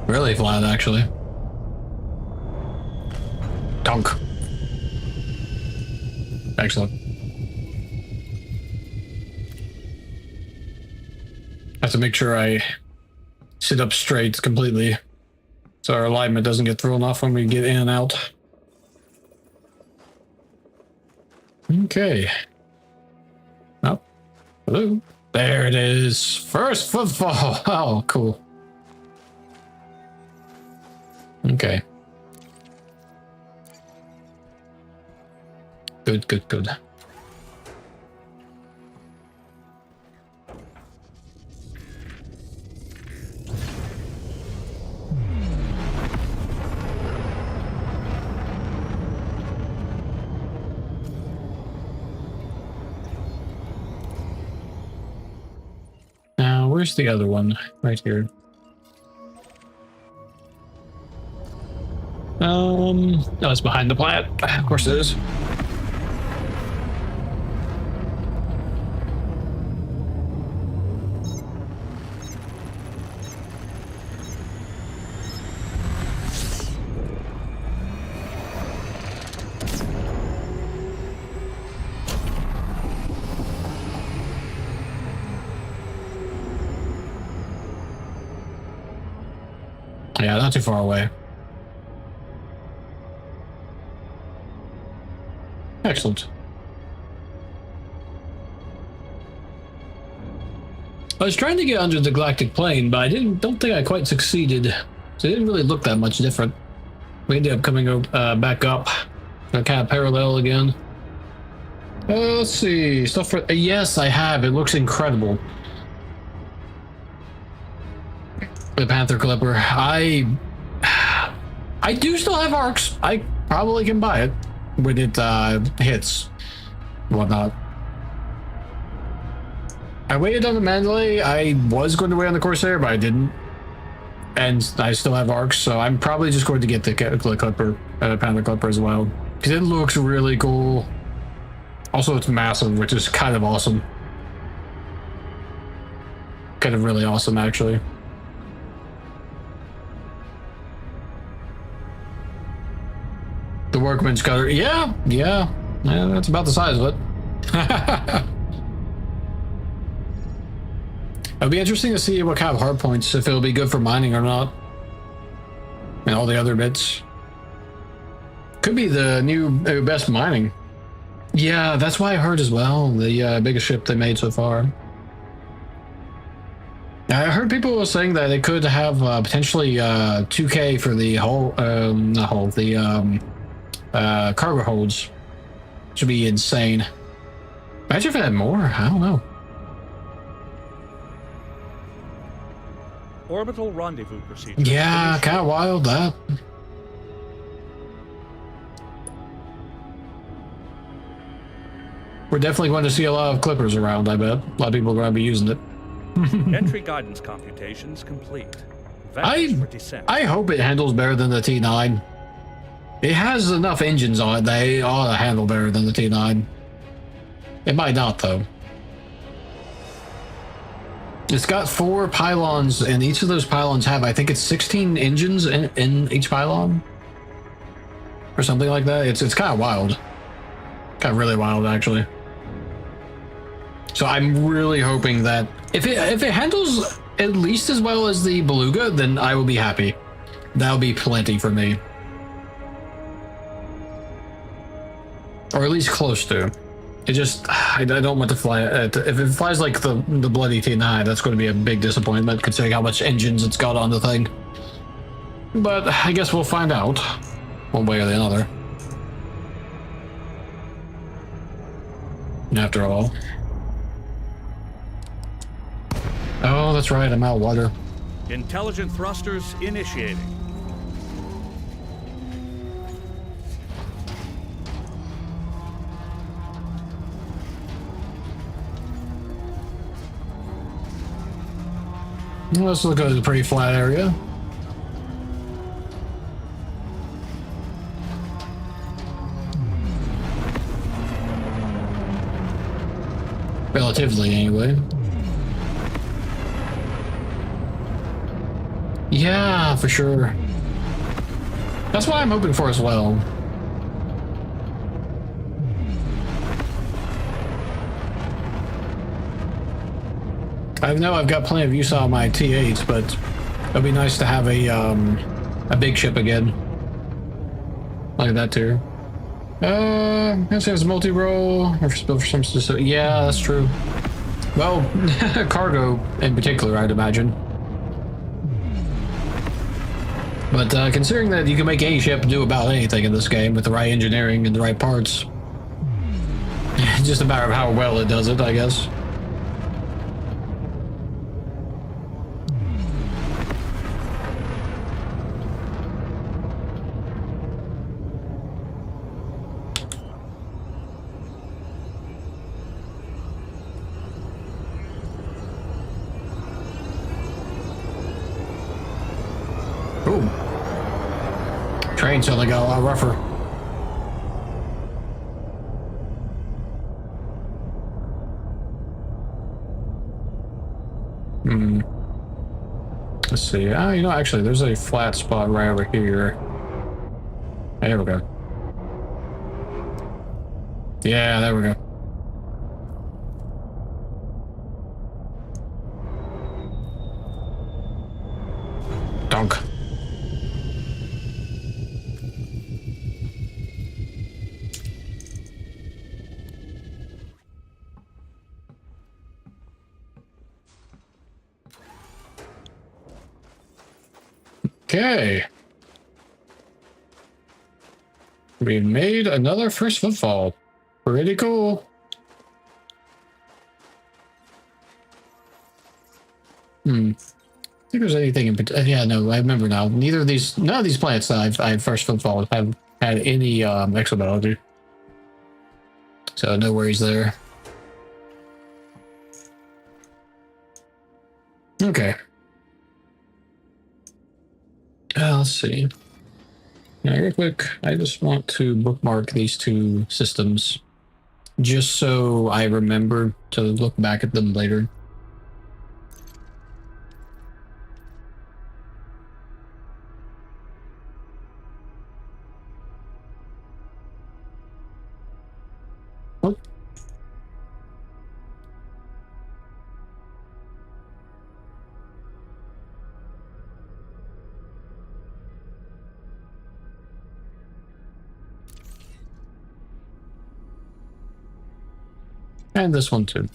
Really flat, actually. Dunk. Excellent. Have to make sure I sit up straight completely so our alignment doesn't get thrown off when we get in and out. Okay. Oh, hello. There it is. First footfall. Oh, cool. Okay. Good, good, good. Now, where's the other one? Right here. Oh, it's behind the plant. Of course it is. Yeah, not too far away. Excellent. I was trying to get under the galactic plane, but I don't think I quite succeeded. So it didn't really look that much different. We ended up coming back up, kind of parallel again. Let's see, stuff for yes, I have. It looks incredible. The Panther Clipper. I do still have arcs. I probably can buy it when it hits, whatnot. I waited on the Mandalay. I was going to wait on the Corsair, but I didn't. And I still have arcs, so I'm probably just going to get the Clipper, Panther Clipper as well, because it looks really cool. Also, it's massive, which is kind of awesome. Kind of really awesome, actually. The Workman's Cutter. Yeah, that's about the size of it. It'll be interesting to see what kind of hard points, if it'll be good for mining or not. And all the other bits. Could be the new best mining. Yeah, that's why I heard as well. The biggest ship they made so far. I heard people were saying that it could have potentially 2K for the hull, not hull, the cargo holds. Should be insane. Imagine if it had more. I don't know. Orbital rendezvous procedure. Yeah, kind of wild that. We're definitely going to see a lot of Clippers around, I bet. A lot of people are going to be using it. Entry guidance computations complete. Vectors for descent. I hope it handles better than the T9. It has enough engines on it, they ought to handle better than the T9. It might not, though. It's got 4 pylons, and each of those pylons have, I think it's 16 engines in each pylon? Or something like that. It's kind of wild. Kind of really wild, actually. So I'm really hoping that if it handles at least as well as the Beluga, then I will be happy. That'll be plenty for me. Or at least close to. It just, I don't want to fly it. If it flies like the bloody T9, that's going to be a big disappointment considering how much engines it's got on the thing. But I guess we'll find out one way or the other. After all. Oh, that's right, I'm out of water. Intelligent thrusters initiating. Let's look at a pretty flat area. Relatively, anyway. Yeah, for sure. That's what I'm hoping for as well. I know I've got plenty of use on my T8s, but it'd be nice to have a big ship again. Like that too. This has multi-role. Built for some specific. Yeah, that's true. Well, cargo in particular, I'd imagine. But considering that you can make any ship do about anything in this game with the right engineering and the right parts, it's just a matter of how well it does it, I guess. Ooh. Train suddenly got a lot rougher. Let's see. You know, actually, there's a flat spot right over here. There we go. Yeah, there we go. Donk. Okay. We made another first footfall. Pretty cool. I think there's anything in particular. Yeah, no, I remember now. None of these planets that I've first footfall have had any exobiology. So no worries there. Okay. Let's see. Now, real quick, I just want to bookmark these two systems just so I remember to look back at them later. Oh. And this one too.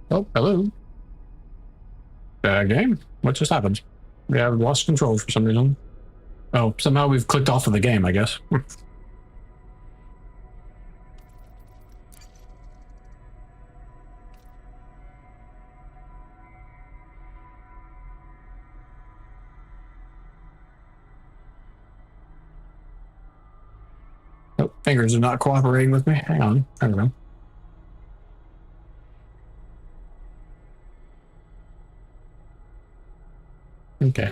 Oh, hello. Game? What just happened? We have lost control for some reason. Oh, somehow we've clicked off of the game, I guess. Oh, fingers are not cooperating with me. Hang on. There we go. Okay.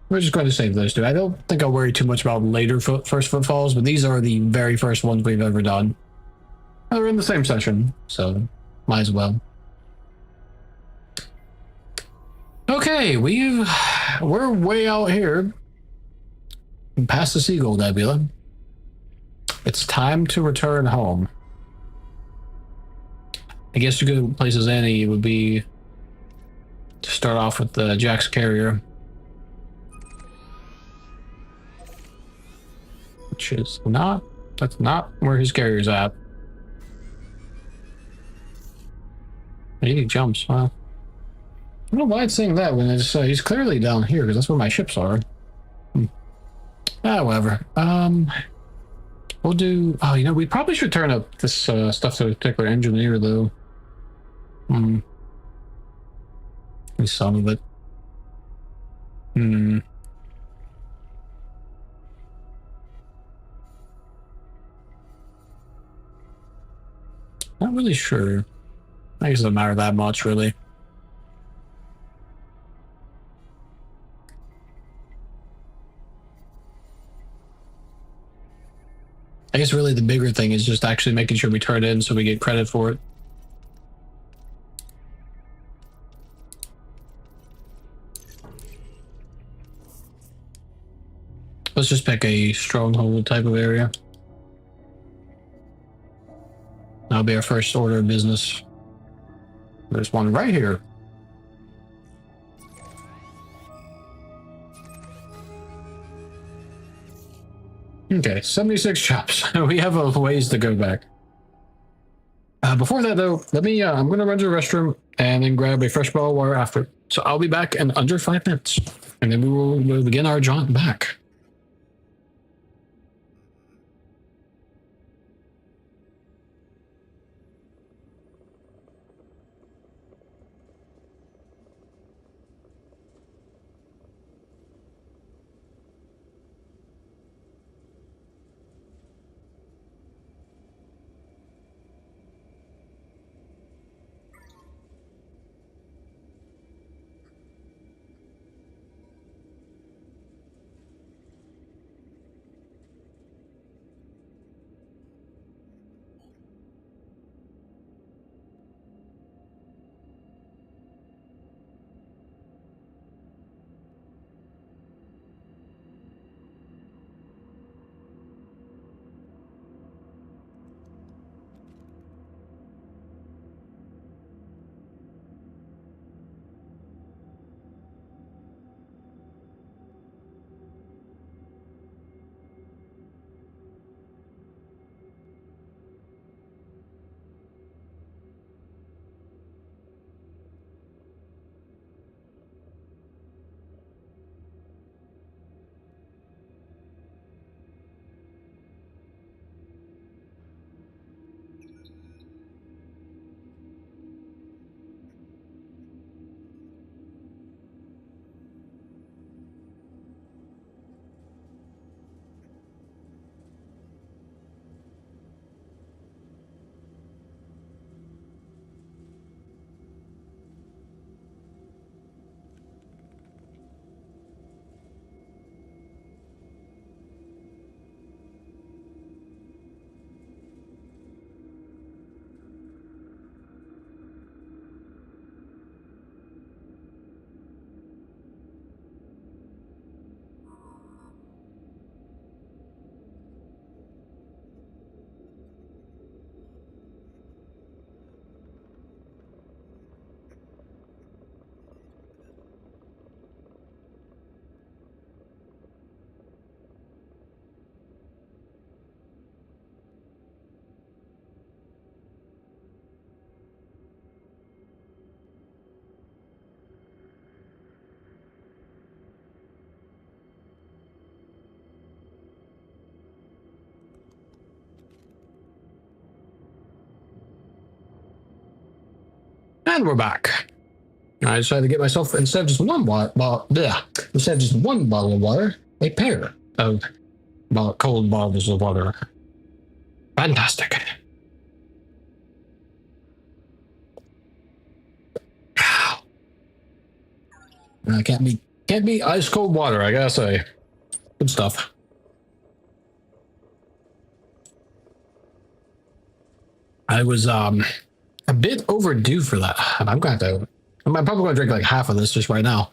We're just going to save those two. I don't think I'll worry too much about later first footfalls, but these are the very first ones we've ever done. They're in the same session, so might as well. Okay, we're way out here. Past the Seagull Nebula. It's time to return home. I guess to go places any would be to start off with the Jax carrier. Which is not, that's not where his carrier's at. He jumps, wow. I don't know why it's saying that when it's, he's clearly down here, because that's where my ships are. Whatever. We'll do, oh, you know, we probably should turn up this stuff to a particular engineer, though. Some of it. Not really sure. I guess it doesn't matter that much, really. I guess really the bigger thing is just actually making sure we turn it in so we get credit for it. Let's just pick a stronghold type of area. That'll be our first order of business. There's one right here. Okay, 76 chops. We have a ways to go back. Before that though, let me, I'm gonna run to the restroom and then grab a fresh bottle of water after. So I'll be back in under 5 minutes. And then we'll begin our jaunt back. And we're back. I decided to get myself, instead of just one bottle of water, a pair of cold bottles of water. Fantastic. Can't be ice cold water, I gotta say. Good stuff. I was a bit overdue for that. I'm probably gonna drink like half of this just right now.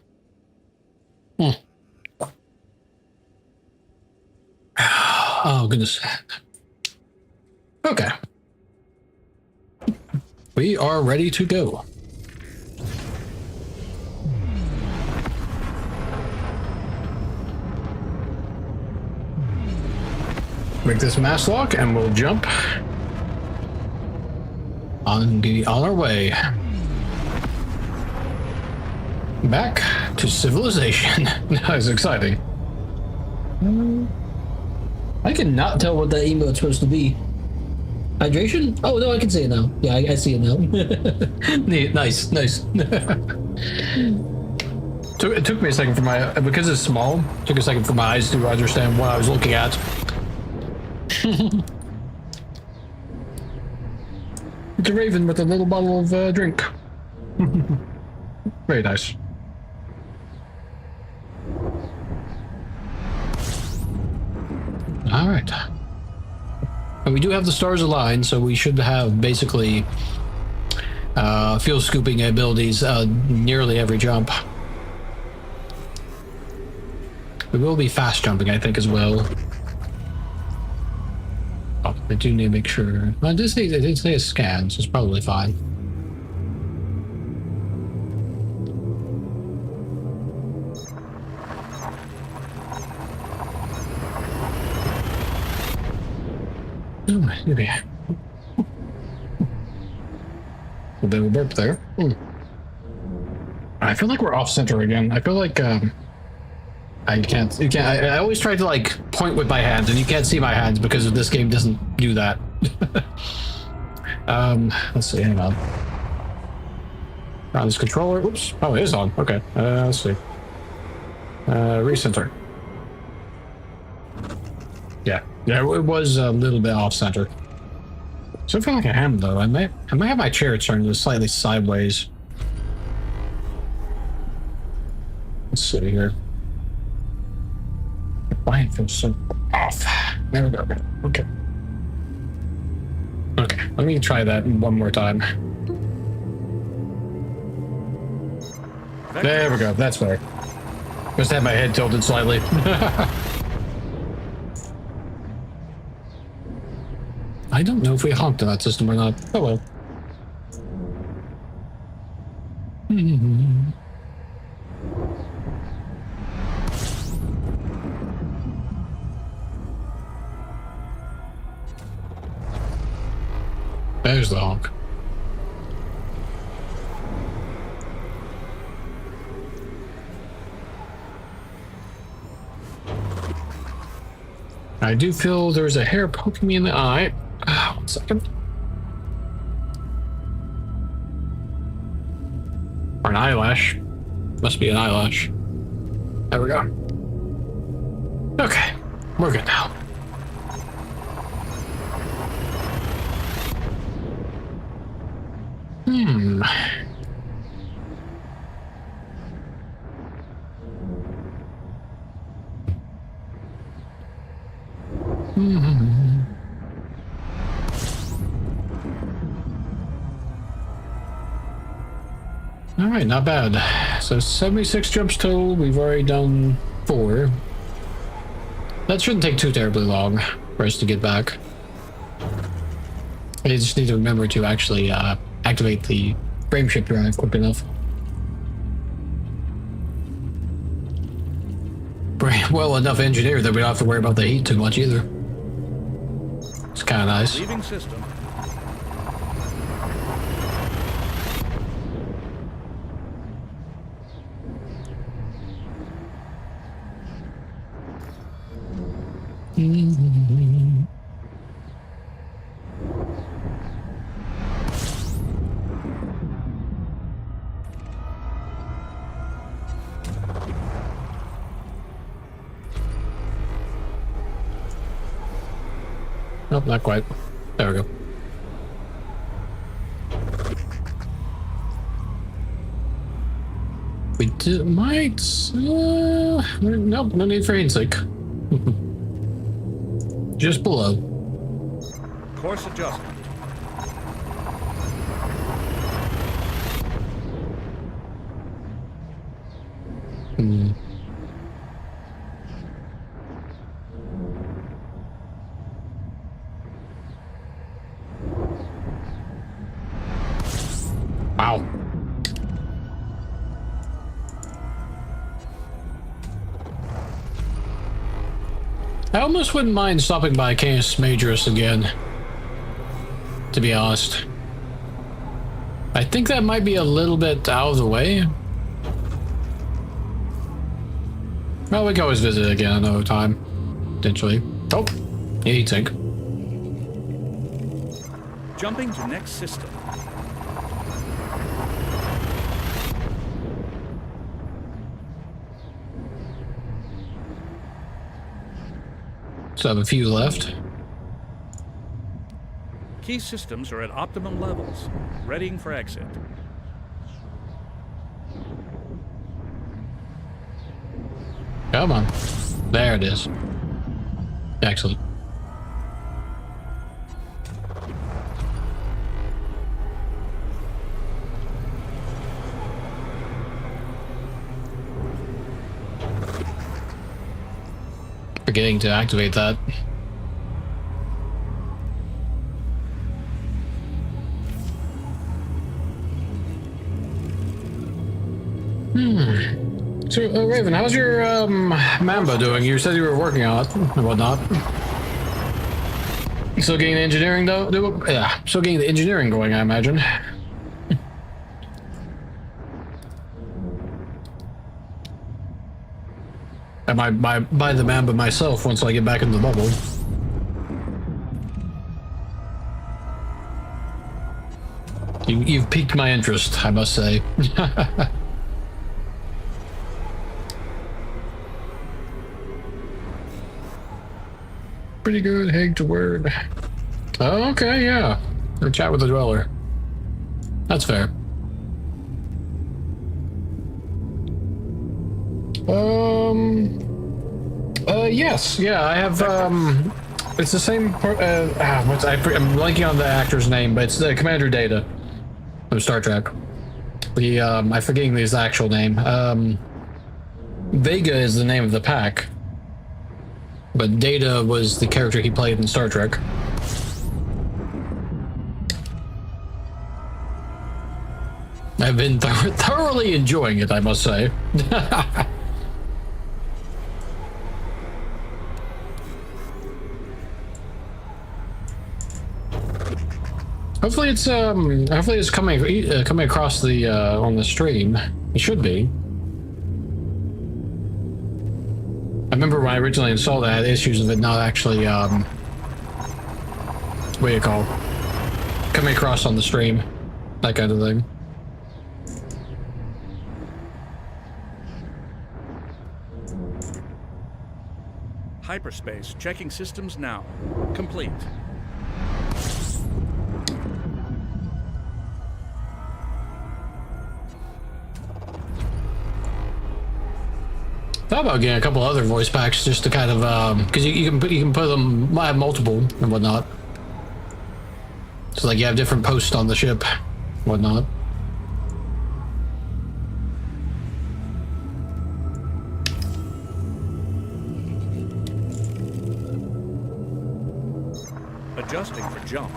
Oh goodness. Okay. We are ready to go. Make this mass lock and we'll jump on our way back to civilization. That is exciting. I cannot tell what that emote's supposed to be. Hydration? Oh no, I can see it now. Yeah, I see it now. Neat, nice. It took me a second for because it's small, it took a second for my eyes to understand what I was looking at. It's a raven with a little bottle of drink. Very nice. All right. And we do have the stars aligned, so we should have basically fuel scooping abilities nearly every jump. We will be fast jumping, I think, as well. Oh, I do need to make sure. Well, they did say a scan, so it's probably fine. Oh, maybe. Well, then we burp there. I feel like we're off center again. I feel like I can't. I always try to like point with my hands, and you can't see my hands because this game doesn't do that. Let's see. Hang on. Around this controller. Oops. Oh, it is on. Okay. Let's see. Recenter. Yeah. Yeah. It was a little bit off center. So I feel like I am though. I might have my chair turned slightly sideways. Let's see here. Why it feels so off. There we go. Okay. Okay, let me try that one more time. There we go, that's better. Just have my head tilted slightly. I don't know if we honked in that system or not. Oh well. There's the honk. I do feel there's a hair poking me in the eye. 1 second. Or an eyelash. Must be an eyelash. There we go. Okay, we're good now. All right, not bad. So 76 jumps total. We've already done 4. That shouldn't take too terribly long for us to get back. I just need to remember to actually activate the frameshift drive quick enough. Well enough engineered that we don't have to worry about the heat too much either. It's kind of nice. Leaving system. Nope, not quite. There we go. We might... nope, no need for heat sink. Just below. Course adjustment. Wow. I almost wouldn't mind stopping by Canis Majoris again, to be honest. I think that might be a little bit out of the way. Well, we can always visit it again another time, potentially. Oh, heat sink. Jumping to next system. So I have a few left. Key systems are at optimum levels, readying for exit. Come on. There it is. Excellent. forgetting to activate that. So, Raven, how's your Mamba doing? You said you were working on it and whatnot. Still getting the engineering though? Yeah, still getting the engineering going, I imagine. I might buy the Mamba myself once I get back in the bubble. You've piqued my interest, I must say. Pretty good, Hig to word. Oh, okay, yeah. Or chat with the dweller. That's fair. Yes, yeah, I have, it's the same, I'm blanking on the actor's name, but it's the Commander Data of Star Trek. I'm forgetting his actual name. Vega is the name of the pack. But Data was the character he played in Star Trek. I've been thoroughly enjoying it, I must say. Hopefully it's coming across the on the stream. It should be. I remember when I originally installed it, I had issues of it not actually, what do you call, coming across on the stream, that kind of thing. Hyperspace, checking systems now. Complete. Thought about getting a couple other voice packs just to kind of because you can put them, I have multiple and whatnot, so like you have different posts on the ship, whatnot. Adjusting for jump.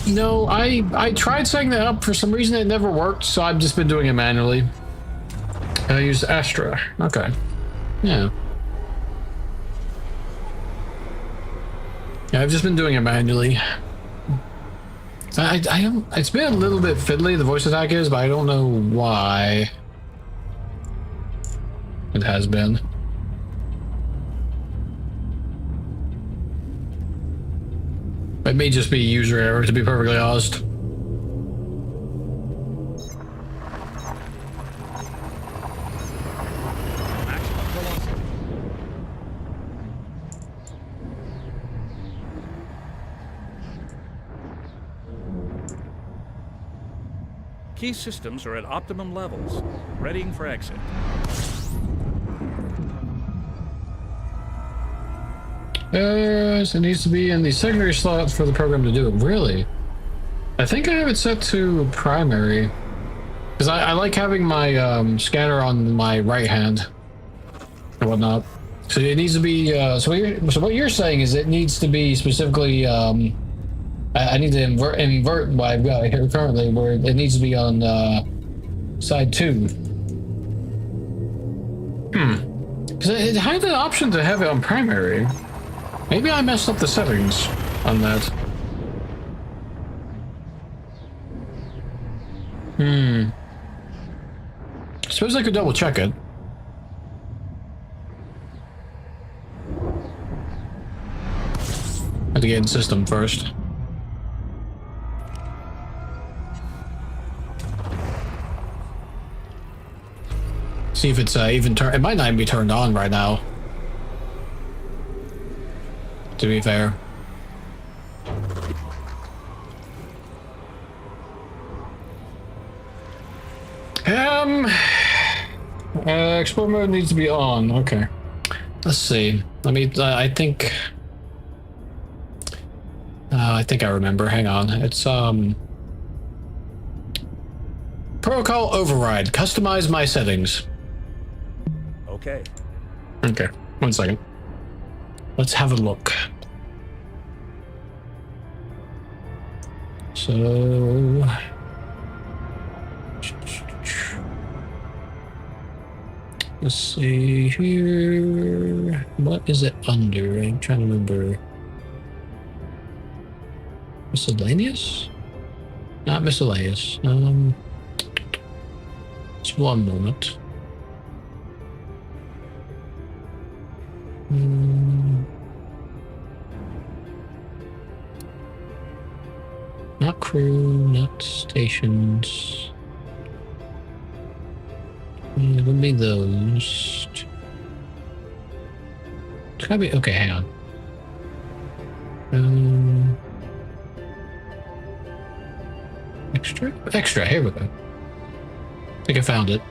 No, I tried setting that up. For some reason it never worked, so I've just been doing it manually. I use Astra. Okay. Yeah. Yeah, I've just been doing it manually. I don't, it's been a little bit fiddly, the voice attack is, but I don't know why it has been. It may just be user error, to be perfectly honest. Maximum velocity. Key systems are at optimum levels, readying for exit. So it needs to be in the secondary slot for the program to do it. Really? I think I have it set to primary. Because I like having my scanner on my right hand and whatnot. So it needs to be, so what you're saying is it needs to be specifically, I need to invert what I've got here currently, where it needs to be on side 2. Because it had the option to have it on primary. Maybe I messed up the settings on that. Suppose I could double check it. Have to get in system first. See if it's even turned. It might not even be turned on right now, to be fair. Explore mode needs to be on. Okay. Let's see. I think I remember. Hang on. It's protocol override. Customize my settings. Okay. Okay. 1 second. Let's have a look. So let's see here. What is it under? I'm trying to remember. Miscellaneous? Not miscellaneous. Just 1 moment. Not crew, not stations. It would be those. It's gotta be okay. Hang on. Extra. Here we go. I think I found it.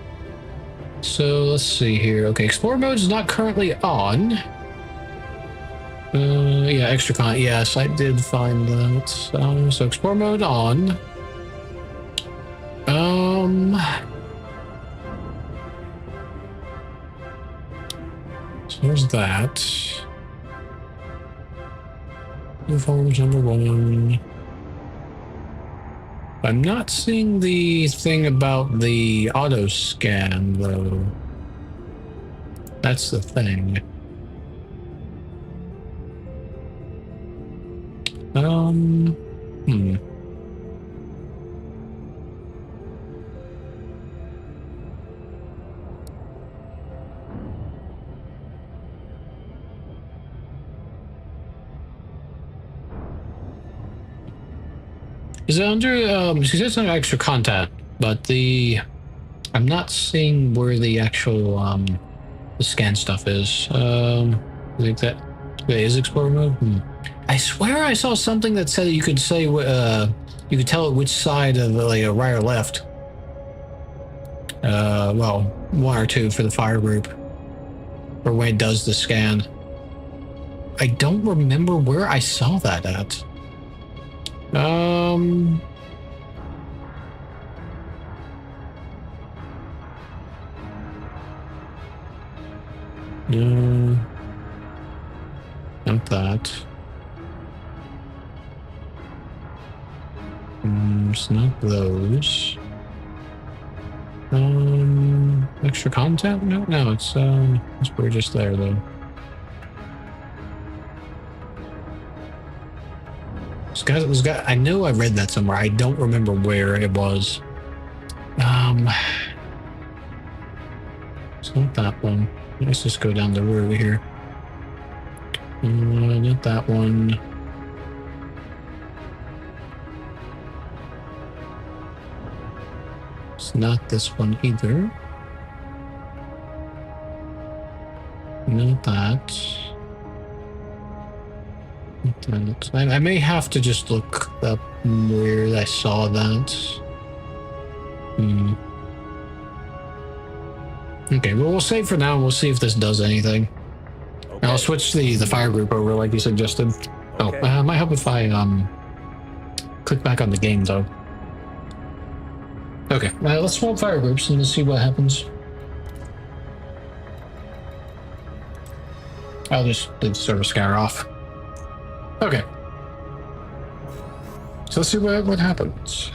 So let's see here. Okay, Explorer mode is not currently on. Yeah, extra con. Yes, I did find that. So Explorer mode on. So there's that. Uniforms number 1. I'm not seeing the thing about the auto scan though. That's the thing. Is it under, it's under extra content, but I'm not seeing where the actual, the scan stuff is. I think that, wait, is Explorer mode? I swear I saw something that said you could say, you could tell it which side of, like, right or left. Well, 1 or 2 for the fire group. Or when it does the scan. I don't remember where I saw that at. No. Not that. It's not those. Extra content? No, it's we're just there though. This guy, I know I read that somewhere. I don't remember where it was. It's not that one. Let's just go down the road here. Not that one. It's not this one either. Not that. I may have to just look up where I saw that. Okay, well, we'll save for now and we'll see if this does anything. Okay. And I'll switch the fire group over like you suggested. Okay. Oh, it might help if I click back on the game though. Okay, let's swap fire groups and let's see what happens. I'll just leave server scanner off. Okay. So let's see what happens.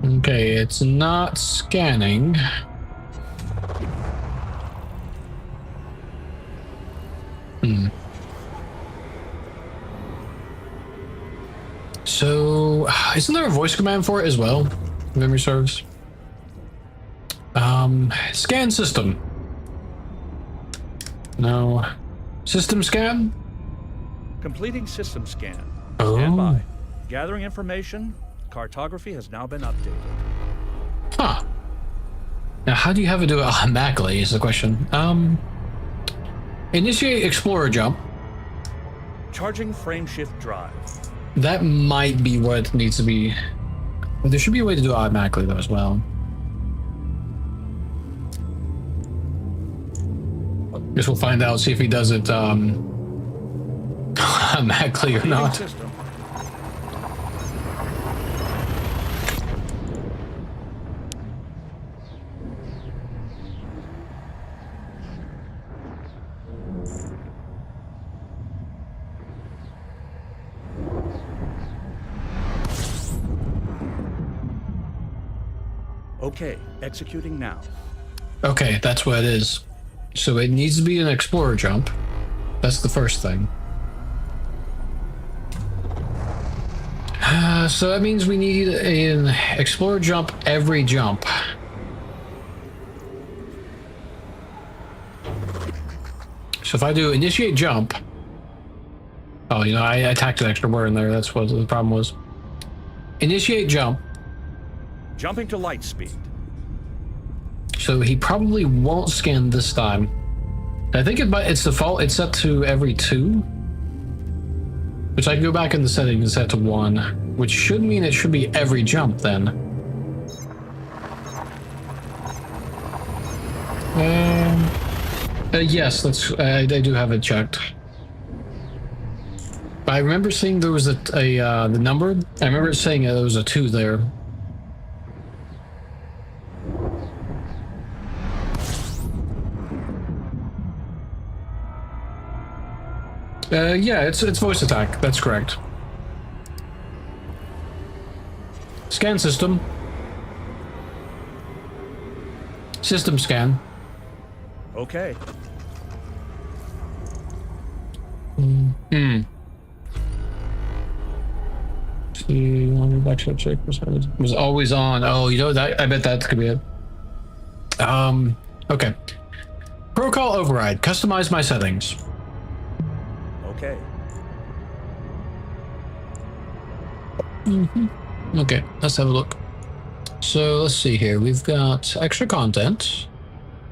Okay, it's not scanning. So, isn't there a voice command for it as well? If memory serves. Scan system. No. System scan? Completing system scan. Oh. Stand by. Gathering information. Cartography has now been updated. Huh. Now, how do you have it do it automatically is the question. Initiate Explorer jump. Charging frameshift drive. That might be what needs to be... But there should be a way to do it automatically, though, as well. Guess we'll find out, see if he does it, automatically or not. System. Okay, executing now. Okay, that's what it is. So it needs to be an Explorer jump. That's the first thing. So that means we need an Explorer jump every jump. So if I do initiate jump... Oh, you know, I tacked an extra word in there. That's what the problem was. Initiate jump. Jumping to light speed. So he probably won't scan this time. I think it's default. It's set to every 2. Which I can go back in the settings and set to 1. Which should mean it should be every jump then. Yes, that's I do have it checked. I remember seeing there was the number. I remember it saying there was a 2 there. Yeah, it's voice attack. That's correct. Scan system. System scan. Okay. See, let me back to check. Was always on. Oh, you know that. I bet that could be it. Okay. Protocol override. Customize my settings. Okay. Okay, let's have a look. So let's see here. We've got extra content.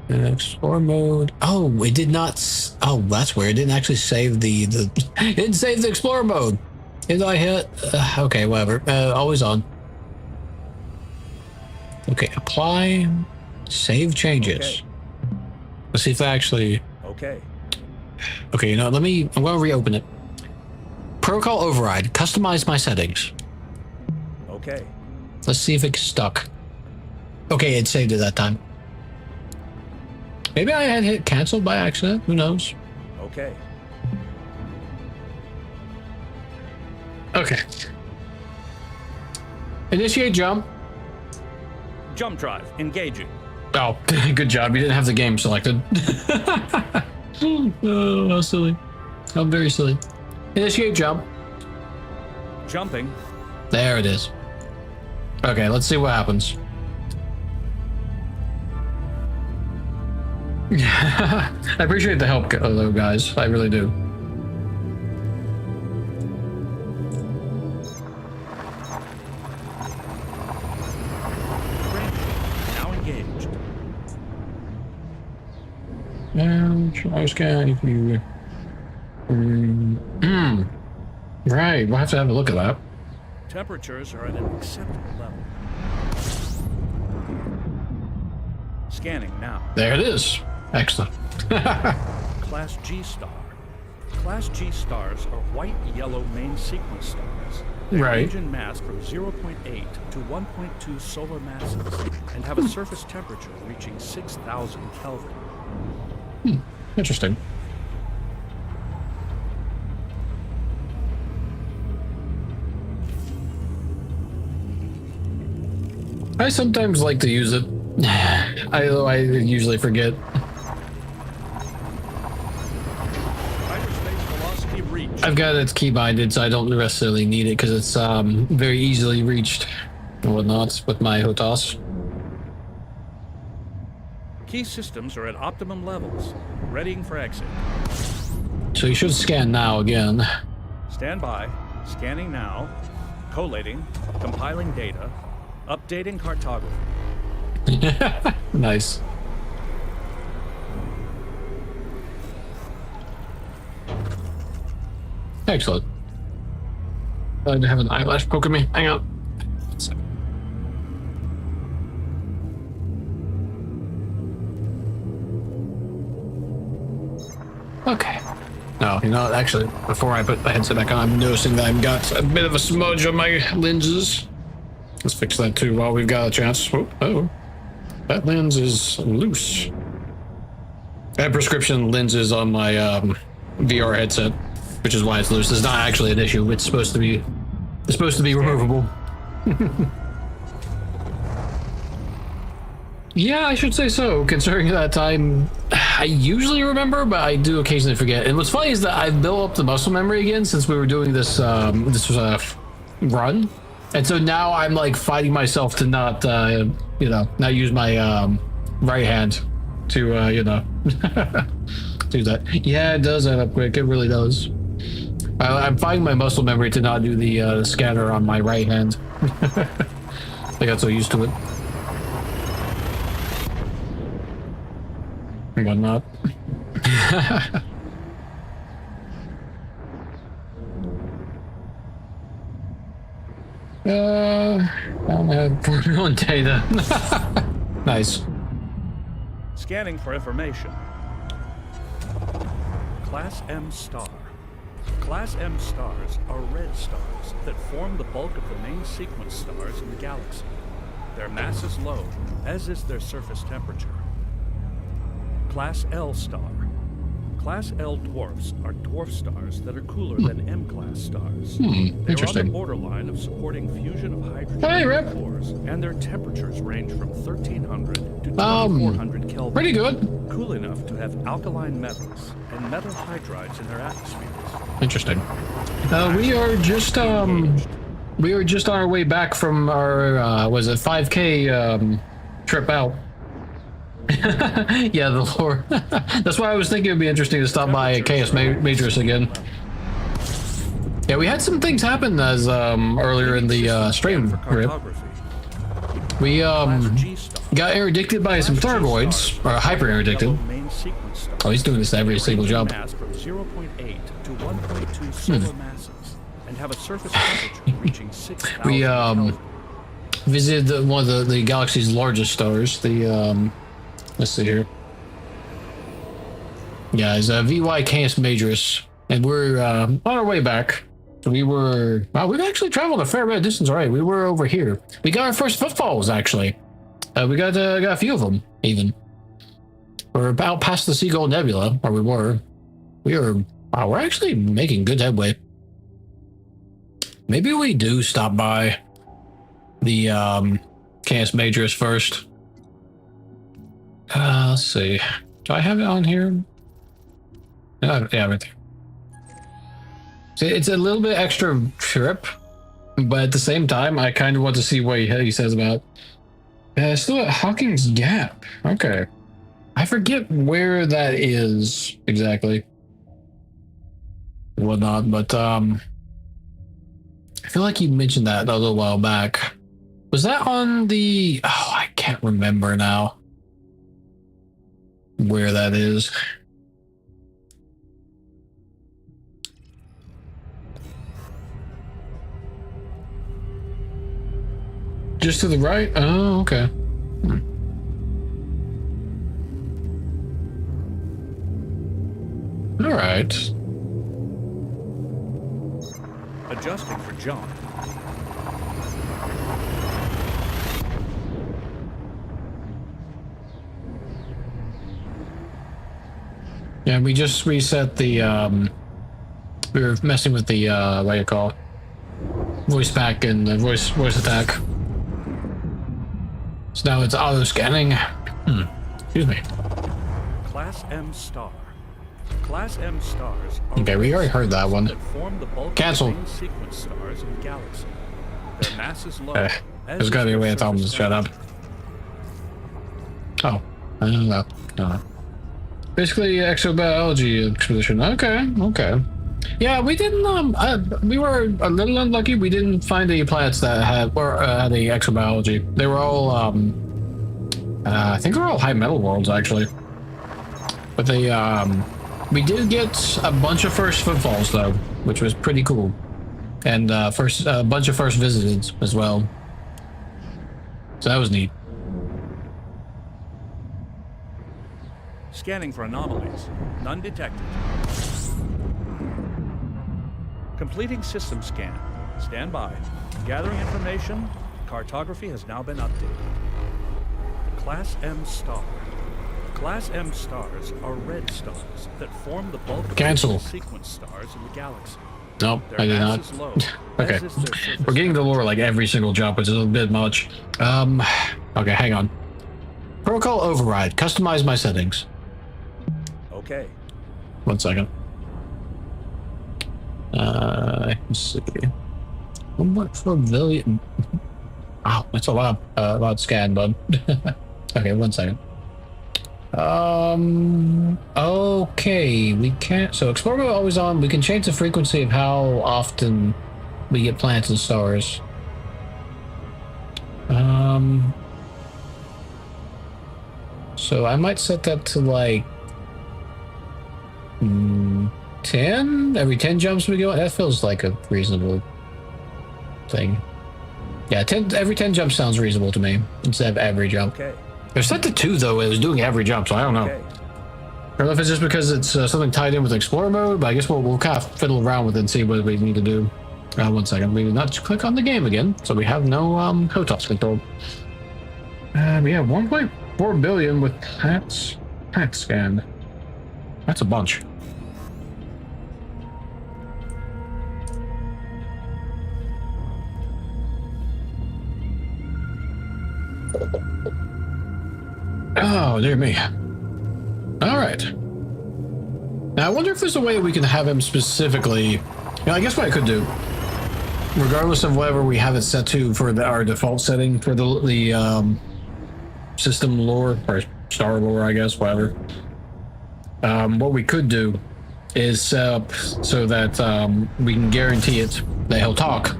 Explore mode. Oh, it did not. Oh, that's weird. It didn't actually save the. It didn't save the Explorer mode. Did I hit? Okay, whatever. Always on. Okay, apply. Save changes. Okay. Let's see if that actually. Okay. Okay, you know, I'm going to reopen it. Protocol override. Customize my settings. Okay. Let's see if it's stuck. Okay, it saved it that time. Maybe I had hit cancel by accident. Who knows? Okay. Okay. Initiate jump. Jump drive. Engaging. Oh, good job. You didn't have the game selected. Oh, how silly. I'm very silly. Initiate jump. Jumping. There it is. Okay, let's see what happens. I appreciate the help, though, guys. I really do. Now engaged. And try scan if you. Right, we'll have to have a look at that. Temperatures are at an acceptable level. Scanning now. There it is. Excellent. Class G star. Class G stars are white-yellow main sequence stars. They Right. range in mass from 0.8 to 1.2 solar masses and have a surface temperature reaching 6,000 Kelvin. Interesting. I sometimes like to use it. I usually forget. Hyperspace velocity reached. I've got its key binded, so I don't necessarily need it because it's very easily reached and whatnot with my HOTAS. Key systems are at optimum levels, readying for exit. So you should scan now again. Stand by. Scanning now. Collating. Compiling data. Updating cartography. Nice. Excellent. I have an eyelash poking me. Hang on. Okay. No, you know what? Actually, before I put the headset back on, I'm noticing that I've got a bit of a smudge on my lenses. Let's fix that too while we've got a chance. Oh, that lens is loose. I have prescription lenses on my VR headset, which is why it's loose. It's not actually an issue. It's supposed to be removable. Yeah, I should say so, considering that I usually remember, but I do occasionally forget. And what's funny is that I've built up the muscle memory again since we were doing this run. And so now I'm like fighting myself to not, not use my right hand to, do that. Yeah, it does add up quick. It really does. I'm fighting my muscle memory to not do the scanner on my right hand. I got so used to it. And whatnot. I don't have Formula data. Nice. Scanning for information. Class M star. Class M stars are red stars that form the bulk of the main sequence stars in the galaxy. Their mass is low, as is their surface temperature. Class L star. Class L dwarfs are dwarf stars that are cooler than M-class stars. They are on the Interesting. borderline of supporting fusion of hydrogen Hey, Rip. cores, and their temperatures range from 1300 to 2400 Kelvin. Pretty good. Cool enough to have alkaline metals and metal hydrides in their atmospheres. Interesting. We are just on our way back from our 5K trip out. Yeah, the lore. That's why I was thinking it'd be interesting to stop by Chaos Matrix again. Yeah, we had some things happen as earlier in the stream. Rip. We got interdicted by some Thargoids, or hyper interdicted. Oh, he's doing this every single job. From 0.8 to 1.2 solar masses, and have a surface temperature reaching 6,000 We Kelvin. visited one of the galaxy's largest stars. The let's see here. Yeah, it's VY Canis Majoris, and we're on our way back. We've actually traveled a fair bit of distance already. We were over here. We got our first footfalls, actually. We got a few of them, even. We're about past the Seagull Nebula, or we were. We're actually making good headway. Maybe we do stop by the Canis Majoris first. Let's see. Do I have it on here? Yeah, right there. See, it's a little bit extra trip, but at the same time, I kind of want to see what he says about. Still at Hawkins Gap. Okay. I forget where that is exactly. Whatnot, but I feel like you mentioned that a little while back. Was that on the? Oh, I can't remember now. Where that is. Just to the right? Oh, okay. All right. Adjusting for jump. Yeah, we just reset the we were messing with the what do you call it? Voice pack and the voice attack. So now it's auto scanning. Excuse me. Class M star. Class M stars are Okay, we already heard that one. that form the bulk Cancel. of the main sequence stars in the galaxy. Their mass is low. There's gotta be a way to tell them to shut up. Oh, I don't know. Basically, exobiology expedition. Okay. Yeah, we didn't. We were a little unlucky. We didn't find any planets that had the exobiology. They were all. I think they were all high metal worlds actually. But they. We did get a bunch of first footfalls though, which was pretty cool, and a bunch of first visitors as well. So that was neat. Scanning for anomalies. None detected. Completing system scan. Stand by. Gathering information. Cartography has now been updated. Class M star. Class M stars are red stars that form the bulk of Cancel. the sequence stars in the galaxy. Nope, Their I did mass not. is low, Okay. as is their surface We're getting the lore like every single jump, which is a bit much. Okay, hang on. Protocol override. Customize my settings. Okay. 1 second. Let's see. What for billion? Wow, that's a lot scan, bud. Okay, 1 second. Okay, we can't. So explore mode always on. We can change the frequency of how often we get planets and stars. So I might set that to like 10 every 10 jumps we go. That feels like a reasonable thing. Yeah, 10 every 10 jumps sounds reasonable to me instead of every jump. Okay. It was set to 2 though. It was doing every jump, so I don't know. Okay. I don't know if it's just because it's something tied in with Explorer mode, but I guess we'll kind of fiddle around with it and see what we need to do. 1 second. We did not click on the game again, so we have no HOTOS control. We have 1.4 billion with plants scanned. That's a bunch. Oh, dear me. All right. Now, I wonder if there's a way we can have him specifically... I guess what I could do, regardless of whatever we have it set to for our default setting for the system lore, or star lore, I guess, whatever. What we could do is set up so that we can guarantee it that he'll talk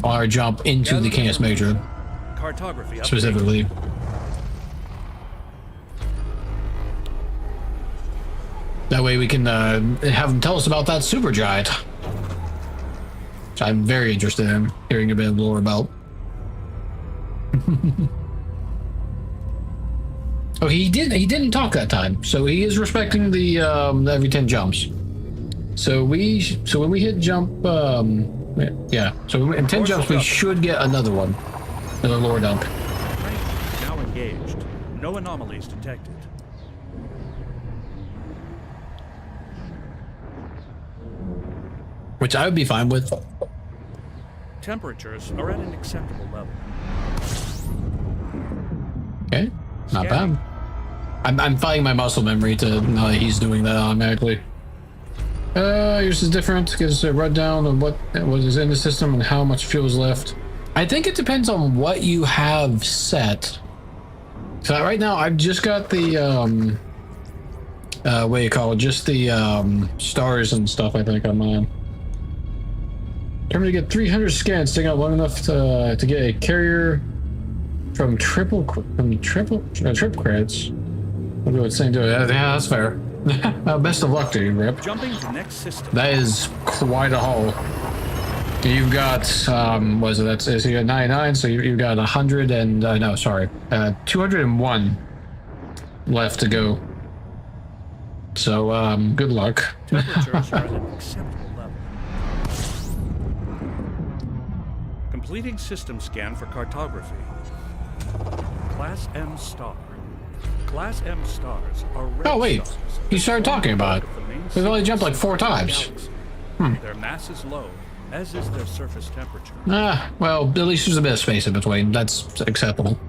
on our jump into the Canis Major, Cartography updated. specifically. That way we can have him tell us about that supergiant. Which I'm very interested in hearing a bit of lore about. Oh, he didn't talk that time, so he is respecting the every 10 jumps. So when we hit jump, yeah. So in 10 jumps we should get another one, another lore dump. Train now engaged. No anomalies detected. Which I would be fine with. Temperatures are at an acceptable level. Okay, not bad. I'm fighting my muscle memory to know that he's doing that automatically. Yours is different. Gives a rundown of what is in the system and how much fuel is left. I think it depends on what you have set. So right now I've just got the what do you call it? Just the stars and stuff. I think on mine. Determined to get 300 scans, staying out long enough to get a carrier from triple credits. What do it's saying to it? Yeah, that's fair. Best of luck to you, Rip. Jumping to next system. That is quite a haul. You've got what is it? That's so you got 99, so you've got 100 and no, sorry, 201 left to go. So good luck. Temperatures are at an acceptable level. Completing system scan for cartography. Class M star. Class M stars are red Oh wait, stars you started talking about it. We've only jumped like 4 times. Their mass is low, as is their surface temperature. Well, at least there's a bit of space in between. That's acceptable.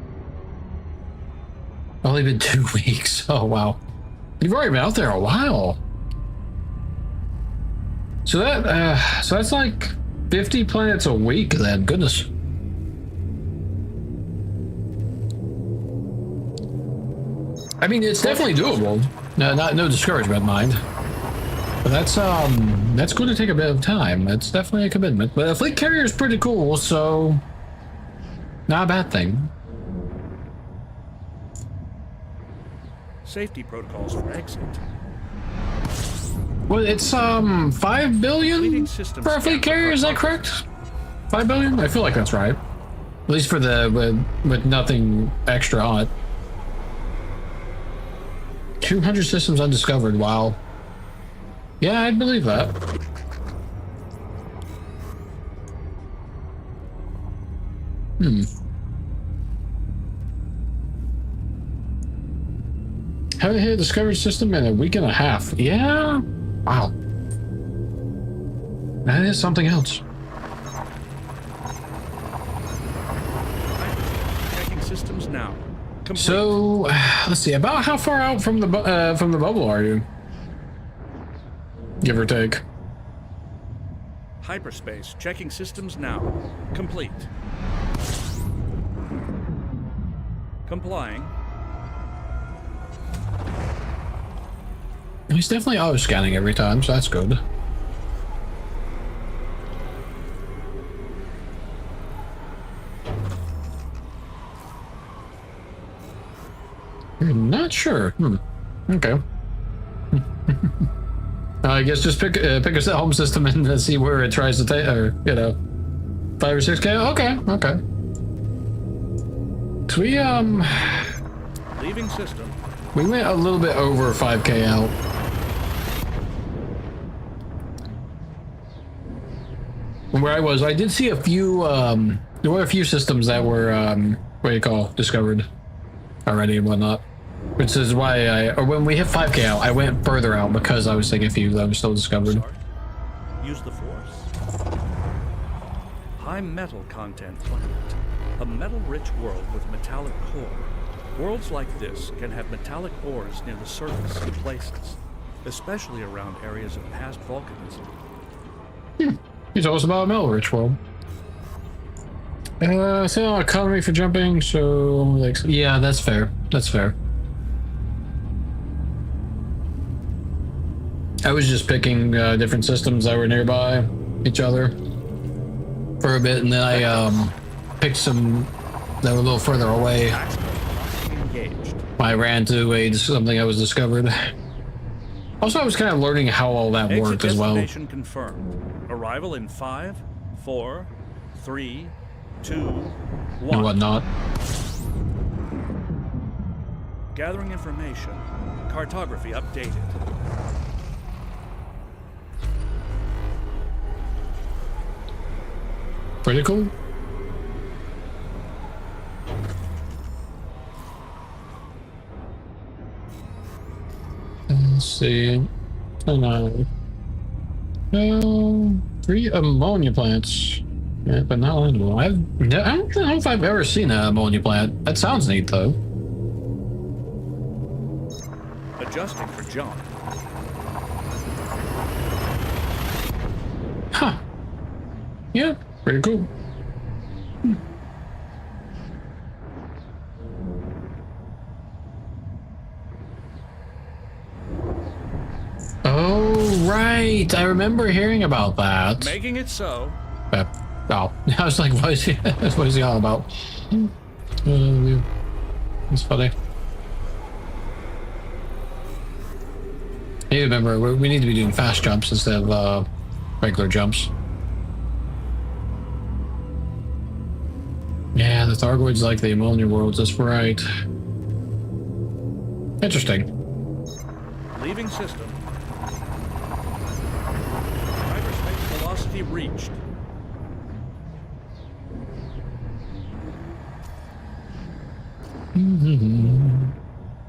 Only been 2 weeks. Oh wow, you've already been out there a while. So that's like 50 planets a week then. Goodness. I mean, it's definitely doable. No discouragement, mind. But that's going to take a bit of time. That's definitely a commitment. But a fleet carrier is pretty cool, so not a bad thing. Safety protocols for exit. Well, it's 5 billion Leading systems for a fleet carrier. Is that correct? 5 billion? I feel like that's right. At least for the with nothing extra on it. 200 systems undiscovered. Wow. Yeah, I'd believe that. Haven't hit a discovered system in a week and a half. Yeah. Wow. That is something else. Checking systems now. Complete. So, let's see. About how far out from the bubble are you? Give or take. Hyperspace. Checking systems now. Complete. Complying. He's definitely auto scanning every time, so that's good. You're not sure. Okay. I guess just pick a home system and see where it tries to take, or 5 or 6K. Okay. So Leaving system. we went a little bit over 5K out. From where I was, I did see a few. There were a few systems that were discovered already and whatnot. Which is why when we hit 5K out, I went further out because I was thinking a few that were still discovered. Sorry. Use the force. High metal content planet. A metal-rich world with metallic core. Worlds like this can have metallic ores near the surface in places, especially around areas of past volcanism. You told us about a metal-rich world. So economy for jumping, so like, yeah, that's fair. That's fair. I was just picking different systems that were nearby each other for a bit, and then I picked some that were a little further away. Engaged. I ran to something that was discovered. Also, I was kind of learning how all that worked as well. Destination confirmed. Arrival in 5, 4, 3, 2, 1. And whatnot. Gathering information. Cartography updated. Pretty cool. Let's see. 9. 3 ammonia plants. Yeah, but not landable. I don't know if I've ever seen an ammonia plant. That sounds neat, though. Adjusting for jump. Huh. Yeah, pretty cool. Oh, right. I remember hearing about that. Making it so. Oh, I was like, what is he all about? It's funny. You remember, we need to be doing fast jumps instead of regular jumps. Yeah, the Thargoids like the ammonia worlds, that's right. Interesting. Leaving system. Hyperspace velocity reached.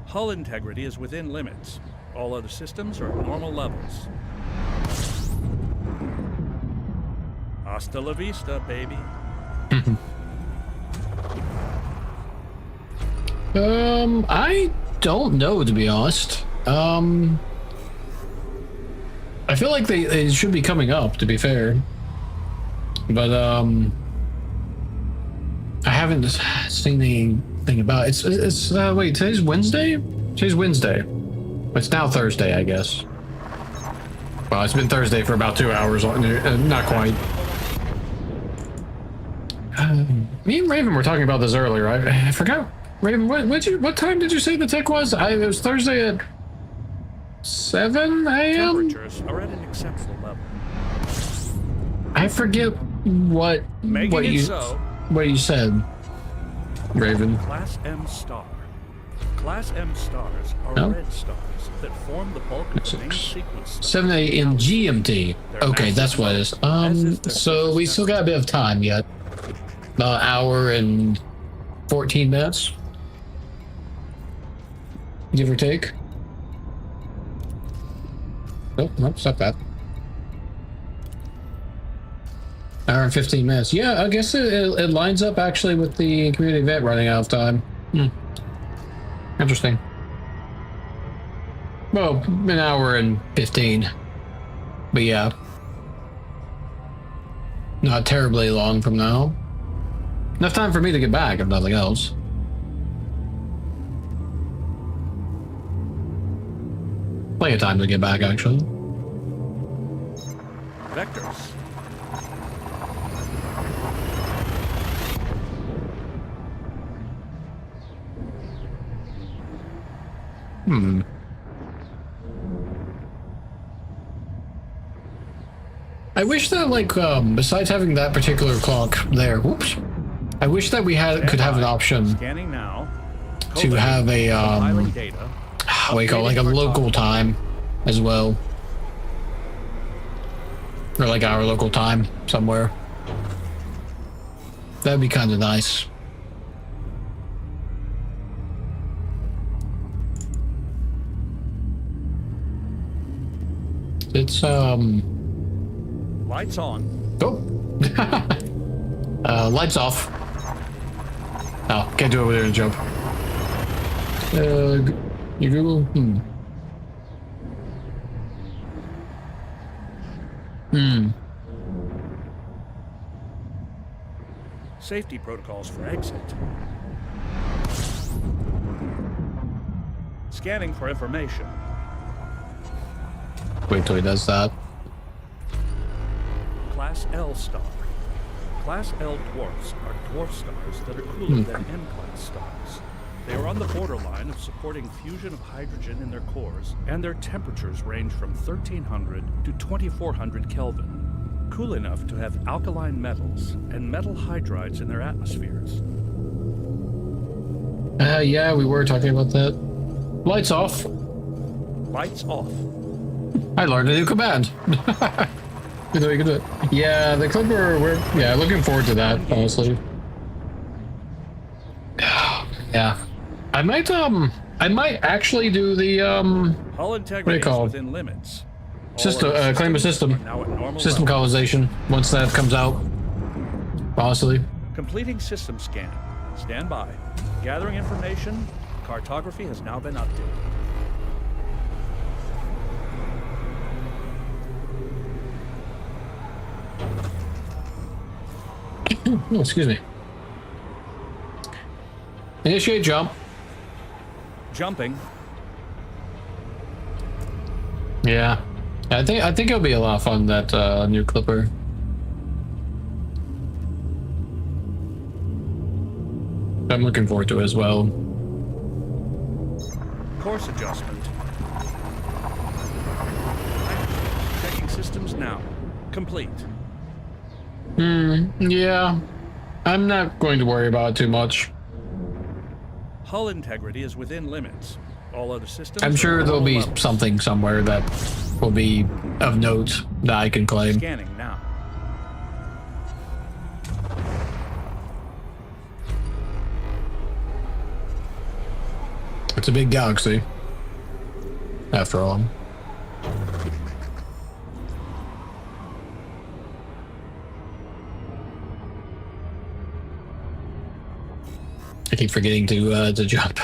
Hull integrity is within limits. All other systems are at normal levels. Hasta la vista, baby. I don't know, to be honest. I feel like they should be coming up, to be fair. But, I haven't seen anything about it. It's wait, today's Wednesday? Today's Wednesday. It's now Thursday, I guess. Well, it's been Thursday for about 2 hours. Not quite. Me and Raven were talking about this earlier. I forgot. Raven, what time did you say the tick was? It was Thursday at 7 a.m.? Temperatures are at an acceptable level. I forget what you said, Raven. Class M star. Class M stars are No? red stars that form the bulk of the main sequence star. 7 a.m. GMT. Okay, that's what it is. So we still got a bit of time yet. About an hour and 14 minutes. Give or take. Nope, it's not bad. Hour and 15 minutes. Yeah, I guess it lines up actually with the community event running out of time. Interesting. Well, an hour and 15. But yeah. Not terribly long from now. Enough time for me to get back, if nothing else. Plenty of time to get back, actually. Vectors. I wish that, like, besides having that particular clock there, whoops. I wish that we could have an option Scanning now. to have a, Compiling data. what do you call it, like a local time as well. Or like our local time somewhere. That'd be kind of nice. It's, Lights on. oh. Lights off. Oh, can't do it over there and jump. You Google? Safety protocols for exit. Scanning for information. Wait till he does that. Class L star. Class L dwarfs are dwarf stars that are cooler than M-class stars. They are on the borderline of supporting fusion of hydrogen in their cores, and their temperatures range from 1300 to 2400 Kelvin. Cool enough to have alkaline metals and metal hydrides in their atmospheres. Yeah, we were talking about that. Lights off. Lights off. I learned a new command. You know you can do it. Yeah, the Clipper, we're looking forward to that, honestly. Yeah. I might actually do the, Hull what do you integrity call is it? within limits. All System, other claim a systems system. are now at normal System levels. colonization, once that comes out. Honestly. Completing system scan. Stand by. Gathering information. Cartography has now been updated. Oh, excuse me. Initiate jump. Jumping. Yeah. I think it'll be a lot of fun, that new Clipper. I'm looking forward to it as well. Course adjustment. Checking systems now. Complete. Yeah. I'm not going to worry about it too much. Hull integrity is within limits. All other systems. I'm are sure at there'll normal be levels. something somewhere that will be of note that I can claim. Scanning now. It's a big galaxy, after all. I keep forgetting to jump.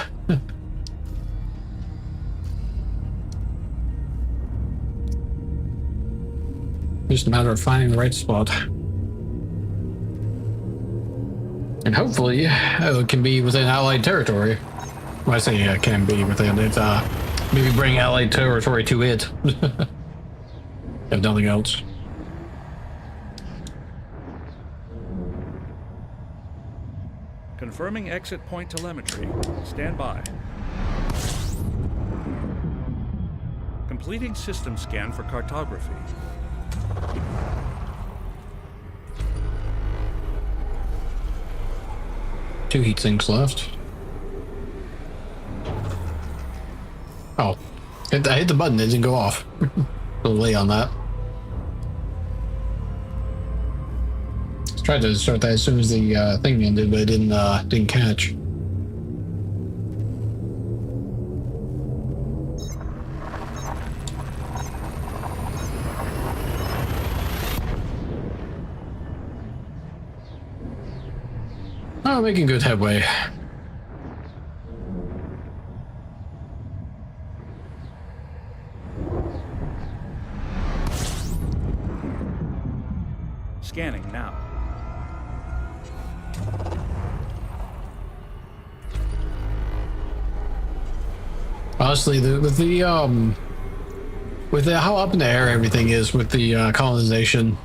Just a matter of finding the right spot. And hopefully, it can be within Allied territory. When I say can be within it, maybe bring allied territory to it. If nothing else. Confirming exit point telemetry. Stand by. Completing system scan for cartography. Two heat sinks left. Oh, I hit the button, it didn't go off. A little late on that. Tried to start that as soon as the thing ended, but it didn't catch. Oh, making good headway. Scanning now. Honestly, with the how up in the air everything is with the colonization,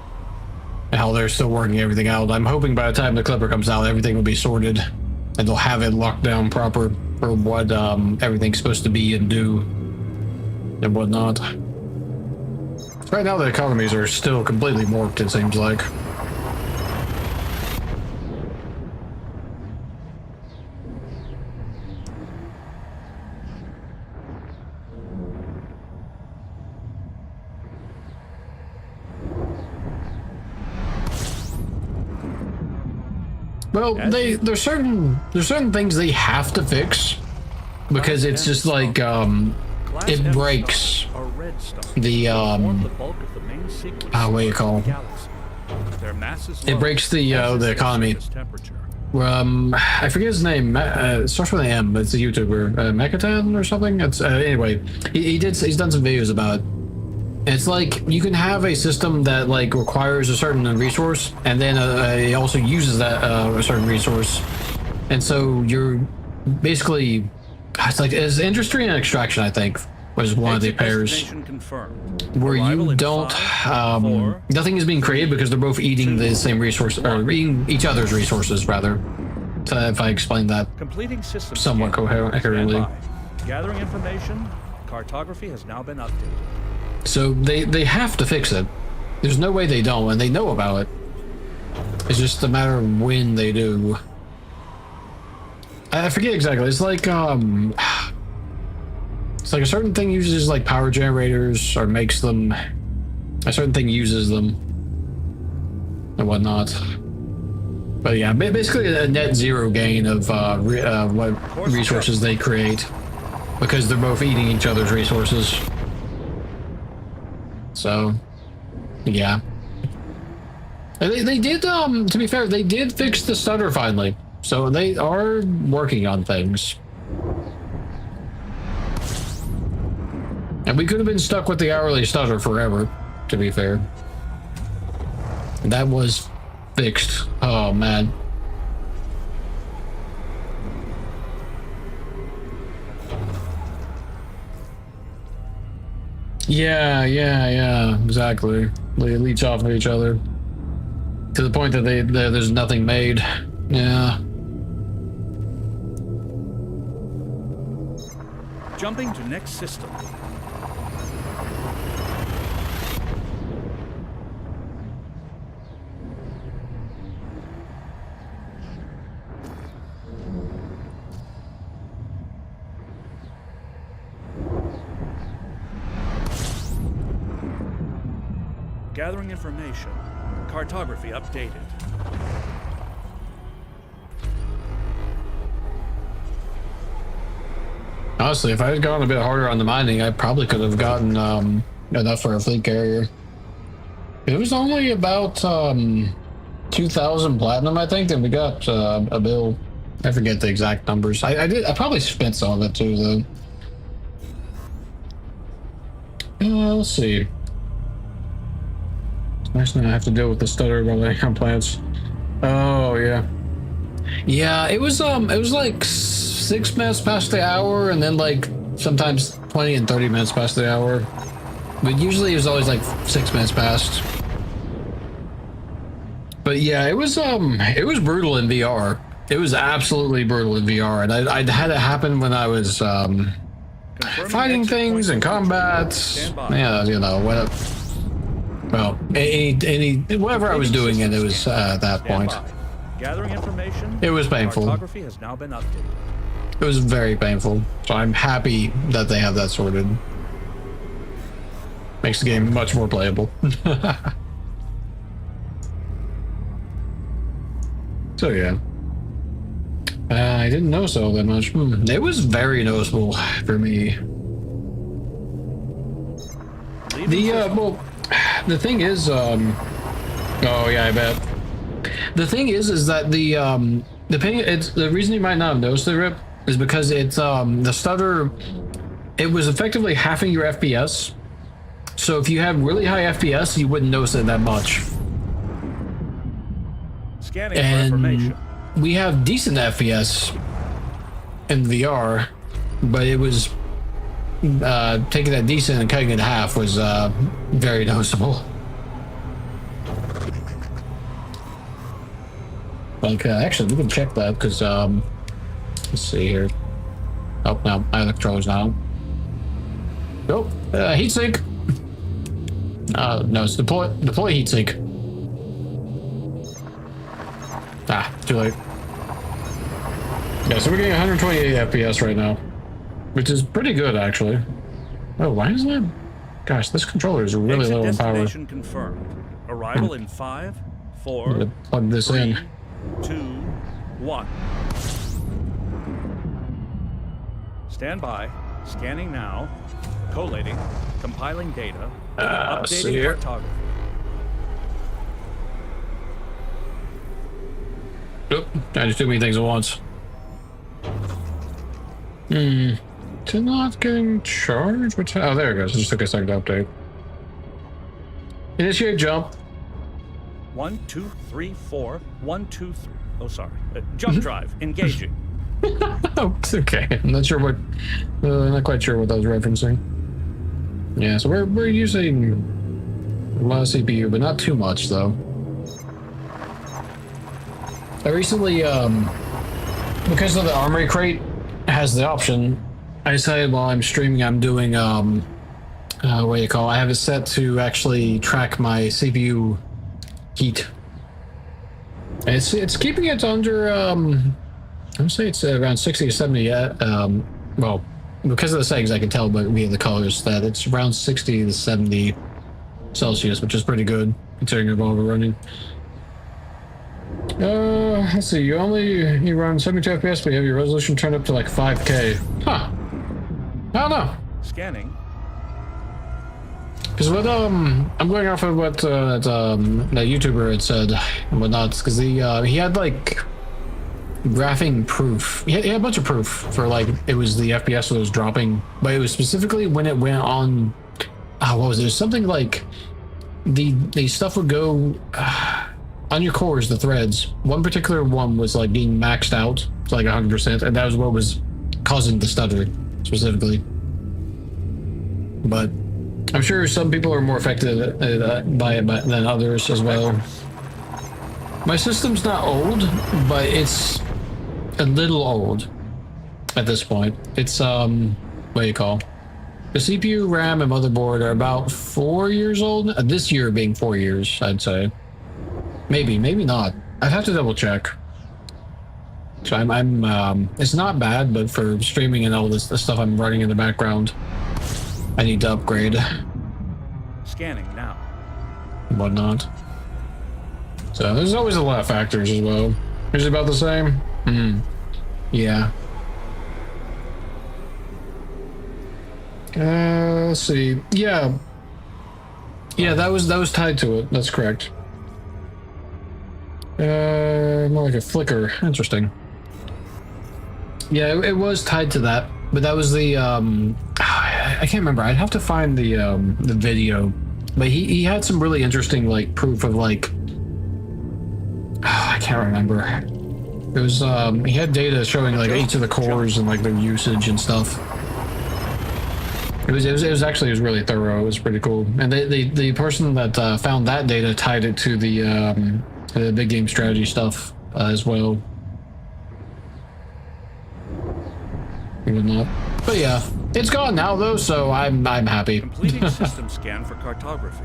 and how they're still working everything out, I'm hoping by the time the Clipper comes out, everything will be sorted, and they'll have it locked down proper for what everything's supposed to be and do, and whatnot. Right now, the economies are still completely morphed, it seems like. Well, there's certain things they have to fix because it's just like it breaks the what do you call it breaks the economy. I forget his name. It starts with an M. It's a YouTuber, Mekatan or something. It's anyway. He's done some videos about it. It's like you can have a system that like requires a certain resource, and then it also uses that a certain resource, and so you're basically it's industry and extraction. I think was one of the pairs where you don't nothing is being created because they're both eating the same resource or eating each other's resources rather. So if I explain that somewhat coherently. Gathering information. Cartography has now been updated. So they have to fix it. There's no way they don't, and they know about it. It's just a matter of when they do. I forget exactly. It's like a certain thing uses like power generators or makes them. A certain thing uses them and whatnot. But yeah, basically a net zero gain of what resources they create because they're both eating each other's resources. So, yeah. And they did, to be fair, they did fix the stutter finally. So they are working on things. And we could have been stuck with the hourly stutter forever, to be fair. And that was fixed. Oh, man. Yeah, exactly. They leech off of each other to the point that there's nothing made. Yeah. Jumping to next system. Gathering information. Cartography updated. Honestly, if I had gone a bit harder on the mining, I probably could have gotten enough for a fleet carrier. It was only about 2,000 platinum, I think, and we got a bill. I forget the exact numbers. I probably spent some of it too, though. Let's see. Next thing I have to deal with the stutter while they have plants. Oh yeah. Yeah, it was like 6 minutes past the hour, and then like sometimes 20 and 30 minutes past the hour. But usually it was always like 6 minutes past. But yeah, it was brutal in VR. It was absolutely brutal in VR, and I had it happen when I was fighting things and combats. Yeah, you know, whatever I was doing, and it was at that point. Gathering information. It was painful. Cartography has now been updated. It was very painful, so I'm happy that they have that sorted. Makes the game much more playable. So yeah. I didn't notice all that much. It was very noticeable for me. Well, the thing is, oh yeah, I bet. The thing is that the reason you might not have noticed the rip is because it's the stutter. It was effectively halving your FPS. So if you had really high FPS, you wouldn't notice it that much. Scanning for information. We have decent FPS in VR, but it was taking that decent and cutting it in half was very noticeable. Like, actually, we can check that because let's see here. Oh no, my other controller's not. Nope, heatsink. No, it's deploy heatsink. Ah, too late. Yeah, so we're getting 128 FPS right now, which is pretty good, actually. Oh, why is that? Gosh, this controller is really low in power. Destination confirmed. Arrival in 5, 4, plug this 3, in. 2, 1. Stand by. Scanning now. Collating. Compiling data. Updating cartography. Oop, I just do many things at once. To not getting charged? Oh, there it goes. It just took a second to update. Initiate jump. 1, 2, 3, 4. 1, 2, 3. Oh, sorry. Jump drive. Engaging. Oh, okay. I'm not sure what. Not quite sure what that was referencing. Yeah, so we're using a lot of CPU, but not too much though. I recently, because of the Armory Crate has the option, I decided while I'm streaming, I'm doing, what do you call it? I have it set to actually track my CPU heat. And it's keeping it under, I would say it's around 60 to 70, well, because of the settings I can tell by via the colors that it's around 60 to 70 Celsius, which is pretty good, considering while we're running. Let's see, you run 72 FPS, but you have your resolution turned up to like 5K. Huh. I don't know. Scanning. Because what, I'm going off of what, that YouTuber had said and whatnot, because he had like graphing proof. He had a bunch of proof for like, it was the FPS that was dropping, but it was specifically when it went on, what was it? Something like the stuff would go, on your cores, the threads, one particular one was like being maxed out to like 100%, and that was what was causing the stutter specifically. But I'm sure some people are more affected by it than others as well. My system's not old, but it's a little old at this point. It's what do you call? The CPU, RAM, and motherboard are about 4 years old. This year being 4 years, I'd say. Maybe not. I'd have to double check. So I'm it's not bad, but for streaming and all the stuff I'm running in the background, I need to upgrade. Scanning now. And whatnot. So there's always a lot of factors as well. Is it about the same? Yeah. Let's see. Yeah, that was tied to it. That's correct. More like a flicker. Interesting. Yeah, it was tied to that, but that was the I can't remember. I'd have to find the video, but he had some really interesting like proof of like I can't remember. It was he had data showing like each of the cores and like their usage and stuff. It was really thorough. It was pretty cool. And the person that found that data tied it to the big game strategy stuff as well. Even not. But yeah, it's gone now though, so I'm happy. Completing system scan for cartography.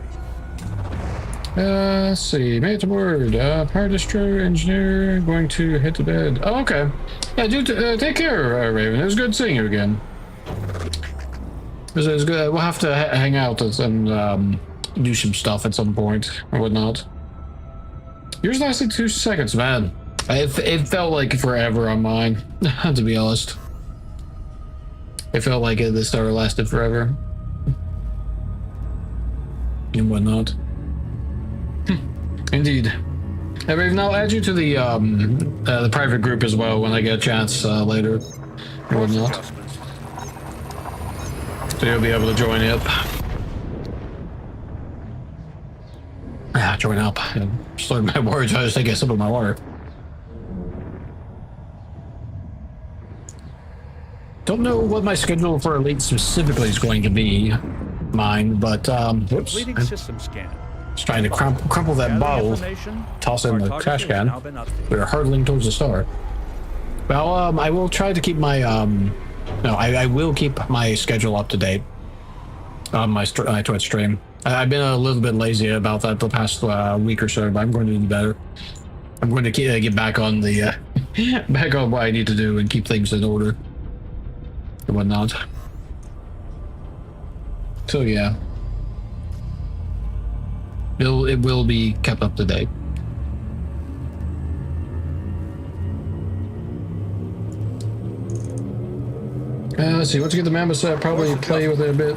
Let's see. Made it word. Power destroyer engineer going to hit the bed. Oh, okay. Yeah, dude. Take care, Raven. It was good seeing you again. It was good. We'll have to hang out and do some stuff at some point or whatnot. Yours lasted 2 seconds, man. It felt like forever on mine, to be honest. It felt like the star lasted forever. And whatnot. Indeed. Raven, I'll add you to the private group as well when I get a chance later. And whatnot. So you'll be able to join up. Ah, join up. Slurred my words. I was taking a sip of my water. Don't know what my schedule for Elite specifically is going to be, mine, but Completing system scan. Just trying to crumple that bottle, toss it in the trash can. We are hurtling towards the star. Well, I will try to keep my no, I will keep my schedule up to date on my Twitch stream. I've been a little bit lazy about that the past week or so, but I'm going to do better. I'm going to get back on the back on what I need to do and keep things in order and whatnot. So yeah, it will be kept up to date. Let's see, once you get the Mamba set, probably play with it a bit.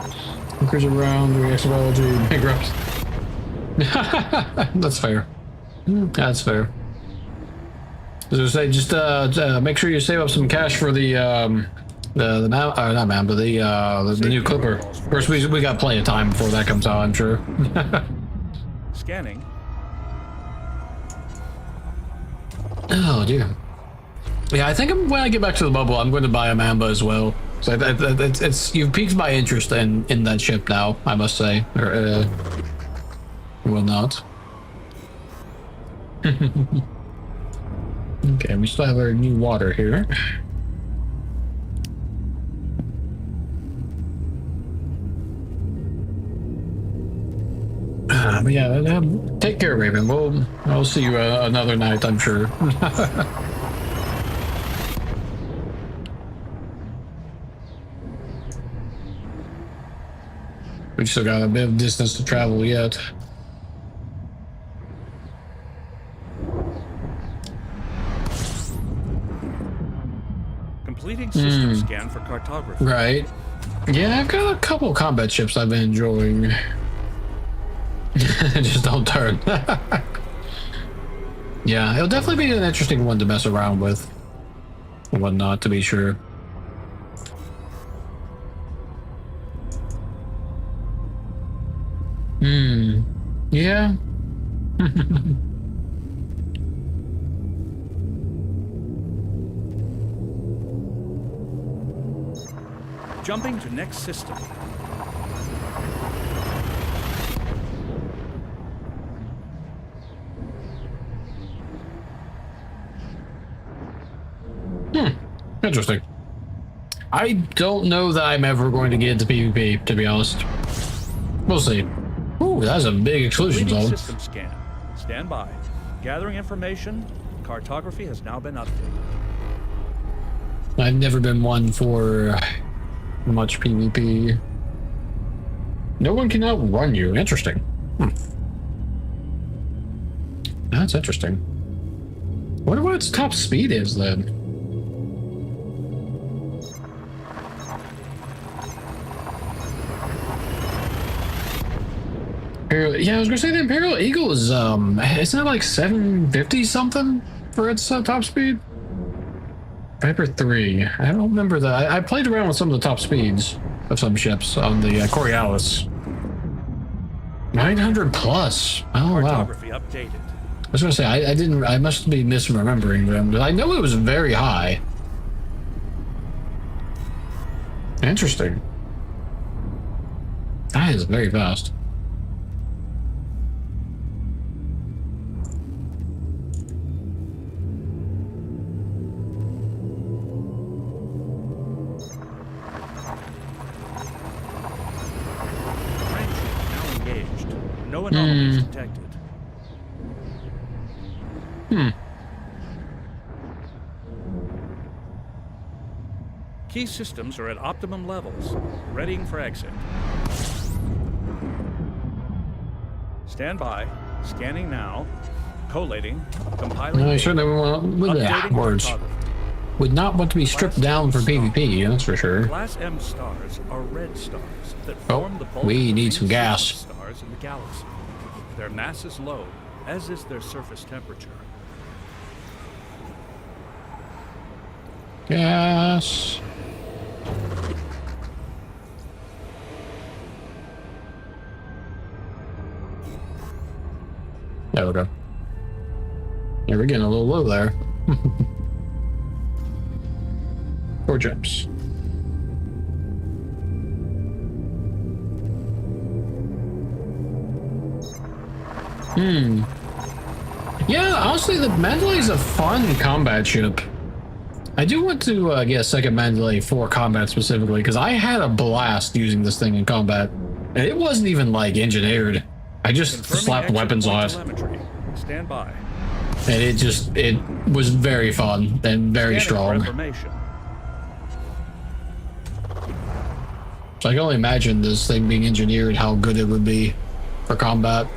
Cruise around, doing exobiology, bankrupt. That's fair. That's fair. As I say, just make sure you save up some cash for the not Mamba, the new Clipper. Of course, we got plenty of time before that comes out, I'm sure. Scanning. Oh dear. Yeah, I think when I get back to the bubble, I'm going to buy a Mamba as well. So it's you've piqued my interest in that ship now, I must say, or whatnot. Okay, we still have our new water here. But yeah, take care, Raven. I'll see you another night, I'm sure. We've still got a bit of distance to travel yet. Completing system scan for cartography. Right. Yeah, I've got a couple combat ships I've been enjoying. Just don't turn. Yeah, it'll definitely be an interesting one to mess around with. And whatnot, to be sure. Yeah. Jumping to next system. Interesting. I don't know that I'm ever going to get into PvP, to be honest. We'll see. Ooh, that's a big exclusion zone. System scan. Stand by. Gathering information. Cartography has now been updated. I've never been one for much PvP. No one can outrun you. Interesting. That's interesting. Wonder what its top speed is then. Yeah, I was gonna say the Imperial Eagle is isn't it like 750 something for its top speed? Viper 3. I don't remember that. I played around with some of the top speeds of some ships on the Coriolis. 900 plus. Oh wow. Cartography updated. I was gonna say, I must be misremembering them, but I know it was very high. Interesting. That is very fast. No anomalies detected. Key systems are at optimum levels, readying for exit. Stand by. Scanning now. Collating. Compiling. No, I data, certainly updating words. cartography. Would not want to be stripped down for PvP, that's for sure. Class M stars are red stars that Oh, form the bulk we of the need some main gas. sequence stars in the galaxy. Their mass is low, as is their surface temperature. Gas. There we go. Yeah, we're getting a little low there. 4 jumps. Yeah, honestly, the Mandalay is a fun combat ship. I do want to get a second Mandalay for combat specifically, because I had a blast using this thing in combat. And it wasn't even, like, engineered. I just Confirming slapped exit weapons point on it. telemetry. Stand by. And it was very fun and very Scanning for strong. information. So I can only imagine this thing being engineered, how good it would be for combat.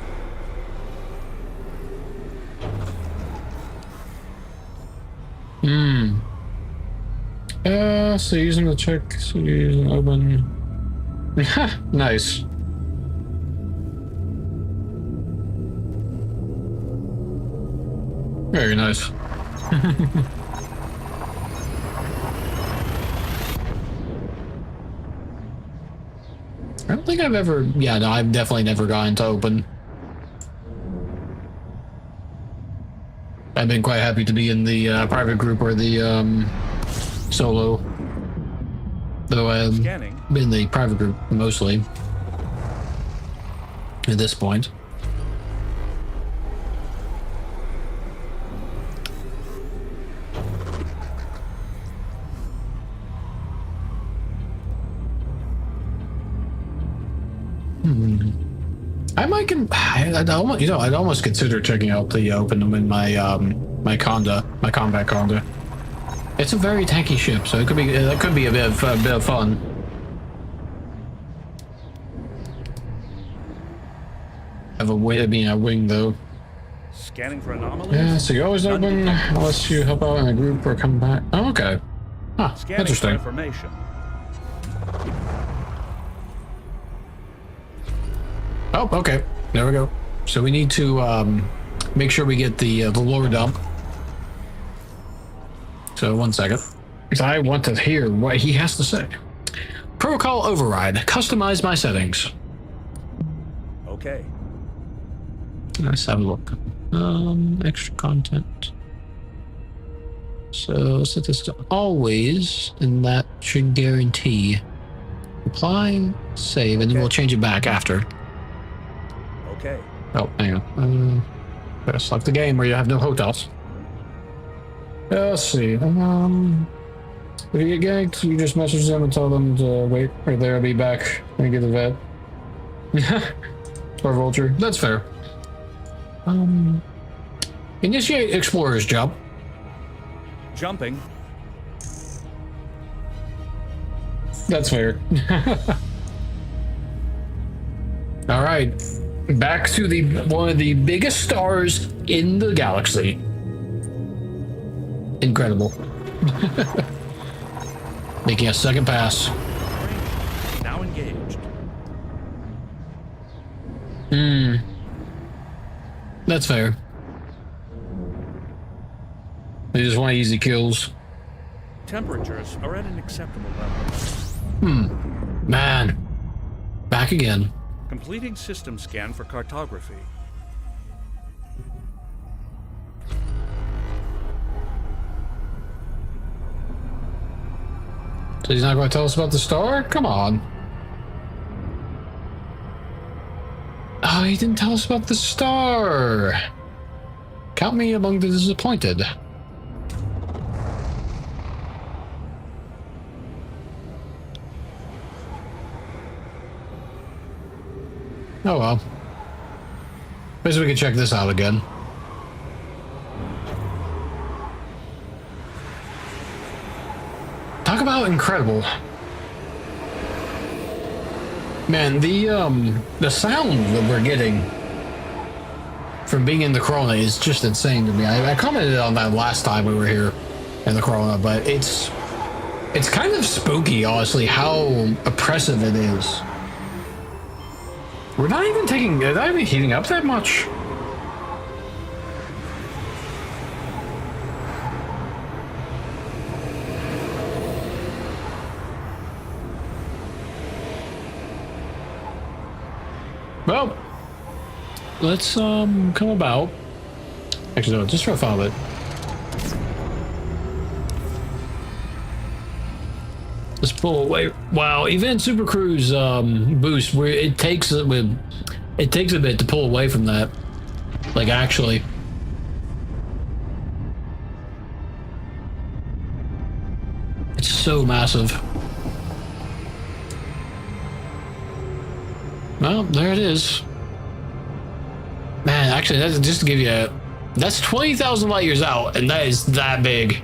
So using the check, so using open. Nice. Very nice. I don't think I've ever. Yeah, no, I've definitely never gotten to open. I've been quite happy to be in the private group or the solo. Though I've Scanning. been in the private group mostly at this point. I might I'd almost consider checking out the open in my my combat Conda. It's a very tanky ship, so that could be a bit of fun. Have a wing though. Scanning for anomalies. Yeah, so you always None open detected. unless you help out in a group or come back. Oh, okay. Huh, Scanning for interesting. information. Oh, okay. There we go. So we need to make sure we get the lore dump. So 1 second. Because I want to hear what he has to say. Protocol override. Customize my settings. Okay. Let's have a look. Extra content. So set this to always, and that should guarantee. Apply, save, and then we'll change it back after. Okay. Oh, hang on. Better select the game where you have no hotels. Let's see. If you get ganked, you just message them and tell them to wait right there. I'll be back and get the vet. Or vulture. That's fair. Initiate explorer's job. Jumping. That's fair. All right. Back to one of the biggest stars in the galaxy. Incredible. Making a second pass. Range. Now engaged. That's fair. They just want easy kills. Temperatures are at an acceptable level. Man. Back again. Completing system scan for cartography. So he's not going to tell us about the star? Come on. Oh, he didn't tell us about the star. Count me among the disappointed. Oh well. Guess we can check this out again. Talk about incredible. Man, the sound that we're getting from being in the Corona is just insane to me. I commented on that last time we were here in the Corona, but it's kind of spooky, honestly, how oppressive it is. We're not even heating up that much. Well, let's come about. Actually, no, just for fun of it. Let's pull away. Wow, Event Super Cruise boost. Where it takes a bit to pull away from that. Like actually. It's so massive. Well, there it is. Man, actually, that's just to give you that's 20,000 light years out, and that is that big.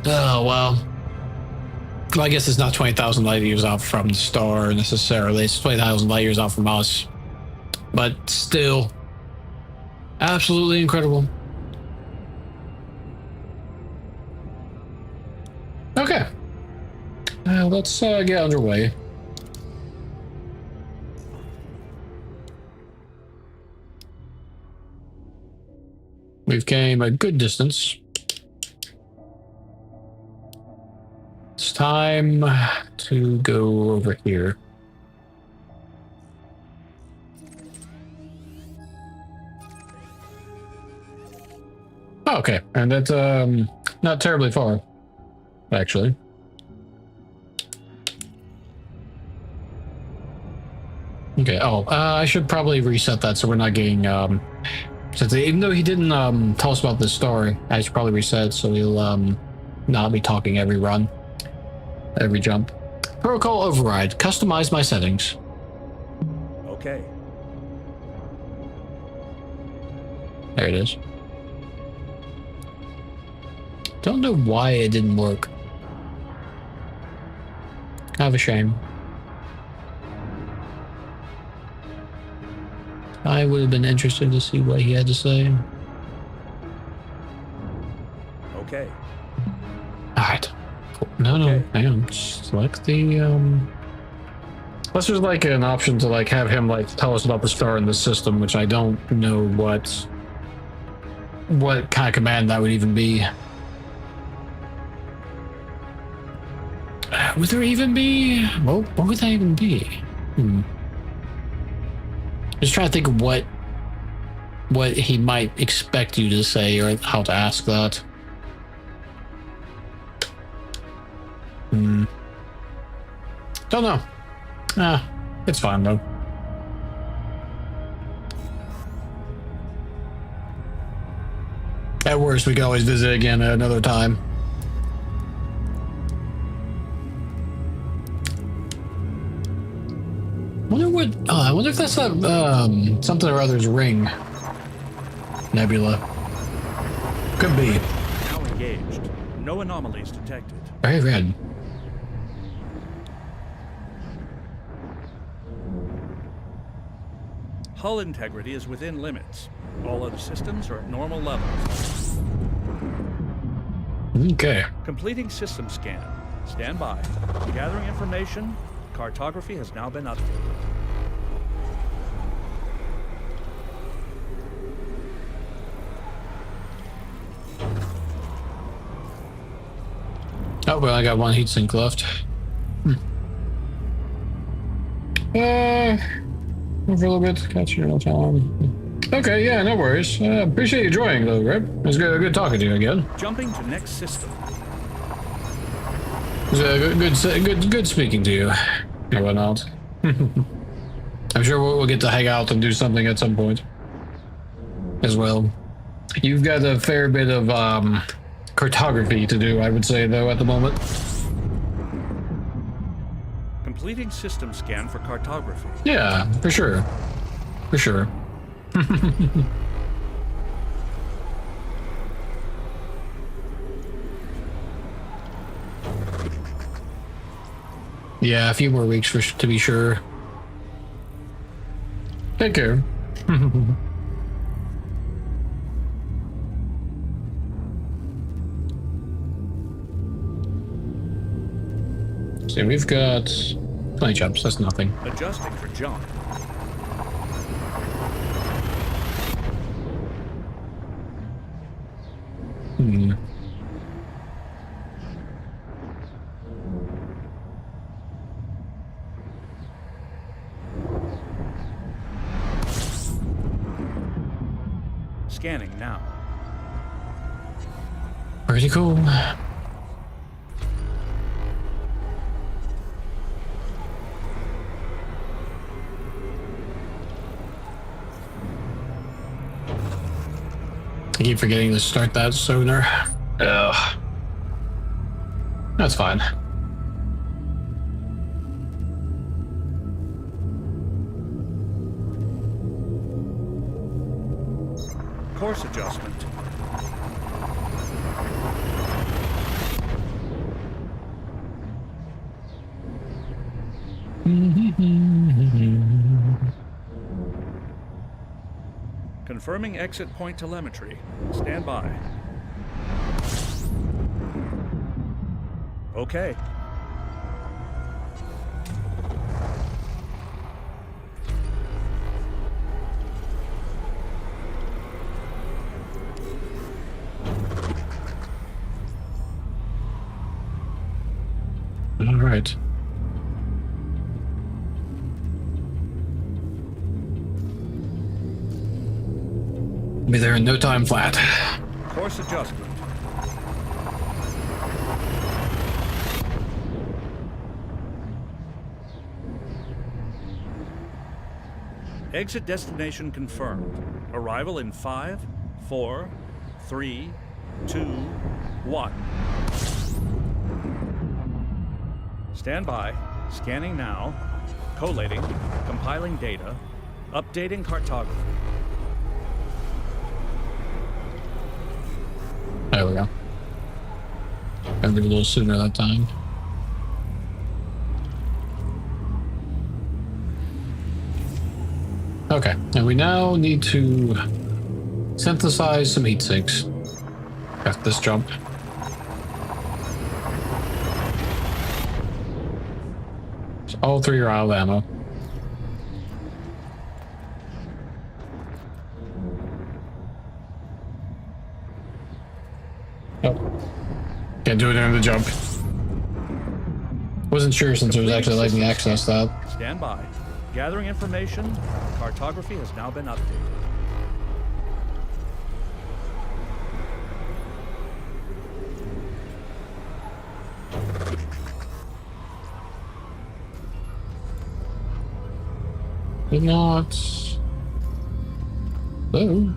Oh, well, I guess it's not 20,000 light years out from the star necessarily. It's 20,000 light years out from us. But still, absolutely incredible. Okay. Let's get underway. We've came a good distance. It's time to go over here. Oh, okay, and that's not terribly far, actually. Okay. Oh, I should probably reset that so we're not getting since even though he didn't tell us about this story, I should probably reset so he'll not be talking every run, every jump. Protocol override. Customize my settings. Okay. There it is. Don't know why it didn't work. Kind of a shame. I would have been interested to see what he had to say. Okay. Alright. Cool. No, Okay. hang on. Select the, Unless there's like an option to like have him like tell us about the star in the system, which I don't know what kind of command that would even be. Would there even be? Well, what would that even be? Just trying to think of what he might expect you to say or how to ask that. Don't know. It's fine though. At worst, we can always visit again at another time. I wonder if that's that something or other's ring nebula. Could be. Now engaged. No anomalies detected. Very red. Hull integrity is within limits. All other systems are at normal levels. Okay. Completing system scan. Stand by. Gathering information. Cartography has now been updated. Oh, well, I got one heatsink left. For a little bit. Catch you no time. Okay, yeah, no worries. Appreciate you joining, though, Rip. It was good talking to you again. Jumping to next system. Good speaking to you. And whatnot. I'm sure we'll get to hang out and do something at some point as well. You've got a fair bit of cartography to do, I would say, though, at the moment. Completing system scan for cartography. Yeah, for sure. For sure. Yeah, a few more weeks to be sure. Take care. See, we've got 20 jumps, that's nothing. Adjusting for jump. Hmm. Scanning now. Pretty cool. I keep forgetting to start that sooner. Ugh. That's fine. Course adjustment. Confirming exit point telemetry. Stand by. Okay. All right. Be there in no time flat. Course adjustment. Exit destination confirmed. Arrival in 5, 4, 3, 2, 1. Stand by. Scanning now. Collating. Compiling data. Updating cartography. There we go. Gotta be a little sooner that time. Okay, and we now need to synthesize some heat sinks after this jump. So all three are out of ammo. Oh. Can't do it during the jump. Wasn't sure since it was actually letting me access that. Stand by. Gathering information. Cartography has now been updated. Did not. Hello?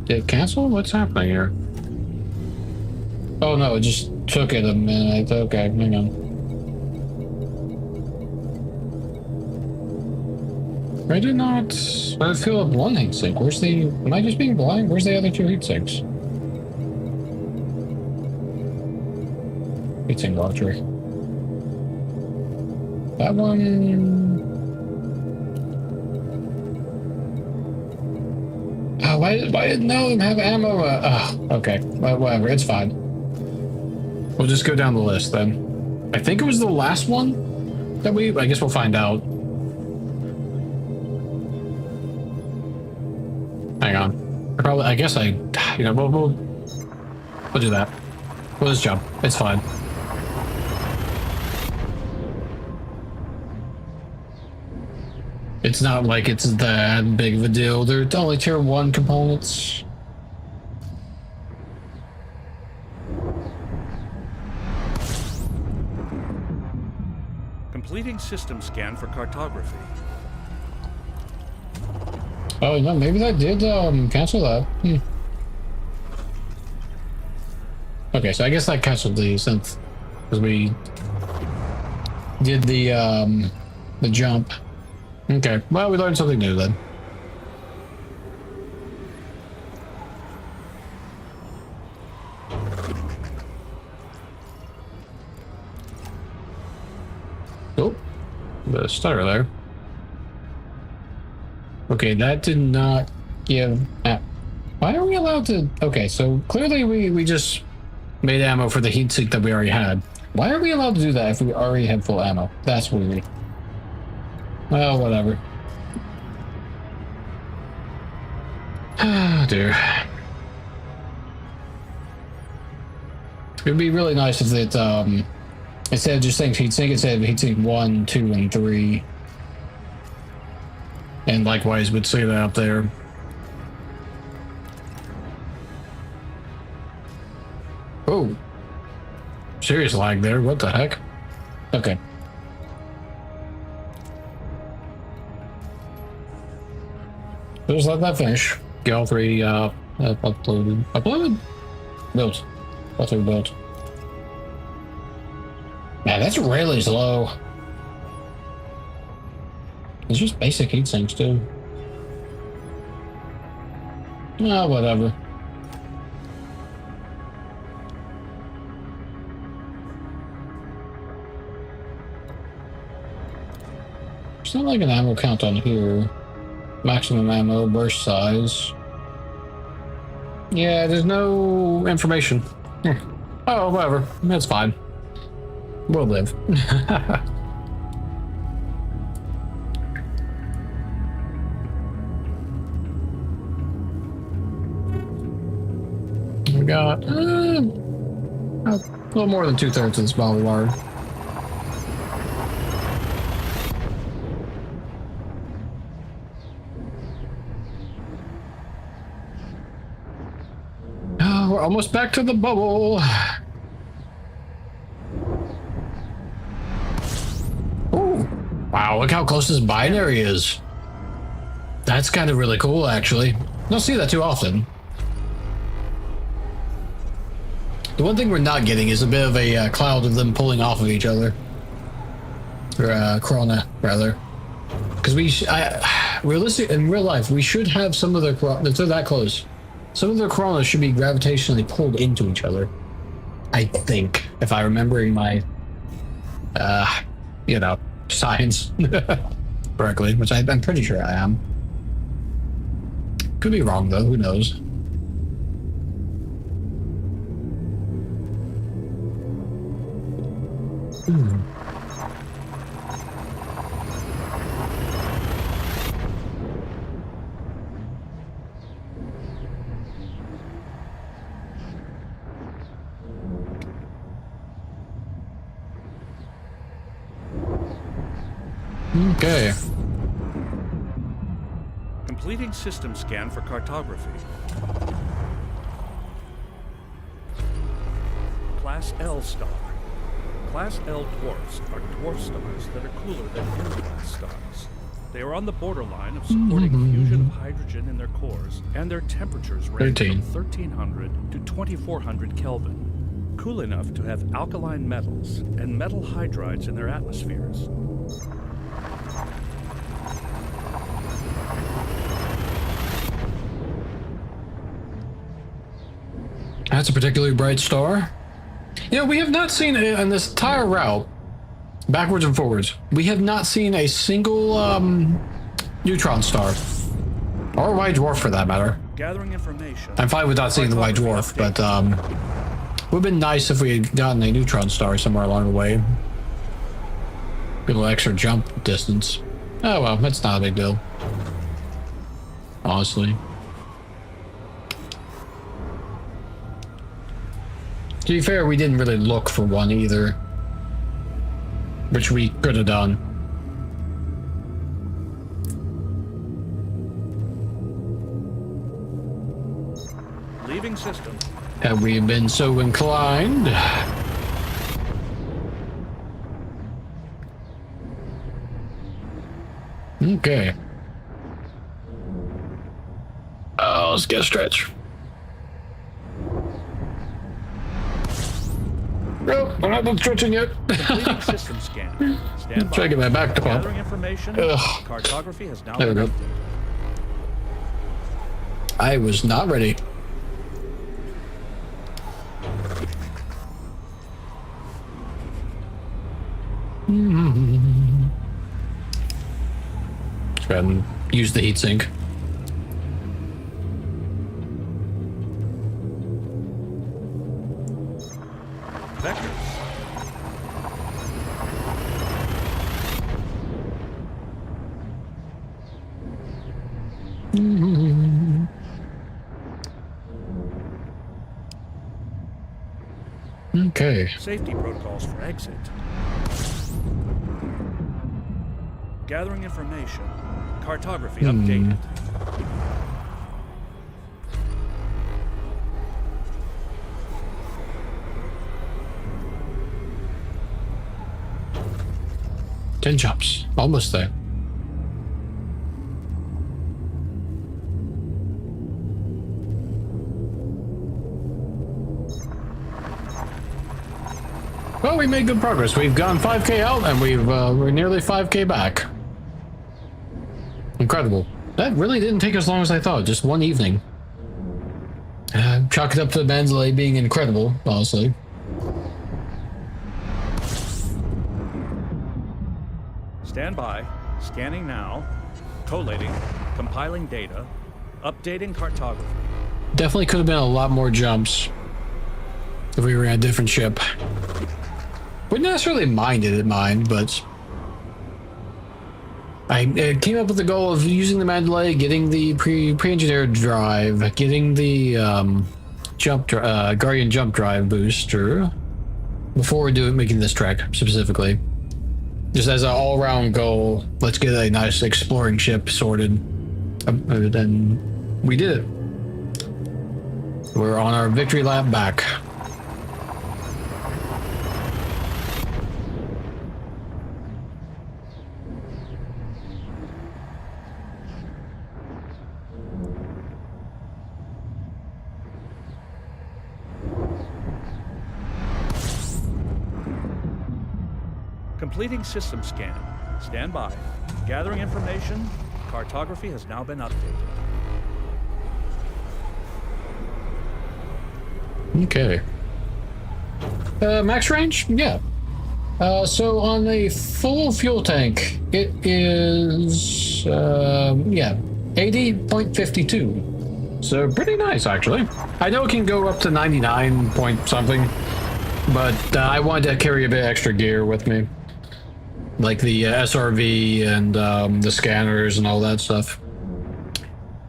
Did it cancel? What's happening here? Oh no, it just took it a minute. Okay, hang on. I did not. I fill up one heat sink. Where's the? Am I just being blind? Where's the other two heat sinks? Heat sink launcher. That one. Oh, why didn't none of them have ammo? Okay, whatever. It's fine. We'll just go down the list then. I think it was the last one that I guess we'll find out. Hang on. I guess we'll do that. We'll just jump. It's fine. It's not like it's that big of a deal. They're only tier 1 components. Completing system scan for cartography. Oh no, maybe that did cancel that. Okay, so I guess that canceled the synth because we did the jump. Okay, well, we learned something new then. Oh, the stutter there. Okay, that did not give. Why are we allowed to? Okay, so clearly we just made ammo for the heat sink that we already had. Why are we allowed to do that if we already have full ammo? That's weird. Well, whatever. Oh dear. It'd be really nice if it instead of just saying heat sink, it said heat sink 1, 2, and 3. And likewise would say that up there. Oh. Serious lag there, what the heck? Okay. Just let that finish. Get all 3 uploaded. Uploaded? Built. That's what we built. Man, that's really slow. It's just basic heat sinks too. Ah, whatever. It's not like an ammo count on here. Maximum ammo, burst size. Yeah, there's no information. Oh, whatever. That's fine. We'll live. We got a little more than 2/3 of this bottle of water. Oh, we're almost back to the bubble. Ooh. Wow, look how close this binary is. That's kind of really cool, actually. Don't see that too often. The one thing we're not getting is a bit of a cloud of them pulling off of each other. Or Corona, rather. Because realistic in real life, we should have some of their if they're that close, some of their Coronas should be gravitationally pulled into each other. I think, if I'm remembering my, science correctly, which I'm pretty sure I am. Could be wrong though. Who knows? Okay. Completing system scan for cartography. Class L star. Class L dwarfs are dwarf stars that are cooler than M-class stars. They are on the borderline of supporting fusion of hydrogen in their cores, and their temperatures range from 1300 to 2400 Kelvin. Cool enough to have alkaline metals and metal hydrides in their atmospheres. That's a particularly bright star. You know, we have not seen in this entire route, backwards and forwards, we have not seen a single neutron star. Or white dwarf for that matter. Gathering information. I'm fine with not seeing the white dwarf, but it would have been nice if we had gotten a neutron star somewhere along the way. A little extra jump distance. Oh well, that's not a big deal. Honestly. To be fair, we didn't really look for one either. Which we could have done. Leaving system. Had we been so inclined. Okay. Oh, let's get a stretch. Nope, I'm not done stretching yet. Completing system scan. Stand by. Try to get my back to pump. Gathering information. Ugh. Cartography has now There we been go. updated. I was not ready. Let's go ahead and use the heatsink. Vectors. Okay. Safety protocols for exit. Gathering information. Cartography updated. 10 jumps. Almost there. Well, we made good progress. We've gone 5k out, and we're nearly 5k back. Incredible. That really didn't take as long as I thought. Just one evening. Chalk it up to Mandalay being incredible, honestly. Stand by. Scanning now. Collating. Compiling data. Updating cartography. Definitely could have been a lot more jumps if we were in a different ship. Wouldn't necessarily mind, but I came up with the goal of using the Mandalay, getting the pre-engineered drive, getting the Guardian jump drive booster before making this trek specifically. Just as an all-round goal, let's get a nice exploring ship sorted. Then we did it. We're on our victory lap back. Completing system scan. Stand by. Gathering information. Cartography has now been updated. Okay. Max range? Yeah. So on a full fuel tank, it is, 80.52. So pretty nice, actually. I know it can go up to 99 point something, but I wanted to carry a bit extra gear with me. Like the SRV and the scanners and all that stuff.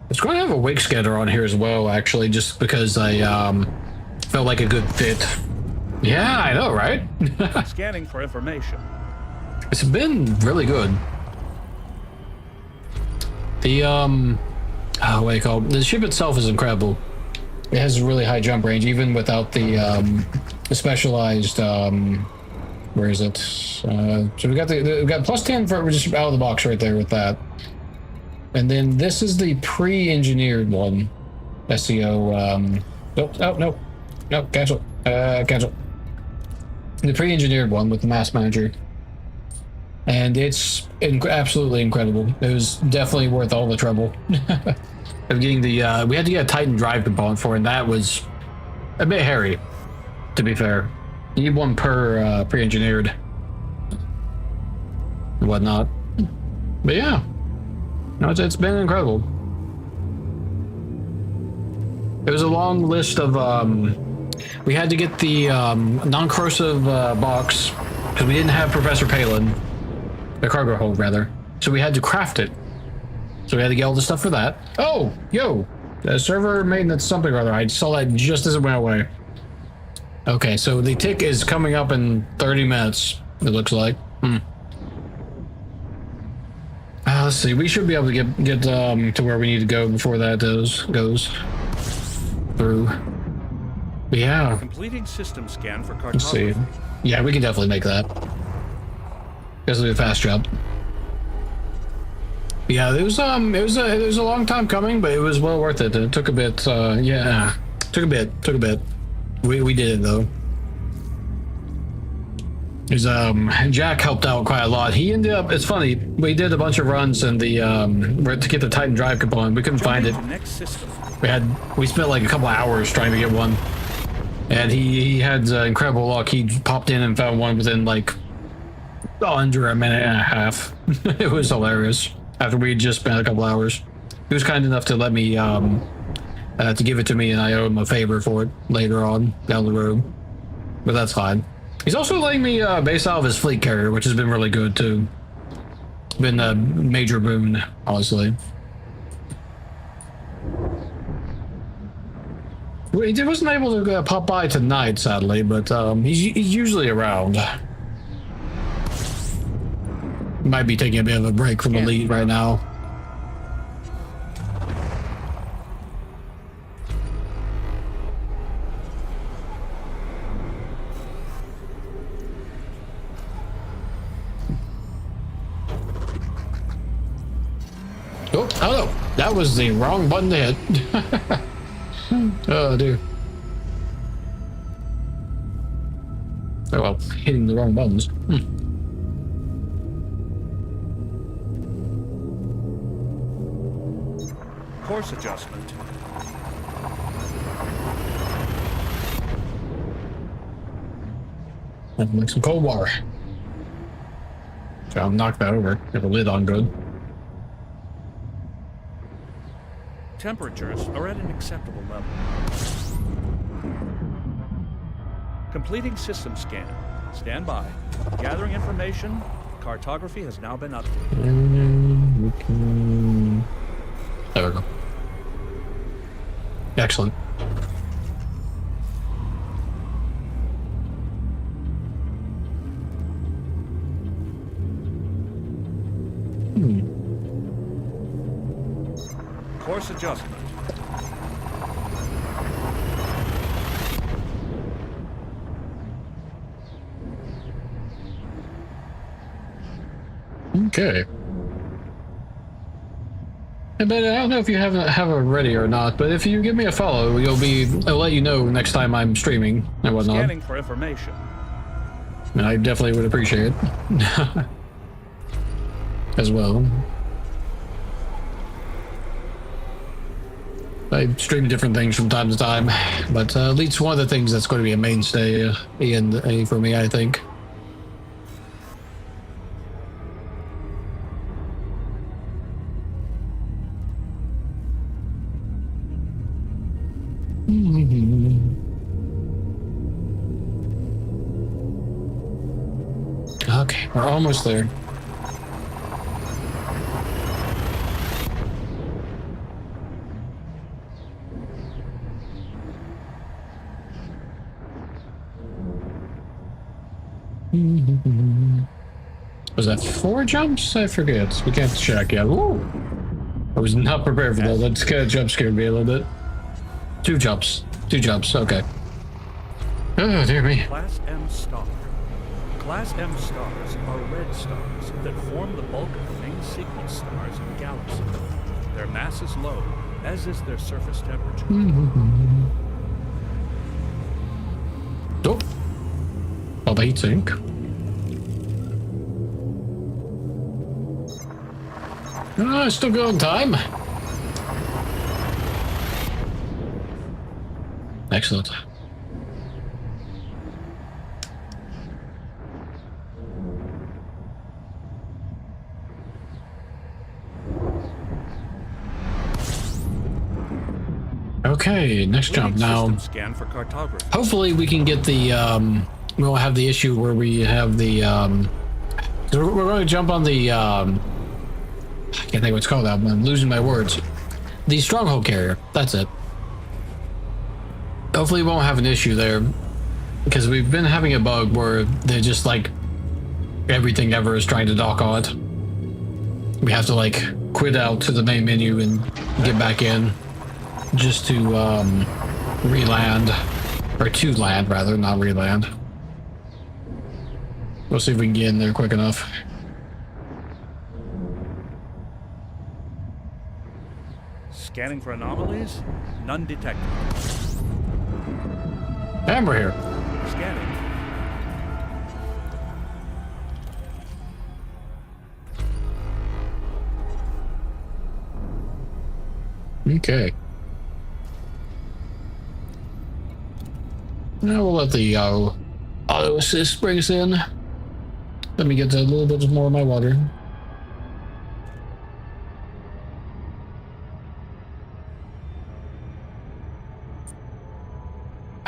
It's going to have a wake scanner on here as well, actually, just because I felt like a good fit. Yeah, I know, right? Scanning for information. It's been really good. The what do you call it? The ship itself is incredible. It has a really high jump range, even without the specialized where is it? So we got plus 10 for just out of the box right there with that. And then this is the pre-engineered one. SEO no, cancel. Cancel. The pre-engineered one with the mass manager. And it's absolutely incredible. It was definitely worth all the trouble of getting the we had to get a Titan drive component for, and that was a bit hairy, to be fair. You need one per pre-engineered and whatnot. But yeah, no, it's been incredible. It was a long list of we had to get the non-corrosive box because we didn't have Professor Palin, the cargo hold rather, so we had to craft it. So we had to get all the stuff for that. Oh, yo, the server maintenance something or other. I saw that just as it went away. Okay, so the tick is coming up in 30 minutes, it looks like. Let's see, we should be able to get to where we need to go before that goes through. But yeah. Completing system scan for Let's see. cartography. Yeah, we can definitely make that. This will be a fast jump. Yeah, it was a long time coming, but it was well worth it. It took a bit. Yeah, took a bit. We did it though. Because Jack helped out quite a lot. He ended up. It's funny. We did a bunch of runs in the to get the Titan Drive component. We couldn't find it. Next system. We spent like a couple hours trying to get one, and he had incredible luck. He popped in and found one within like under a minute and a half. It was hilarious. After we had just spent a couple hours, he was kind enough to let me to give it to me, and I owe him a favor for it later on down the road. But that's fine. He's also letting me base out of his fleet carrier, which has been really good too. Been a major boon, honestly. He wasn't able to pop by tonight, sadly, but he's usually around. Might be taking a bit of a break from Elite right now. Oh, hello. That was the wrong button to hit. Oh, dear. Oh, well, hitting the wrong buttons. Course adjustment. Like some cold water. So I'll knock that over. Get the lid on good. Temperatures are at an acceptable level. Completing system scan. Stand by. Gathering information. Cartography has now been updated. There we go. Excellent. Course adjustment. Okay. But I don't know if you have it ready or not, but if you give me a follow, I'll let you know next time I'm streaming and whatnot. Scanning for information. And I definitely would appreciate it. As well. I stream different things from time to time, but Elite's one of the things that's going to be a mainstay for me, I think. Okay, we're almost there. Was that 4 jumps? I forget. We can't check yet. Ooh. I was not prepared for that. That kind of jump scared me a little bit. 2 jumps. 2 jumps. Okay. Oh, dear me. Class M star. Class M stars are red stars that form the bulk of the main sequence stars in the galaxy. Their mass is low, as is their surface temperature. Oh. Oh, the heat sink. Oh, still going time. Excellent. Okay, next jump now. Scan for cartography. Hopefully we can get the we won't have the issue where we have the we're going to jump on the I can't think what it's called now. I'm losing my words. The stronghold carrier. That's it. Hopefully we won't have an issue there, because we've been having a bug where they're just like everything ever is trying to dock on it. We have to like quit out to the main menu and get back in just to re-land, or to land rather, not re-land. We'll see if we can get in there quick enough. Scanning for anomalies. None detected. And we're here. Scanning. Okay. Now we'll let the auto assist bring us in. Let me get to a little bit more of my water.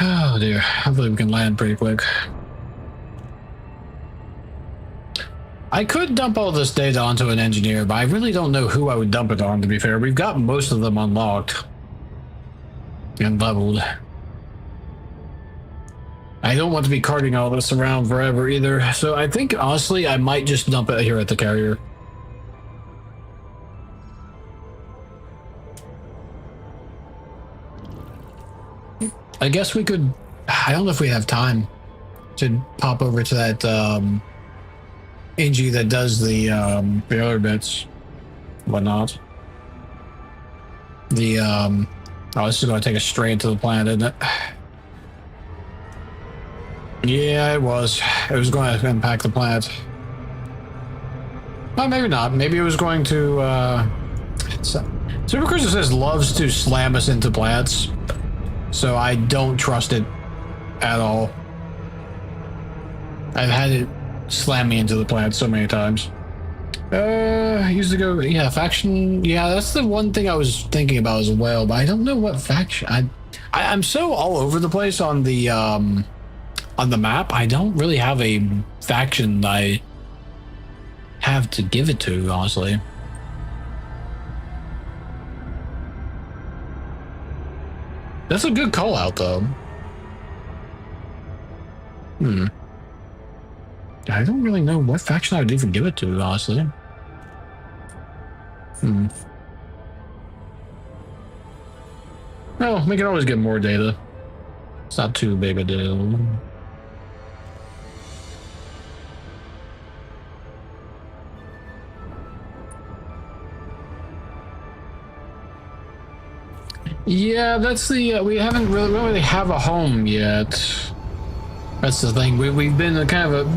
Oh dear, hopefully we can land pretty quick. I could dump all this data onto an engineer, but I really don't know who I would dump it on, to be fair. We've got most of them unlocked and leveled. I don't want to be carting all this around forever either, so I think, honestly, I might just dump it here at the carrier. I guess we could... I don't know if we have time to pop over to that, NG that does the other bits, whatnot. The, oh, this is going to take us straight into the planet, isn't it? Yeah, it was. It was going to impact the planet. Well, maybe not. Maybe it was going to, Super Cruiser says loves to slam us into planets, so I don't trust it at all. I've had it slam me into the planet so many times. Used to go, yeah, faction. Yeah, that's the one thing I was thinking about as well, but I don't know what faction. I'm so all over the place on the map. I don't really have a faction I have to give it to, honestly. That's a good call out, though. I don't really know what faction I would even give it to, honestly. Well, we can always get more data. It's not too big a deal. Yeah, that's the we haven't really have a home yet. That's the thing. We've been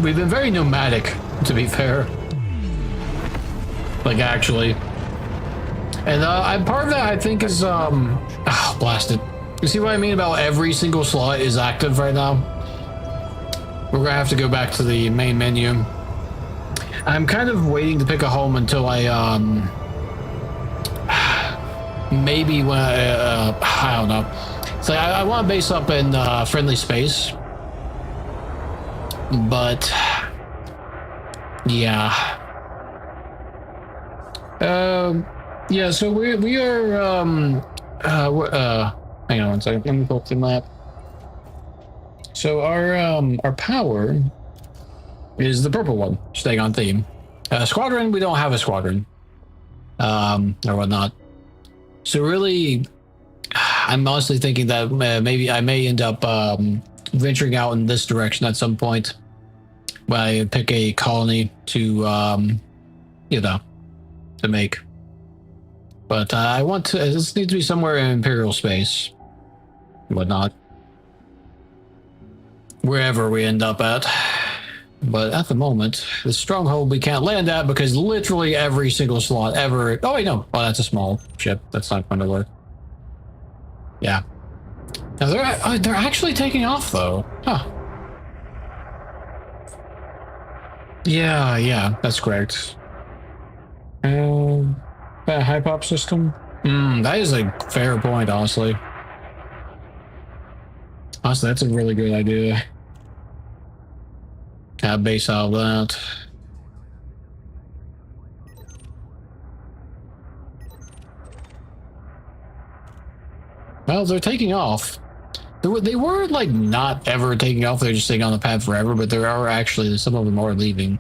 we've been very nomadic, to be fair. Like, actually. And part of that I think is oh, blast it. You see what I mean about every single slot is active right now? We're gonna have to go back to the main menu. I'm kind of waiting to pick a home until I maybe when I don't know. So I want to base up in friendly space, but yeah, yeah. So we are hang on one second. Let me pull up the map. So our power is the purple one, staying on theme. Squadron, we don't have a squadron, or whatnot. So really, I'm honestly thinking that maybe I may end up venturing out in this direction at some point when I pick a colony to, you know, to make. But I want to, this needs to be somewhere in Imperial space, whatnot. Wherever we end up at. But at the moment, the stronghold we can't land at because literally every single slot ever... Oh, wait, no. Oh, that's a small ship. That's not going to work. Yeah. Now, they're actually taking off, though. Huh. Yeah, that's correct. That high pop system? That is a fair point, honestly. Honestly, that's a really good idea. Base out of that. Well, they're taking off. They were like not ever taking off. They're just staying on the pad forever, but there are actually, some of them are leaving.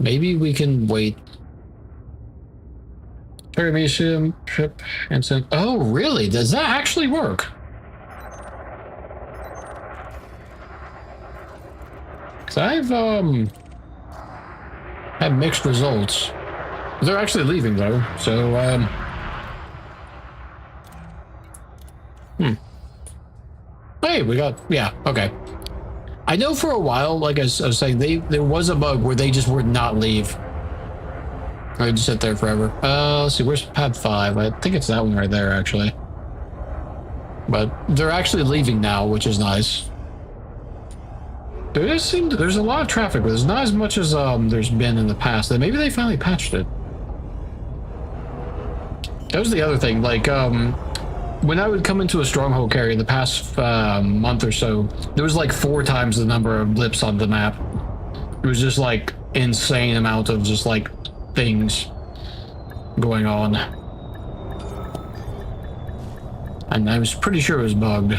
Maybe we can wait. Paramecium, trip, and send. Oh, really? Does that actually work? I've had mixed results. They're actually leaving though, so Hey, we got, yeah, okay. I know for a while, like I was saying, there was a bug where they just would not leave. Or just sit there forever. Let's see, where's pad 5? I think it's that one right there, actually. But they're actually leaving now, which is nice. There does seem there's a lot of traffic, but there's not as much as there's been in the past. And maybe they finally patched it. That was the other thing, like, when I would come into a stronghold carry in the past month or so, there was like 4 times the number of blips on the map. It was just like insane amount of just like things going on. And I was pretty sure it was bugged,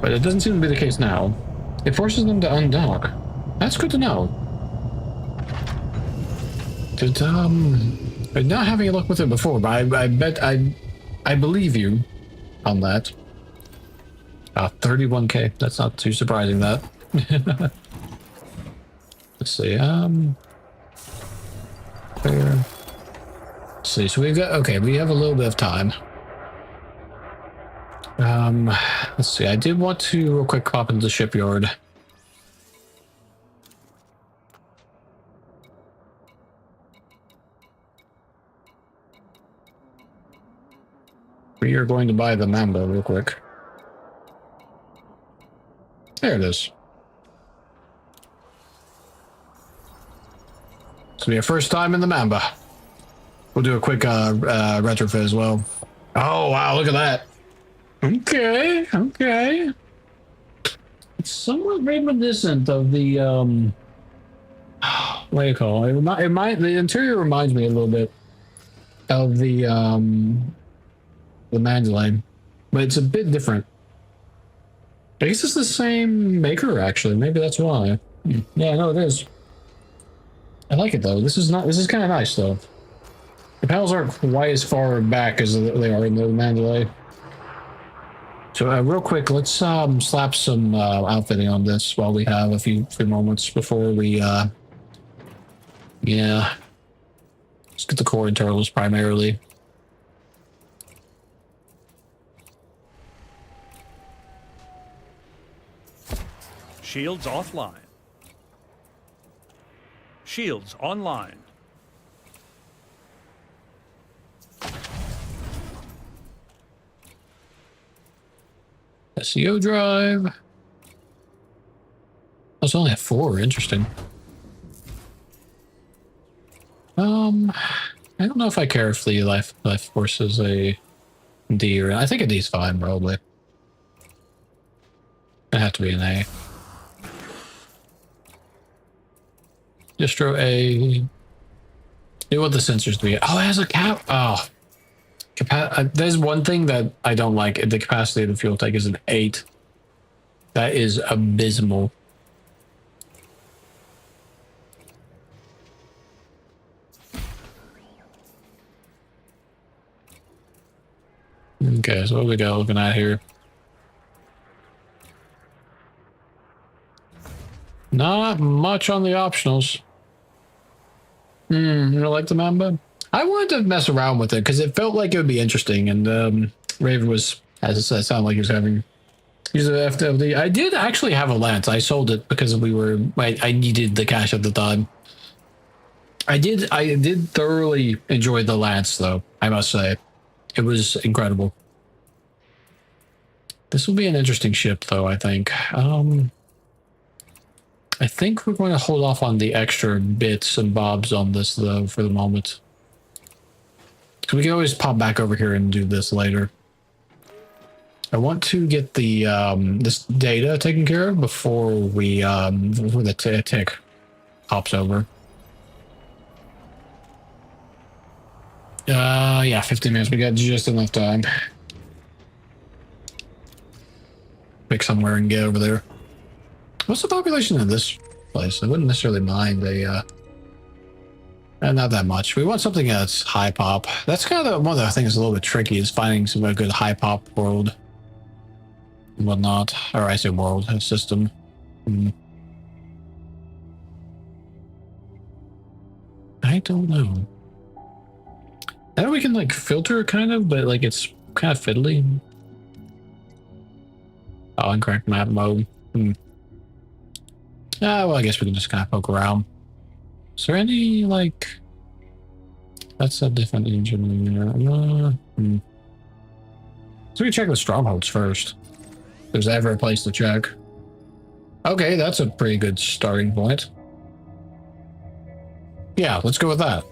but it doesn't seem to be the case now. It forces them to undock. That's good to know. Did, I'm not having luck with it before, but I bet I believe you on that. 31k. That's not too surprising, that. Let's see, there. Let's see, so we've got, okay, we have a little bit of time. Let's see, I did want to real quick pop into the shipyard. We are going to buy the Mamba real quick. There it is. It's gonna be our first time in the Mamba. We'll do a quick retrofit as well. Oh wow, look at that. Okay, okay. It's somewhat reminiscent of the what do you call it? The interior reminds me a little bit of the Mandalay, but it's a bit different. I guess it's the same maker, actually. Maybe that's why. Yeah, no, it is. I like it though. This is kind of nice though. The panels aren't quite as far back as they are in the Mandalay. So real quick, let's slap some outfitting on this while we have a few moments before we yeah. Let's get the core internals primarily. Shields offline. Shields online. SEO drive. I was only at 4. Interesting. I don't know if I care if the life force is a D or I think a D is fine probably. It have to be an A. Distro A. You want the sensors to be? Oh, it has a cap. Oh, there's one thing that I don't like. The capacity of the fuel tank is an 8. That is abysmal. Okay, so what we got looking at here? Not much on the optionals. You like the Mamba? I wanted to mess around with it because it felt like it would be interesting, and Raven was, as I said, sounded like he was having. He's a FWD. I did actually have a Lance. I sold it because I needed the cash at the time. I did thoroughly enjoy the Lance, though. I must say, it was incredible. This will be an interesting ship, though. I think. I think we're going to hold off on the extra bits and bobs on this, though, for the moment. So we can always pop back over here and do this later. I want to get the this data taken care of before we before the tick hops over. Yeah, 15 minutes. We got just enough time. Pick somewhere and get over there. What's the population in this place? I wouldn't necessarily mind not that much. We want something that's high pop. That's kind of one of the things that's a little bit tricky is finding some good high pop world and whatnot. Or I say world system. I don't know. I know we can like filter kind of, but like it's kind of fiddly. On crack map mode. Well, I guess we can just kind of poke around. Is there any, like... That's a different engine. So we check the strongholds first. If there's ever a place to check. Okay, that's a pretty good starting point. Yeah, let's go with that.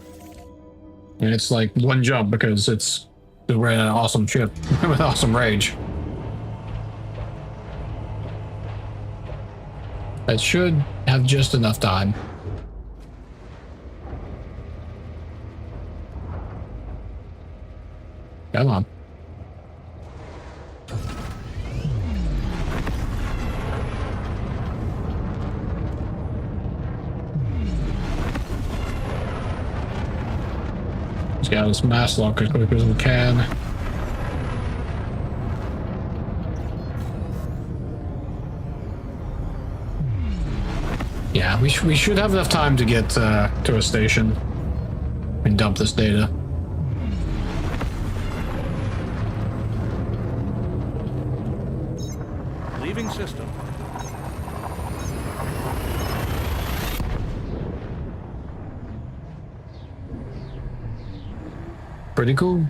And it's like one jump because we're in an awesome ship with awesome range. That should have just enough time. Come on. Let's get out of this mass lock as quick as we can. Yeah, we should have enough time to get to a station and dump this data. Leaving system. Pretty cool.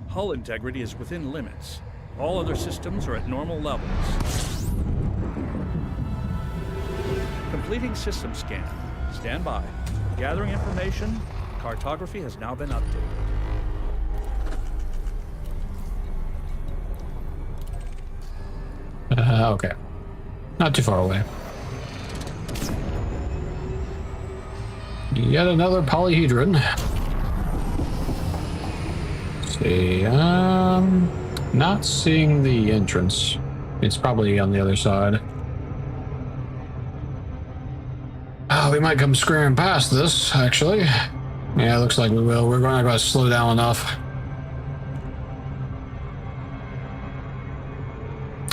Hull integrity is within limits. All other systems are at normal levels. Completing system scan. Stand by. Gathering information. Cartography has now been updated. Okay. Not too far away. Yet another polyhedron. Let's see, not seeing the entrance. It's probably on the other side. Oh, we might come screaming past this, actually. Yeah, looks like we will. We're going to slow down enough.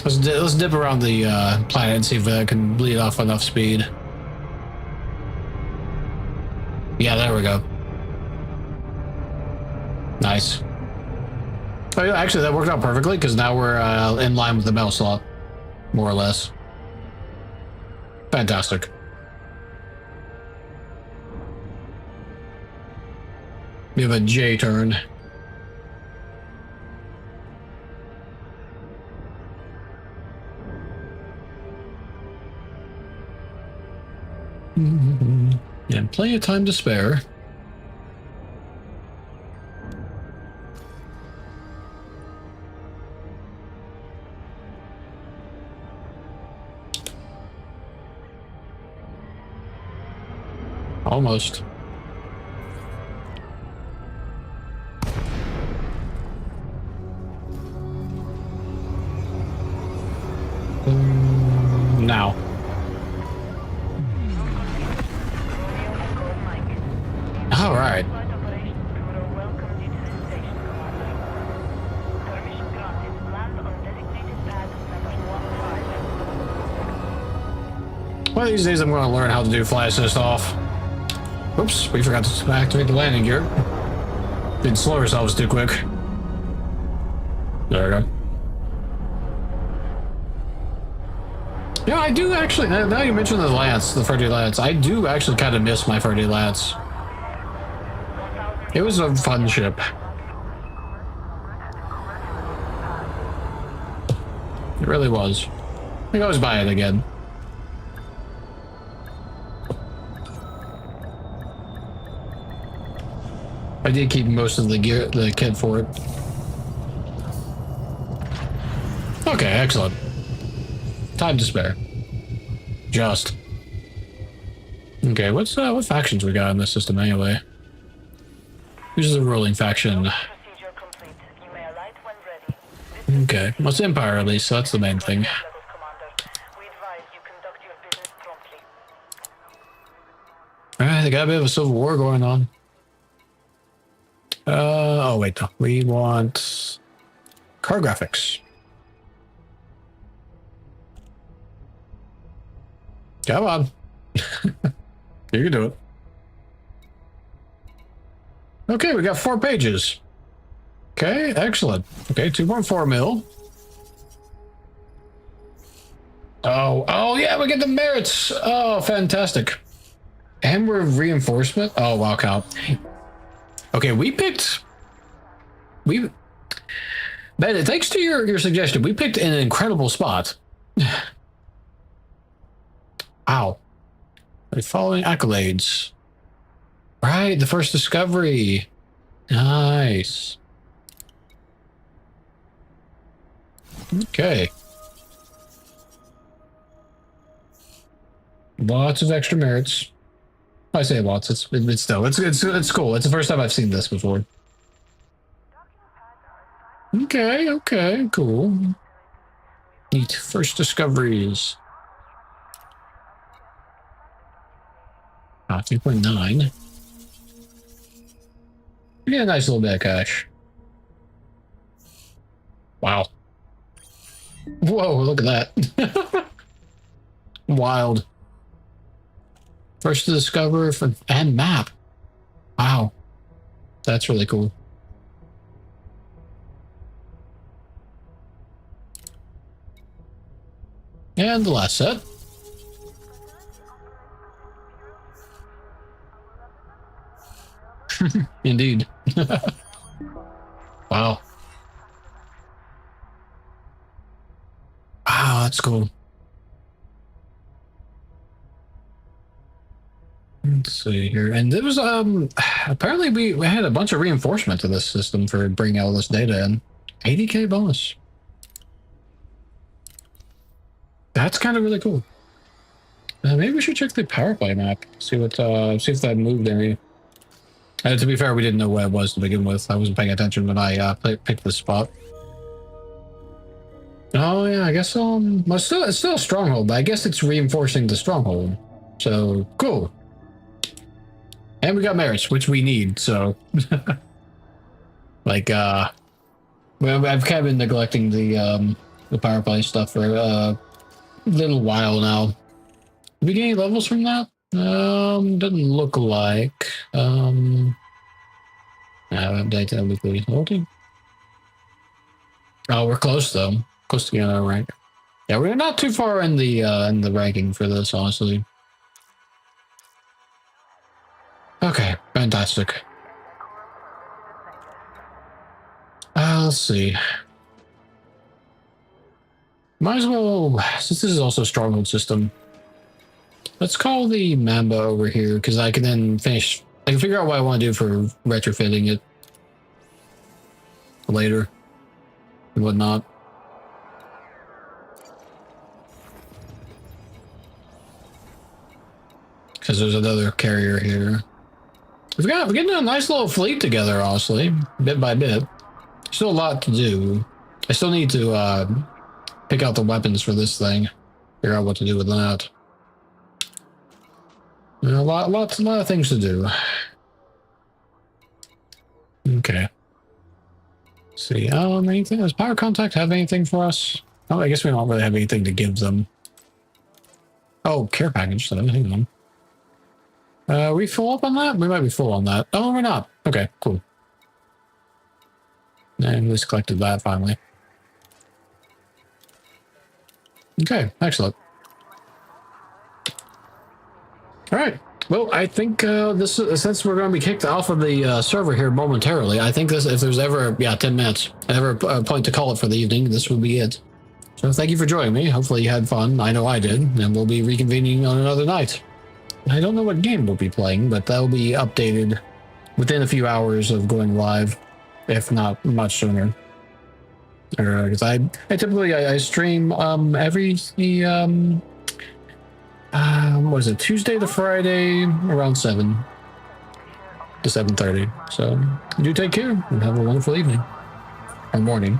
Let's dip around the planet and see if I can bleed off enough speed. Yeah, there we go. Nice. Oh, yeah, actually, that worked out perfectly because now we're in line with the mail slot, more or less. Fantastic. We have a J turn. And plenty of time to spare. Almost. Now. All right. One of these days I'm going to learn how to do fly assist off. Oops, we forgot to activate the landing gear. Didn't slow ourselves too quick. There we go. Yeah, I do actually, now you mentioned the Lance, the Ferde Lance, I do actually kind of miss my Ferde Lance. It was a fun ship. It really was. I can always buy it again. I did keep most of the gear, the kit for it. Okay, excellent. Time to spare. Just. Okay, what factions we got in this system anyway? This is a ruling faction. Procedure complete. You may alight when ready. Okay, well, it's Empire at least, so that's the main thing. We advise you conduct your business promptly. Alright, they got a bit of a civil war going on. Oh wait, though. We want car graphics. Come on. You can do it. Okay, we got 4 pages. Okay, excellent. Okay, 2.4 mil. Oh yeah, we get the merits. Oh, fantastic. And we're reinforcement. Oh, wow, cow. Okay, Ben, thanks to your suggestion, we picked an incredible spot. Wow. The following accolades. Right, the first discovery. Nice. Okay. Lots of extra merits. I say lots. It's cool. It's the first time I've seen this before. Okay, cool. Neat. First discoveries. 3.9. Yeah, nice little bit of cash. Wow. Whoa, look at that. Wild. First to discover and map. Wow. That's really cool. And the last set. Indeed. Wow. Wow, that's cool. Let's see here. And there was apparently we had a bunch of reinforcement to this system for bringing all this data in. 80k bonus. That's kind of really cool. Maybe we should check the power play map. See what see if that moved any. To be fair, we didn't know where it was to begin with. I wasn't paying attention when I picked this spot. Oh yeah, I guess well, it's still a stronghold, but I guess it's reinforcing the stronghold. So cool. And we got merits, which we need. So, like, well, I've kind of been neglecting the power play stuff for a little while now. Did we get any levels from that? Doesn't look like. I haven't updated that weekly holding. Oh, we're close though. Close to getting our rank. Yeah, we're not too far in the ranking for this, honestly. Okay, fantastic. Let's see. Might as well, since this is also a stronghold system, let's call the Mamba over here, because I can then finish. I can figure out what I want to do for retrofitting it later and whatnot. Because there's another carrier here. We're getting a nice little fleet together, honestly, bit by bit. Still a lot to do. I still need to pick out the weapons for this thing. Figure out what to do with that. A lot of things to do. Okay. Let's see, anything? Does Power Contact have anything for us? Oh, I guess we don't really have anything to give them. Oh, care package, so hang on. We full up on that? We might be full on that. Oh, we're not. Okay, cool. And we just collected that finally. Okay, excellent. All right. Well, I think since we're going to be kicked off of the server here momentarily, I think if there's ever 10 minutes, ever a point to call it for the evening, this will be it. So thank you for joining me. Hopefully you had fun. I know I did, and we'll be reconvening on another night. I don't know what game we'll be playing, but that'll be updated within a few hours of going live, if not much sooner. Because I typically stream every what is it, Tuesday to Friday around 7 to 7:30. So do take care and have a wonderful evening or morning.